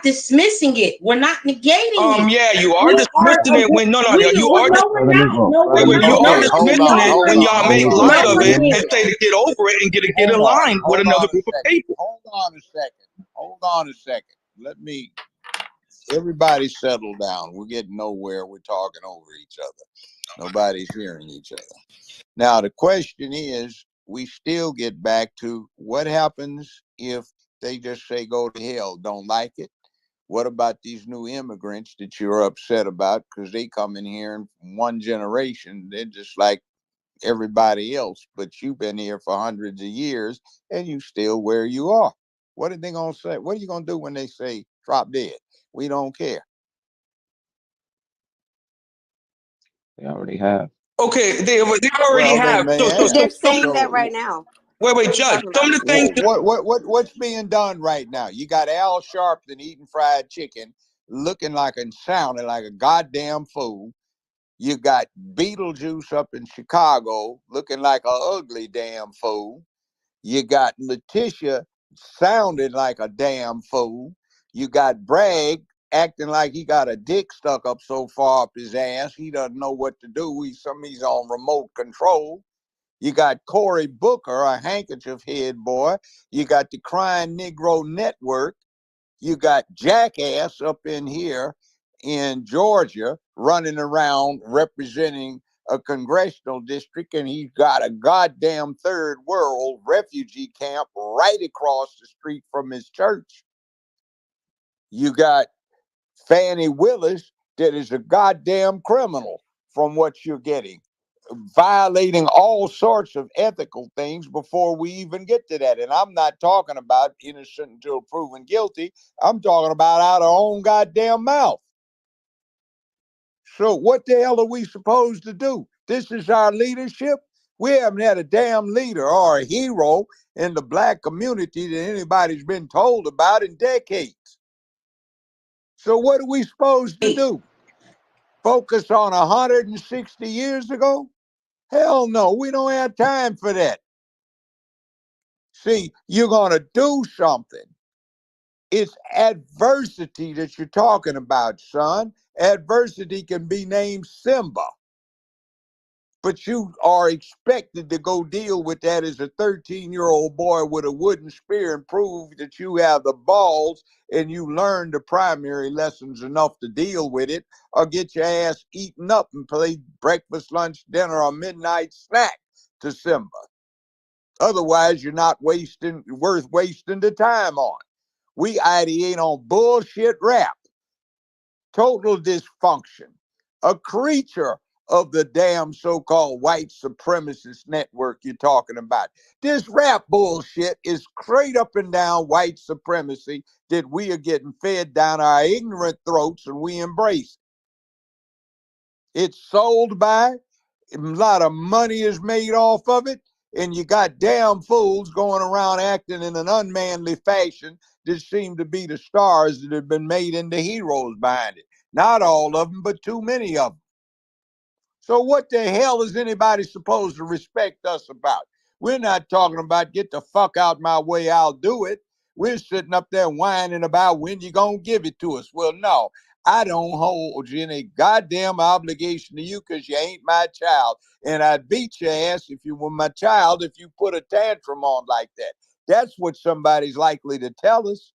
dismissing it. We're not negating it. Yeah, you are dismissing it when you are dismissing it when y'all make light of it and say to get over it and get in line with another group of people. Hold on a second. Everybody settle down. We're getting nowhere. We're talking over each other. Nobody's hearing each other. Now, the question is, we still get back to what happens if they just say go to hell, don't like it? What about these new immigrants that you're upset about because they come in here in one generation? They're just like everybody else, but you've been here for hundreds of years and you still where you are. What are they going to say? What are you going to do when they say drop dead? We don't care. They already have. Okay, they already have. They're saying that right now. Wait, Judge. Some of the things. What's being done right now? You got Al Sharpton eating fried chicken, looking like and sounding like a goddamn fool. You got Beetlejuice up in Chicago, looking like a ugly damn fool. You got Letitia sounding like a damn fool. You got Bragg acting like he got a dick stuck up so far up his ass he doesn't know what to do. He's on remote control. You got Cory Booker, a handkerchief head boy. You got the Crying Negro Network. You got Jackass up in here in Georgia running around representing a congressional district, and he's got a goddamn third world refugee camp right across the street from his church. You got Fani Willis that is a goddamn criminal from what you're getting, violating all sorts of ethical things before we even get to that. And I'm not talking about innocent until proven guilty. I'm talking about out of our own goddamn mouth. So what the hell are we supposed to do? This is our leadership. We haven't had a damn leader or a hero in the Black community that anybody's been told about in decades. So what are we supposed to do? Focus on 160 years ago? Hell no, we don't have time for that. See, you're going to do something. It's adversity that you're talking about, son. Adversity can be named Simba. But you are expected to go deal with that as a 13-year-old boy with a wooden spear and prove that you have the balls and you learn the primary lessons enough to deal with it, or get your ass eaten up and play breakfast, lunch, dinner, or midnight snack to Simba. Otherwise, you're not worth wasting the time on. We ideate on bullshit rap, total dysfunction, a creature of the damn so-called white supremacist network you're talking about. This rap bullshit is straight up and down white supremacy that we are getting fed down our ignorant throats, and we embrace it. It's sold by, a lot of money is made off of it, and you got damn fools going around acting in an unmanly fashion that seem to be the stars that have been made into heroes behind it. Not all of them, but too many of them. So what the hell is anybody supposed to respect us about? We're not talking about get the fuck out my way, I'll do it. We're sitting up there whining about when you gonna give it to us. Well, no, I don't hold you any goddamn obligation to you because you ain't my child. And I'd beat your ass if you were my child if you put a tantrum on like that. That's what somebody's likely to tell us.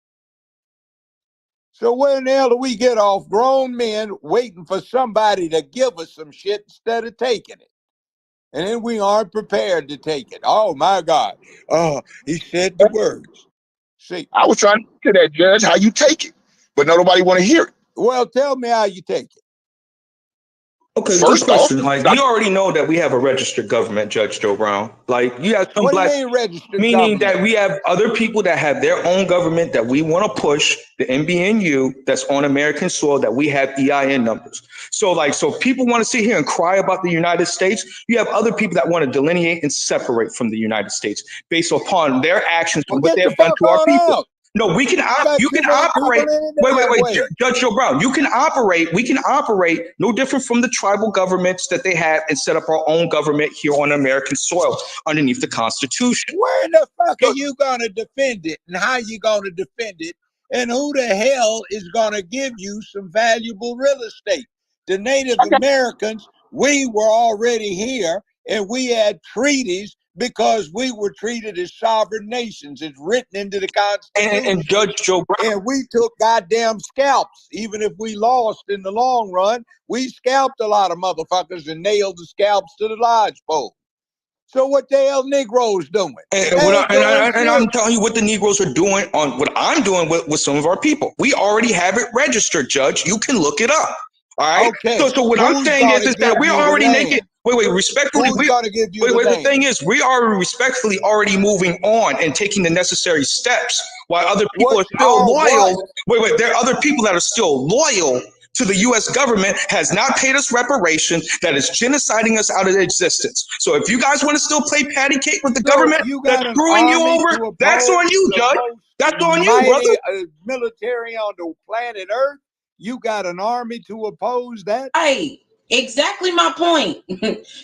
So where in the hell do we get off grown men waiting for somebody to give us some shit instead of taking it? And then we aren't prepared to take it. Oh my God. Oh, he said the words. See, I was trying to get that, Judge, how you take it, but nobody want to hear it. well, tell me how you take it. Okay, good First off, question. Like, you already know that we have a registered government, Judge Joe Brown. Like, you have some What do you black, mean registered meaning government? that we have other people that have their own government that we want to push, the MBNU, that's on American soil, that we have EIN numbers. So, like, so people want to sit here and cry about the United States. You have other people that want to delineate and separate from the United States based upon their actions Well, and what get they the have done fuck to our on people. out. No, we can Got you too can many operate. people in it Wait, way. Judge Joe Brown. You can operate. We can operate no different from the tribal governments that they have, and set up our own government here on American soil underneath the Constitution. Where in the fuck So, are you gonna defend it, and how you gonna defend it, and who the hell is gonna give you some valuable real estate? The Native Americans, we were already here, and we had treaties because we were treated as sovereign nations. It's written into the Constitution. and Judge Joe Brown. And we took goddamn scalps. Even if we lost in the long run, we scalped a lot of motherfuckers and nailed the scalps to the lodgepole. So what the hell Negroes doing? And, They ain't doing and shit. I'm telling you what the Negroes are doing on what I'm doing with some of our people. We already have it registered, Judge. You can look it up. All right. Okay, So what I'm who's saying gonna is give that we're you the already making. land? Wait, respectfully, Who's gonna give you the the land? thing is, we are respectfully already moving on and taking the necessary steps, while other people What are still are what? loyal. There are other people that are still loyal to the U.S. government, has not paid us reparations, that is genociding us out of existence. So if you guys want to still play patty cake with the So government you that's got an screwing you army over, to that's on oppose you, the Judge. most That's on you, brother. mighty military on the planet Earth? You got an army to oppose that? Right. Exactly my point.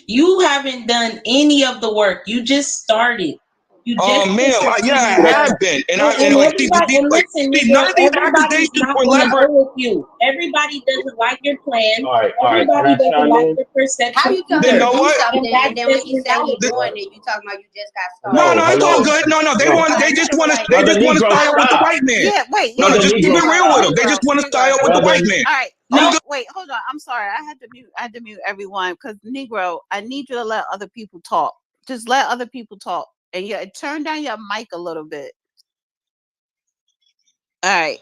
You haven't done any of the work. You just started. You just Ma'am, put your yeah, feet I in the have dirt. been, And like everybody, and listen, none Negro, of these everybody's accusations not were gonna levered. go with you. Everybody doesn't like your plan. All right. Can Everybody I doesn't chime like in? your How perception you either. telling You them know to do what? And something and that's then when just you say you reality. doing it, you talking about you just got No, started? Hello, it's all hello. good. No, they No, want. They You just feel want to. like They brother just want to Negro, style with the stop. white man. Yeah, wait, No, Brother look, just keep Negro, it real with them. stop. They just want to style Negro. with the Brother, white man. All right. No, Wait, hold on. I'm sorry. I had to mute everyone because Negro, I need you to let other people talk. Just let other people talk. And turn down your mic a little bit. All right.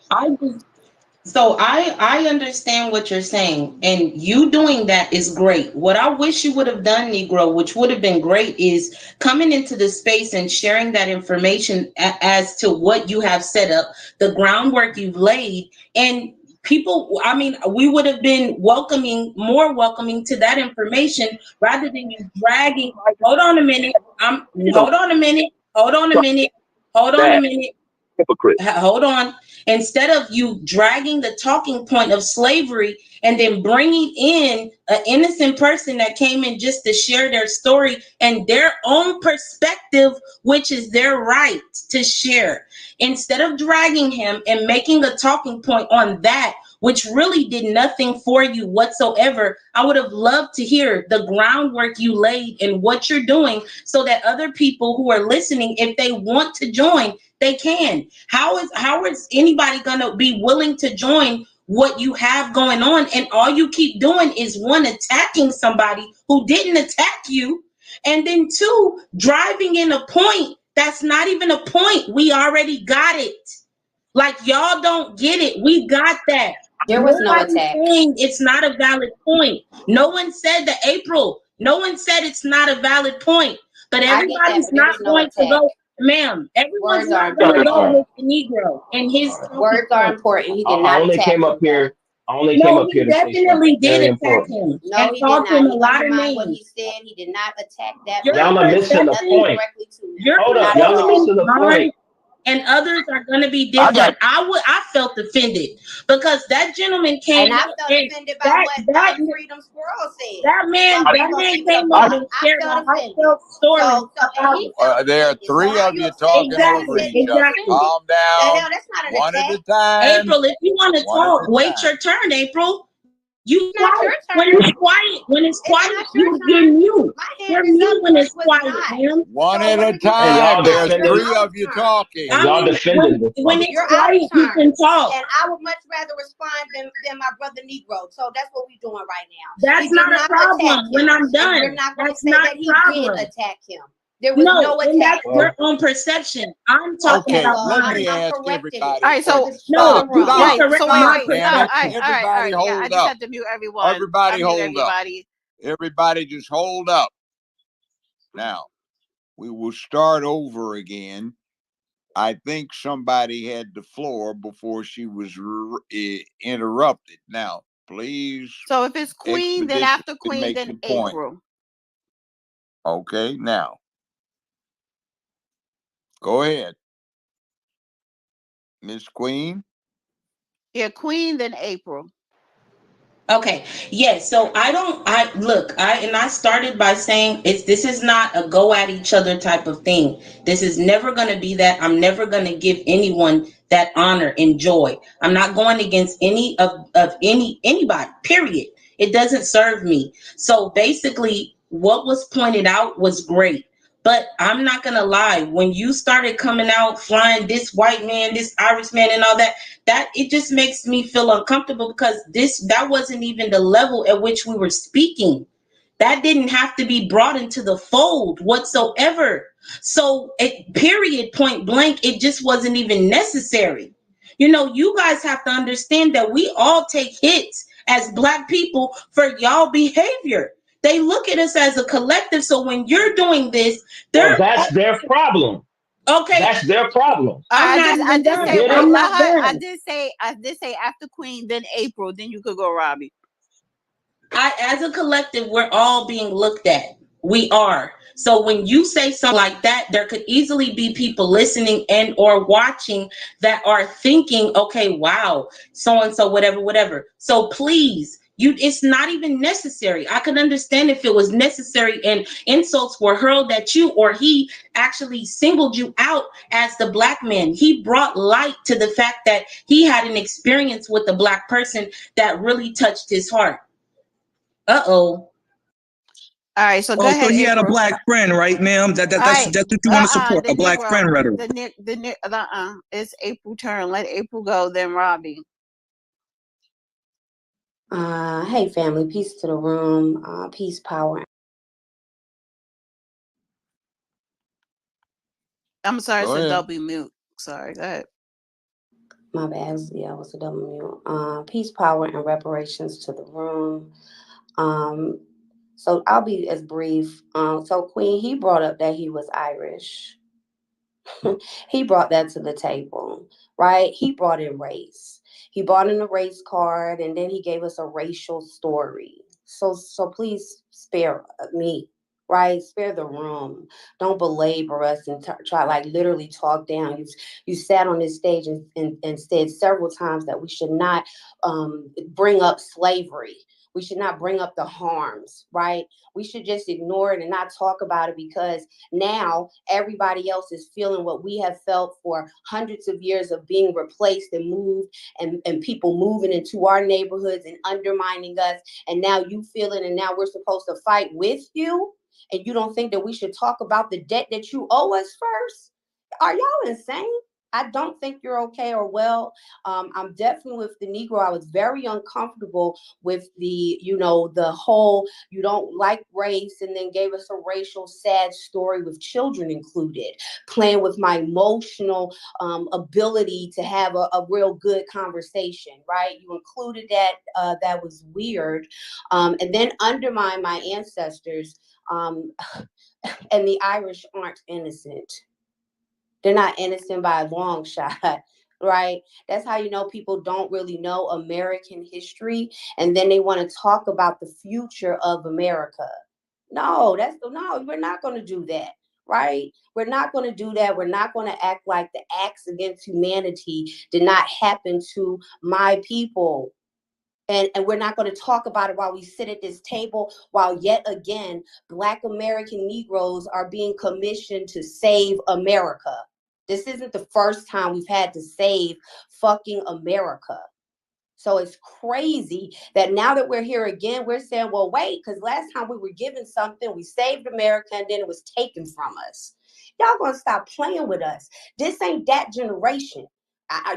So I understand what you're saying, and you doing that is great. What I wish you would have done, Negro, which would have been great, is coming into the space and sharing that information as to what you have set up, the groundwork you've laid, and people. I mean, we would have been more welcoming to that information rather than you dragging. Hold on a minute. Hold on a minute. Hold on a minute. Hold on a minute. Hypocrite. Hold on. Instead of you dragging the talking point of slavery and then bringing in an innocent person that came in just to share their story and their own perspective, which is their right to share, instead of dragging him and making a talking point on that, which really did nothing for you whatsoever, I would have loved to hear the groundwork you laid and what you're doing so that other people who are listening, if they want to join, they can. How is anybody gonna be willing to join what you have going on? And all you keep doing is one, attacking somebody who didn't attack you, and then two, driving in a point that's not even a point. We already got it. Like, y'all don't get it. We got that. There was no Nobody's attack. saying it's not a valid point. No one said that, April. No one said it's not a valid point. But I get that, everybody's but there not was no going to attack. go, ma'am. Everyone's Words are not going to go important. with the Negro and his talking Words are point. important. He I, did I not only attack came him, up though. here. I only came No, up he here to say definitely something did very attack important. him No, and he did called not. him a He lot of undermined what names. he said. He did not attack that Your Y'all man. are He missing said the nothing perception, point. directly to him. your Hold up, Not at y'all are all. missing perception, the mine, point. and others are going to be I got different. I felt offended because that gentleman came And I up felt and offended by what that Freedom Squirrel said. that man So we that gonna man keep it a came buck. up and I shared felt a offended. heartfelt story And about he felt There are offended. So three how of you you upset talking because I over said each he was other. exactly. offended? Calm That, down. no, that's not an One at attack. a time. April, if you want to One at talk, a wait time. your turn, April. You It's not your quiet when turn. it's quiet. When it's It's quiet, not your you're turn. mute. My You're hand is mute up. when Yours it's was quiet, not. ma'am. One So at what a are you Hey, talking y'all time. about? There's You're defending. three out of of you turn. talking. I Y'all mean, defending this when it's You're motherfucker. out of quiet, you turn. can talk. And I would much rather respond than my brother Negro. So that's what we're doing right now. That's He did not a not attack problem. When him. I'm And you're done, not going to that's say not that a he did problem. attack him. There was No, no and attack. that's your Well, own perception. I'm talking Okay, Okay, about well, let mine. me I'm ask correcting it everybody All a right, because so question. it's No, Stop, proven you wrong. can stop. right, correct so my wait, Damn no, it. all perception. right, all right, all Everybody right, yeah, I hold just up. had to mute everyone. I Everybody mute hold up. everybody. Everybody just hold up. Now, we will start over again. I think somebody had the floor before she was interrupted. Now, please So if it's Queen, then expeditiously after Queen, make then your point. April. Okay, now, go ahead, Miss Queen. Yeah, Queen, then April. Okay. Yes. So I started by saying this is not a go at each other type of thing. This is never going to be that. I'm never going to give anyone that honor and joy. I'm not going against any of anybody, period. It doesn't serve me. So basically what was pointed out was great. But I'm not gonna lie, when you started coming out flying this white man, this Irish man, and all that it just makes me feel uncomfortable because that wasn't even the level at which we were speaking. That didn't have to be brought into the fold whatsoever. So period, point blank, it just wasn't even necessary. You guys have to understand that we all take hits as Black people for y'all behavior. They look at us as a collective. So when you're doing this, well, they're that's their problem. okay. That's their problem. I'm I not just I even did done. say Get wait, I'm it? let not her done. I did say after Queen, then April, then you could go Robbie. As a collective, we're all being looked at. We are. So when you say something like that, there could easily be people listening and or watching that are thinking, okay, wow, so and so, whatever, whatever. So please, it's not even necessary. I could understand if it was necessary and insults were hurled at you, or he actually singled you out as the Black man. He brought light to the fact that he had an experience with a Black person that really touched his heart. Uh-oh. All right, so go Oh, so ahead, he had a April. Black friend, right, ma'am? All right, That's what you want to support, the a Black Negro, friend rhetoric. it's April turn. Let April go, then Robbie. Hey family, peace to the room, peace, power. I'm sorry, Go it's a ahead. double mute. Sorry, go ahead. My bad. Yeah, it was a double mute. Peace, power, and reparations to the room. So I'll be as brief. So Queen, he brought up that he was Irish. He brought that to the table, right? He brought in race. He brought in a race card, and then he gave us a racial story. So please spare me, right? Spare the room. Don't belabor us and try like literally talk down. You sat on this stage and said several times that we should not bring up slavery. We should not bring up the harms, right? We should just ignore it and not talk about it, because now everybody else is feeling what we have felt for hundreds of years of being replaced and moved, and people moving into our neighborhoods and undermining us. And now you feel it, and now we're supposed to fight with you. And you don't think that we should talk about the debt that you owe us first? Are y'all insane? I don't think you're okay or well. I'm definitely with the Negro. I was very uncomfortable with the, the whole, you don't like race, and then gave us a racial sad story with children included, playing with my emotional ability to have a real good conversation, right? You included that. That was weird. And then undermine my ancestors. And the Irish aren't innocent. They're not innocent by a long shot, right? That's how you know people don't really know American history, and then they want to talk about the future of America. No, we're not going to do that, right? We're not going to do that. We're not going to act like the acts against humanity did not happen to my people. And we're not going to talk about it while we sit at this table, while yet again, Black American Negroes are being commissioned to save America. This isn't the first time we've had to save fucking America. So it's crazy that now that we're here again, we're saying, well, wait, because last time we were given something, we saved America, and then it was taken from us. Y'all gonna stop playing with us. This ain't that generation.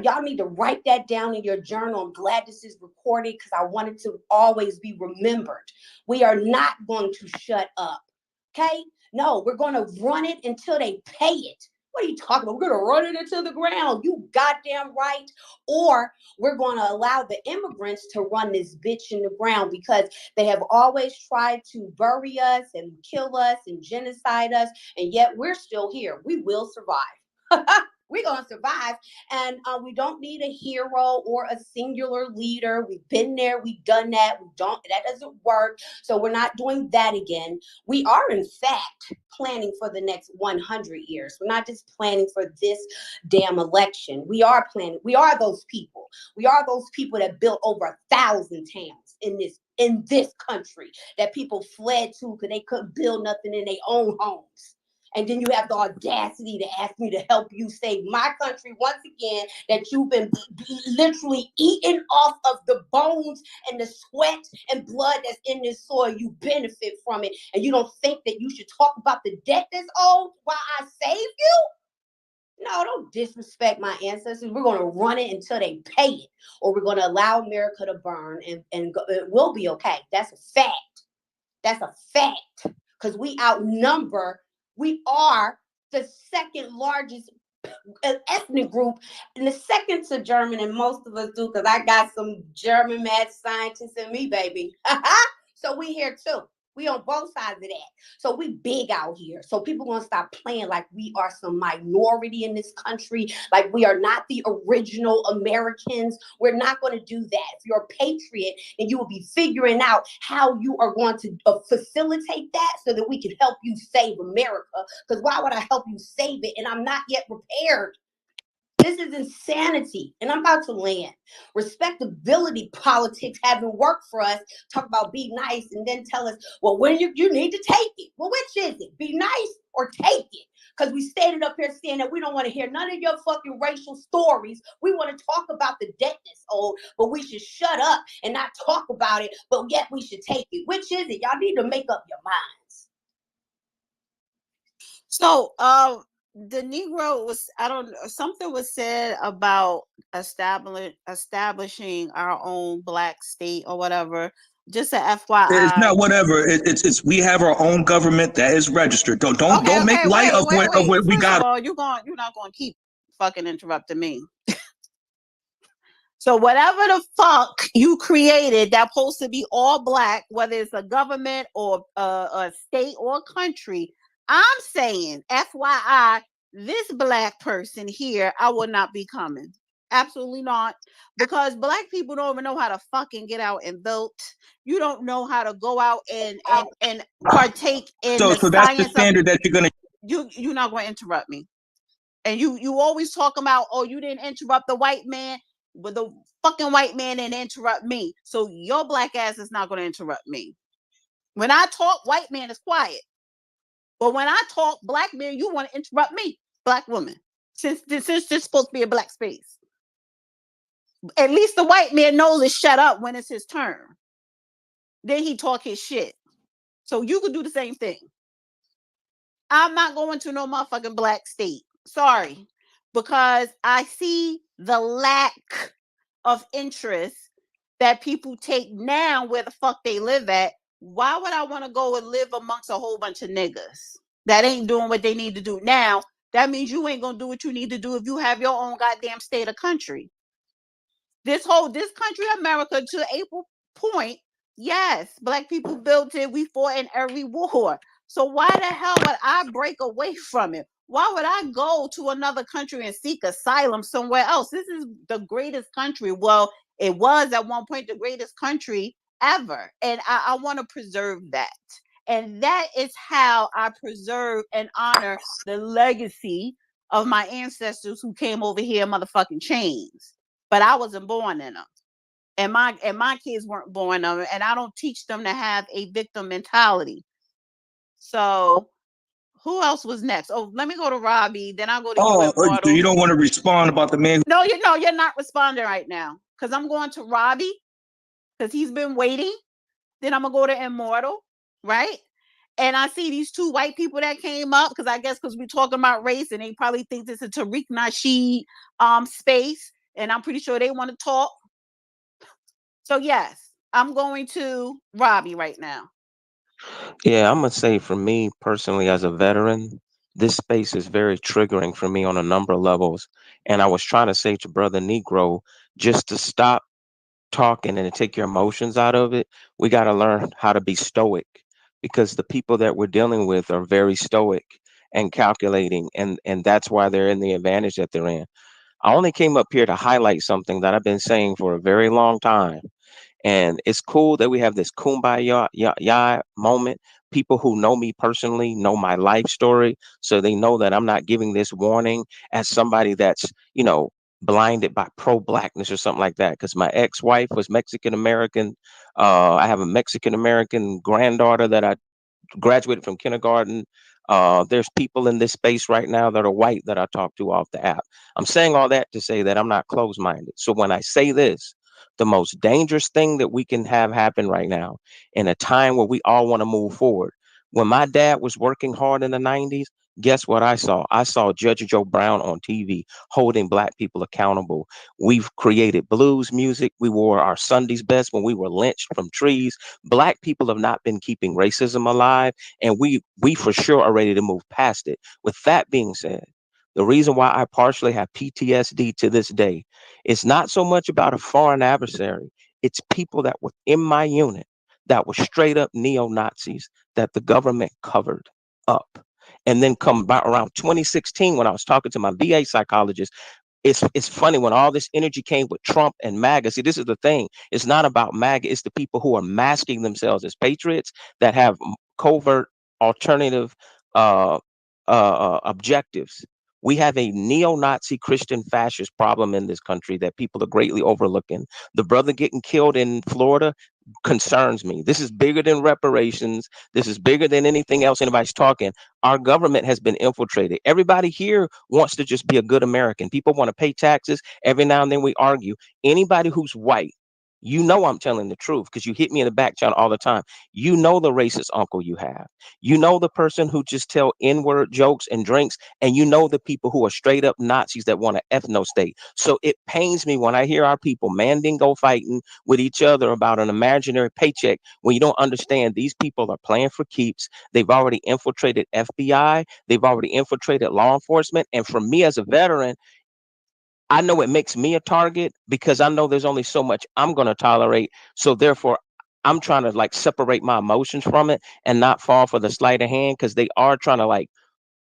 Y'all need to write that down in your journal. I'm glad this is recorded, because I want it to always be remembered. We are not going to shut up, okay? No, we're going to run it until they pay it. What are you talking about? We're going to run it into the ground. You goddamn right. Or we're going to allow the immigrants to run this bitch in the ground, because they have always tried to bury us and kill us and genocide us. And yet we're still here. We will survive. We're going to survive. And we don't need a hero or a singular leader. We've been there. We've done that. That doesn't work. So we're not doing that again. We are, in fact, planning for the next 100 years. We're not just planning for this damn election. We are planning. We are those people. We are those people that built over 1,000 towns in this country that people fled to because they couldn't build nothing in their own homes. And then you have the audacity to ask me to help you save my country once again, that you've been literally eating off of the bones and the sweat and blood that's in this soil. You benefit from it. And you don't think that you should talk about the debt that's owed while I save you? No, don't disrespect my ancestors. We're going to run it until they pay it, or we're going to allow America to burn, and it will be okay. That's a fact. That's a fact. Because we outnumber. We are the second largest ethnic group, and the second to German, and most of us do, because I got some German mad scientists in me, baby. So we here too. We on both sides of that. So we big out here. So people gonna stop playing like we are some minority in this country, like we are not the original Americans. We're not gonna do that. If you're a patriot, then you will be figuring out how you are going to facilitate that so that we can help you save America. Because why would I help you save it and I'm not yet prepared? This is insanity. And I'm about to land. Respectability politics haven't worked for us. Talk about be nice and then tell us, well, when you need to take it. Well, which is it? Be nice or take it? Because we stated up here saying that we don't want to hear none of your fucking racial stories. We want to talk about the debt that's owed, but we should shut up and not talk about it, but yet we should take it. Which is it? Y'all need to make up your minds. So, the Negro was, I don't know, something was said about establishing our own black state or whatever. Just a FYI. It's not whatever. It's we have our own government that is registered. Don't make light of what we got. First of all, you're not going to keep fucking interrupting me. So whatever the fuck you created that's supposed to be all black, whether it's a government or a state or a country, I'm saying, FYI, this black person here, I will not be coming. Absolutely not. Because black people don't even know how to fucking get out and vote. You don't know how to go out and partake in the So that's the science of standard that you're gonna. you're not going to interrupt me. And you always talk about, oh, you didn't interrupt the white man, but the fucking white man didn't interrupt me. So your black ass is not going to interrupt me. When I talk, white man is quiet. But when I talk, black man, you want to interrupt me, black woman. Since this is supposed to be a black space. At least the white man knows to shut up when it's his turn. Then he talk his shit. So you could do the same thing. I'm not going to no motherfucking black state. Sorry. Because I see the lack of interest that people take now where the fuck they live at. Why would I want to go and live amongst a whole bunch of niggas that ain't doing what they need to do now? That means you ain't gonna do what you need to do if you have your own goddamn state of country. This country, America, to April point, yes, black people built it. We fought in every war. So why the hell would I break away from it? Why would I go to another country and seek asylum somewhere else? This is the greatest country. Well, it was at one point the greatest country ever. And I want to preserve that. And that is how I preserve and honor the legacy of my ancestors who came over here in motherfucking chains. But I wasn't born in them. And my kids weren't born in them. And I don't teach them to have a victim mentality. So who else was next? Oh, let me go to Robbie. Then I'll go to you, Oh, so Immortal. you don't want to respond about the man? No, you're not responding right now. Because I'm going to Robbie, because he's been waiting. Then I'm gonna go to Immortal, right? And I see these two white people that came up because I guess because we're talking about race and they probably think this is a Tariq Nasheed space, and I'm pretty sure they want to talk. So yes, I'm going to Robbie right now. Yeah, I'm gonna say for me personally, as a veteran, this space is very triggering for me on a number of levels. And I was trying to say to Brother Negro just to stop talking and to take your emotions out of it. We got to learn how to be stoic because the people that we're dealing with are very stoic and calculating, and that's why they're in the advantage that they're in. I only came up here to highlight something that I've been saying for a very long time. And it's cool that we have this kumbaya moment. People who know me personally know my life story. So they know that I'm not giving this warning as somebody that's, blinded by pro blackness or something like that. Because my ex wife was Mexican American. I have a Mexican American granddaughter that I graduated from kindergarten. There's people in this space right now that are white that I talk to off the app. I'm saying all that to say that I'm not closed minded. So when I say this, the most dangerous thing that we can have happen right now in a time where we all want to move forward. When my dad was working hard in the 90s, guess what I saw? I saw Judge Joe Brown on TV holding black people accountable. We've created blues music. We wore our Sunday's best when we were lynched from trees. Black people have not been keeping racism alive, and we for sure are ready to move past it. With that being said, the reason why I partially have PTSD to this day, it's not so much about a foreign adversary. It's people that were in my unit that were straight up neo-Nazis that the government covered up. And then come by around 2016 when I was talking to my VA psychologist, it's funny when all this energy came with Trump and MAGA. See, this is the thing. It's not about MAGA. It's the people who are masking themselves as patriots that have covert alternative uh, objectives. We have a neo-Nazi Christian fascist problem in this country that people are greatly overlooking. The brother getting killed in Florida concerns me. This is bigger than reparations. This is bigger than anything else anybody's talking. Our government has been infiltrated. Everybody here wants to just be a good American. People want to pay taxes. Every now and then we argue. Anybody who's white, I'm telling the truth because you hit me in the back channel all the time. You know the racist uncle you have. You know the person who just tell N-word jokes and drinks, and you know the people who are straight up Nazis that want an ethno state. So it pains me when I hear our people mandingo fighting with each other about an imaginary paycheck when you don't understand these people are playing for keeps. They've already infiltrated FBI. They've already infiltrated law enforcement. And for me as a veteran, I know it makes me a target because I know there's only so much I'm going to tolerate. So therefore, I'm trying to like separate my emotions from it and not fall for the sleight of hand because they are trying to like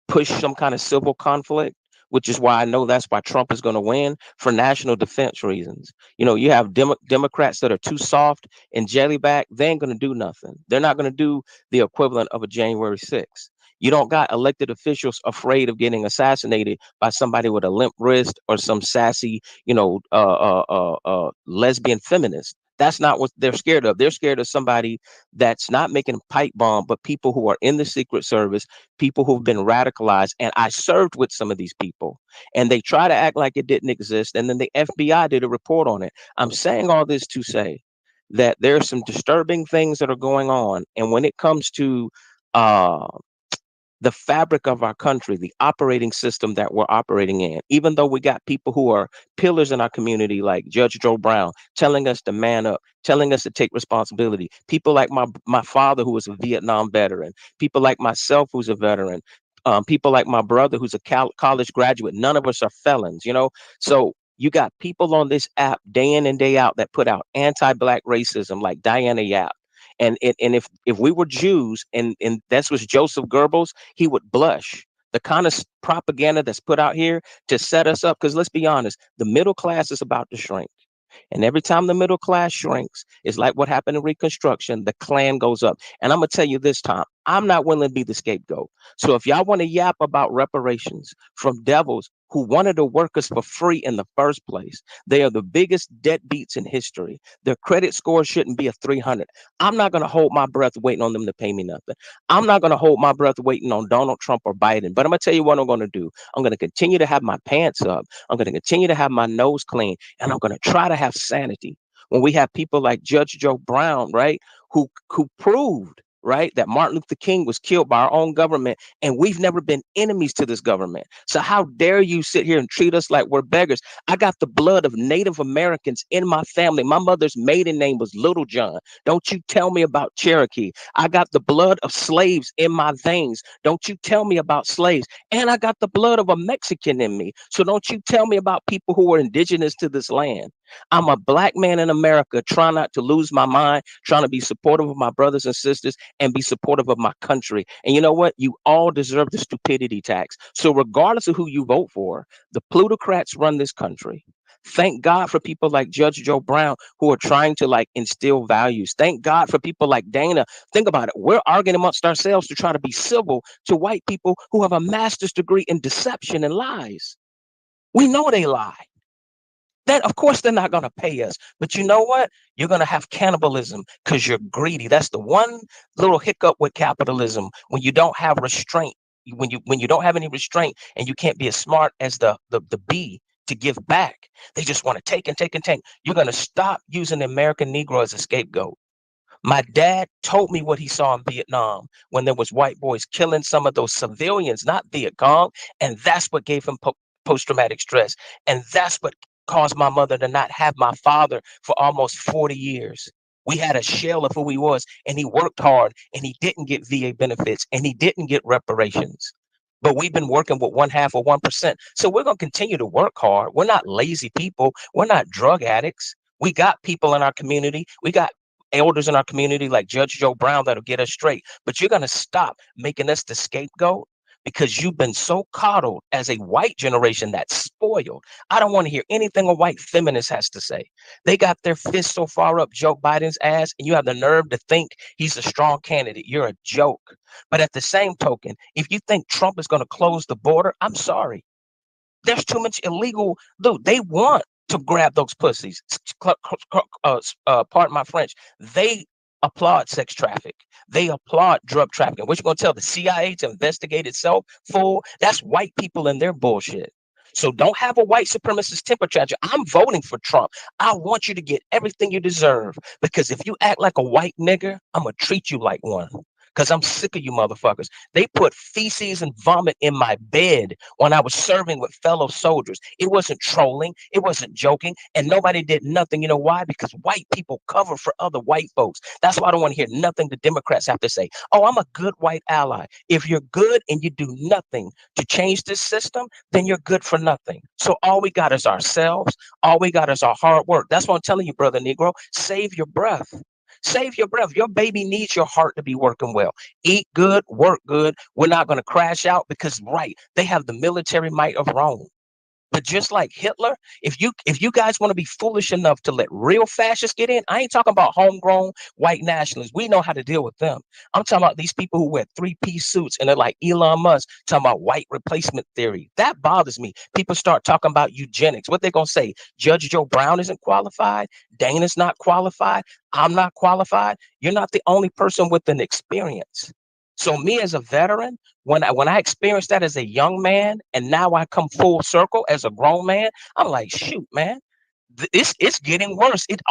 push some kind of civil conflict. which is why I know that's why Trump is going to win for national defense reasons. You have Democrats that are too soft and jellyback. They ain't going to do nothing. They're not going to do the equivalent of a January 6th. You don't got elected officials afraid of getting assassinated by somebody with a limp wrist or some sassy, lesbian feminist. That's not what they're scared of. They're scared of somebody that's not making a pipe bomb, but people who are in the Secret Service, people who've been radicalized. And I served with some of these people, and they try to act like it didn't exist. And then the FBI did a report on it. I'm saying all this to say that there's some disturbing things that are going on. And when it comes to uh, the fabric of our country, the operating system that we're operating in, even though we got people who are pillars in our community, like Judge Joe Brown, telling us to man up, telling us to take responsibility. People like my father, who was a Vietnam veteran, people like myself, who's a veteran, people like my brother, who's a college graduate. None of us are felons. So you got people on this app day in and day out that put out anti-black racism, like Diana Yap. And if we were Jews and that's was Joseph Goebbels, he would blush. The kind of propaganda that's put out here to set us up, because let's be honest, the middle class is about to shrink. And every time the middle class shrinks, it's like what happened in Reconstruction, the Klan goes up. And I'm going to tell you this time, I'm not willing to be the scapegoat. So if y'all want to yap about reparations from devils who wanted to work us for free in the first place, they are the biggest deadbeats in history. Their credit score shouldn't be a 300. I'm not going to hold my breath waiting on them to pay me nothing. I'm not going to hold my breath waiting on Donald Trump or Biden. But I'm going to tell you what I'm going to do. I'm going to continue to have my pants up. I'm going to continue to have my nose clean. And I'm going to try to have sanity. When we have people like Judge Joe Brown, right, who proved, right, that Martin Luther King was killed by our own government, and we've never been enemies to this government. So how dare you sit here and treat us like we're beggars? I got the blood of Native Americans in my family. My mother's maiden name was Little John. Don't you tell me about Cherokee. I got the blood of slaves in my veins. Don't you tell me about slaves. And I got the blood of a Mexican in me. So don't you tell me about people who are indigenous to this land. I'm a black man in America trying not to lose my mind, trying to be supportive of my brothers and sisters and be supportive of my country. And you know what? You all deserve the stupidity tax. So regardless of who you vote for, the plutocrats run this country. Thank God for people like Judge Joe Brown who are trying to like instill values. Thank God for people like Dana. Think about it. We're arguing amongst ourselves to try to be civil to white people who have a master's degree in deception and lies. We know they lie. Then of course they're not going to pay us. But you know what? You're going to have cannibalism because you're greedy. That's the one little hiccup with capitalism, when you don't have restraint, when you don't have any restraint, and you can't be as smart as the bee to give back. They just want to take and take and take. You're going to stop using the American Negro as a scapegoat. My dad told me what he saw in Vietnam when there was white boys killing some of those civilians, not Viet Cong, and that's what gave him post-traumatic stress. And that's what caused my mother to not have my father for almost 40 years. We had a shell of who he was, and he worked hard, and he didn't get VA benefits, and he didn't get reparations. But we've been working with 0.5%. So we're going to continue to work hard. We're not lazy people. We're not drug addicts. We got people in our community. We got elders in our community like Judge Joe Brown that'll get us straight. But you're going to stop making us the scapegoat because you've been so coddled as a white generation that's spoiled. I don't want to hear anything a white feminist has to say. They got their fists so far up Joe Biden's ass, and you have the nerve to think he's a strong candidate. You're a joke. But at the same token, if you think Trump is going to close the border, I'm sorry. There's too much illegal. Dude, they want to grab those pussies. Pardon my French. They applaud sex traffic. They applaud drug trafficking. What you gonna tell the CIA to investigate itself? Fool. That's white people and their bullshit. So don't have a white supremacist temper tantrum. I'm voting for Trump. I want you to get everything you deserve, because if you act like a white nigger, I'm gonna treat you like one. Because I'm sick of you motherfuckers. They put feces and vomit in my bed when I was serving with fellow soldiers. It wasn't trolling. It wasn't joking. And nobody did nothing. You know why? Because white people cover for other white folks. That's why I don't want to hear nothing the Democrats have to say. Oh, I'm a good white ally. If you're good and you do nothing to change this system, then you're good for nothing. So all we got is ourselves. All we got is our hard work. That's what I'm telling you, brother Negro. Save your breath. Save your breath. Your baby needs your heart to be working well. Eat good, work good. We're not going to crash out because, right, they have the military might of Rome. But just like Hitler, if you guys want to be foolish enough to let real fascists get in, I ain't talking about homegrown white nationalists. We know how to deal with them. I'm talking about these people who wear three-piece suits and they're like Elon Musk, talking about white replacement theory. That bothers me. People start talking about eugenics. What they gonna say? Judge Joe Brown isn't qualified. Dana's not qualified. I'm not qualified. You're not the only person with an experience. So me as a veteran, when I experienced that as a young man, and now I come full circle as a grown man, I'm like, shoot, man, it's getting worse. It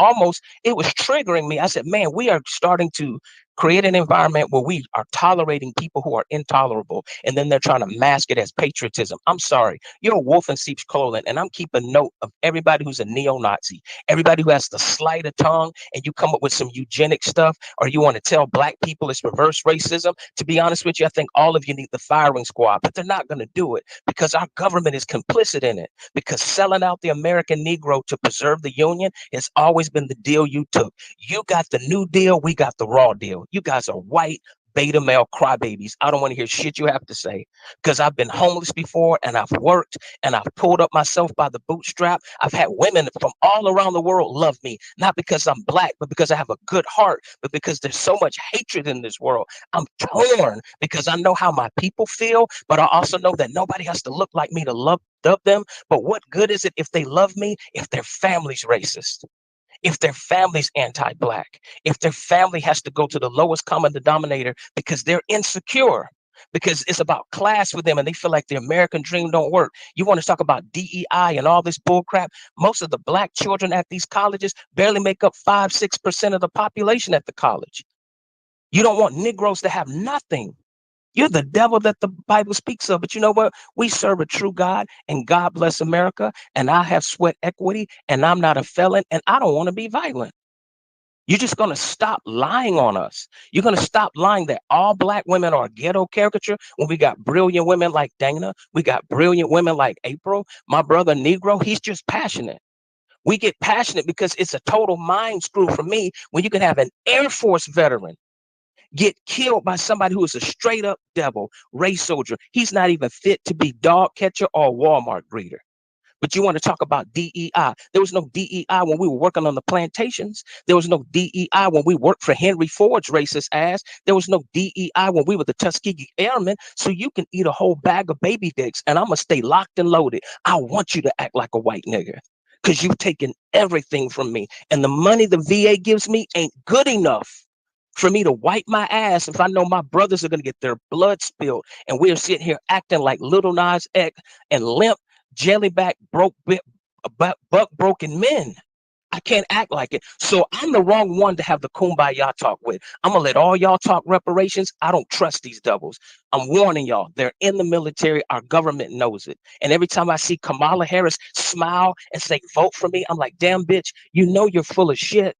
was triggering me. I said, man, we are starting to create an environment where we are tolerating people who are intolerable, and then they're trying to mask it as patriotism. I'm sorry, you're a wolf in sheep's clothing, and I'm keeping note of everybody who's a neo-Nazi, everybody who has the sleight of tongue, and you come up with some eugenic stuff, or you want to tell black people it's reverse racism. To be honest with you, I think all of you need the firing squad, but they're not going to do it because our government is complicit in it, because selling out the American Negro to preserve the Union has always been the deal you took. You got the new deal, we got the raw deal. You guys are white beta male crybabies. I don't want to hear shit you have to say because I've been homeless before and I've worked and I've pulled up myself by the bootstrap. I've had women from all around the world love me, not because I'm black, but because I have a good heart, but because there's so much hatred in this world. I'm torn because I know how my people feel, but I also know that nobody has to look like me to love them. But what good is it if they love me if their family's racist? If their family's anti-black, if their family has to go to the lowest common denominator because they're insecure, because it's about class for them and they feel like the American dream don't work. You want to talk about DEI and all this bullcrap? Most of the black children at these colleges barely make up 5-6% of the population at the college. You don't want Negroes to have nothing. You're the devil that the Bible speaks of. But you know what? We serve a true God, and God bless America. And I have sweat equity, and I'm not a felon, and I don't want to be violent. You're just going to stop lying on us. You're going to stop lying that all black women are a ghetto caricature when we got brilliant women like Dana. We got brilliant women like April. My brother Negro, he's just passionate. We get passionate because it's a total mind screw for me when you can have an Air Force veteran get killed by somebody who is a straight up devil, race soldier. He's not even fit to be dog catcher or Walmart greeter. But you want to talk about DEI. There was no DEI when we were working on the plantations. There was no DEI when we worked for Henry Ford's racist ass. There was no DEI when we were the Tuskegee Airmen. So you can eat a whole bag of baby dicks and I'm going to stay locked and loaded. I want you to act like a white nigger because you've taken everything from me. And the money the VA gives me ain't good enough for me to wipe my ass if I know my brothers are going to get their blood spilled and we're sitting here acting like Little Nas X and limp, jellyback, buck broken men. I can't act like it. So I'm the wrong one to have the kumbaya talk with. I'm going to let all y'all talk reparations. I don't trust these doubles. I'm warning y'all. They're in the military. Our government knows it. And every time I see Kamala Harris smile and say, vote for me, I'm like, damn, bitch, you know you're full of shit.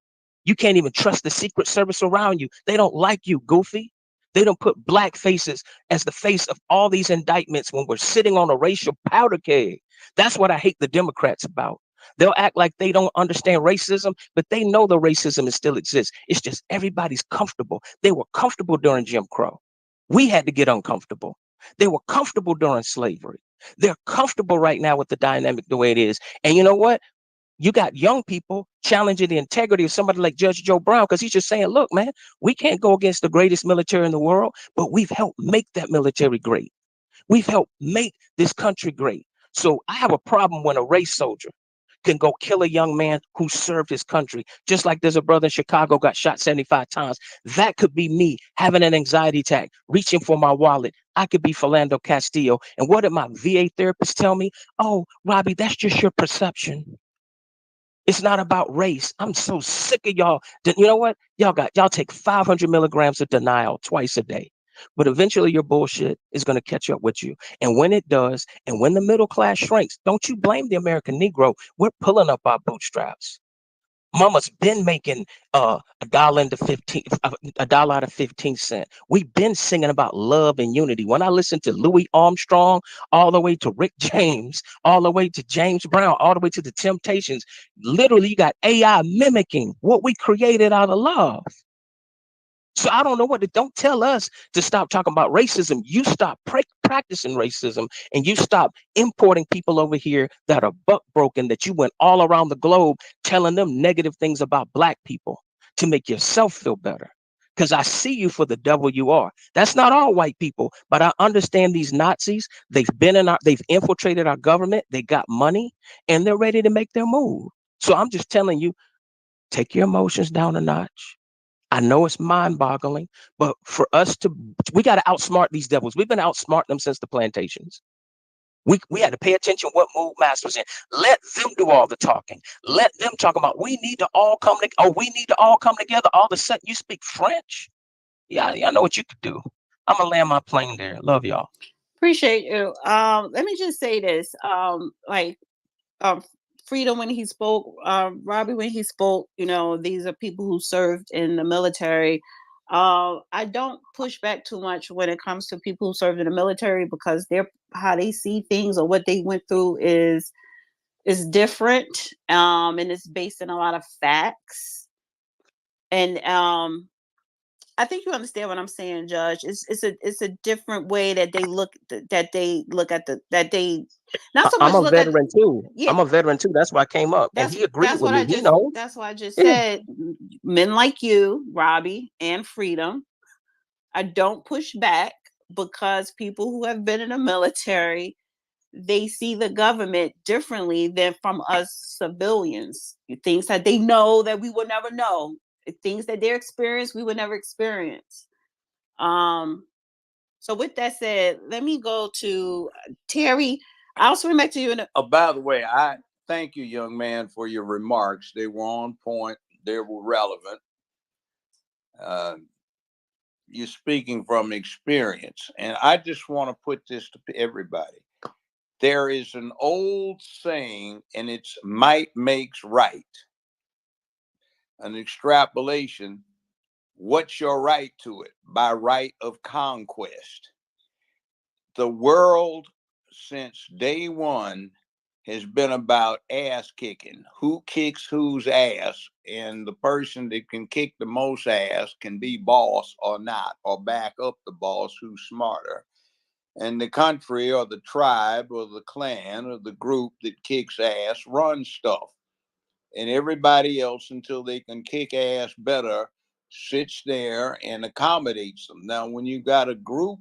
You can't even trust the Secret Service around you. They don't like you, goofy. They don't put black faces as the face of all these indictments when we're sitting on a racial powder keg. That's what I hate the Democrats about. They'll act like they don't understand racism, but they know the racism still exists. It's just everybody's comfortable. They were comfortable during Jim Crow. We had to get uncomfortable. They were comfortable during slavery. They're comfortable right now with the dynamic the way it is. And you know what? You got young people challenging the integrity of somebody like Judge Joe Brown because he's just saying, look, man, we can't go against the greatest military in the world, but we've helped make that military great. We've helped make this country great. So I have a problem when a race soldier can go kill a young man who served his country, just like there's a brother in Chicago got shot 75 times. That could be me having an anxiety attack, reaching for my wallet. I could be Philando Castillo. And what did my VA therapist tell me? Oh, Robbie, that's just your perception. It's not about race. I'm so sick of y'all. You know what? Y'all take 500 milligrams of denial twice a day. But eventually your bullshit is going to catch up with you. And when it does, and when the middle class shrinks, don't you blame the American Negro. We're pulling up our bootstraps. Mama's been making a dollar out of 15 cents. We've been singing about love and unity. When I listen to Louis Armstrong, all the way to Rick James, all the way to James Brown, all the way to the Temptations, literally you got AI mimicking what we created out of love. So I don't know don't tell us to stop talking about racism. You stop practicing racism, and you stop importing people over here that are buck broken, that you went all around the globe telling them negative things about black people to make yourself feel better. Because I see you for the devil you are. That's not all white people, but I understand these Nazis. They've infiltrated our government. They got money, and they're ready to make their move. So I'm just telling you, take your emotions down a notch. I know it's mind-boggling, but we got to outsmart these devils. We've been outsmarting them since the plantations. We had to pay attention what mood Master was in. Let them do all the talking. Let them talk about we need to all come together. Oh, we need to all come together. All of a sudden, you speak French. Yeah, I know what you could do. I'm gonna land my plane there. Love y'all. Appreciate you. Let me just say this. Um, Freedom when he spoke, Robbie when he spoke, these are people who served in the military. I don't push back too much when it comes to people who served in the military because how they see things or what they went through is different. And it's based on a lot of facts. And I think you understand what I'm saying, Judge. It's a different way that they look at not so I'm much a look at. veteran too. Yeah, I'm a veteran too. That's why I came up, and he agreed with me. He knows. that's what I just Yeah. said. Men like you, Robbie, and Freedom, I don't push back because people who have been in the military, they see the government differently than from us civilians. Things that they know that we will never know. Things that they experience, we would never experience. So with that said, let me go to Terry. I'll swing back to you in Oh, by the way, I thank you, young man, for your remarks. They were on point. They were relevant. Uh, you're speaking from experience, and I just want to put this to everybody. There is an old saying, and it's might makes right. An extrapolation. What's your right to it? By right of conquest. The world since day one has been about ass kicking. Who kicks whose ass, and the person that can kick the most ass can be boss or not, or back up the boss who's smarter. And the country or the tribe or the clan or the group that kicks ass runs stuff. And everybody else, until they can kick ass better, sits there and accommodates them. Now, when you got a group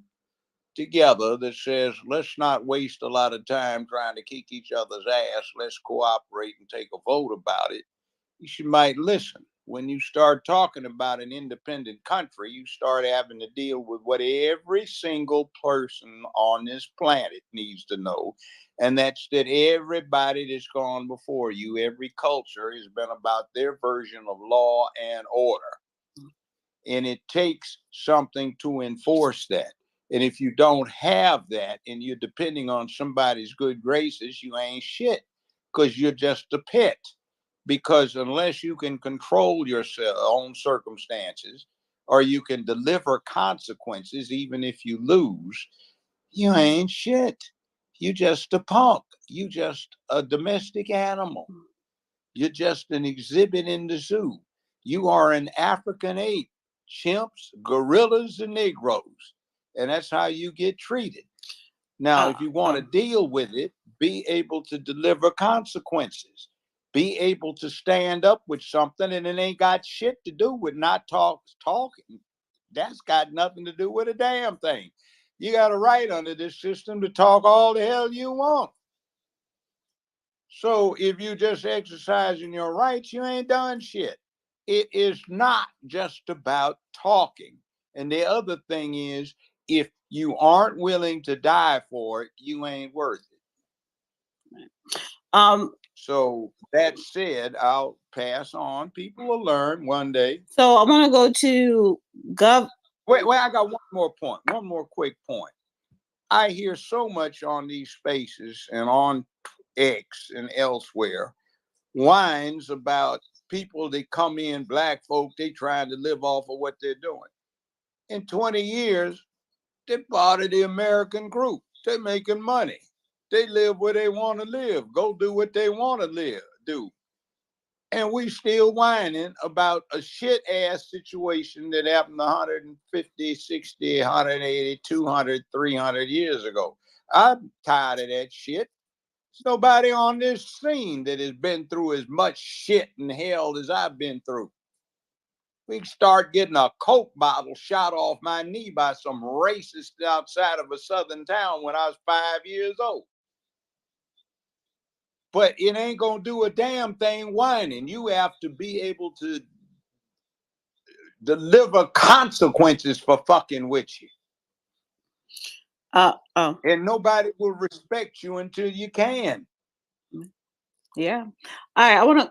together that says, let's not waste a lot of time trying to kick each other's ass, let's cooperate and take a vote about it, you might listen. When you start talking about an independent country, you start having to deal with what every single person on this planet needs to know. And that's that everybody that's gone before you, every culture has been about their version of law and order. And it takes something to enforce that. And if you don't have that and you're depending on somebody's good graces, you ain't shit because you're just a pet. Because unless you can control your own circumstances or you can deliver consequences, even if you lose, you ain't shit. You just a punk. You just a domestic animal. You're just an exhibit in the zoo. You are an African ape, chimps, gorillas, and Negroes. And that's how you get treated. Now, if you want to deal with it, be able to deliver consequences. Be able to stand up with something, and it ain't got shit to do with not talking. That's got nothing to do with a damn thing. You got a right under this system to talk all the hell you want. So if you just exercising your rights, you ain't done shit. It is not just about talking. And the other thing is, if you aren't willing to die for it, you ain't worth it. So that said, I'll pass on. People will learn one day. So I want to go to Wait, I got one more point. One more quick point. I hear so much on these spaces and on X and elsewhere whines about people that come in, black folk, they trying to live off of what they're doing. In 20 years, they're part of the American group. They're making money. They live where they want to live. Go do what they want to do. And we still whining about a shit ass situation that happened 150, 60, 180, 200, 300 years ago. I'm tired of that shit. There's nobody on this scene that has been through as much shit and hell as I've been through. We start getting a Coke bottle shot off my knee by some racist outside of a southern town when I was 5 years old. But it ain't gonna do a damn thing whining. You have to be able to deliver consequences for fucking with you. And nobody will respect you until you can. Yeah. All right. I want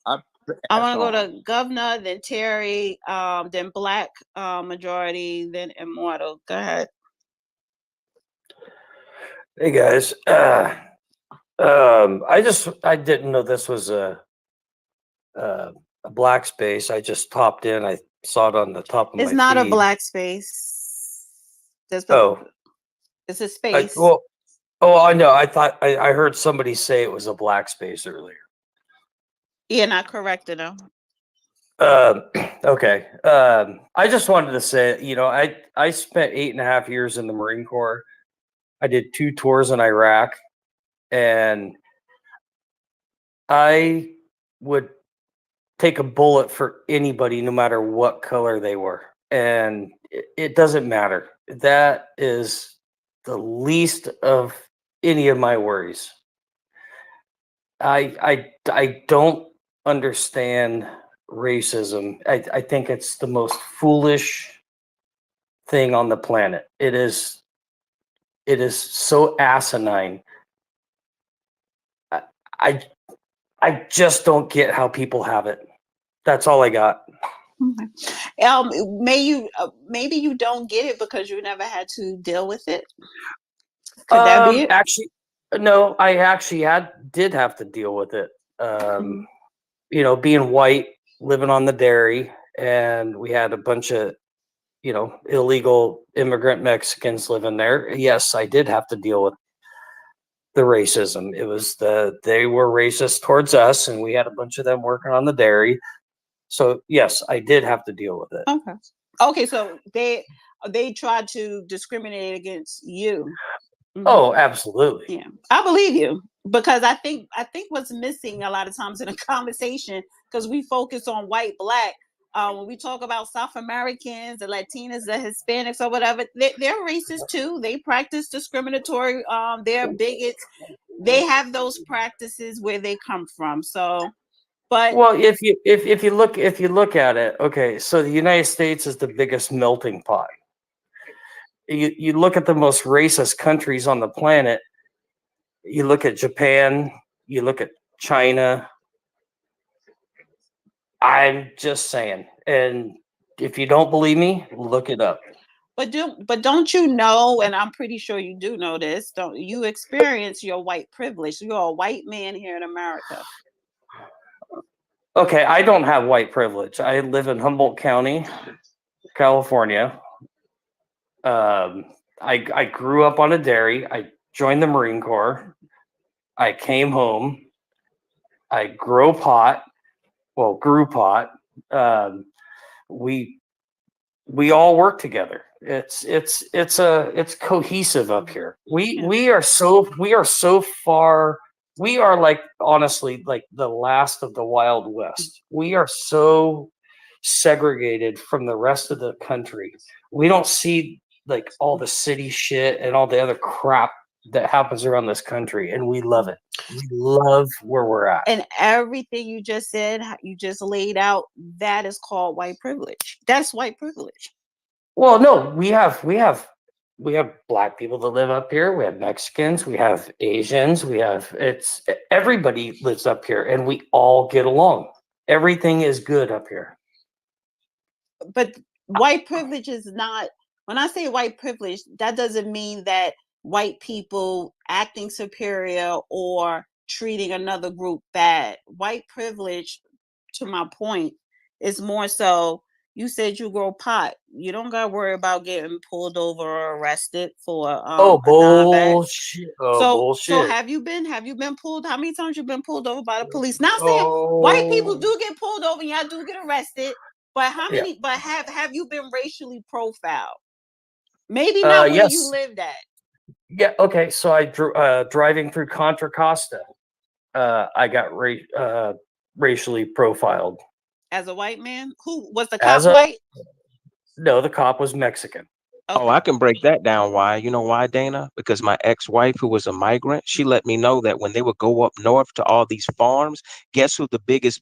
to go to Governor, then Terry, then Black majority, then Immortal. Go ahead. Hey guys, I didn't know this was a black space. I just popped in. I saw it on the top of It's my not feed. a black space. It's a space. I know. I thought I heard somebody say it was a black space earlier. Yeah, not corrected them. Okay. I just wanted to say, I spent 8.5 years in the Marine Corps. I did 2 tours in Iraq, and I would take a bullet for anybody, no matter what color they were. And it doesn't matter. That is the least of any of my worries. I don't understand racism. I think it's the most foolish thing on the planet. It is so asinine. I just don't get how people have it. That's all I got. Okay. Maybe you don't get it because you never had to deal with it. Could that be it? Actually, no. I actually did have to deal with it. Being white, living on the dairy, and we had a bunch of illegal immigrant Mexicans living there. Yes, I did have to deal with the racism. It was they were racist towards us, and we had a bunch of them working on the dairy. So yes, I did have to deal with it. Okay. So they tried to discriminate against you. Oh, absolutely. Yeah, I believe you, because I think what's missing a lot of times in a conversation, because we focus on white, black. When we talk about South Americans, the Latinas, the Hispanics, or whatever, they're racist too. They practice discriminatory. They're bigots. They have those practices where they come from. So, but if you look at it, okay, so the United States is the biggest melting pot. You look at the most racist countries on the planet. You look at Japan. You look at China. I'm just saying. And if you don't believe me, look it up. But don't you know, and I'm pretty sure you do know this, don't you experience your white privilege? You're a white man here in America. Okay, I don't have white privilege. I live in Humboldt County, California. I grew up on a dairy. I joined the Marine Corps. I came home. I grew pot. We all work together. It's cohesive up here. We are so far. We are like, honestly, like the last of the Wild West. We are so segregated from the rest of the country. We don't see like all the city shit and all the other crap that happens around this country, and we love it. We love where we're at. And everything you just said, you just laid out, that is called white privilege. That's white privilege. Well, no, we have black people that live up here. We have Mexicans. We have Asians. Everybody lives up here, and we all get along. Everything is good up here. But white privilege is not. When I say white privilege, that doesn't mean that white people acting superior or treating another group bad. White privilege, to my point, it's more so you said you grow pot. You don't gotta worry about getting pulled over or arrested for Oh a non-vax. bullshit! Oh So bullshit! have you been pulled? How many times you been pulled over by the police? Not saying white people Oh do get pulled over and y'all do get arrested, but how yeah. many? But have you been racially profiled? Maybe not where you Yes. lived at. Yeah. Okay. So I driving through Contra Costa. I got racially profiled As a white man, who was the as cop a white? no. The cop was Mexican. Oh, I can break that down. Why? You know why, Dana? Because my ex-wife, who was a migrant, she let me know that when they would go up north to all these farms, guess who the biggest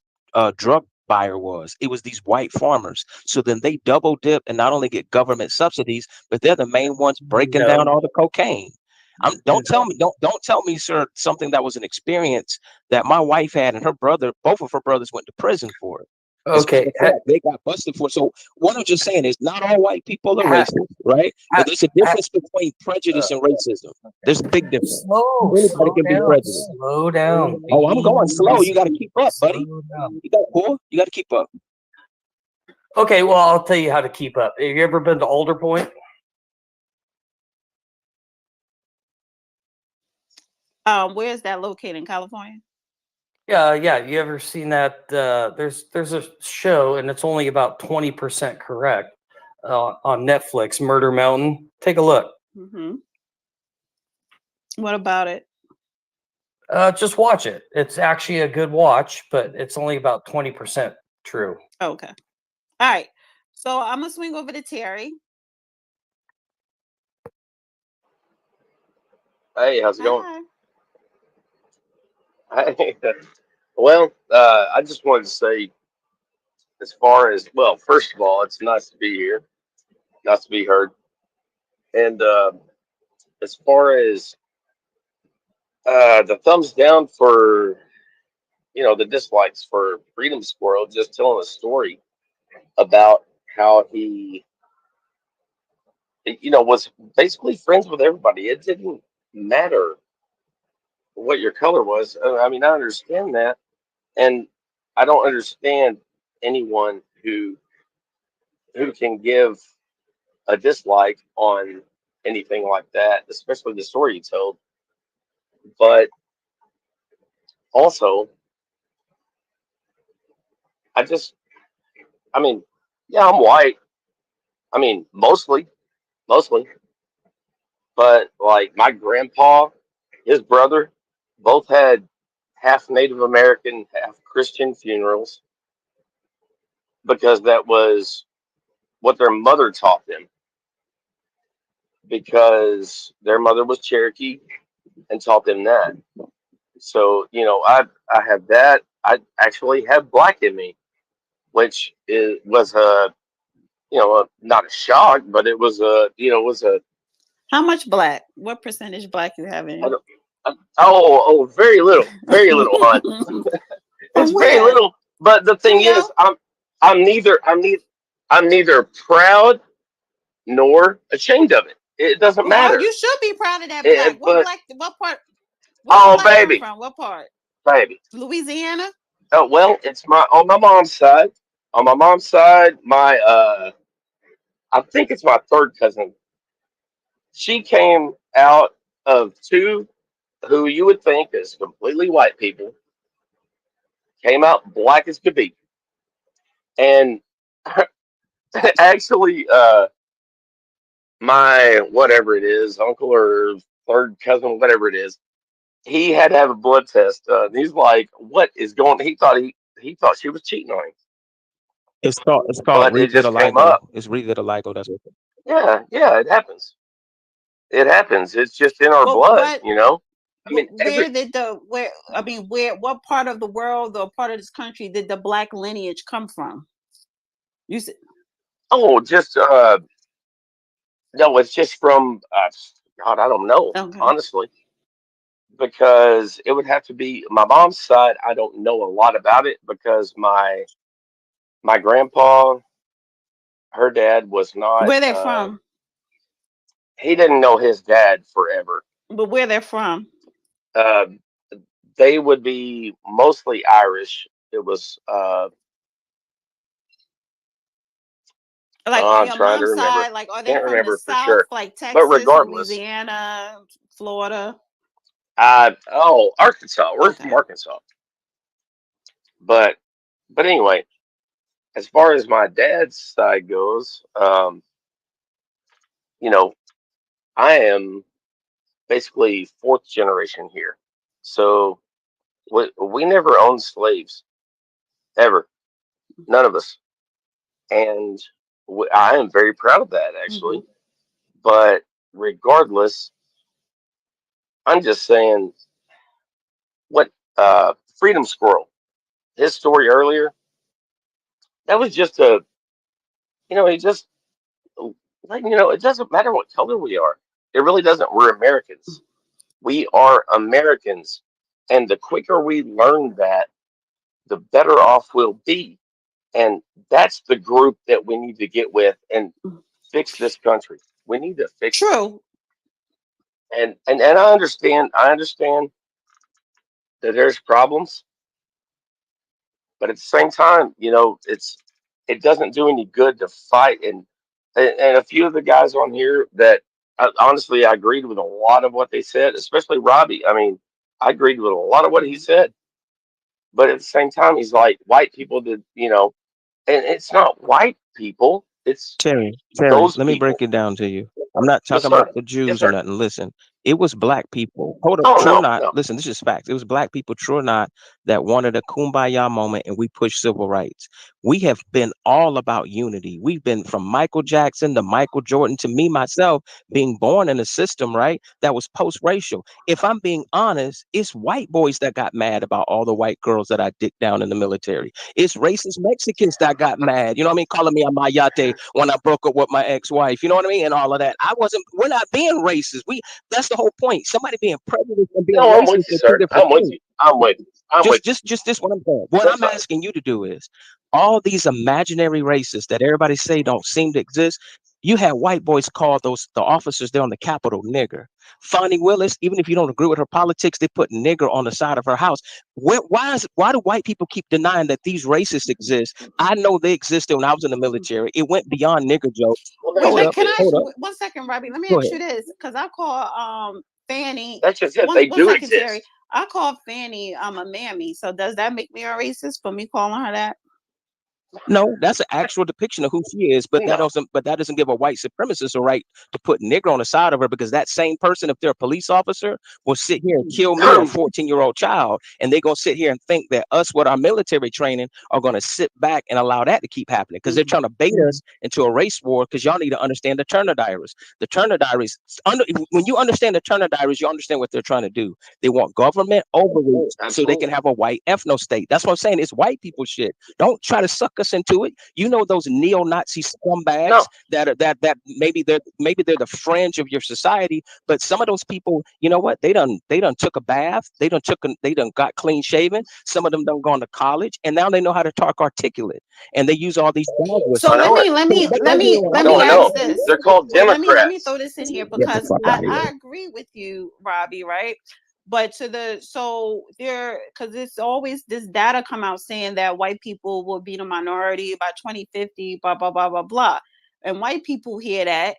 drug buyer was? It was these white farmers. So then they double dip and not only get government subsidies, but they're the main ones breaking down No. all the cocaine. Don't tell me, don't tell me, sir, something that was an experience that my wife had and her brother, both of her brothers went to prison for it. As a matter Okay. of fact, they got busted for it. So what I'm just saying is not all white people are Ha, racist, right? ha, But there's a ha, difference between prejudice and racism. There's a big difference. Anybody slow can be down, prejudiced. slow down. Oh, I'm going slow. You got to Easy. keep up, buddy. Slow down. You got cool. You got to keep up. Okay, well, I'll tell you how to keep up. Have you ever been to Alder Point? Where is that located in California? Yeah. You ever seen that? There's a show, and it's only about 20% correct on Netflix. Murder Mountain. Take a look. Mm-hmm. What about it? Just watch it. It's actually a good watch, but it's only about 20% true. Okay. All right. So I'm gonna swing over to Terry. Hey, how's it going? Hi. Hey, well, I just wanted to say, as far as, well, first of all, it's nice to be here, nice to be heard. And as far as the thumbs down for, the dislikes for Freedom Squirrel, just telling a story about how he, was basically friends with everybody. It didn't matter what your color was. I mean, I understand that. And I don't understand anyone who can give a dislike on anything like that, especially the story you told. But also, I just, I mean, yeah, I'm white. I mean, mostly, but like my grandpa, his brother, both had half Native American, half Christian funerals because that was what their mother taught them. Because their mother was Cherokee and taught them that. So, I have that. I actually have black in me, which was not a shock, but it was How much black? What percentage black you have in I you? don't, very little, hon. It's From very where? little. But the thing Julio? is, I'm neither proud nor ashamed of it. It doesn't Well, matter. you should be proud of that black. What But black? What part? Where the oh, black come baby, from? What part? baby. Louisiana? Oh well, it's on my mom's side. On my mom's side, I think it's my third cousin. She came out of two who you would think is completely white people, came out black as could be. And actually, my whatever it is, uncle or third cousin, whatever it is, he had to have a blood test. And he's like, "What is going?" He thought she was cheating on him, It's called but it just came up. revitiligo. It's revitiligo. That's what. Yeah, yeah, it happens. It happens. It's just in our But blood, what? I mean, Where did the where? I mean, where? What part of the world or part of this country did the black lineage come from? You said just no, it's just from God, I don't know, okay. honestly, because it would have to be my mom's side. I don't know a lot about it because my grandpa, her dad was not. Where they're from? He didn't know his dad forever. But where they're from? Uh, they would be mostly Irish. It was Like on I'm your trying to mom's remember. side, like are they Can't from the remember for South, sure. like But Texas, regardless, Louisiana, Florida? Arkansas. We're from Okay. Arkansas. But anyway, as far as my dad's side goes, you know, I am basically fourth generation here. So we never owned slaves ever, none of us, and I am very proud of that Hmm. actually. But regardless, I'm just saying what Freedom Squirrel, his story earlier, that was just he just letting you know it doesn't matter what color we are. It really doesn't. We're Americans. We are Americans, and the quicker we learn that, the better off we'll be. And that's the group that we need to get with and fix this country. We need to fix it. True. And I understand that there's problems, but at the same time, it doesn't do any good to fight. And a few of the guys on here that honestly I agreed with a lot of what they said, especially Robbie. I mean, I agreed with a lot of what he said, but at the same time, he's like white people did. And it's not white people, it's Terry, those let me break people. it down to you. I'm not Yes, talking sir. about the Yes, Jews or sir. nothing. Listen, it was black people. Hold up, Oh true or no, not. no. Listen, this is facts. It was black people, true or not, that wanted a kumbaya moment and we pushed civil rights. We have been all about unity. We've been from Michael Jackson to Michael Jordan to me, myself, being born in a system, right, that was post racial. If I'm being honest, it's white boys that got mad about all the white girls that I dicked down in the military. It's racist Mexicans that got mad. You know what I mean? Calling me a mayate when I broke up with my ex-wife. You know what I mean? And all of that. We're not being racist. That's the whole point. Somebody being prejudiced and being No, I'm with racist you, are two sir. different I'm with things. you. I'm with you. I'm with you. Just this what I'm saying. What Yes, I'm sir. asking you to do is all these imaginary racists that everybody say don't seem to exist. You had white boys call the officers there on the Capitol nigger. Fani Willis, even if you don't agree with her politics, they put nigger on the side of her house. Why do white people keep denying that these racists exist? I know they existed when I was in the military. It went beyond nigger jokes. Well, that's Wait, Hold let up, just can it. I hold up, 1 second, Robbie? Let me go ask ahead. you this, because I call Fanny. That's just it. One They one do second, Terry. exist. I call Fanny a mammy. So does that make me a racist for me calling her that? No, that's an actual depiction of who she is, but No. that doesn't give a white supremacist a right to put nigger on the side of her because that same person, if they're a police officer, will sit here and kill me or a 14-year-old child, and they're gonna sit here and think that us with our military training are gonna sit back and allow that to keep happening because they're trying to bait us into a race war. Because y'all need to understand the Turner Diaries. The Turner Diaries, when you understand the Turner Diaries, you understand what they're trying to do. They want government overreach so they can Absolutely. have a white ethno state. That's what I'm saying. It's white people shit. Don't try to suck us into it. You know those neo-Nazi scumbags No. that maybe they're the fringe of your society, but some of those people, you know what? They done took a bath. They done got clean shaven. Some of them done gone to college, and now they know how to talk articulate, and they use all these dog So I whistles. let know it. me let So me they let right here me where let I'm No, me I at. ask know. this. They're called Let me throw Democrats. this in here Get the because fuck I out of here. I agree with you, Robbie, right? But so there, because it's always this data come out saying that white people will be the minority by 2050, blah blah blah blah blah, and white people hear that.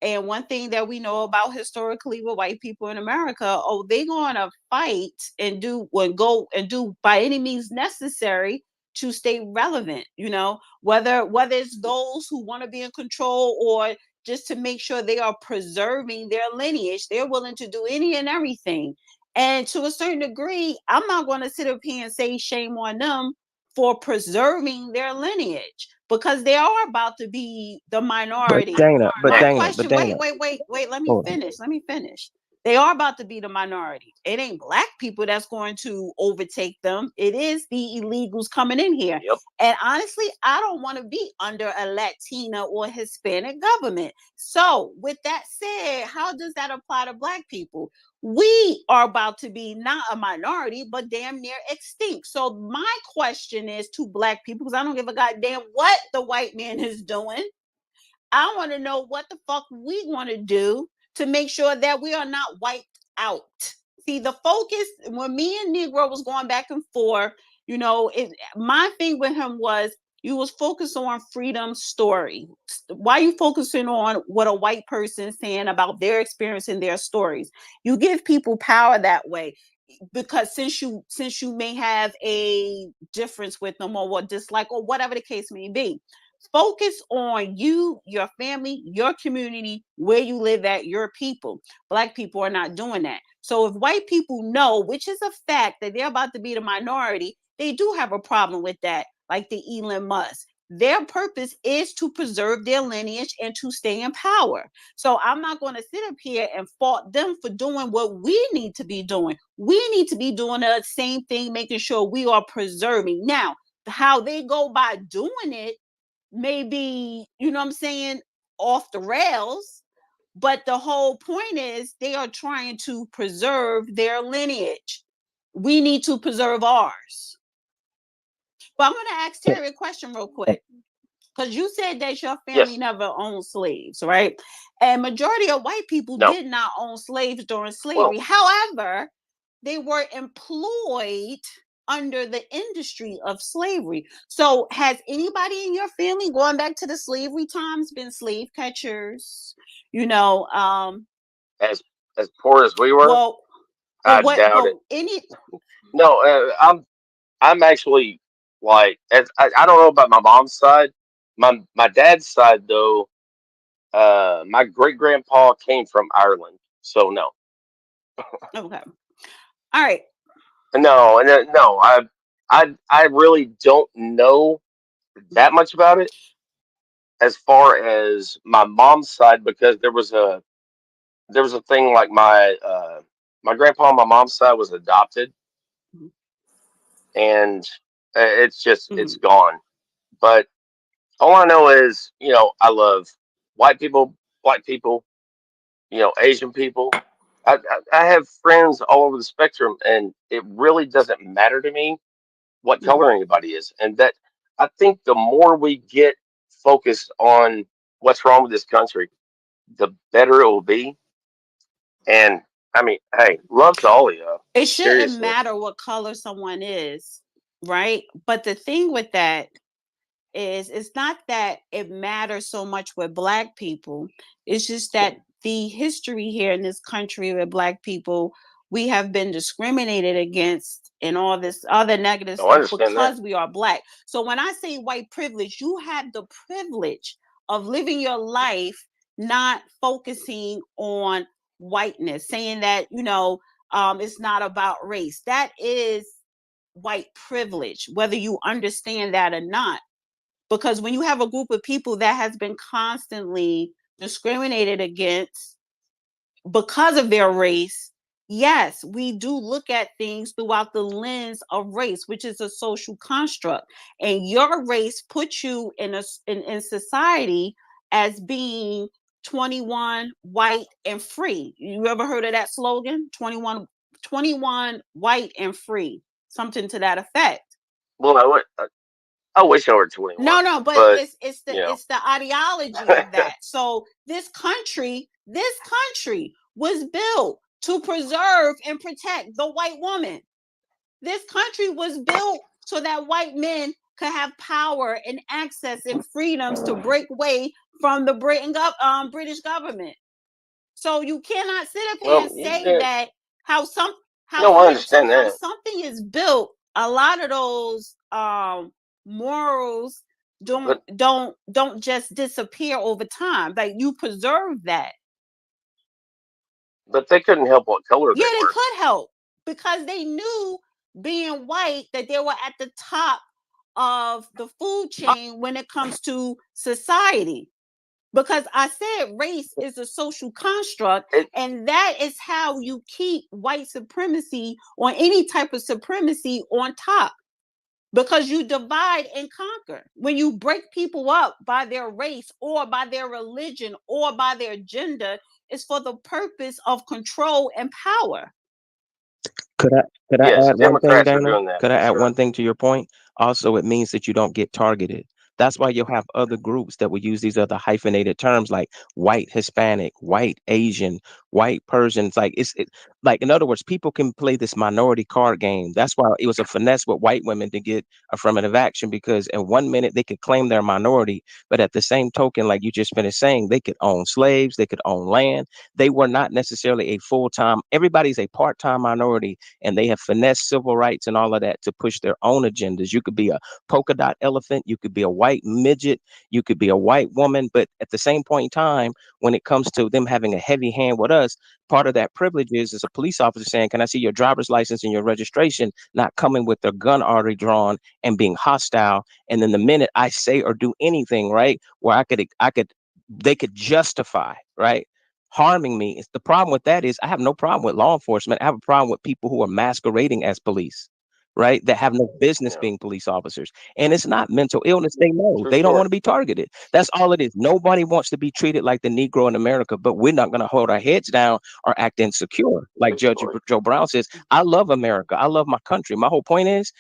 And one thing that we know about historically with white people in America, oh, they're going to fight and go and do by any means necessary to stay relevant. Whether it's those who want to be in control or just to make sure they are preserving their lineage, they're willing to do any and everything. And to a certain degree, I'm not going to sit up here and say shame on them for preserving their lineage because they are about to be the But minority. Dana, but My Right. Dana, but question, Dana, wait, let me hold on. finish. Let me finish. They are about to be the minority. It ain't black people that's going to overtake them. It is the illegals coming in here. Yep. And honestly, I don't want to be under a Latina or Hispanic government. So, with that said, how does that apply to black people? We are about to be not a minority, but damn near extinct. So, my question is to black people, because I don't give a goddamn what the white man is doing. I want to know what the fuck we want to do to make sure that we are not wiped out. See, the focus when me and Negro was going back and forth, my thing with him was You was focused on freedom's story. Why are you focusing on what a white person saying about their experience and their stories? You give people power that way, because since you may have a difference with them, or what dislike, or whatever the case may be, focus on you, your family, your community, where you live at, your people. Black people are not doing that. So if white people know, which is a fact, that they're about to be the minority, they do have a problem with that, like the Elon Musk. Their purpose is to preserve their lineage and to stay in power. So I'm not going to sit up here and fault them for doing what we need to be doing. We need to be doing the same thing, making sure we are preserving. Now, how they go by doing it may be, you know what I'm saying, off the rails, but the whole point is they are trying to preserve their lineage. We need to preserve ours. But I'm going to ask Terry a question real quick, because you said that your family Yes. never owned slaves, right? And majority of white people No. did not own slaves during Well, slavery. However, they were employed under the industry of slavery. So has anybody in your family, going back to the slavery times, been slave catchers? You know, as poor as we were, well, I what, doubt but it. any, No, I'm actually like, I don't know about my mom's side. My dad's side though, my great grandpa came from Ireland, so no, okay. All right. no, and no, I really don't know that much about it as far as my mom's side, because there was a thing like my grandpa on my mom's side was adopted, Mhm. and it's just it's Mhm. gone. But all I know is, I love white people, black people, Asian people. I have friends all over the spectrum, and it really doesn't matter to me what Mhm. color anybody is. And that, I think the more we get focused on what's wrong with this country, the better it will be. And I mean, hey, love to all of you. It shouldn't Seriously. matter what color someone is, right? But the thing with that is, it's not that it matters so much with black people. It's just that the history here in this country with black people, we have been discriminated against and all this other negative Oh, I stuff understand that. because we are black. So when I say white privilege, you have the privilege of living your life not focusing on whiteness, saying that, it's not about race. That is white privilege, whether you understand that or not. Because when you have a group of people that has been constantly discriminated against because of their race, yes, we do look at things throughout the lens of race, which is a social construct. And your race puts you in society as being 21, white, and free. You ever heard of that slogan? 21 white and free, something to that effect. Well, I wish I were 21, No, but but it's the you know, it's the ideology of that. So this country was built to preserve and protect the white woman. This country was built so that white men could have power and access and freedoms to break away from the British government. So you cannot sit up here well, and say that how some how no, I yeah, so understand how that, something is built, a lot of those morals don't but don't don't just disappear over time. Like, you preserve that. they couldn't help what color Yeah, they they were. could help, because they knew, being white, that they were at the top of the food chain when it comes to society. Because I said race is a social construct, It, and that is how you keep white supremacy, or any type of supremacy, on top. Because you divide and conquer. When you break people up by their race, or by their religion, or by their gender, it's for the purpose of control and power. Could I could I yes, add one thing, Democrats are Dana? doing that Could I for add sure. one thing to your point? Also, it means that you don't get targeted. That's why you'll have other groups that will use these other hyphenated terms like white Hispanic, white Asian, white Persian. It's like Like, in other words, people can play this minority card game. That's why it was a finesse with white women to get affirmative action, because in 1 minute they could claim their minority, but at the same token, like you just finished saying, they could own slaves, they could own land. They were not necessarily a full-time, everybody's a part-time minority, and they have finessed civil rights and all of that to push their own agendas. You could be a polka dot elephant, you could be a white midget, you could be a white woman, but at the same point in time, when it comes to them having a heavy hand with us, part of that privilege is a police officer saying, "Can I see your driver's license and your registration?" Not coming with their gun already drawn and being hostile. And then the minute I say or do anything, right, where they could justify, right, harming me. It's the problem with that is I have no problem with law enforcement. I have a problem with people who are masquerading as police, right? That have no business Yeah, being police officers. And it's not mental illness. They know for they don't want sure. to be targeted. That's all it is. Nobody wants to be treated like the Negro in America, but we're not going to hold our heads down or act insecure. Like Good Judge story. Joe Brown says, I love America. I love my country. My whole point is,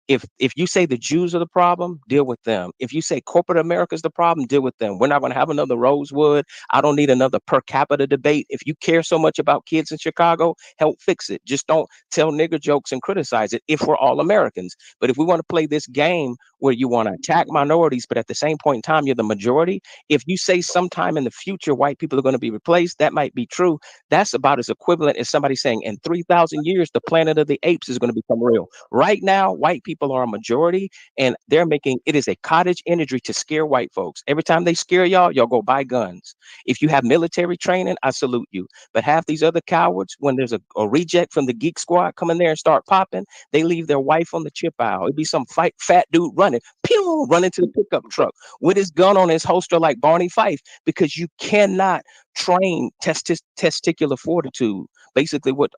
if you say the Jews are the problem, deal with them. If you say corporate America is the problem, deal with them. We're not going to have another Rosewood. I don't need another per capita debate. If you care so much about kids in Chicago, help fix it. Just don't tell nigger jokes and criticize it if we're all Americans. But if we want to play this game where you want to attack minorities, but at the same point in time, you're the majority, if you say sometime in the future white people are going to be replaced, that might be true. That's about as equivalent as somebody saying in 3,000 years, the planet of the apes is going to become real. Right now, white people are a majority, and they're making it is a cottage industry to scare white folks. Every time they scare y'all, y'all go buy guns. If you have military training, I salute you. But half these other cowards, when there's a reject from the geek squad come in there and start popping, they leave their wife on the chip aisle. It'd be some fat dude running, pew, running to the pickup truck with his gun on his holster like Barney Fife, because you cannot train testicular fortitude. Basically, what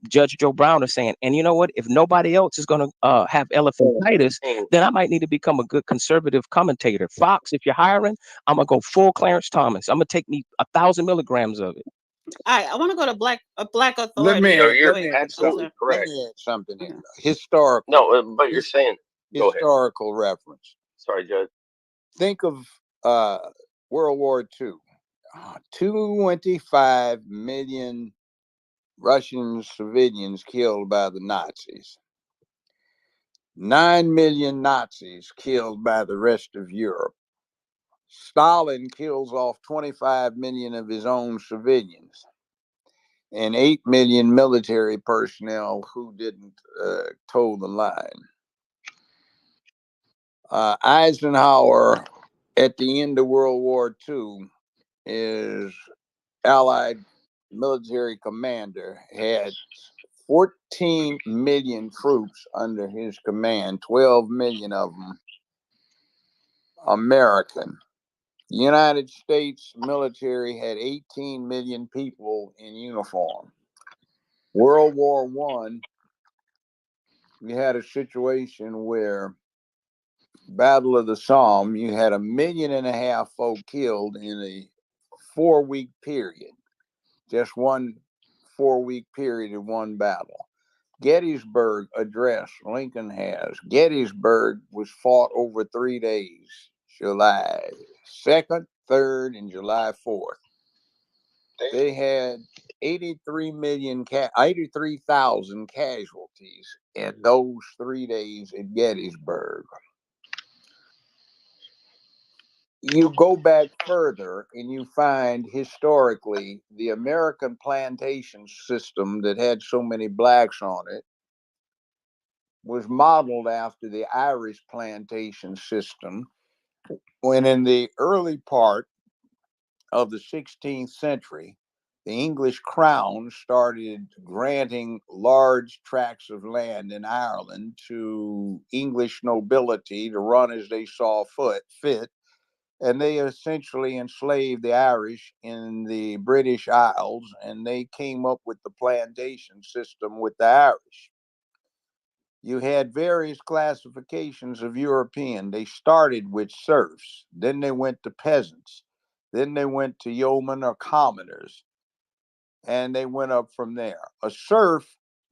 Judge Joe Brown is saying. And you know what? If nobody else is going to have elephantitis, then I might need to become a good conservative commentator. Fox, if you're hiring, I'm going to go full Clarence Thomas. I'm going to take me 1,000 milligrams of it. All right, I want to go to Black Let me Authority No, real add, you're let me quick. add I'm something. absolutely sorry. Let correct. me add something in. Okay. Historical, No, but you're his, saying, go ahead. historical reference. Sorry, Judge. Think of World War II. 25 million Russian civilians killed by the Nazis. 9 million Nazis killed by the rest of Europe. Stalin kills off 25 million of his own civilians and 8 million military personnel who didn't toe the line. Eisenhower, at the end of World War II, is Allied military commander, had 14 million troops under his command, 12 million of them American. The United States military had 18 million people in uniform. World War One, we had a situation where Battle of the Somme, you had 1.5 million folk killed in a 4-week period. Just one 4-week period in one battle. Gettysburg Address Lincoln has. Gettysburg was fought over 3 days, July 2nd, 3rd, and July 4th. They had 83,000 casualties in those 3 days at Gettysburg. You go back further and you find historically the American plantation system that had so many blacks on it was modeled after the Irish plantation system, when in the early part of the 16th century, the English crown started granting large tracts of land in Ireland to English nobility to run as they saw fit. And they essentially enslaved the Irish in the British Isles, and they came up with the plantation system with the Irish. You had various classifications of European. They started with serfs, then they went to peasants, then they went to yeomen or commoners, and they went up from there. A serf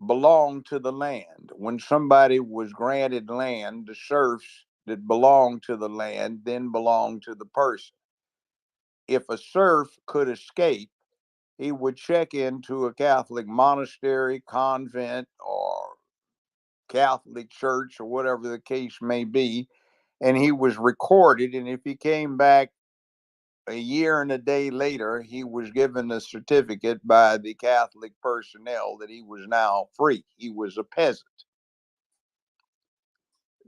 belonged to the land. When somebody was granted land, the serfs that belonged to the land then belonged to the person. If a serf could escape, he would check into a Catholic monastery, convent, or Catholic church, or whatever the case may be, and he was recorded. And if he came back a year and a day later, he was given a certificate by the Catholic personnel that he was now free. He was a peasant.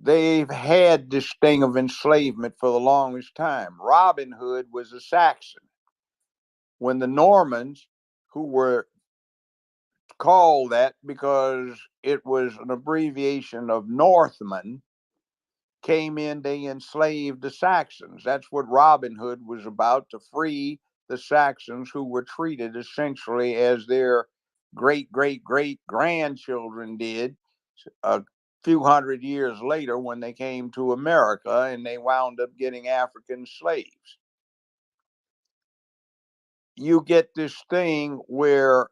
They've had this thing of enslavement for the longest time. Robin Hood was a Saxon. When the Normans, who were called that because it was an abbreviation of Northman, came in, they enslaved the Saxons. That's what Robin Hood was about, to free the Saxons, who were treated essentially as their great great great grandchildren did a few hundred years later when they came to America and they wound up getting African slaves. You get this thing where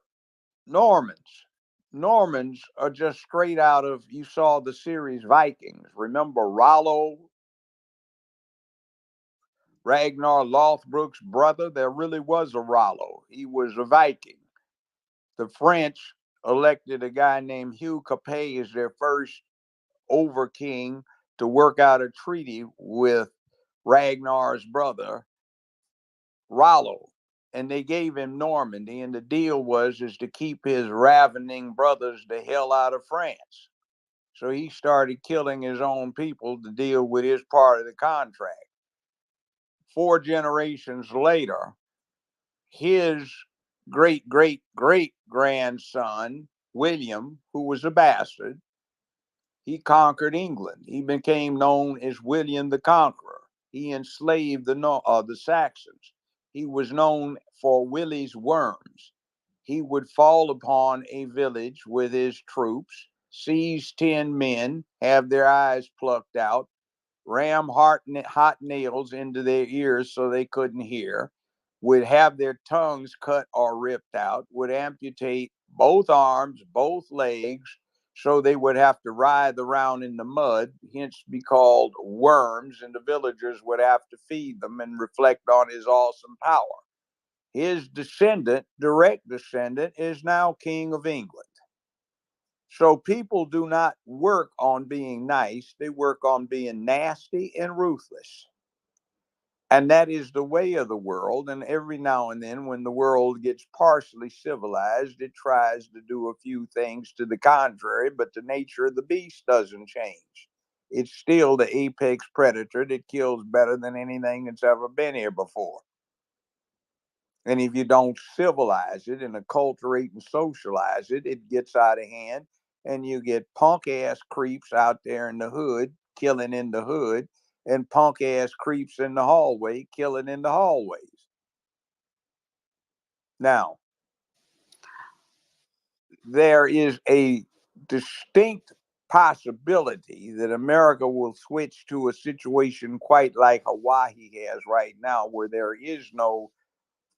Normans are just straight out of, you saw the series Vikings. Remember Rollo, Ragnar Lothbrok's brother? There really was a Rollo. He was a Viking. The French elected a guy named Hugh Capet as their first overking to work out a treaty with Ragnar's brother, Rollo. And they gave him Normandy, and the deal was is to keep his ravening brothers the hell out of France. So he started killing his own people to deal with his part of the contract. 4 generations later, his great great great grandson, William, who was a bastard, he conquered England. He became known as William the Conqueror. He enslaved the Saxons. He was known for WIllis worms. He would fall upon a village with his troops, seize 10 men, have their eyes plucked out, ram hot nails into their ears so they couldn't hear, would have their tongues cut or ripped out, would amputate both arms, both legs, so they would have to writhe around in the mud, hence be called worms, and the villagers would have to feed them and reflect on his awesome power. His descendant, direct descendant, is now King of England. So people do not work on being nice, they work on being nasty and ruthless. And that is the way of the world. And every now and then, when the world gets partially civilized, it tries to do a few things to the contrary, but the nature of the beast doesn't change. It's still the apex predator that kills better than anything that's ever been here before. And if you don't civilize it and acculturate and socialize it, it gets out of hand, and you get punk ass creeps out there in the hood killing in the hood, and punk ass creeps in the hallway killing in the hallways. Now, there is a distinct possibility that America will switch to a situation quite like Hawaii has right now, where there is no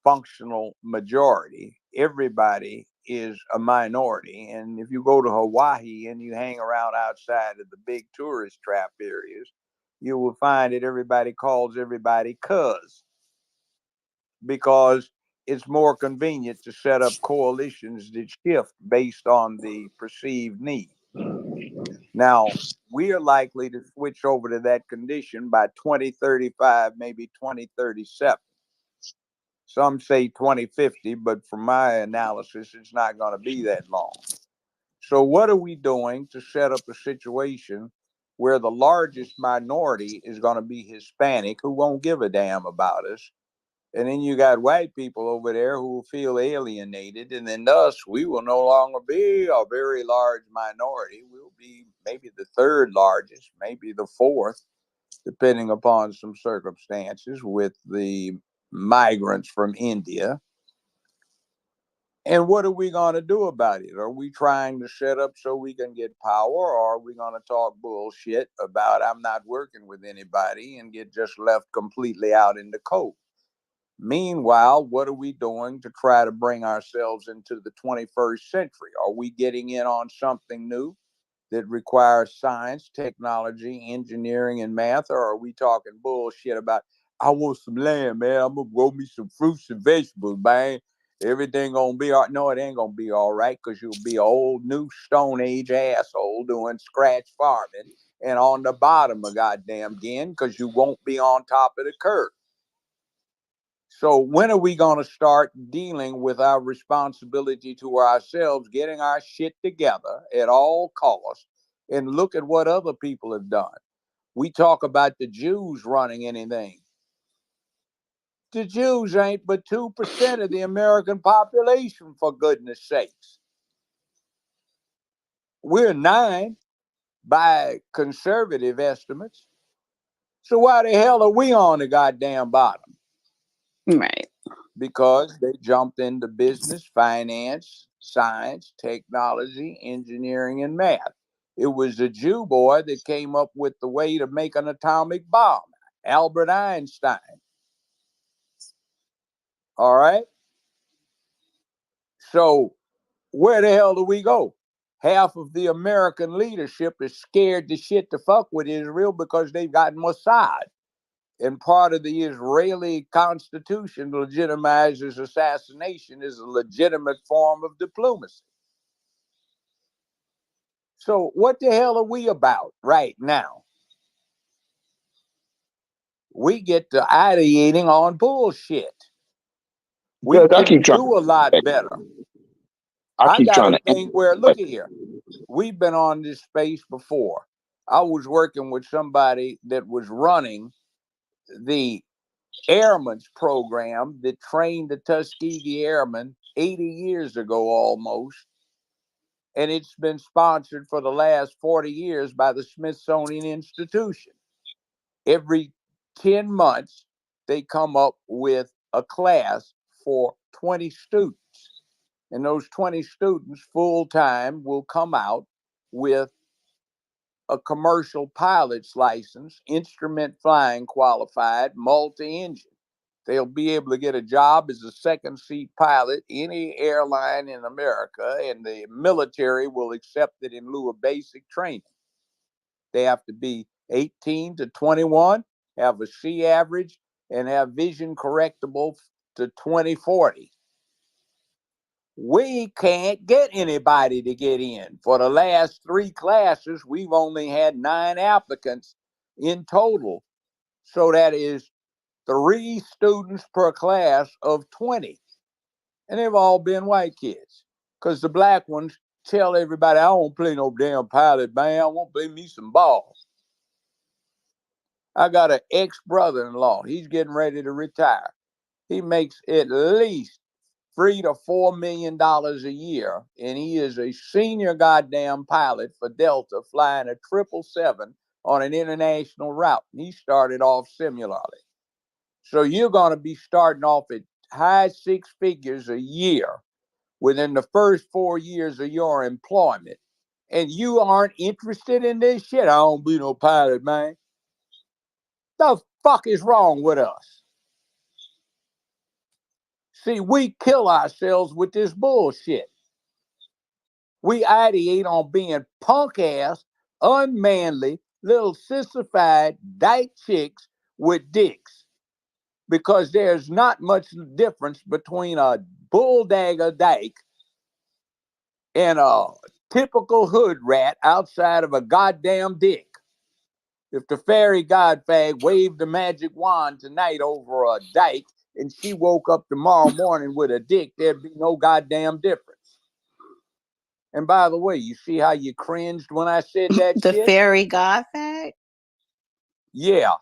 functional majority. Everybody is a minority. And if you go to Hawaii and you hang around outside of the big tourist trap areas, you will find that everybody calls everybody cuz, because it's more convenient to set up coalitions that shift based on the perceived need. Now, we are likely to switch over to that condition by 2035, maybe 2037. Some say 2050, but from my analysis, it's not going to be that long. So, what are we doing to set up a situation where the largest minority is going to be Hispanic, who won't give a damn about us? And then you got white people over there who will feel alienated. And then us, we will no longer be a very large minority. We'll be maybe the third largest, maybe the fourth, depending upon some circumstances with the migrants from India. And what are we going to do about it? Are we trying to set up so we can get power, or are we going to talk bullshit about I'm not working with anybody and get just left completely out in the cold? Meanwhile, what are we doing to try to bring ourselves into the 21st century? Are we getting in on something new that requires science, technology, engineering, and math? Or are we talking bullshit about, I want some land, man. I'm going to grow me some fruits and vegetables, man. Everything gonna be all right. No, it ain't gonna be all right because you'll be an old new Stone Age asshole doing scratch farming and on the bottom of goddamn again because you won't be on top of the curve. So when are we gonna start dealing with our responsibility to ourselves, getting our shit together at all costs, and look at what other people have done? We talk about the Jews running anything. The Jews ain't but 2% of the American population, for goodness sakes. We're 9 by conservative estimates. So why the hell are we on the goddamn bottom? Right. Because they jumped into business, finance, science, technology, engineering, and math. It was a Jew boy that came up with the way to make an atomic bomb, Albert Einstein. All right? So where the hell do we go? Half of the American leadership is scared to shit to fuck with Israel because they've got Mossad. And part of the Israeli constitution legitimizes assassination as a legitimate form of diplomacy. So what the hell are we about right now? We get to ideating on bullshit. We Judge, I can keep trying. do a lot better. I I keep got trying a to. thing where, look at here, we've been on this space before. I was working with somebody that was running the airmen's program that trained the Tuskegee Airmen 80 years ago almost. And it's been sponsored for the last 40 years by the Smithsonian Institution. Every 10 months, they come up with a class for 20 students. And those 20 students full time will come out with a commercial pilot's license, instrument flying qualified, multi engine. They'll be able to get a job as a second seat pilot, any airline in America, and the military will accept it in lieu of basic training. They have to be 18 to 21, have a C average, and have vision correctable to 20/40. We can't get anybody to get in. For the last 3 classes, we've only had 9 applicants in total. So that is 3 students per class of 20. And they've all been white kids. Because the black ones tell everybody, I don't play no damn pilot, man. I want to play me some ball. I got an ex-brother-in-law. He's getting ready to retire. He makes at least $3 to $4 million a year, and he is a senior goddamn pilot for Delta, flying a 777 on an international route. And he started off similarly. So you're going to be starting off at high 6 figures a year within the first 4 years of your employment, and you aren't interested in this shit. I don't be no pilot, man. The fuck is wrong with us? See, we kill ourselves with this bullshit. We ideate on being punk ass, unmanly, little sissified dyke chicks with dicks. Because there's not much difference between a bulldagger dyke and a typical hood rat outside of a goddamn dick. If the fairy godfag waved a magic wand tonight over a dyke and she woke up tomorrow morning with a dick, there'd be no goddamn difference. And by the way, you see how you cringed when I said that The shit? fairy god fag? Yeah.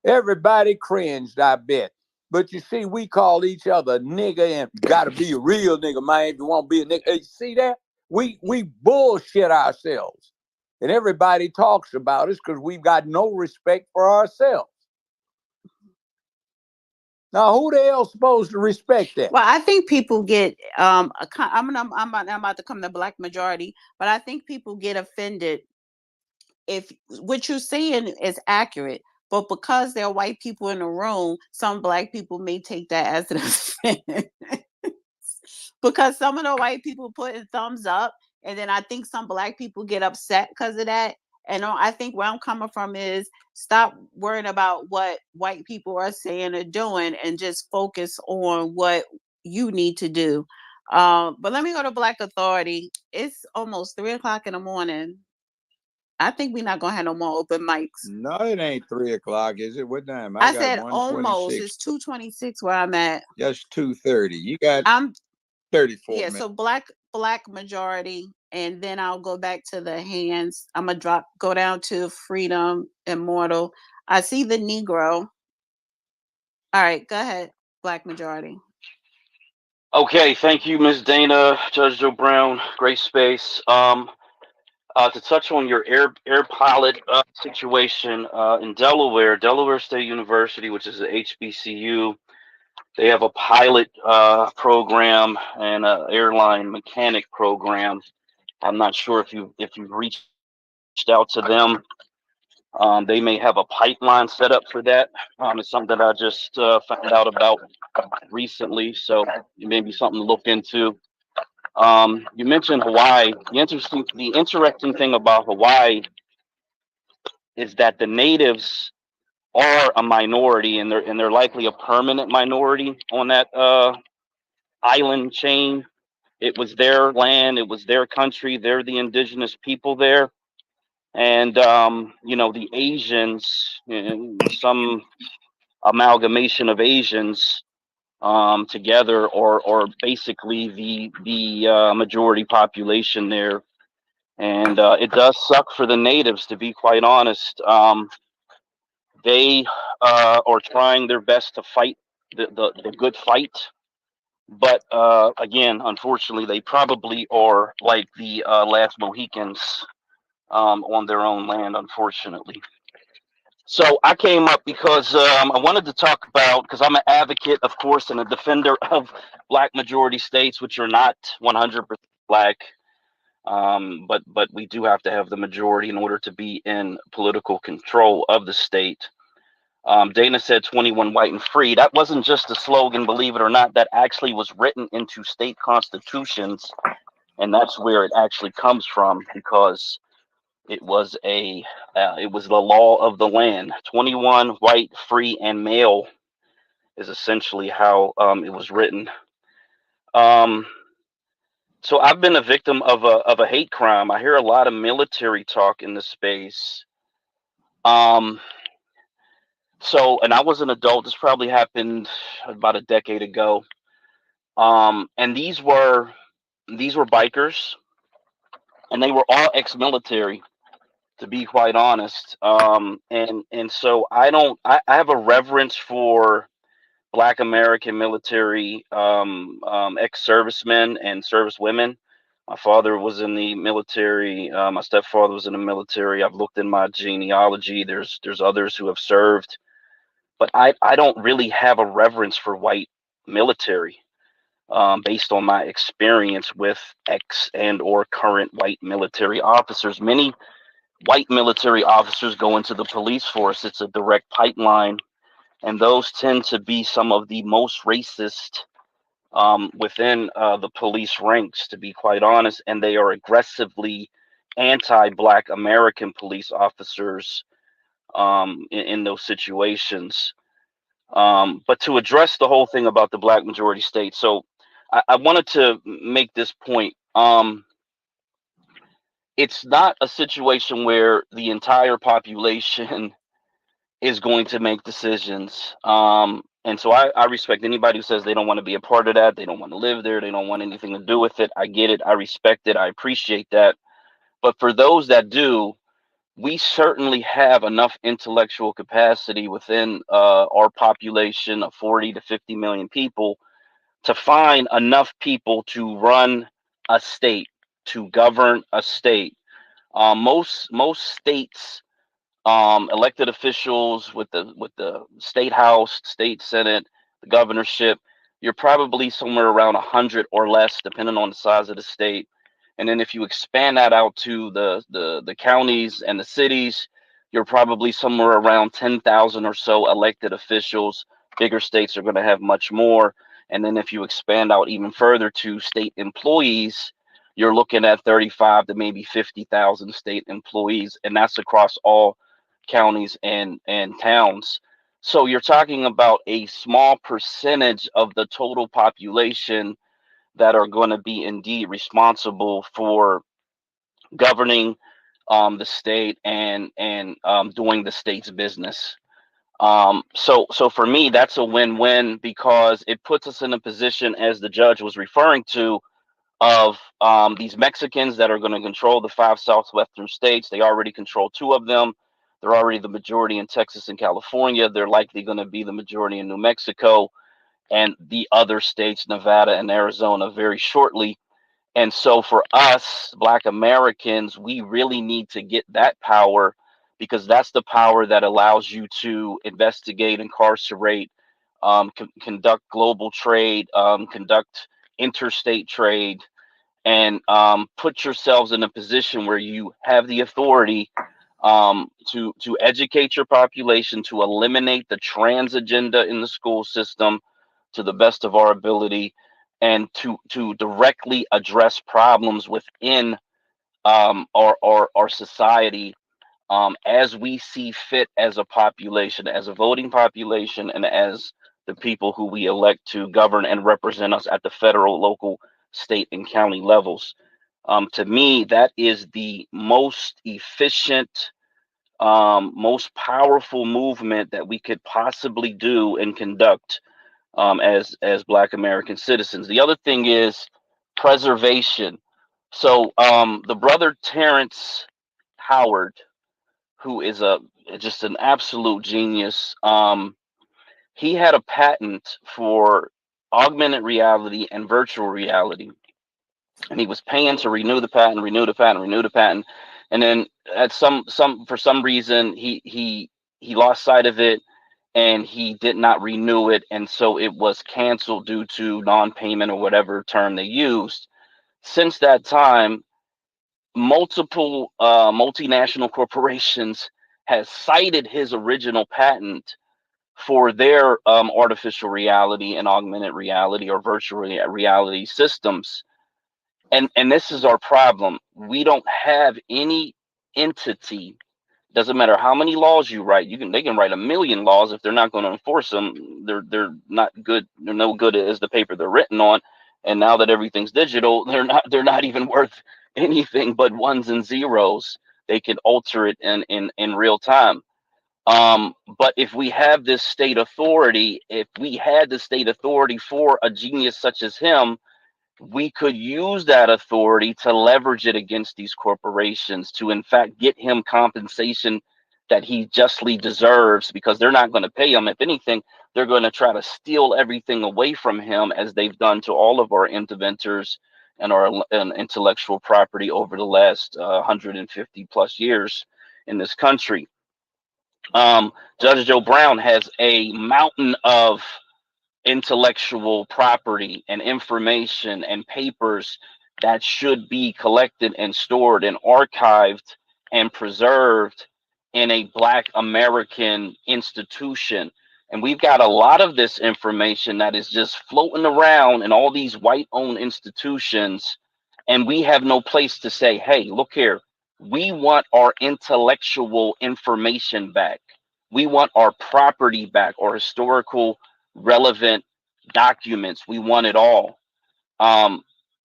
Everybody cringed, I bet. But you see, we call each other nigga and gotta be a real nigga, man. If you want to be a nigga, hey, see that? We bullshit ourselves. And everybody talks about us because we've got no respect for ourselves. Now, who the hell's supposed to respect that? Well, I think people get I'm about to come to black majority, but I think people get offended if what you're saying is accurate, but because there are white people in the room, some black people may take that as an offense. Because some of the white people putting thumbs up, and then I think some black people get upset because of that. And I think where I'm coming from is stop worrying about what white people are saying or doing and just focus on what you need to do. But let me go to Black Authority. It's almost 3 o'clock in the morning. I think we're not gonna have no more open mics. No, it ain't 3 o'clock, is it? What time? I I got said almost. 1:26. It's 2:26 where I'm at. Yes, 2:30. You got I'm 34 yeah. minutes. So black majority, and then I'll go back to the hands. I'm gonna go down to Freedom Immortal. I see the Negro. All right, go ahead, Black majority. Okay, thank you, Ms. Dana, Judge Joe Brown, great space. To touch on your air pilot situation in Delaware State University, which is a HBCU, they have a pilot program and an airline mechanic program. I'm not sure if you've reached out to them. They may have a pipeline set up for that. It's something that I just found out about recently, so it may be something to look into. You mentioned Hawaii. The interesting thing about Hawaii is that the natives are a minority, and they're likely a permanent minority on that island chain. It was their land, it was their country. They're the indigenous people there, and the Asians, some amalgamation of Asians together, or basically the majority population there. And it does suck for the natives, to be quite honest. They are trying their best to fight the good fight, but again, unfortunately, they probably are like the last Mohicans on their own land, unfortunately. So I came up because I wanted to talk about, because I'm an advocate, of course, and a defender of black majority states, which are not 100% black. But we do have to have the majority in order to be in political control of the state. Dana said 21 white and free. That wasn't just a slogan, believe it or not. That actually was written into state constitutions, and that's where it actually comes from, because it was the law of the land. 21 white, free, and male is essentially how it was written. Um, so I've been a victim of a hate crime. I hear a lot of military talk in this space. Um, and I was an adult. This probably happened about a decade ago. And these were bikers, and they were all ex-military, to be quite honest. And so I have a reverence for Black American military ex-servicemen and servicewomen. My father was in the military. My stepfather was in the military. I've looked in my genealogy. There's others who have served, but I don't really have a reverence for white military, based on my experience with ex and or current white military officers. Many white military officers go into the police force. It's a direct pipeline, and those tend to be some of the most racist within the police ranks, to be quite honest, and they are aggressively anti-Black American police officers in those situations. But to address the whole thing about the Black majority state, so I wanted to make this point. It's not a situation where the entire population is going to make decisions. And so I respect anybody who says they don't want to be a part of that. They don't want to live there. They don't want anything to do with it. I get it. I respect it. I appreciate that. But for those that do, we certainly have enough intellectual capacity within our population of 40 to 50 million people to find enough people to run a state, to govern a state. Most states, elected officials with the state house, state senate, the governorship, you're probably somewhere around 100 or less, depending on the size of the state. And then if you expand that out to the counties and the cities, you're probably somewhere around 10,000 or so elected officials. Bigger states are going to have much more. And then if you expand out even further to state employees, you're looking at 35 to maybe 50,000 state employees, and that's across all counties and towns. So you're talking about a small percentage of the total population that are going to be indeed responsible for governing the state and doing the state's business. So for me, that's a win-win because it puts us in a position, as the judge was referring to, of these Mexicans that are going to control the 5 southwestern states. They already control 2 of them. They're already the majority in Texas and California. They're likely going to be the majority in New Mexico and the other states, Nevada and Arizona, very shortly. And so for us, Black Americans, we really need to get that power because that's the power that allows you to investigate, incarcerate, conduct global trade, conduct interstate trade, and put yourselves in a position where you have the authority to educate your population, to eliminate the trans agenda in the school system to the best of our ability, and to directly address problems within our society as we see fit as a population, as a voting population, and as the people who we elect to govern and represent us at the federal, local, state, and county levels. To me, that is the most efficient, most powerful movement that we could possibly do and conduct as Black American citizens. The other thing is preservation. So the brother Terrence Howard, who is just an absolute genius, he had a patent for augmented reality and virtual reality, and he was paying to renew the patent, renew the patent, renew the patent, and then at some for some reason he lost sight of it and he did not renew it, and so it was canceled due to non-payment or whatever term they used. Since that time, multiple multinational corporations has cited his original patent for their artificial reality and augmented reality or virtual reality systems. And this is our problem. We don't have any entity. Doesn't matter how many laws you write. They can write a million laws. If they're not going to enforce them, they're not good. They're no good as the paper they're written on. And now that everything's digital, they're not even worth anything but ones and zeros. They can alter it in real time. But if we have this state authority, if we had the state authority for a genius such as him, we could use that authority to leverage it against these corporations to in fact get him compensation that he justly deserves, because they're not going to pay him. If anything, they're going to try to steal everything away from him, as they've done to all of our inventors and our intellectual property over the last 150 plus years in this country. Judge Joe Brown has a mountain of intellectual property and information and papers that should be collected and stored and archived and preserved in a Black American institution. And we've got a lot of this information that is just floating around in all these white owned institutions. And we have no place to say, hey, look here, we want our intellectual information back. We want our property back, our historical relevant documents. We want it all.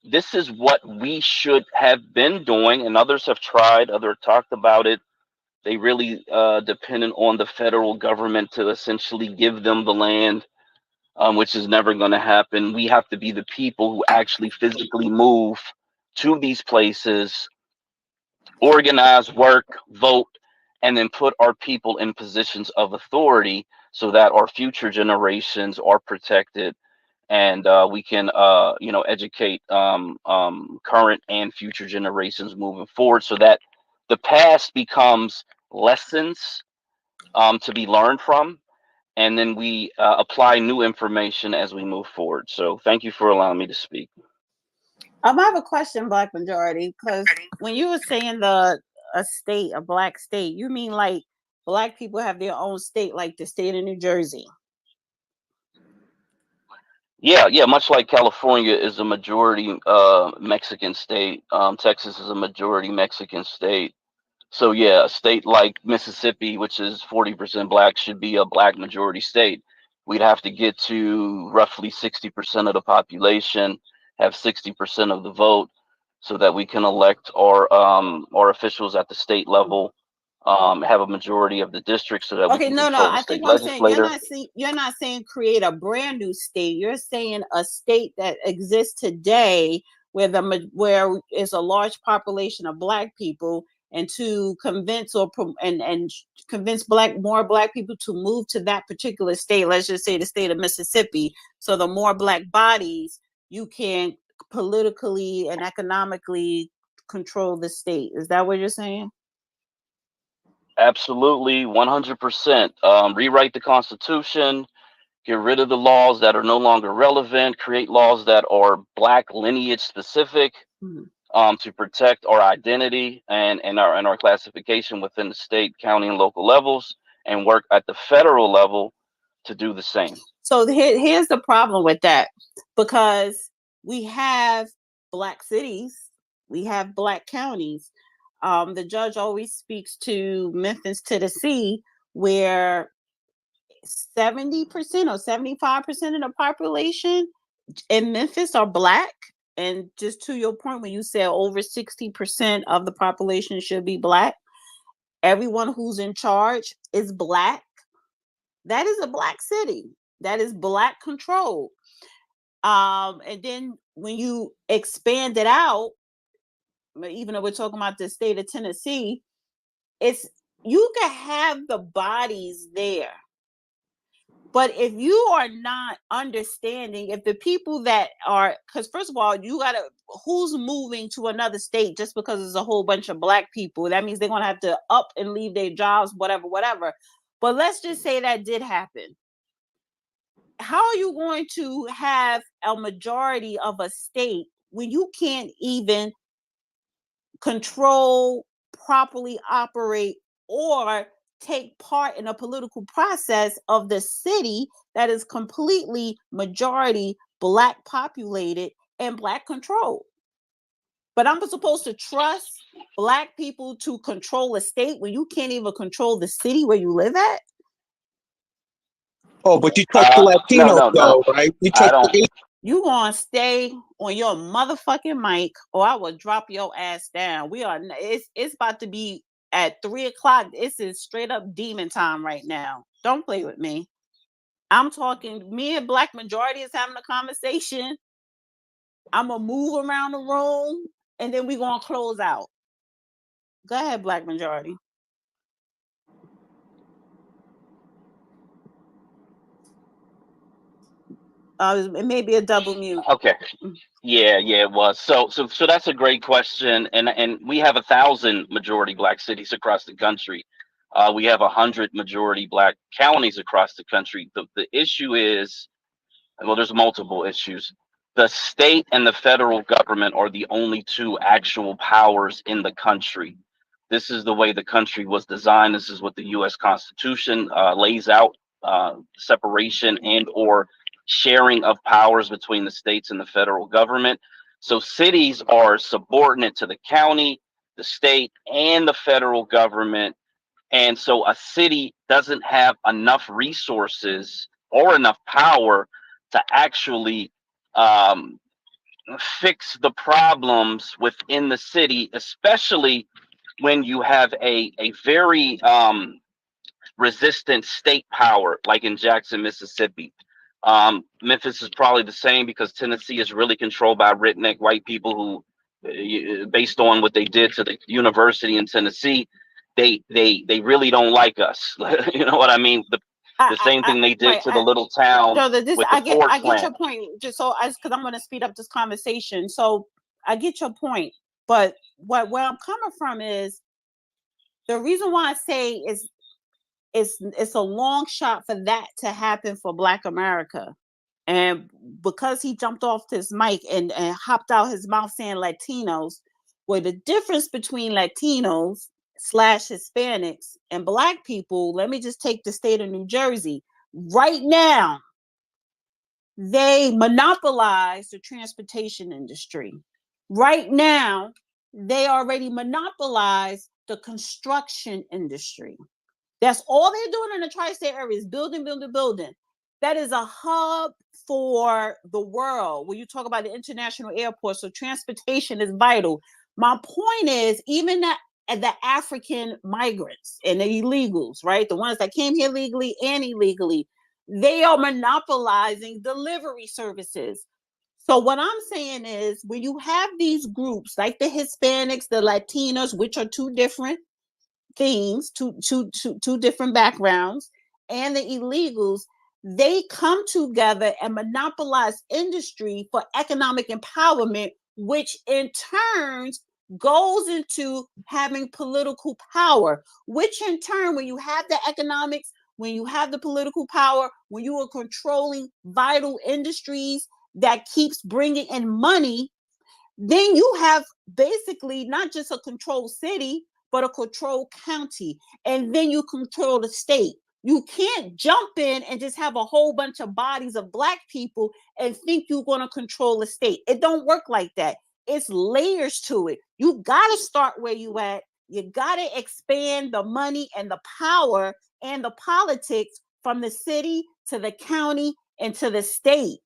This is what we should have been doing, and others have tried, others talked about it. They really depended on the federal government to essentially give them the land, which is never going to happen. We have to be the people who actually physically move to these places, organize, work, vote, and then put our people in positions of authority so that our future generations are protected, and we can educate current and future generations moving forward, so that the past becomes lessons to be learned from, and then we apply new information as we move forward. So thank you for allowing me to speak. I have a question, Black Majority, because when you were saying a Black state, you mean like Black people have their own state, like the state of New Jersey? Yeah, much like California is a majority Mexican state, Texas is a majority Mexican state. So yeah, a state like Mississippi, which is 40% black, should be a black majority state. We'd have to get to roughly 60% of the population, have 60% of the vote, so that we can elect our officials at the state level, have a majority of the districts, so that we Okay, can no, control the I think state what I'm saying, legislator. you're not saying create a brand new state. You're saying a state that exists today where where is a large population of black people, and to convince and convince more black people to move to that particular state. Let's just say the state of Mississippi. So the more black bodies, you can politically and economically control the state. Is that what you're saying? Absolutely, 100%. Rewrite the Constitution, get rid of the laws that are no longer relevant, create laws that are black lineage specific, to protect our identity and our classification within the state, county, and local levels, and work at the federal level to do the same. So here's the problem with that, because we have black cities, we have black counties. The judge always speaks to Memphis, Tennessee, where 70% or 75% of the population in Memphis are black. And just to your point, when you said over 60% of the population should be black, everyone who's in charge is black. That is a black city. That is black control. And then when you expand it out, even though we're talking about the state of Tennessee, it's you can have the bodies there. But if you are not understanding, if the people that are, because first of all, you gotta, who's moving to another state just because there's a whole bunch of black people? That means they're gonna have to up and leave their jobs, whatever. But let's just say that did happen. How are you going to have a majority of a state when you can't even control, properly operate, or take part in a political process of the city that is completely majority black populated and black controlled? But I'm supposed to trust black people to control a state when you can't even control the city where you live at? Oh, but you trust the Latinos No. though, right? You I trust don't. You gonna stay on your motherfucking mic, or I will drop your ass down. It's about to be at 3:00. This is straight up demon time right now. Don't play with me. I'm talking, me and black majority is having a conversation. I'm gonna move around the room and then we gonna close out. Go ahead, black majority. It may be a double mute. Okay. Yeah, it was. So that's a great question, and we have 1,000 majority black cities across the country. We have 100 majority black counties across the country. The issue is, well, there's multiple issues. The state and the federal government are the only two actual powers in the country. This is the way the country was designed. This is what the U.S. Constitution lays out: separation and or sharing of powers between the states and the federal government. So cities are subordinate to the county, the state, and the federal government. And so a city doesn't have enough resources or enough power to actually fix the problems within the city, especially when you have a very resistant state power, like in Jackson, Mississippi. Memphis is probably the same because Tennessee is really controlled by redneck white people who, based on what they did to the university in Tennessee, they really don't like us. You know what I mean? The same thing they did to the little town with the Ford I get plant. your point. Just so because I'm going to speed up this conversation. So I get your point, but where I'm coming from is the reason why I say it's a long shot for that to happen for Black America. And because he jumped off this mic and hopped out his mouth saying Latinos, where the difference between Latinos / Hispanics and Black people, let me just take the state of New Jersey. Right now, they monopolize the transportation industry. Right now, they already monopolize the construction industry. That's all they're doing in the tri-state area is building, building, building. That is a hub for the world. When you talk about the international airport, so transportation is vital. My point is, even the African migrants and the illegals, right? The ones that came here legally and illegally, they are monopolizing delivery services. So what I'm saying is, when you have these groups like the Hispanics, the Latinos, which are two different things, two different backgrounds, and the illegals, they come together and monopolize industry for economic empowerment, which in turns goes into having political power, which in turn, when you have the economics, when you have the political power, when you are controlling vital industries that keeps bringing in money, then you have basically not just a controlled city, but a controlled county. And then you control the state. You can't jump in and just have a whole bunch of bodies of Black people and think you're going to control the state. It don't work like that. It's layers to it. You got to start where you at. You got to expand the money and the power and the politics from the city to the county and to the state.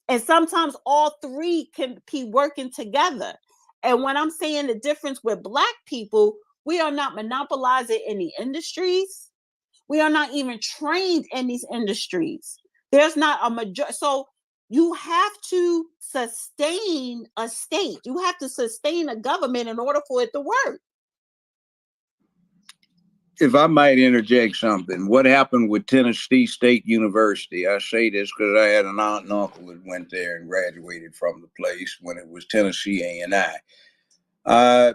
And sometimes all three can be working together. And when I'm saying the difference with Black people, we are not monopolizing any industries. We are not even trained in these industries. There's not a majority. So you have to sustain a state. You have to sustain a government in order for it to work. If I might interject something, what happened with Tennessee State University? I say this because I had an aunt and uncle that went there and graduated from the place when it was Tennessee A&I.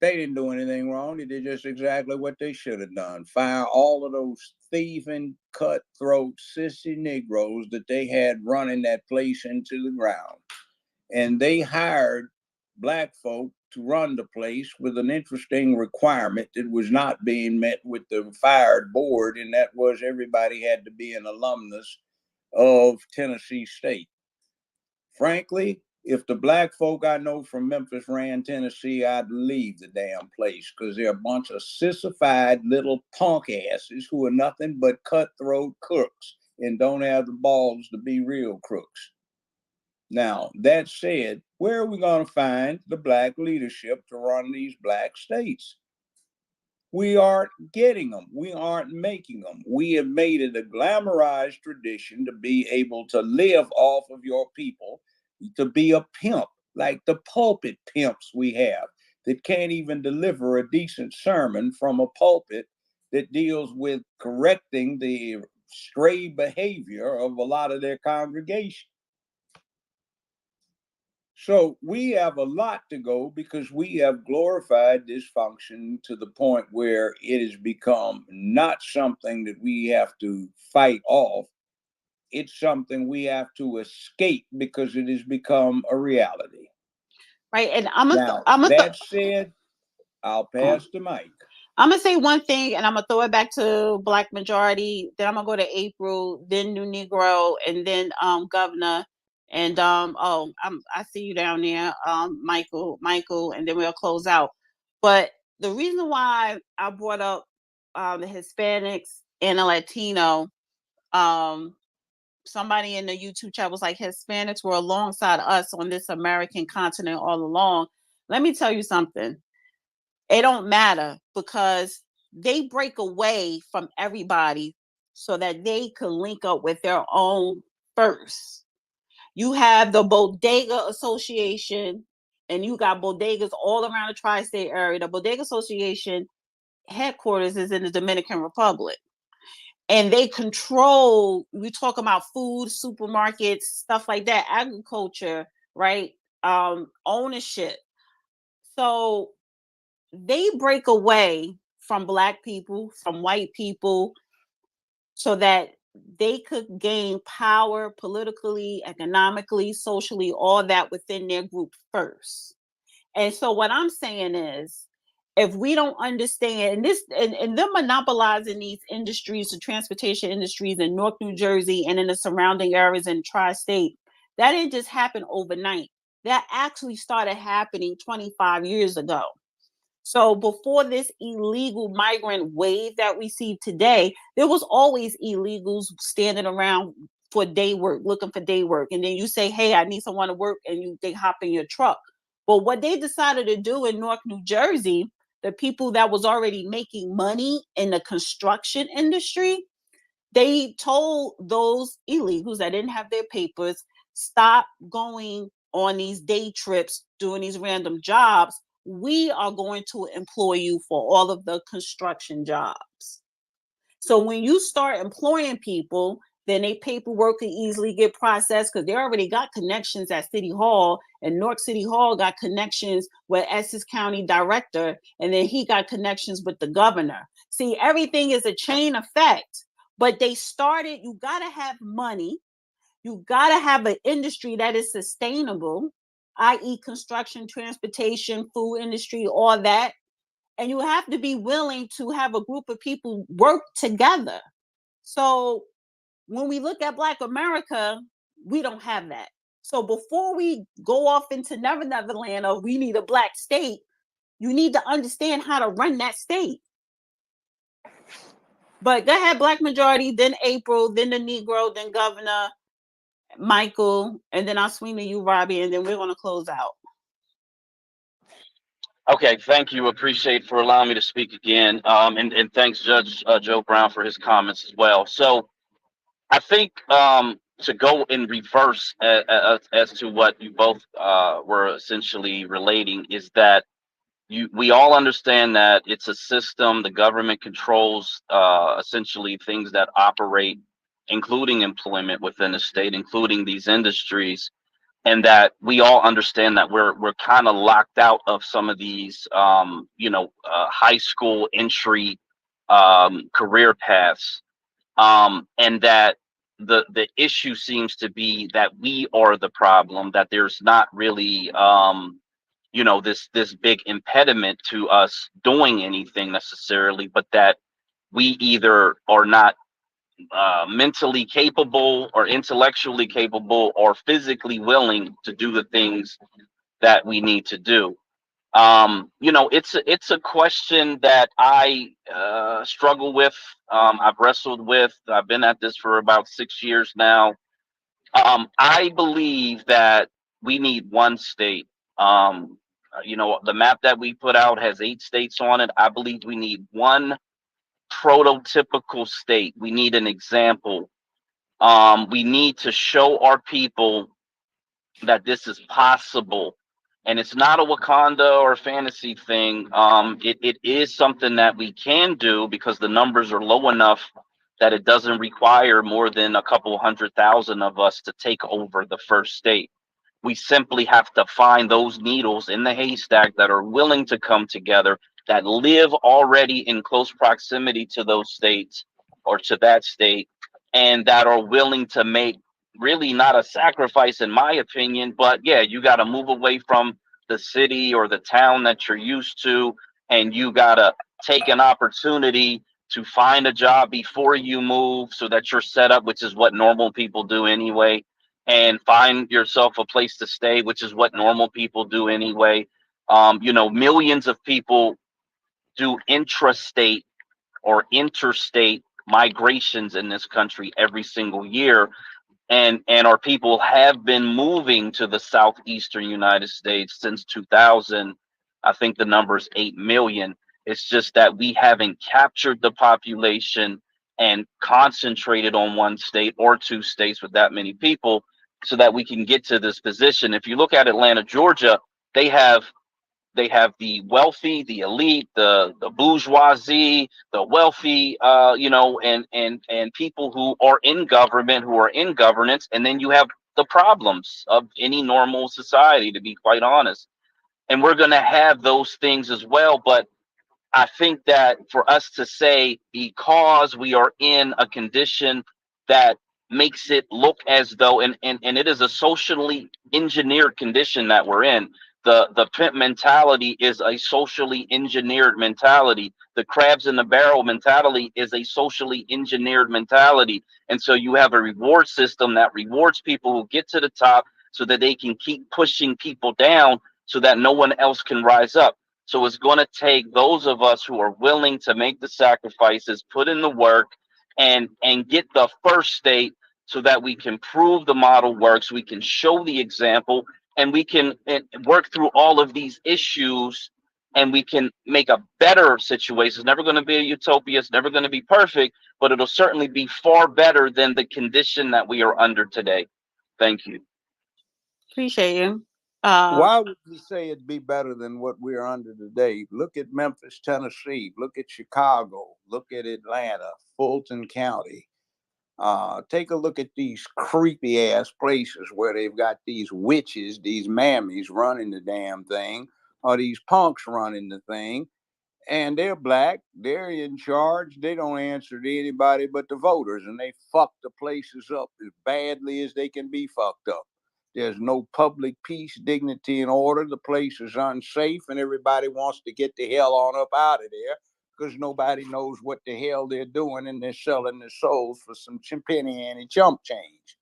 They didn't do anything wrong. They did just exactly what they should have done. Fire all of those thieving, cutthroat, sissy Negroes that they had running that place into the ground. And they hired Black folk to run the place with an interesting requirement that was not being met with the fired board, and that was everybody had to be an alumnus of Tennessee State. Frankly, if the Black folk I know from Memphis ran Tennessee, I'd leave the damn place, because they're a bunch of sissified little punk asses who are nothing but cutthroat crooks and don't have the balls to be real crooks. Now, that said, where are we going to find the Black leadership to run these Black states? We aren't getting them. We aren't making them. We have made it a glamorized tradition to be able to live off of your people, to be a pimp, like the pulpit pimps we have that can't even deliver a decent sermon from a pulpit that deals with correcting the stray behavior of a lot of their congregation. So we have a lot to go, because we have glorified dysfunction to the point where it has become not something that we have to fight off. It's something we have to escape because it has become a reality. Right. And that said, I'll pass the mic. I'm going to say one thing, and I'm going to throw it back to Black majority. Then I'm going to go to April, then New Negro, and then Governor. And I see you down there, Michael, and then we'll close out. But the reason why I brought up the Hispanics and the Latino, somebody in the YouTube chat was like, Hispanics were alongside us on this American continent all along. Let me tell you something. It don't matter, because they break away from everybody so that they can link up with their own first. You have the Bodega Association, and you got bodegas all around the tri-state area. The Bodega Association headquarters is in the Dominican Republic. And they control, we talk about food, supermarkets, stuff like that, agriculture, right? Ownership. So they break away from Black people, from white people, so that they could gain power politically, economically, socially, all that within their group first. And so what I'm saying is, if we don't understand and them monopolizing these industries, the transportation industries in North New Jersey and in the surrounding areas in tri-state, that didn't just happen overnight. That actually started happening 25 years ago. So before this illegal migrant wave that we see today, there was always illegals standing around for day work, looking for day work. And then you say, hey, I need someone to work, and they hop in your truck. But what they decided to do in Newark, New Jersey, the people that was already making money in the construction industry, they told those illegals that didn't have their papers, stop going on these day trips, doing these random jobs. We are going to employ you for all of the construction jobs. So when you start employing people, then their paperwork can easily get processed because they already got connections at City Hall, and Newark City Hall got connections with Essex County Director, and then he got connections with the governor. See, everything is a chain effect, but they started, you got to have money. You got to have an industry that is sustainable, i.e. construction, transportation, food industry, all that. And you have to be willing to have a group of people work together. So when we look at Black America, we don't have that. So before we go off into Never Never Land or we need a Black state, you need to understand how to run that state. But go ahead, Black majority, then April, then the Negro, then Governor Michael, and then I'll swing to you, Robbie, and then we're going to close out. Okay, thank you. Appreciate for allowing me to speak again. And thanks, Judge Joe Brown, for his comments as well. So I think to go in reverse as to what you both were essentially relating is that we all understand that it's a system. The government controls essentially things that operate, including employment within the state, including these industries, and that we all understand that we're kind of locked out of some of these high school entry career paths, and that the issue seems to be that we are the problem, that there's not really this big impediment to us doing anything necessarily, but that we either are not mentally capable or intellectually capable or physically willing to do the things that we need to do. It's a question that I struggle with. I've wrestled with. I've been at this for about 6 years now. I believe that we need one state. The map that we put out has 8 states on it. I believe we need one prototypical state. We need an example. We need to show our people that this is possible. And it's not a Wakanda or fantasy thing. It is something that we can do because the numbers are low enough that it doesn't require more than a couple 100,000 of us to take over the first state. We simply have to find those needles in the haystack that are willing to come together, that live already in close proximity to those states or to that state, and that are willing to make really not a sacrifice, in my opinion, but yeah, you got to move away from the city or the town that you're used to, and you got to take an opportunity to find a job before you move so that you're set up, which is what normal people do anyway, and find yourself a place to stay, which is what normal people do anyway. Millions of people do intrastate or interstate migrations in this country every single year, and our people have been moving to the southeastern United States since 2000. I think the number is 8 million. It's just that we haven't captured the population and concentrated on one state or 2 states with that many people so that we can get to this position. If you look at Atlanta, Georgia, they have the wealthy, the elite, the bourgeoisie, the wealthy, and people who are in government, who are in governance, and then you have the problems of any normal society, to be quite honest. And we're going to have those things as well, but I think that for us to say, because we are in a condition that makes it look as though, and it is a socially engineered condition that we're in. The pimp mentality is a socially engineered mentality. The crabs in the barrel mentality is a socially engineered mentality. And so you have a reward system that rewards people who get to the top so that they can keep pushing people down so that no one else can rise up. So it's going to take those of us who are willing to make the sacrifices, put in the work, and get the first state so that we can prove the model works, we can show the example, and we can work through all of these issues, and we can make a better situation. It's never going to be a utopia. It's never going to be perfect, but it'll certainly be far better than the condition that we are under today. Thank you. Appreciate you. Why would you say it'd be better than what we're under today? Look at Memphis, Tennessee. Look at Chicago. Look at Atlanta, Fulton County. Take a look at these creepy ass places where they've got these witches, these mammies running the damn thing, or these punks running the thing. And they're black, they're in charge, they don't answer to anybody but the voters, and they fuck the places up as badly as they can be fucked up. There's no public peace, dignity, and order. The place is unsafe, and everybody wants to get the hell on up out of there because nobody knows what the hell they're doing, and they're selling their souls for some penny ante chump change.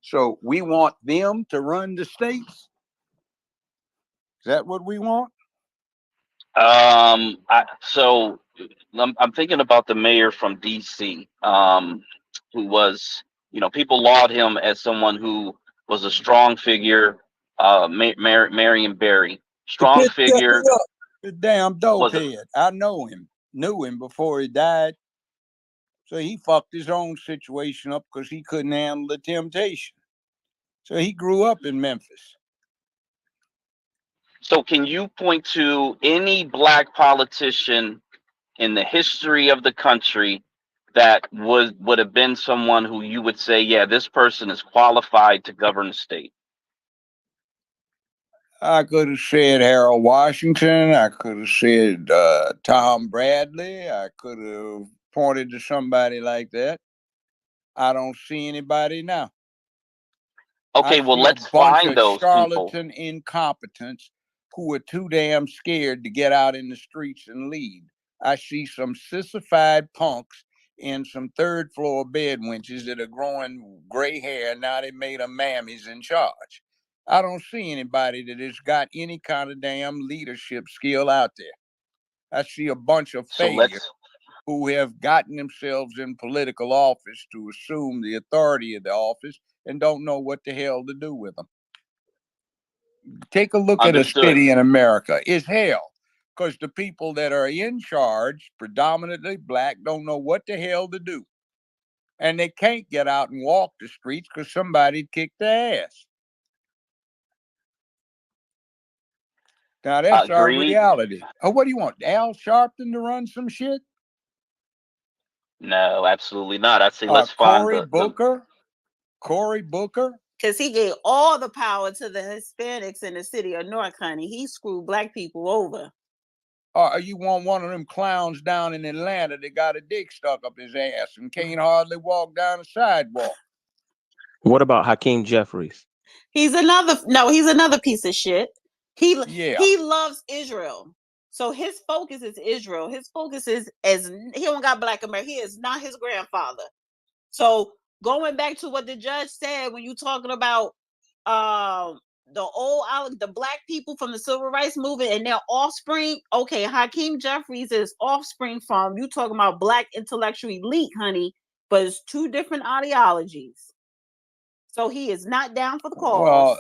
So we want them to run the states? Is that what we want? So I'm thinking about the mayor from DC, who was, people laud him as someone who was a strong figure, Marion Barry, strong figure. The damn dope Was it? head. I knew him before he died. So he fucked his own situation up because he couldn't handle the temptation. So he grew up in Memphis. So can you point to any black politician in the history of the country that would have been someone who you would say, yeah, this person is qualified to govern the state? I could have said Harold Washington. I could have said Tom Bradley. I could have pointed to somebody like that. I don't see anybody now. Okay, well, let's find those charlatan incompetents who are too damn scared to get out in the streets and lead. I see some sissified punks in some third floor bed wenches that are growing gray hair. Now they made them mammies in charge. I don't see anybody that has got any kind of damn leadership skill out there. I see a bunch of failures who have gotten themselves in political office to assume the authority of the office and don't know what the hell to do with them. Take a look at a city in America. It's hell because the people that are in charge, predominantly black, don't know what the hell to do. And they can't get out and walk the streets because somebody kicked their ass. Now that's our reality. Oh, what do you want? Al Sharpton to run some shit? No, absolutely not. I'd say let's find Cory Booker. Because he gave all the power to the Hispanics in the city of North, honey. He screwed black people over. You want one of them clowns down in Atlanta that got a dick stuck up his ass and can't hardly walk down the sidewalk. What about Hakeem Jeffries? He's another piece of shit. He loves Israel. So his focus is Israel. His focus is he don't got black America. He is not his grandfather. So going back to what the judge said when you talking about the black people from the civil rights movement and their offspring. Okay, Hakeem Jeffries is offspring from, you talking about black intellectual elite, honey, but it's two different ideologies. So he is not down for the cause. Well,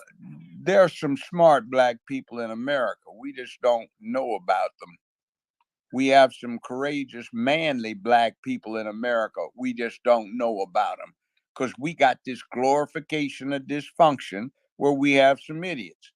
there's some smart black people in America. We just don't know about them. We have some courageous, manly black people in America. We just don't know about them because we got this glorification of dysfunction where we have some idiots.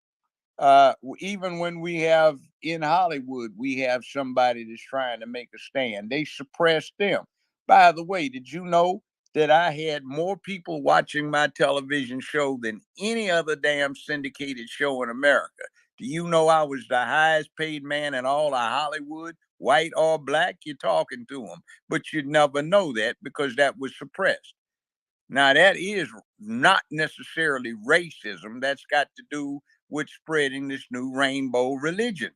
Even when we have in Hollywood, we have somebody that's trying to make a stand. They suppress them. By the way, did you know that I had more people watching my television show than any other damn syndicated show in America? Do you know I was the highest paid man in all of Hollywood, white or black? You're talking to them, but you'd never know that because that was suppressed. Now, that is not necessarily racism. That's got to do with spreading this new rainbow religion.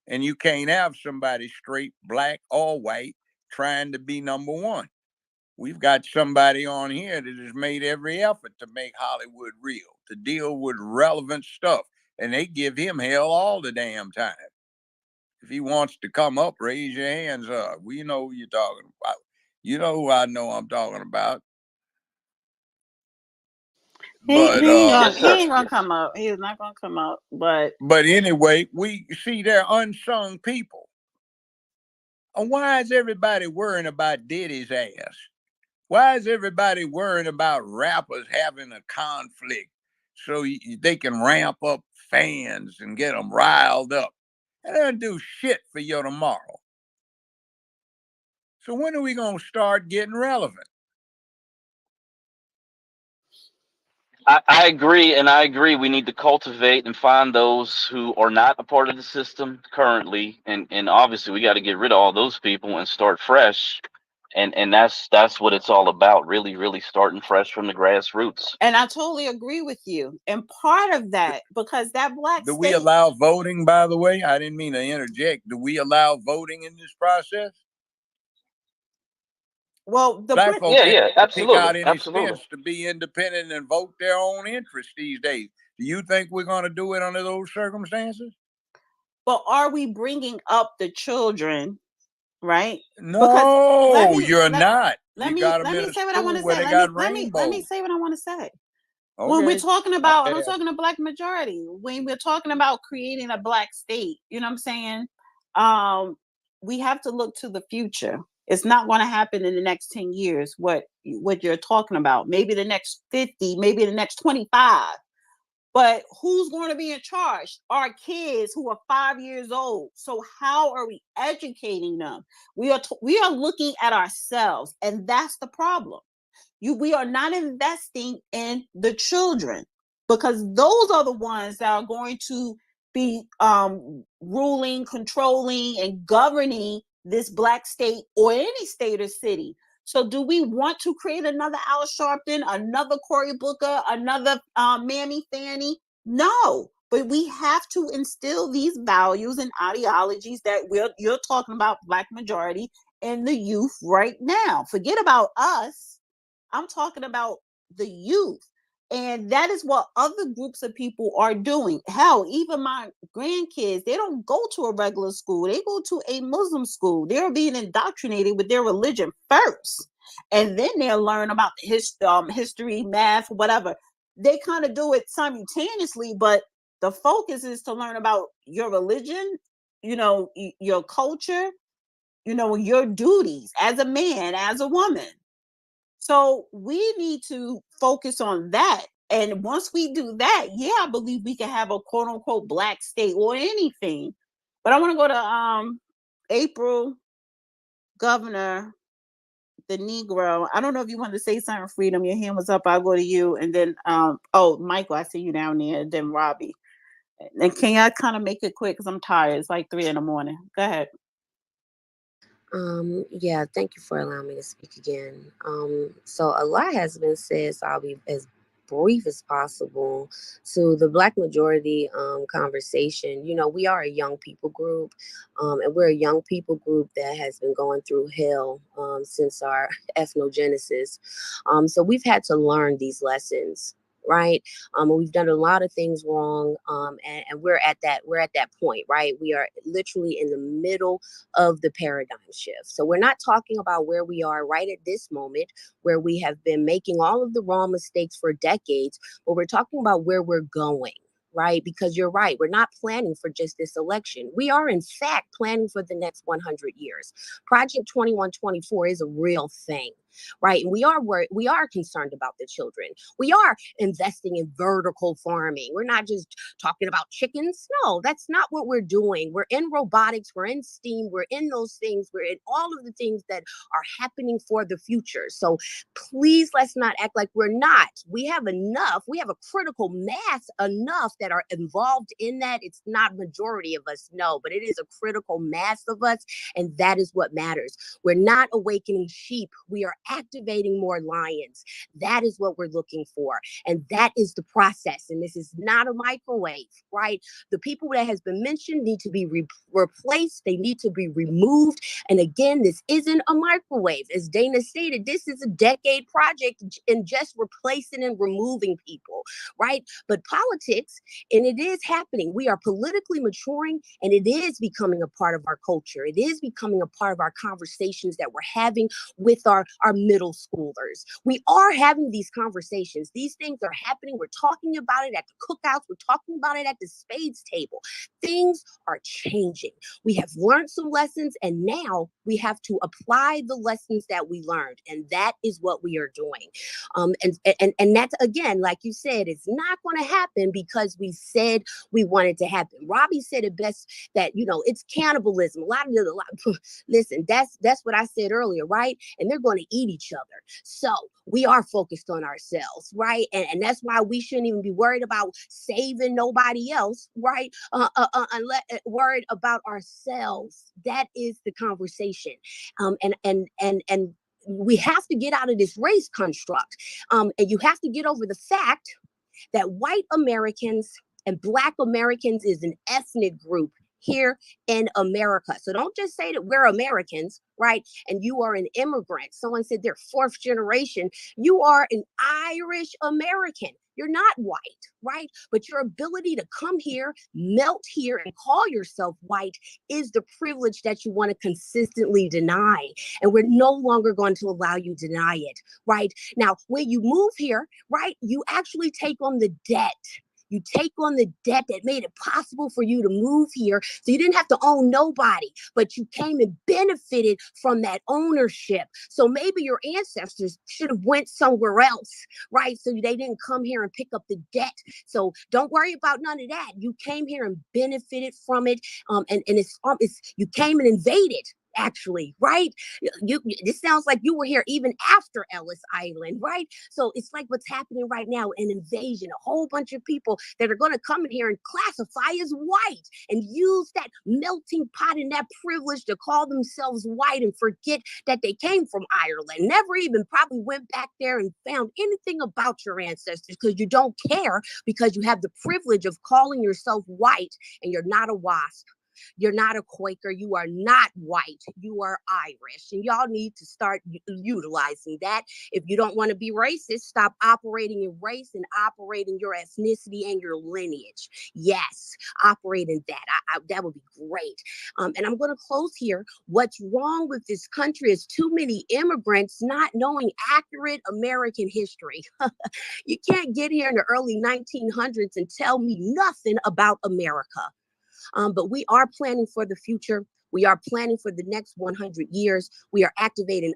And you can't have somebody straight, black or white, trying to be number one. We've got somebody on here that has made every effort to make Hollywood real, to deal with relevant stuff. And they give him hell all the damn time. If he wants to come up, raise your hands up. We know who you're talking about. You know who I know I'm talking about. But He ain't gonna come up. He's not gonna come up. But anyway, we see they're unsung people. And why is everybody worrying about Diddy's ass? Why is everybody worrying about rappers having a conflict so they can ramp up fans and get them riled up? That doesn't do shit for your tomorrow. So when are we going to start getting relevant? I agree, and I agree. We need to cultivate and find those who are not a part of the system currently, and obviously we got to get rid of all those people and start fresh, and that's what it's all about. Really starting fresh from the grassroots. And I totally agree with you. And part of that, because that black Do state, we allow voting? By the way, I didn't mean to interject. Do we allow voting in this process? Well, the black folks absolutely, take out any absolutely. sense to be independent and vote their own interests these days. Do you think we're going to do it under those circumstances? But are we bringing up the children, right? No, you're not. Let You me got them in a say what I want school to where say. they got Let me rainbows. say what I want to say. Okay. When we're talking about, I'm talking to black majority. When we're talking about creating a black state, you know what I'm saying? We have to look to the future. It's not going to happen in the next 10 years. What you're talking about? Maybe the next 50, maybe the next 25. But who's going to be in charge? Our kids who are 5 years old. So how are we educating them? We are looking at ourselves, and that's the problem. We are not investing in the children, because those are the ones that are going to be ruling, controlling, and governing this black state or any state or city. So do we want to create another Al Sharpton, another Cory Booker, another Mammy Fani? No, but we have to instill these values and ideologies that you're talking about, black majority, in the youth right now. Forget about us. I'm talking about the youth. And that is what other groups of people are doing. Hell, even my grandkids, they don't go to a regular school. They go to a Muslim school. They're being indoctrinated with their religion first. And then they'll learn about history, math, whatever. They kind of do it simultaneously, but the focus is to learn about your religion, your culture, your duties as a man, as a woman. So we need to focus on that. And once we do that, I believe we can have a quote unquote black state or anything. But I want to go to April, Governor, the Negro. I don't know if you want to say something, Freedom. Your hand was up. I'll go to you. And then Michael, I see you down there. And then Robbie. And can y'all kind of make it quick because I'm tired. It's like 3 a.m. Go ahead. Yeah, thank you for allowing me to speak again. So a lot has been said, so I'll be as brief as possible. So the black majority conversation, we are a young people group, and we're a young people group that has been going through hell since our ethnogenesis. So we've had to learn these lessons. Right. We've done a lot of things wrong. And we're at that point, right? We are literally in the middle of the paradigm shift. So we're not talking about where we are right at this moment, where we have been making all of the wrong mistakes for decades, but we're talking about where we're going. Right? Because you're right. We're not planning for just this election. We are, in fact, planning for the next 100 years. Project 2124 is a real thing. Right. And we are concerned about the children. We are investing in vertical farming. We're not just talking about chickens. No, that's not what we're doing. We're in robotics. We're in STEAM. We're in those things. We're in all of the things that are happening for the future. So please, let's not act like we're not. We have enough. We have a critical mass enough that are involved in that. It's not majority of us, no, but it is a critical mass of us. And that is what matters. We're not awakening sheep. We are activating more lions. That is what we're looking for. And that is the process. And this is not a microwave, right? The people that has been mentioned need to be replaced. They need to be removed. And again, this isn't a microwave. As Dana stated, this is a decade project in just replacing and removing people, right? But politics, and it is happening. We are politically maturing, and it is becoming a part of our culture. It is becoming a part of our conversations that we're having with our middle schoolers. We are having these conversations. These things are happening. We're talking about it at the cookouts. We're talking about it at the spades table. Things are changing. We have learned some lessons, and now we have to apply the lessons that we learned. And that is what we are doing. And that's, again, like you said, it's not going to happen because we said we wanted to happen. Robbie said it best that, it's cannibalism. Listen, that's what I said earlier, right? And they're going to eat each other. So we are focused on ourselves, right? And that's why we shouldn't even be worried about saving nobody else, right? Unless worried about ourselves. That is the conversation. And we have to get out of this race construct. And you have to get over the fact that white Americans and Black Americans is an ethnic group here in America. So don't just say that we're Americans, right? And you are an immigrant. Someone said they're fourth generation. You are an Irish American. You're not white, right? But your ability to come here, melt here, and call yourself white is the privilege that you want to consistently deny. And we're no longer going to allow you to deny it, right? Now, when you move here, right, you actually take on the debt. You take on the debt that made it possible for you to move here. So you didn't have to own nobody, but you came and benefited from that ownership. So maybe your ancestors should have went somewhere else, right? So they didn't come here and pick up the debt. So don't worry about none of that. You came here and benefited from it. And it's you came and invaded. Actually, right? This sounds like you were here even after Ellis Island, right? So it's like what's happening right now, an invasion, a whole bunch of people that are going to come in here and classify as white and use that melting pot and that privilege to call themselves white and forget that they came from Ireland. Never even probably went back there and found anything about your ancestors because you don't care, because you have the privilege of calling yourself white and you're not a WASP. You're not a Quaker. You are not white. You are Irish. And y'all need to start utilizing that. If you don't want to be racist, stop operating in race and operating your ethnicity and your lineage. Yes, operate in that. That would be great. And I'm going to close here. What's wrong with this country is too many immigrants not knowing accurate American history. You can't get here in the early 1900s and tell me nothing about America. But we are planning for the future. We are planning for the next 100 years. We are activating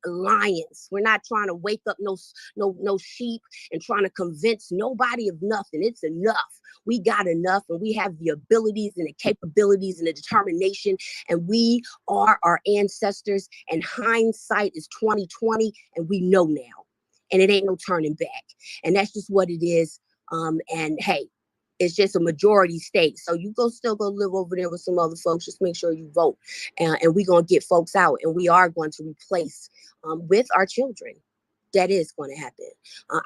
lions. We're not trying to wake up no sheep and trying to convince nobody of nothing. It's enough. We got enough, and we have the abilities and the capabilities and the determination, and we are our ancestors, and hindsight is 2020, and we know now, and it ain't no turning back. And that's just what it is. And hey, it's just a majority state. So you still go live over there with some other folks. Just make sure you vote. And we're going to get folks out. And we are going to replace with our children. That is going to happen.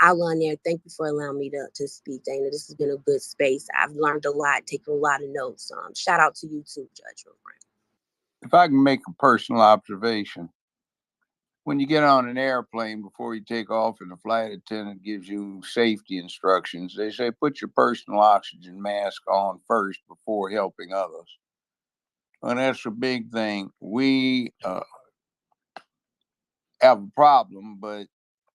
I'll end there. Thank you for allowing me to speak, Dana. This has been a good space. I've learned a lot, taken a lot of notes. Shout out to you too, Judge O'Brien. If I can make a personal observation, when you get on an airplane, before you take off and the flight attendant gives you safety instructions, they say put your personal oxygen mask on first before helping others. And that's a big thing. We have a problem, but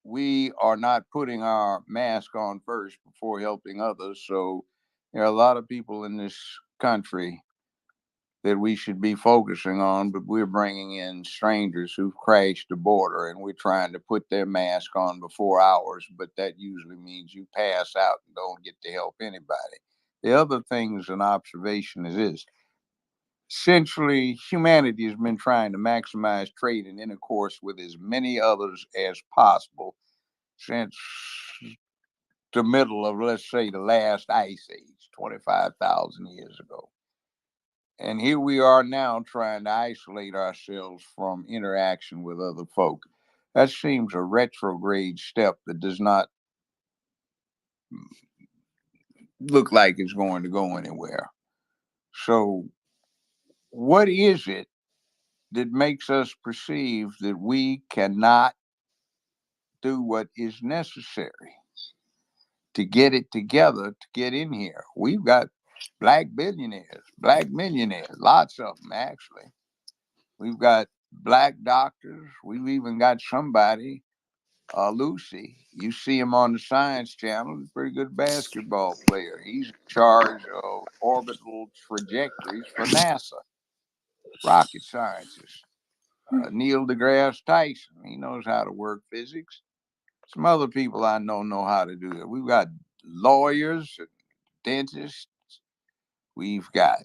we are not putting our mask on first before helping others. So there are a lot of people in this country that we should be focusing on, but we're bringing in strangers who've crashed the border and we're trying to put their mask on before ours, but that usually means you pass out and don't get to help anybody. The other thing is an observation is this. Essentially, humanity has been trying to maximize trade and intercourse with as many others as possible since the middle of, let's say, the last ice age, 25,000 years ago. And here we are now trying to isolate ourselves from interaction with other folk. That seems a retrograde step that does not look like it's going to go anywhere. So, what is it that makes us perceive that we cannot do what is necessary to get it together to get in here? We've got black billionaires, black millionaires, lots of them actually. We've got black doctors. We've even got somebody, Lucy. You see him on the Science Channel. He's a pretty good basketball player. He's in charge of orbital trajectories for NASA, rocket scientist. Neil deGrasse Tyson. He knows how to work physics. Some other people I know how to do it. We've got lawyers and dentists. We've got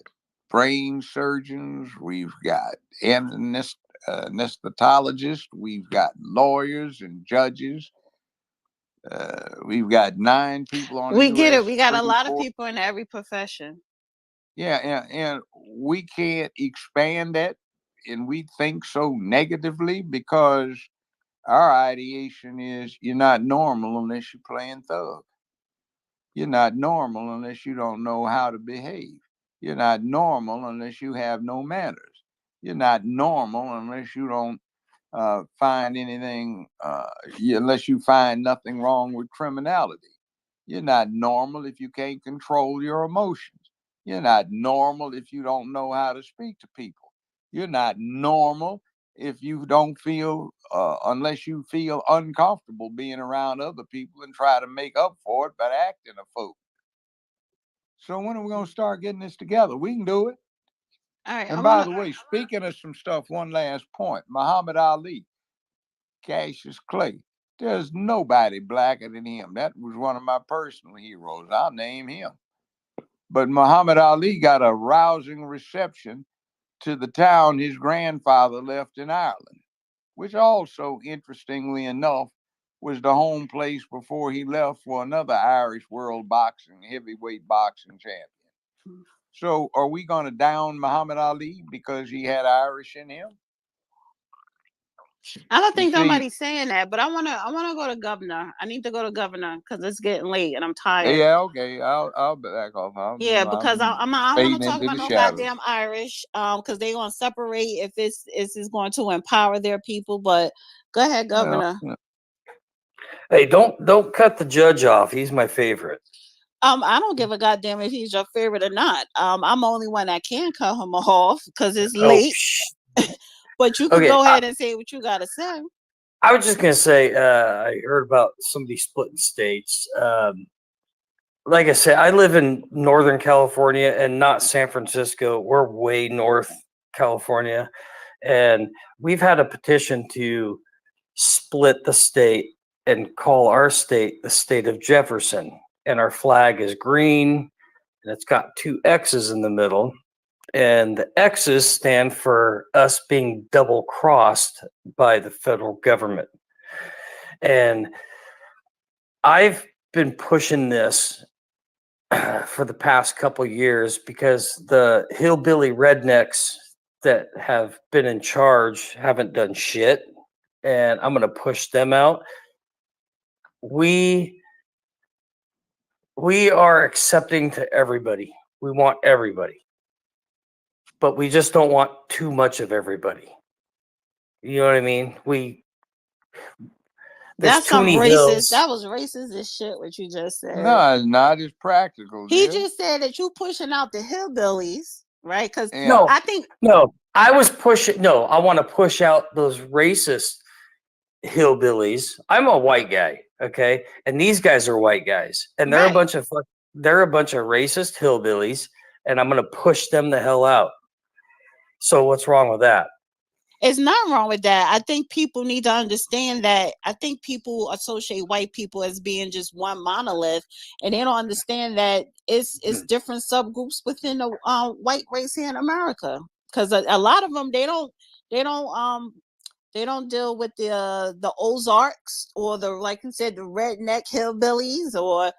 brain surgeons. We've got anesthesiologists. We've got lawyers and judges. We've got 9 people on the We get U.S. it. We got a Supreme lot of Court. people in every profession. Yeah, and we can't expand that, and we think so negatively because our ideation is you're not normal unless you're playing thug. You're not normal unless you don't know how to behave. You're not normal unless you have no manners. You're not normal unless you don't find anything, unless you find nothing wrong with criminality. You're not normal if you can't control your emotions. You're not normal if you don't know how to speak to people. You're not normal if you don't feel, unless you feel uncomfortable being around other people and try to make up for it by acting a fool. So when are we going to start getting this together? We can do it. All right. And by the way, speaking of some stuff, one last point. Muhammad Ali, Cassius Clay. There's nobody blacker than him. That was one of my personal heroes. I'll name him. But Muhammad Ali got a rousing reception to the town his grandfather left in Ireland, which also, interestingly enough, was the home place before he left for another Irish world boxing, heavyweight boxing champion. So are we going to down Muhammad Ali because he had Irish in him? I don't think nobody's saying that, but I wanna go to governor. I need to go to governor because it's getting late and I'm tired. Yeah, okay. I'll back off. Yeah, because I don't want to talk fading into about the no shadows. goddamn Irish, because they gonna separate if it's is going to empower their people. But go ahead, governor. Hey, don't cut the judge off. He's my favorite. I don't give a goddamn if he's your favorite or not. I'm the only one that can cut him off because it's late. But you can Okay, go ahead and say what you gotta say. I was just gonna say, I heard about somebody splitting states. Like I said, I live in Northern California and not San Francisco. We're way north California, and we've had a petition to split the state and call our state the state of Jefferson. And our flag is green, and it's got 2 X's in the middle. And the X's stand for us being double crossed by the federal government. And I've been pushing this for the past couple years because the hillbilly rednecks that have been in charge haven't done shit. And I'm going to push them out. We are accepting to everybody. We want everybody. But we just don't want too much of everybody. You know what I mean? That's some Toonie racist. Hills. That was racist as shit. What you just said. No, it's not. It's practical. He dear. just said that you pushing out the hillbillies, right? Because No, I think I was pushing. No, I want to push out those racist hillbillies. I'm a white guy, okay, and these guys are white guys, and they're a bunch of racist hillbillies, and I'm gonna push them the hell out. So what's wrong with that? it's not wrong with that. I think people need to understand that. I think people associate white people as being just one monolith, and they don't understand that it's different subgroups within the white race here in America. Because a lot of them they don't deal with the Ozarks or the, like you said, the redneck hillbillies or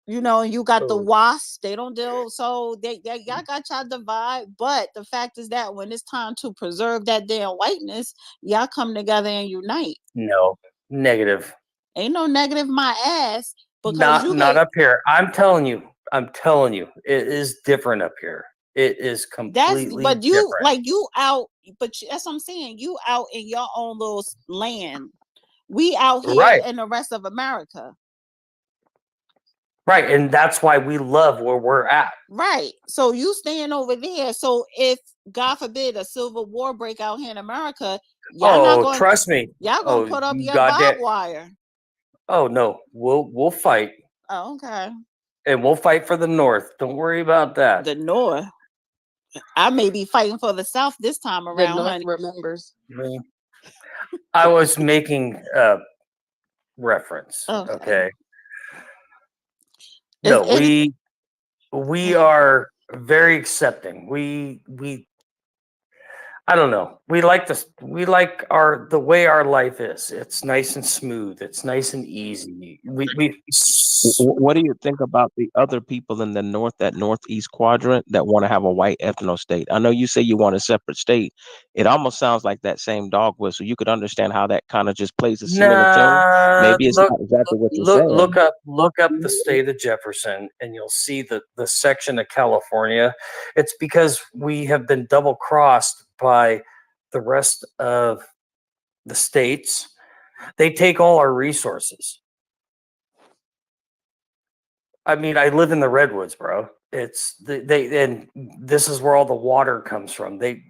You know, and you got the So wasps. They don't deal. So they y'all got y'all divide. But the fact is that when it's time to preserve that damn whiteness, y'all come together and unite. no, negative. Ain't no negative my ass because Not you not could. up here. I'm telling you. It is different up here. It is That's completely but you different. like you out. But that's what I'm saying. You out in your own little land. We out here Right. in the rest of America. Right. And that's why we love where we're at. Right. So you staying over there. So if God forbid a civil war break out here in America, y'all not Oh, going. trust me. Y'all gonna Oh, put up you your goddamn. barbed wire. Oh no, we'll fight, Oh, okay. and we'll fight for the North. Don't worry about that. The North. I may be fighting for the South this time The around, North honey. remembers. I was making a reference. Okay. Okay. Is No, we are very accepting. We I don't know. We like this. We like the way our life is. It's nice and smooth. It's nice and easy. What do you think about the other people in the north, that northeast quadrant, that want to have a white ethno state? I know you say you want a separate state. It almost sounds like that same dog whistle. You could understand how that kind of just plays a similar tune. Nah, Maybe it's not exactly what you're look saying. up the state of Jefferson, and you'll see the section of California. It's because we have been double crossed by the rest of the states. They take all our resources. I mean, I live in the redwoods, bro. And this is where all the water comes from. They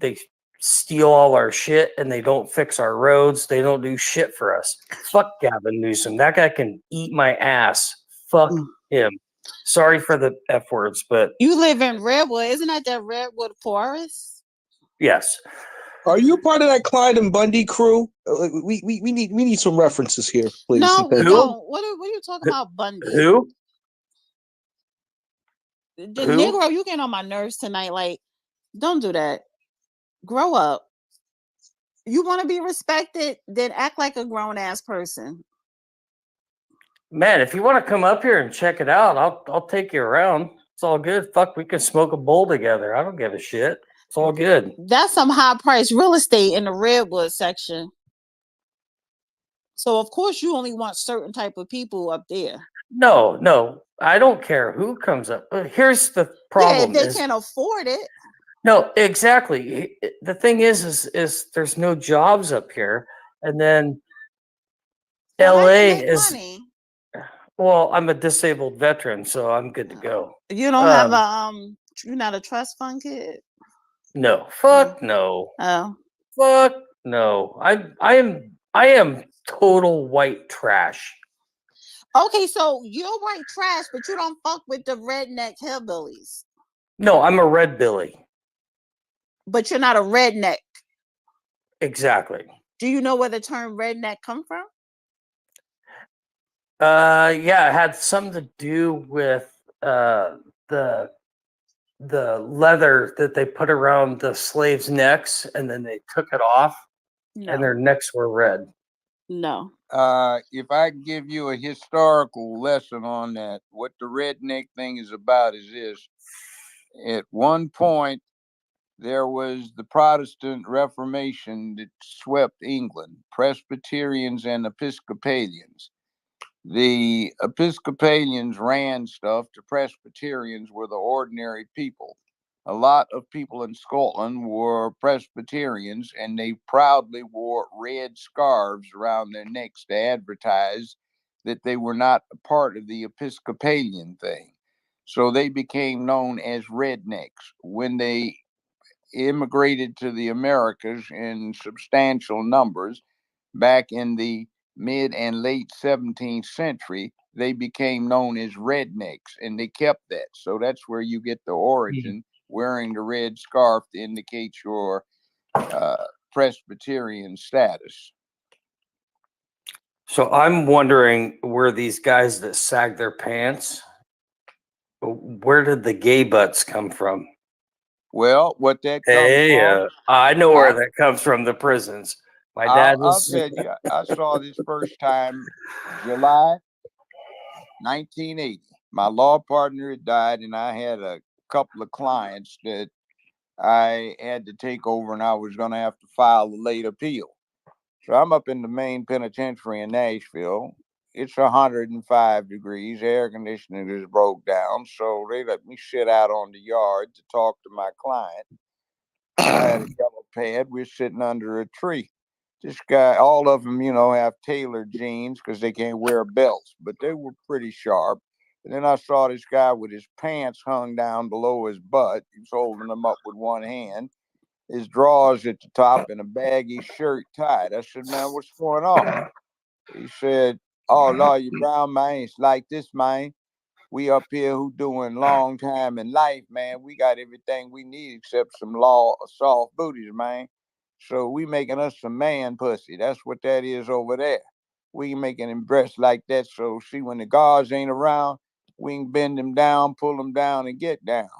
steal all our shit, and they don't fix our roads. They don't do shit for us. Fuck Gavin Newsom. That guy can eat my ass. Fuck him. Sorry for the F words, but you live in Redwood, isn't that Redwood Forest? yes. Are you part of that Clyde and Bundy crew? We need some references here, please. No, we Thank you. don't. What are you talking about, Bundy? Who? The Who? Negro, you getting on my nerves tonight. Like, don't do that. Grow up. You want to be respected, then act like a grown ass person. Man, if you want to come up here and check it out, I'll take you around. It's all good. Fuck, we can smoke a bowl together. I don't give a shit. It's all good. That's some high price real estate in the Redwood section. So of course you only want certain type of people up there. No, I don't care who comes up. Here's the problem: Yeah, if they can't afford it. No, exactly. The thing is there's no jobs up here, and then So how LA you make is. money? Well, I'm a disabled veteran, so I'm good to go. You don't have a you're not a trust fund kid? No, fuck no. Oh. Fuck no. I am total white trash. Okay, so you're white trash, but you don't fuck with the redneck hillbillies. No, I'm a red Billy. But you're not a redneck. Exactly. Do you know where the term redneck come from? Yeah, it had something to do with the leather that they put around the slaves' necks, and then they took it off, and their necks were red. No. If I give you a historical lesson on that, what the redneck thing is about is this. At one point, there was the Protestant Reformation that swept England, Presbyterians and Episcopalians. The Episcopalians ran stuff, the Presbyterians were the ordinary people. A lot of people in Scotland were Presbyterians, and they proudly wore red scarves around their necks to advertise that they were not a part of the Episcopalian thing. So they became known as rednecks. When they immigrated to the Americas in substantial numbers back in the mid and late 17th century, they became known as rednecks, and they kept that. So that's where you get the origin, wearing the red scarf to indicate your Presbyterian status. So I'm wondering where these guys that sag their pants, where did the gay butts come from? Well, what that comes from, I know where that comes from, the prisons. My dad I'll was. tell you, I saw this first time July 1980. My law partner had died, and I had a couple of clients that I had to take over, and I was going to have to file a late appeal. So I'm up in the main penitentiary in Nashville. It's 105 degrees. Air conditioning is broke down, so they let me sit out on the yard to talk to my client. I had a yellow pad. We're sitting under a tree. This guy, all of them, have tailored jeans because they can't wear belts, but they were pretty sharp. And then I saw this guy with his pants hung down below his butt. He was holding them up with one hand, his drawers at the top, and a baggy shirt tied. I said, man, what's going on? He said, oh, Lawyer Brown, man, it's like this, man. We up here who doing long time in life, man. We got everything we need except some soft booties, man. So we making us some man pussy. That's what that is over there. We making him breasts like that. So see, when the guards ain't around, we can bend him down, pull him down, and get down.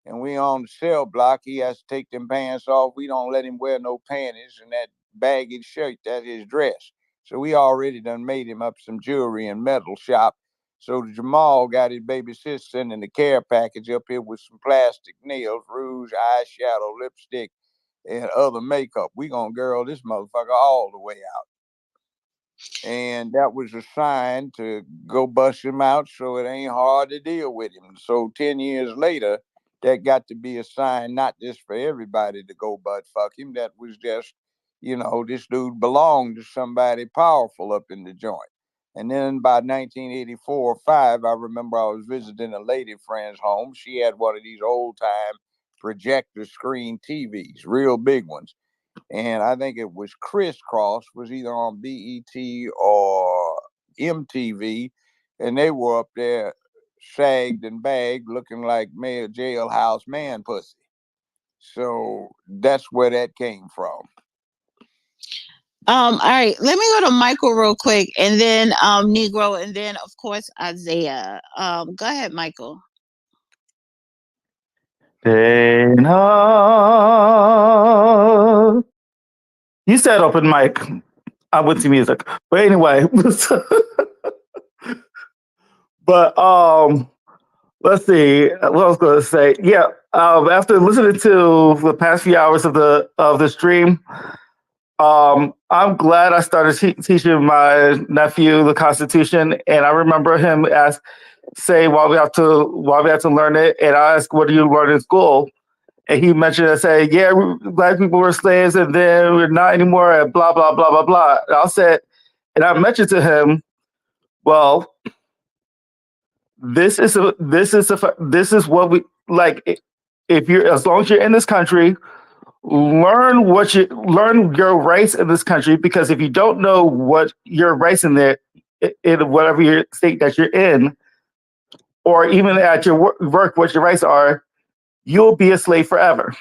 And we on the cell block. He has to take them pants off. We don't let him wear no panties and that baggy shirt. That's his dress. So we already done made him up some jewelry and metal shop. So Jamal got his baby sis sending the care package up here with some plastic nails, rouge, eyeshadow, lipstick, and other makeup. We gonna girl this motherfucker all the way out. And that was a sign to go bust him out so it ain't hard to deal with him. So 10 years later, that got to be a sign not just for everybody to go butt fuck him. That was just, this dude belonged to somebody powerful up in the joint. And then by 1984 or 5, I remember I was visiting a lady friend's home. She had one of these old time projector screen TVs, real big ones. And I think it was Crisscross, was either on BET or MTV, and they were up there sagged and bagged, looking like male jailhouse man pussy. So that's where that came from. All right, let me go to Michael real quick, and then Negro, and then of course Isaiah. Go ahead, Michael. Dana. You said open mic. I went to music. But anyway. But let's see. What I was gonna say. Yeah. After listening to the past few hours of the stream, I'm glad I started teaching my nephew the Constitution, and I remember him say why we have to learn it, and I asked, what do you learn in school? And he mentioned and say, yeah, black people were slaves, and then we're not anymore, and blah blah blah blah blah. And I mentioned to him, well, this is what we like. If you're, as long as you're in this country, learn your rights in this country, because if you don't know what your rights in whatever your state that you're in, or even at your work, what your rights are, you'll be a slave forever.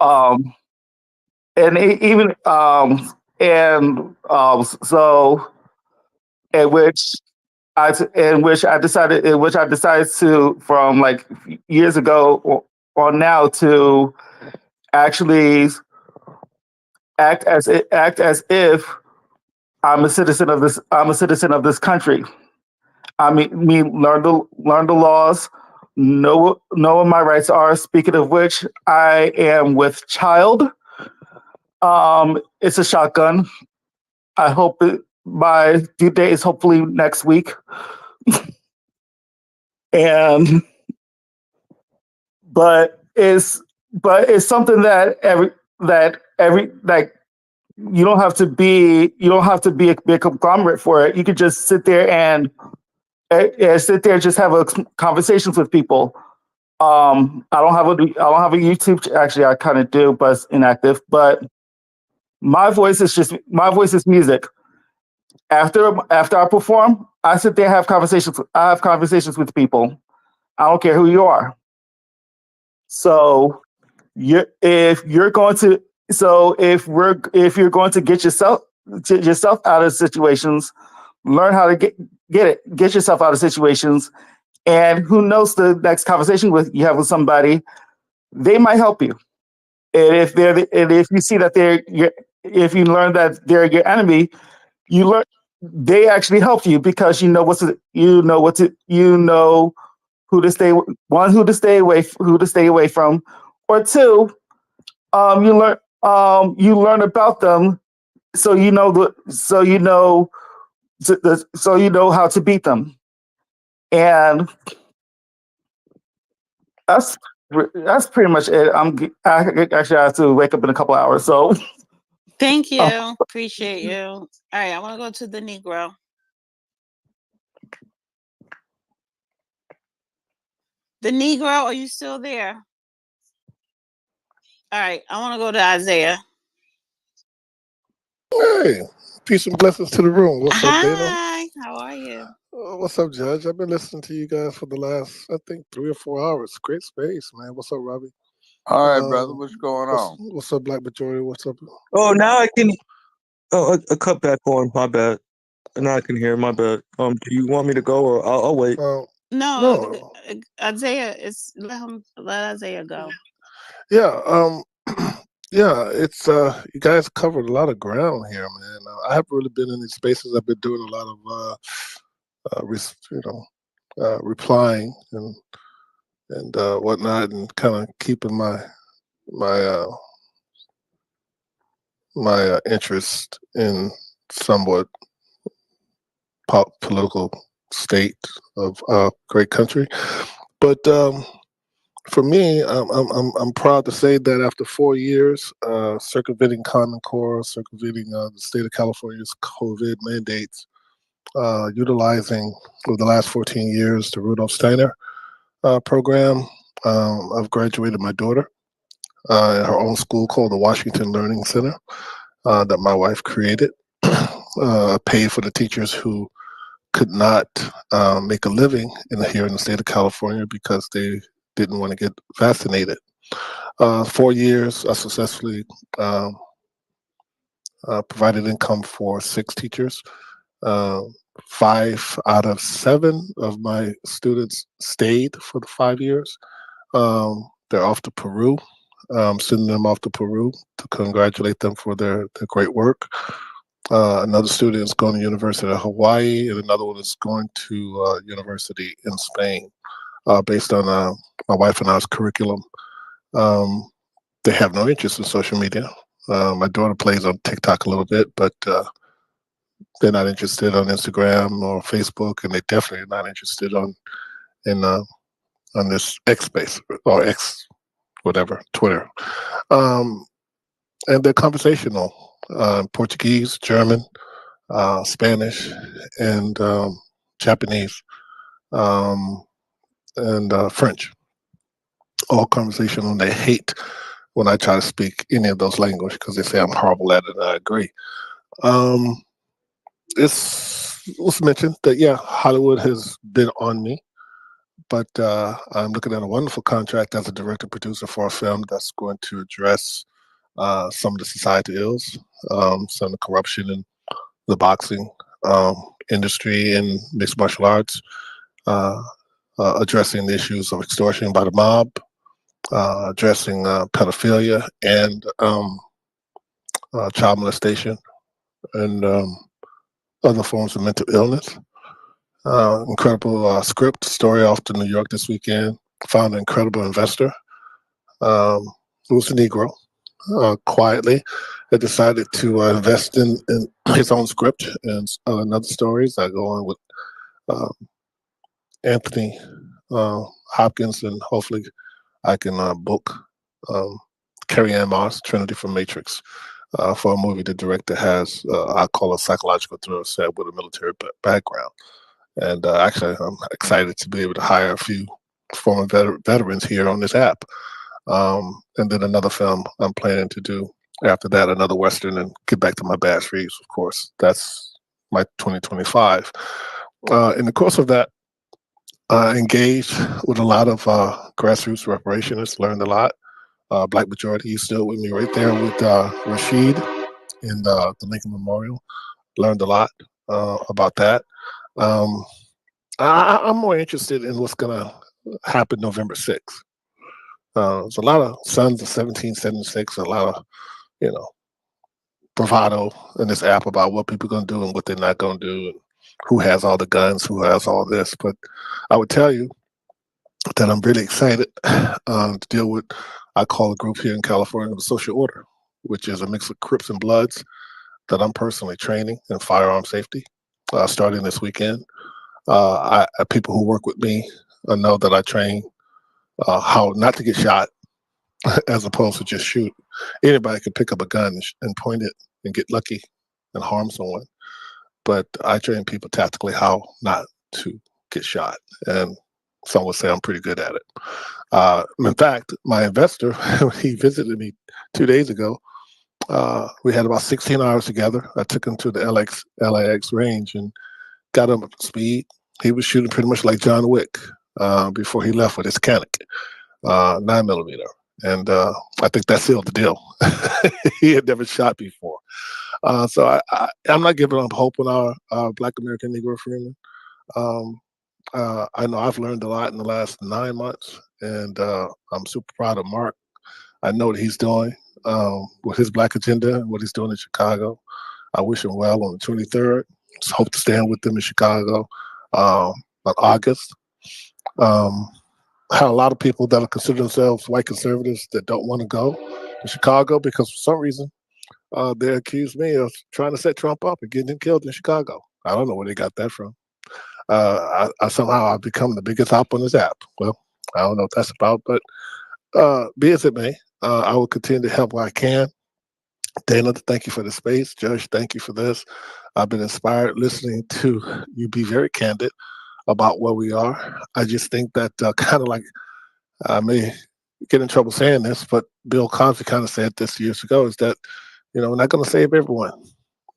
And even so, in which I decided to, from like years ago on now, to actually act as if I'm a citizen of this country. I mean, learn the laws, know what my rights are. Speaking of which, I am with child. It's a shotgun. I hope my due date is hopefully next week. But it's something that you don't have to be a conglomerate for it. You could just sit there and just have conversations with people. I don't have a YouTube. Actually, I kind of do, but it's inactive. But my voice is music. After I perform, I sit there and have conversations. I have conversations with people. I don't care who you are. So if you're going to get yourself out of situations, learn how to get yourself out of situations. And who knows, the next conversation you have with somebody, they might help you. And if you see that if you learn that they're your enemy, you they actually help you because you know who to stay who to stay away from, or two, you learn about them, so you know so you know how to beat them, and that's that's pretty much it. I actually have to wake up in a couple hours, so Thank you. Appreciate you. All right, I want to go to the Negro. The Negro, are you still there? All right, I want to go to Isaiah. Hey, peace and blessings to the room. What's up, Dana? Hi, how are you? What's up, Judge? I've been listening to you guys for the last, I think, 3 or 4 hours. Great space, man. What's up, Robbie? All right, brother. What's going on? What's up, Black Majority? What's up? Oh, now I can. Oh, a cut back on. My bad. Now I can hear. My bad. Do you want me to go or I'll wait? No, Isaiah let Isaiah go. Yeah, yeah, it's you guys covered a lot of ground here, man. I haven't really been in these spaces. I've been doing a lot of replying and whatnot, and kind of keeping my interest in somewhat political state of great country. But for me, I'm proud to say that after 4 years circumventing Common Core, circumventing the state of California's COVID mandates, utilizing over the last 14 years the Rudolph Steiner program, I've graduated my daughter in her own school called the Washington Learning Center that my wife created, paid for the teachers who could not make a living here in the state of California because they didn't want to get vaccinated. 4 years, I successfully provided income for 6 teachers. 5 out of 7 of my students stayed for the 5 years. They're off to Peru. Sending them off to Peru to congratulate them for their great work. Another student is going to University of Hawaii, and another one is going to university in Spain, based on my wife and I's curriculum. They have no interest in social media. My daughter plays on TikTok a little bit, but they're not interested on Instagram or Facebook, and they definitely are not interested on this X space or X, whatever, Twitter. And they're conversational. Portuguese, German, Spanish, and Japanese, and French. All conversational. They hate when I try to speak any of those languages because they say I'm horrible at it, and I agree. Let's mention that, yeah, Hollywood has been on me, but I'm looking at a wonderful contract as a director producer for a film that's going to address some of the societal ills, some of the corruption in the boxing industry and mixed martial arts, addressing the issues of extortion by the mob, addressing pedophilia and child molestation, and other forms of mental illness. Incredible script, story off to New York this weekend. Found an incredible investor who's a Negro. Quietly had decided to invest in his own script and another stories. I go on with Anthony Hopkins, and hopefully I can book Carrie Ann Moss, Trinity from Matrix, for a movie the director has, I call a psychological thriller set with a military background. And actually, I'm excited to be able to hire a few former veterans here on this app. And then another film I'm planning to do after that, another Western, and get back to my Bass Reeves, of course. That's my 2025. In the course of that, I engaged with a lot of grassroots reparationists, learned a lot. Black Majority, he's still with me right there with Rashid in the Lincoln Memorial. Learned a lot about that. I'm more interested in what's going to happen November 6th. There's a lot of Sons of 1776, a lot of, bravado in this app about what people are going to do and what they're not going to do, and who has all the guns, who has all this. But I would tell you that I'm really excited to deal with, I call a group here in California, the Social Order, which is a mix of Crips and Bloods that I'm personally training in firearm safety, starting this weekend. People who work with me know that I train how not to get shot as opposed to just shoot. Anybody can pick up a gun and point it and get lucky and harm someone. But I train people tactically how not to get shot. And some would say I'm pretty good at it. In fact, my investor, he visited me 2 days ago. We had about 16 hours together. I took him to the LAX range and got him up to speed. He was shooting pretty much like John Wick before he left with his Canic 9mm. And I think that sealed the deal. He had never shot before. So I'm not giving up hope on our Black American Negro freemen. I know I've learned a lot in the last 9 months, and I'm super proud of Mark. I know what he's doing with his Black agenda and what he's doing in Chicago. I wish him well on the 23rd. Just hope to stand with them in Chicago on August. Had a lot of people that consider themselves white conservatives that don't want to go to Chicago because for some reason they accused me of trying to set Trump up and getting him killed in Chicago. I don't know where they got that from. Somehow I've become the biggest op on this app. Well, I don't know what that's about, but be as it may, I will continue to help where I can. Dana, thank you for the space. Judge, thank you for this. I've been inspired listening to you be very candid about where we are. I just think that kind of like, I may get in trouble saying this, but Bill Cosby kind of said this years ago, is that, we're not going to save everyone.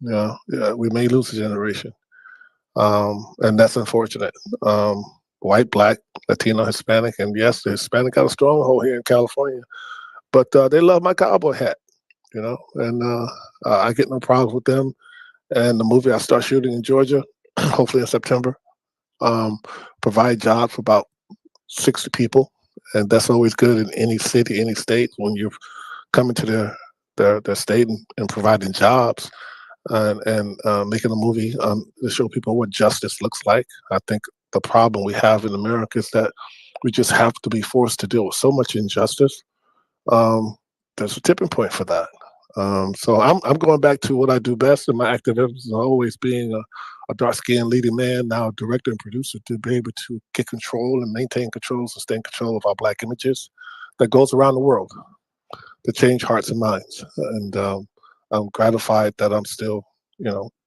We may lose a generation. And that's unfortunate. White, Black, Latino, Hispanic, and yes, the Hispanic got a stronghold here in California, but they love my cowboy hat, and I get no problems with them. And the movie I start shooting in Georgia, hopefully in September, provide jobs for about 60 people, and that's always good in any city, any state when you're coming to their state and providing jobs and making a movie to show people what justice looks like. I think the problem we have in America is that we just have to be forced to deal with so much injustice. There's a tipping point for that. So I'm going back to what I do best, and my activism is always being a dark-skinned leading man, now director and producer, to be able to get control and maintain control, sustain control of our Black images that goes around the world to change hearts and minds. And I'm gratified that I'm still,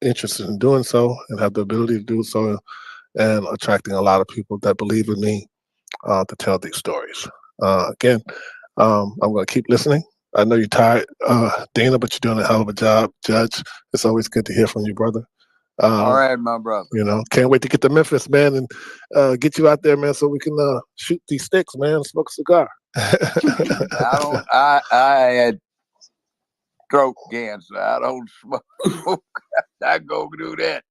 interested in doing so and have the ability to do so, and attracting a lot of people that believe in me to tell these stories. Again, I'm going to keep listening. I know you're tired, Dana, but you're doing a hell of a job, Judge. It's always good to hear from you, brother. All right, my brother. Can't wait to get to Memphis, man, and get you out there, man, so we can shoot these sticks, man, smoke a cigar. I had throat cancer. I don't smoke. I go do that.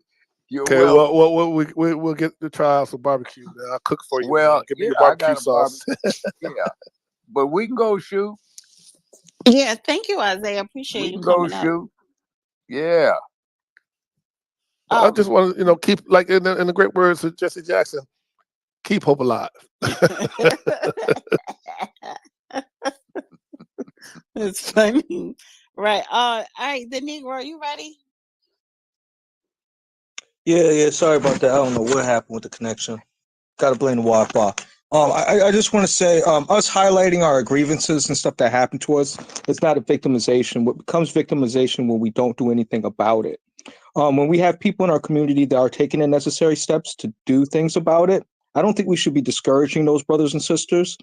You're okay, welcome. we'll get the trials for barbecue, man. I'll cook for you. Well, man. Give me your I barbecue got a sauce. yeah, but we can go shoot. Yeah, thank you, Isaiah. Appreciate We you can go coming up. shoot. Yeah. I just want to, keep, like in the great words of Jesse Jackson, keep hope alive. It's funny. Right. All right, the Negro, you ready? Yeah. Sorry about that. I don't know what happened with the connection. Got to blame the Wi-Fi. I just want to say, us highlighting our grievances and stuff that happened to us, it's not a victimization. What becomes victimization when we don't do anything about it. When we have people in our community that are taking the necessary steps to do things about it, I don't think we should be discouraging those brothers and sisters.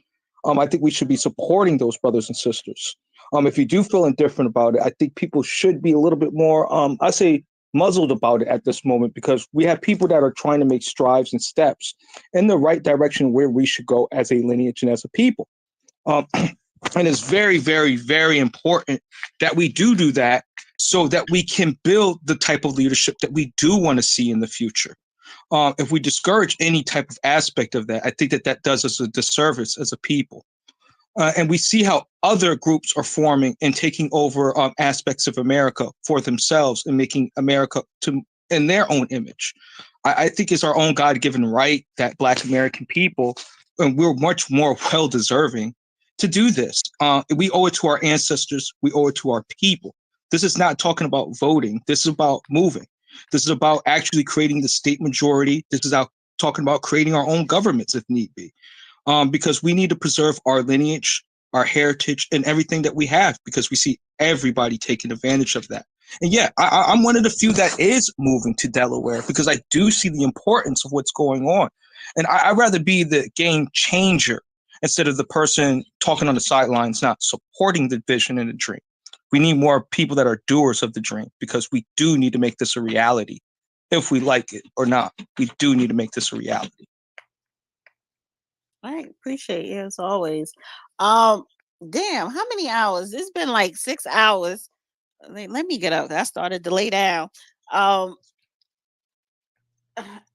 I think we should be supporting those brothers and sisters. If you do feel indifferent about it, I think people should be a little bit more, I say, muzzled about it at this moment, because we have people that are trying to make strides and steps in the right direction where we should go as a lineage and as a people. And it's very, very, very important that we do that so that we can build the type of leadership that we do want to see in the future. If we discourage any type of aspect of that, I think that does us a disservice as a people. And we see how other groups are forming and taking over aspects of America for themselves and making America in their own image. I think it's our own God-given right that Black American people, and we're much more well-deserving to do this. We owe it to our ancestors. We owe it to our people. This is not talking about voting. This is about moving. This is about actually creating the state majority. This is talking about creating our own governments if need be. Because we need to preserve our lineage, our heritage, and everything that we have, because we see everybody taking advantage of that. And yeah, I'm one of the few that is moving to Delaware because I do see the importance of what's going on. And I'd rather be the game changer instead of the person talking on the sidelines, not supporting the vision and the dream. We need more people that are doers of the dream, because we do need to make this a reality. If we like it or not, we do need to make this a reality. I appreciate you as always. Damn, how many hours? It's been like 6 hours. Let me get up. I started to lay down. Um,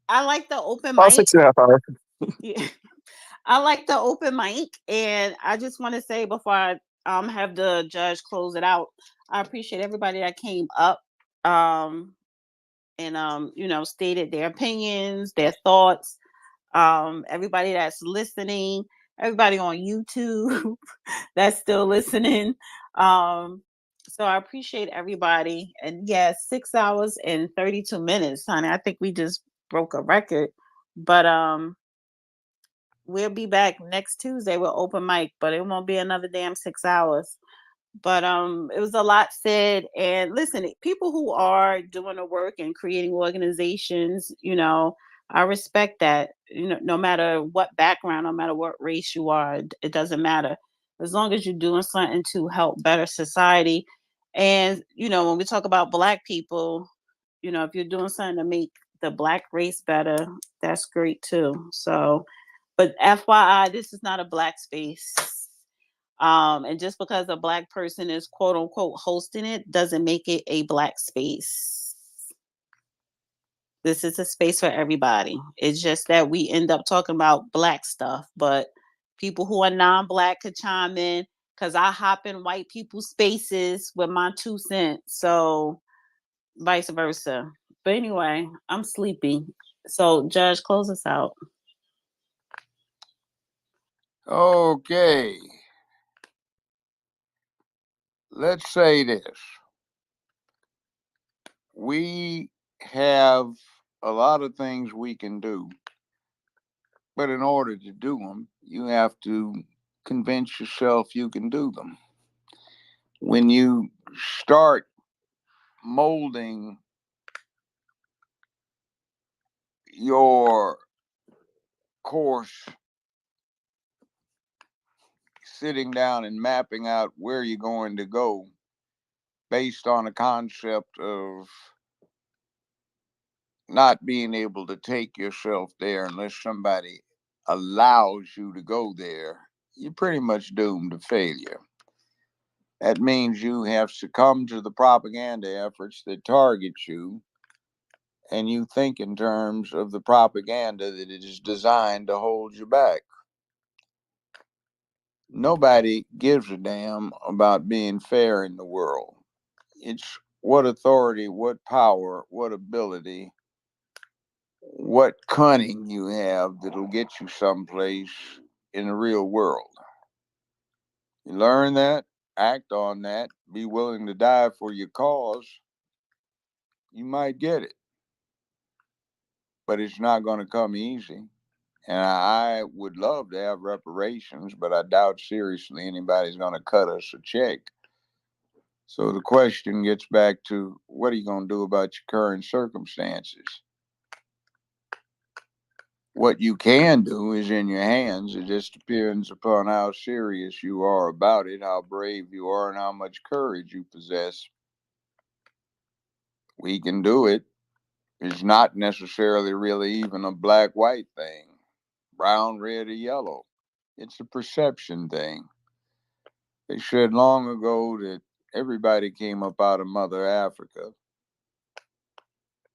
I like the open About mic. 6.5 hours. Yeah. I like the open mic, and I just want to say before I have the judge close it out, I appreciate everybody that came up and stated their opinions, their thoughts. Everybody that's listening, everybody on YouTube that's still listening. So I appreciate everybody. And yeah, 6 hours and 32 minutes, honey. I think we just broke a record. But we'll be back next Tuesday with open mic, but it won't be another damn 6 hours. But it was a lot said. And listen, people who are doing the work and creating organizations, I respect that. No matter what background, no matter what race you are, it doesn't matter. As long as you're doing something to help better society. And when we talk about Black people, if you're doing something to make the Black race better, that's great too. So, but FYI, this is not a Black space. And just because a Black person is quote unquote hosting it doesn't make it a Black space. This is a space for everybody. It's just that we end up talking about Black stuff, but people who are non-Black could chime in, because I hop in white people's spaces with my 2 cents. So vice versa. But anyway, I'm sleepy. So Judge, close us out. Okay. Let's say this. We have a lot of things we can do, but in order to do them, you have to convince yourself you can do them. When you start molding your course, sitting down and mapping out where you're going to go based on a concept of not being able to take yourself there unless somebody allows you to go there, you're pretty much doomed to failure. That means you have succumbed to the propaganda efforts that target you, and you think in terms of the propaganda that it is designed to hold you back. Nobody gives a damn about being fair in the world. It's what authority, what power, what ability, what cunning you have that'll get you someplace in the real world. You learn that, act on that, be willing to die for your cause, you might get it. But it's not going to come easy. And I would love to have reparations, but I doubt seriously anybody's going to cut us a check. So the question gets back to, what are you going to do about your current circumstances? What you can do is in your hands. It just depends upon how serious you are about it, how brave you are, and how much courage you possess. We can do it. It's not necessarily really even a black-white thing, brown, red, or yellow. It's a perception thing. They said long ago that everybody came up out of Mother Africa.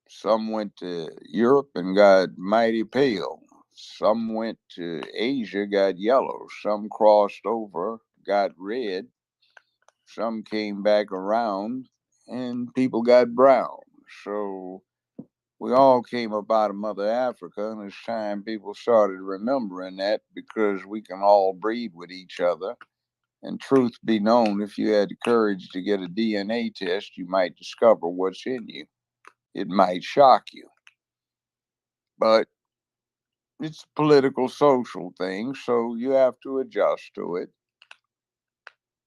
Some went to Europe and got mighty pale. Some went to Asia, got yellow. Some crossed over, got red. Some came back around, and people got brown. So we all came up out of Mother Africa, and it's time people started remembering that, because we can all breed with each other. And truth be known, if you had the courage to get a DNA test, you might discover what's in you. It might shock you. But it's a political, social thing, so you have to adjust to it.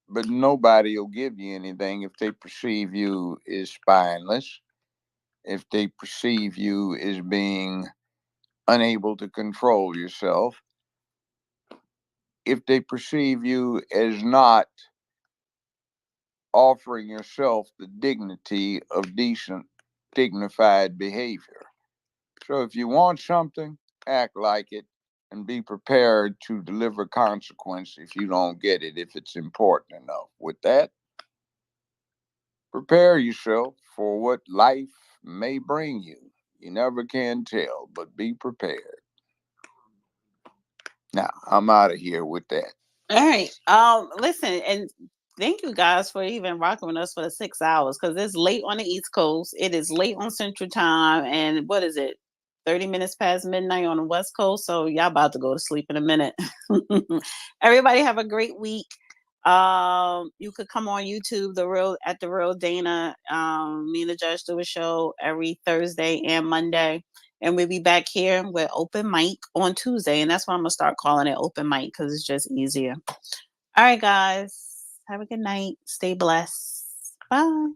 But nobody will give you anything if they perceive you as spineless, if they perceive you as being unable to control yourself, if they perceive you as not offering yourself the dignity of decent, dignified behavior. So if you want something, act like it and be prepared to deliver consequence if you don't get it, if it's important enough. With that, prepare yourself for what life may bring you. You never can tell, but be prepared. Now, I'm out of here with that. All right. Listen, and thank you guys for even rocking with us for the 6 hours, because it's late on the East Coast. It is late on Central Time, and what is it? 30 minutes past midnight on the West Coast. So y'all about to go to sleep in a minute. Everybody have a great week. You could come on YouTube, the real Dana. Me and the Judge do a show every Thursday and Monday. And we'll be back here with open mic on Tuesday. And that's why I'm gonna start calling it open mic, because it's just easier. All right, guys. Have a good night. Stay blessed. Bye.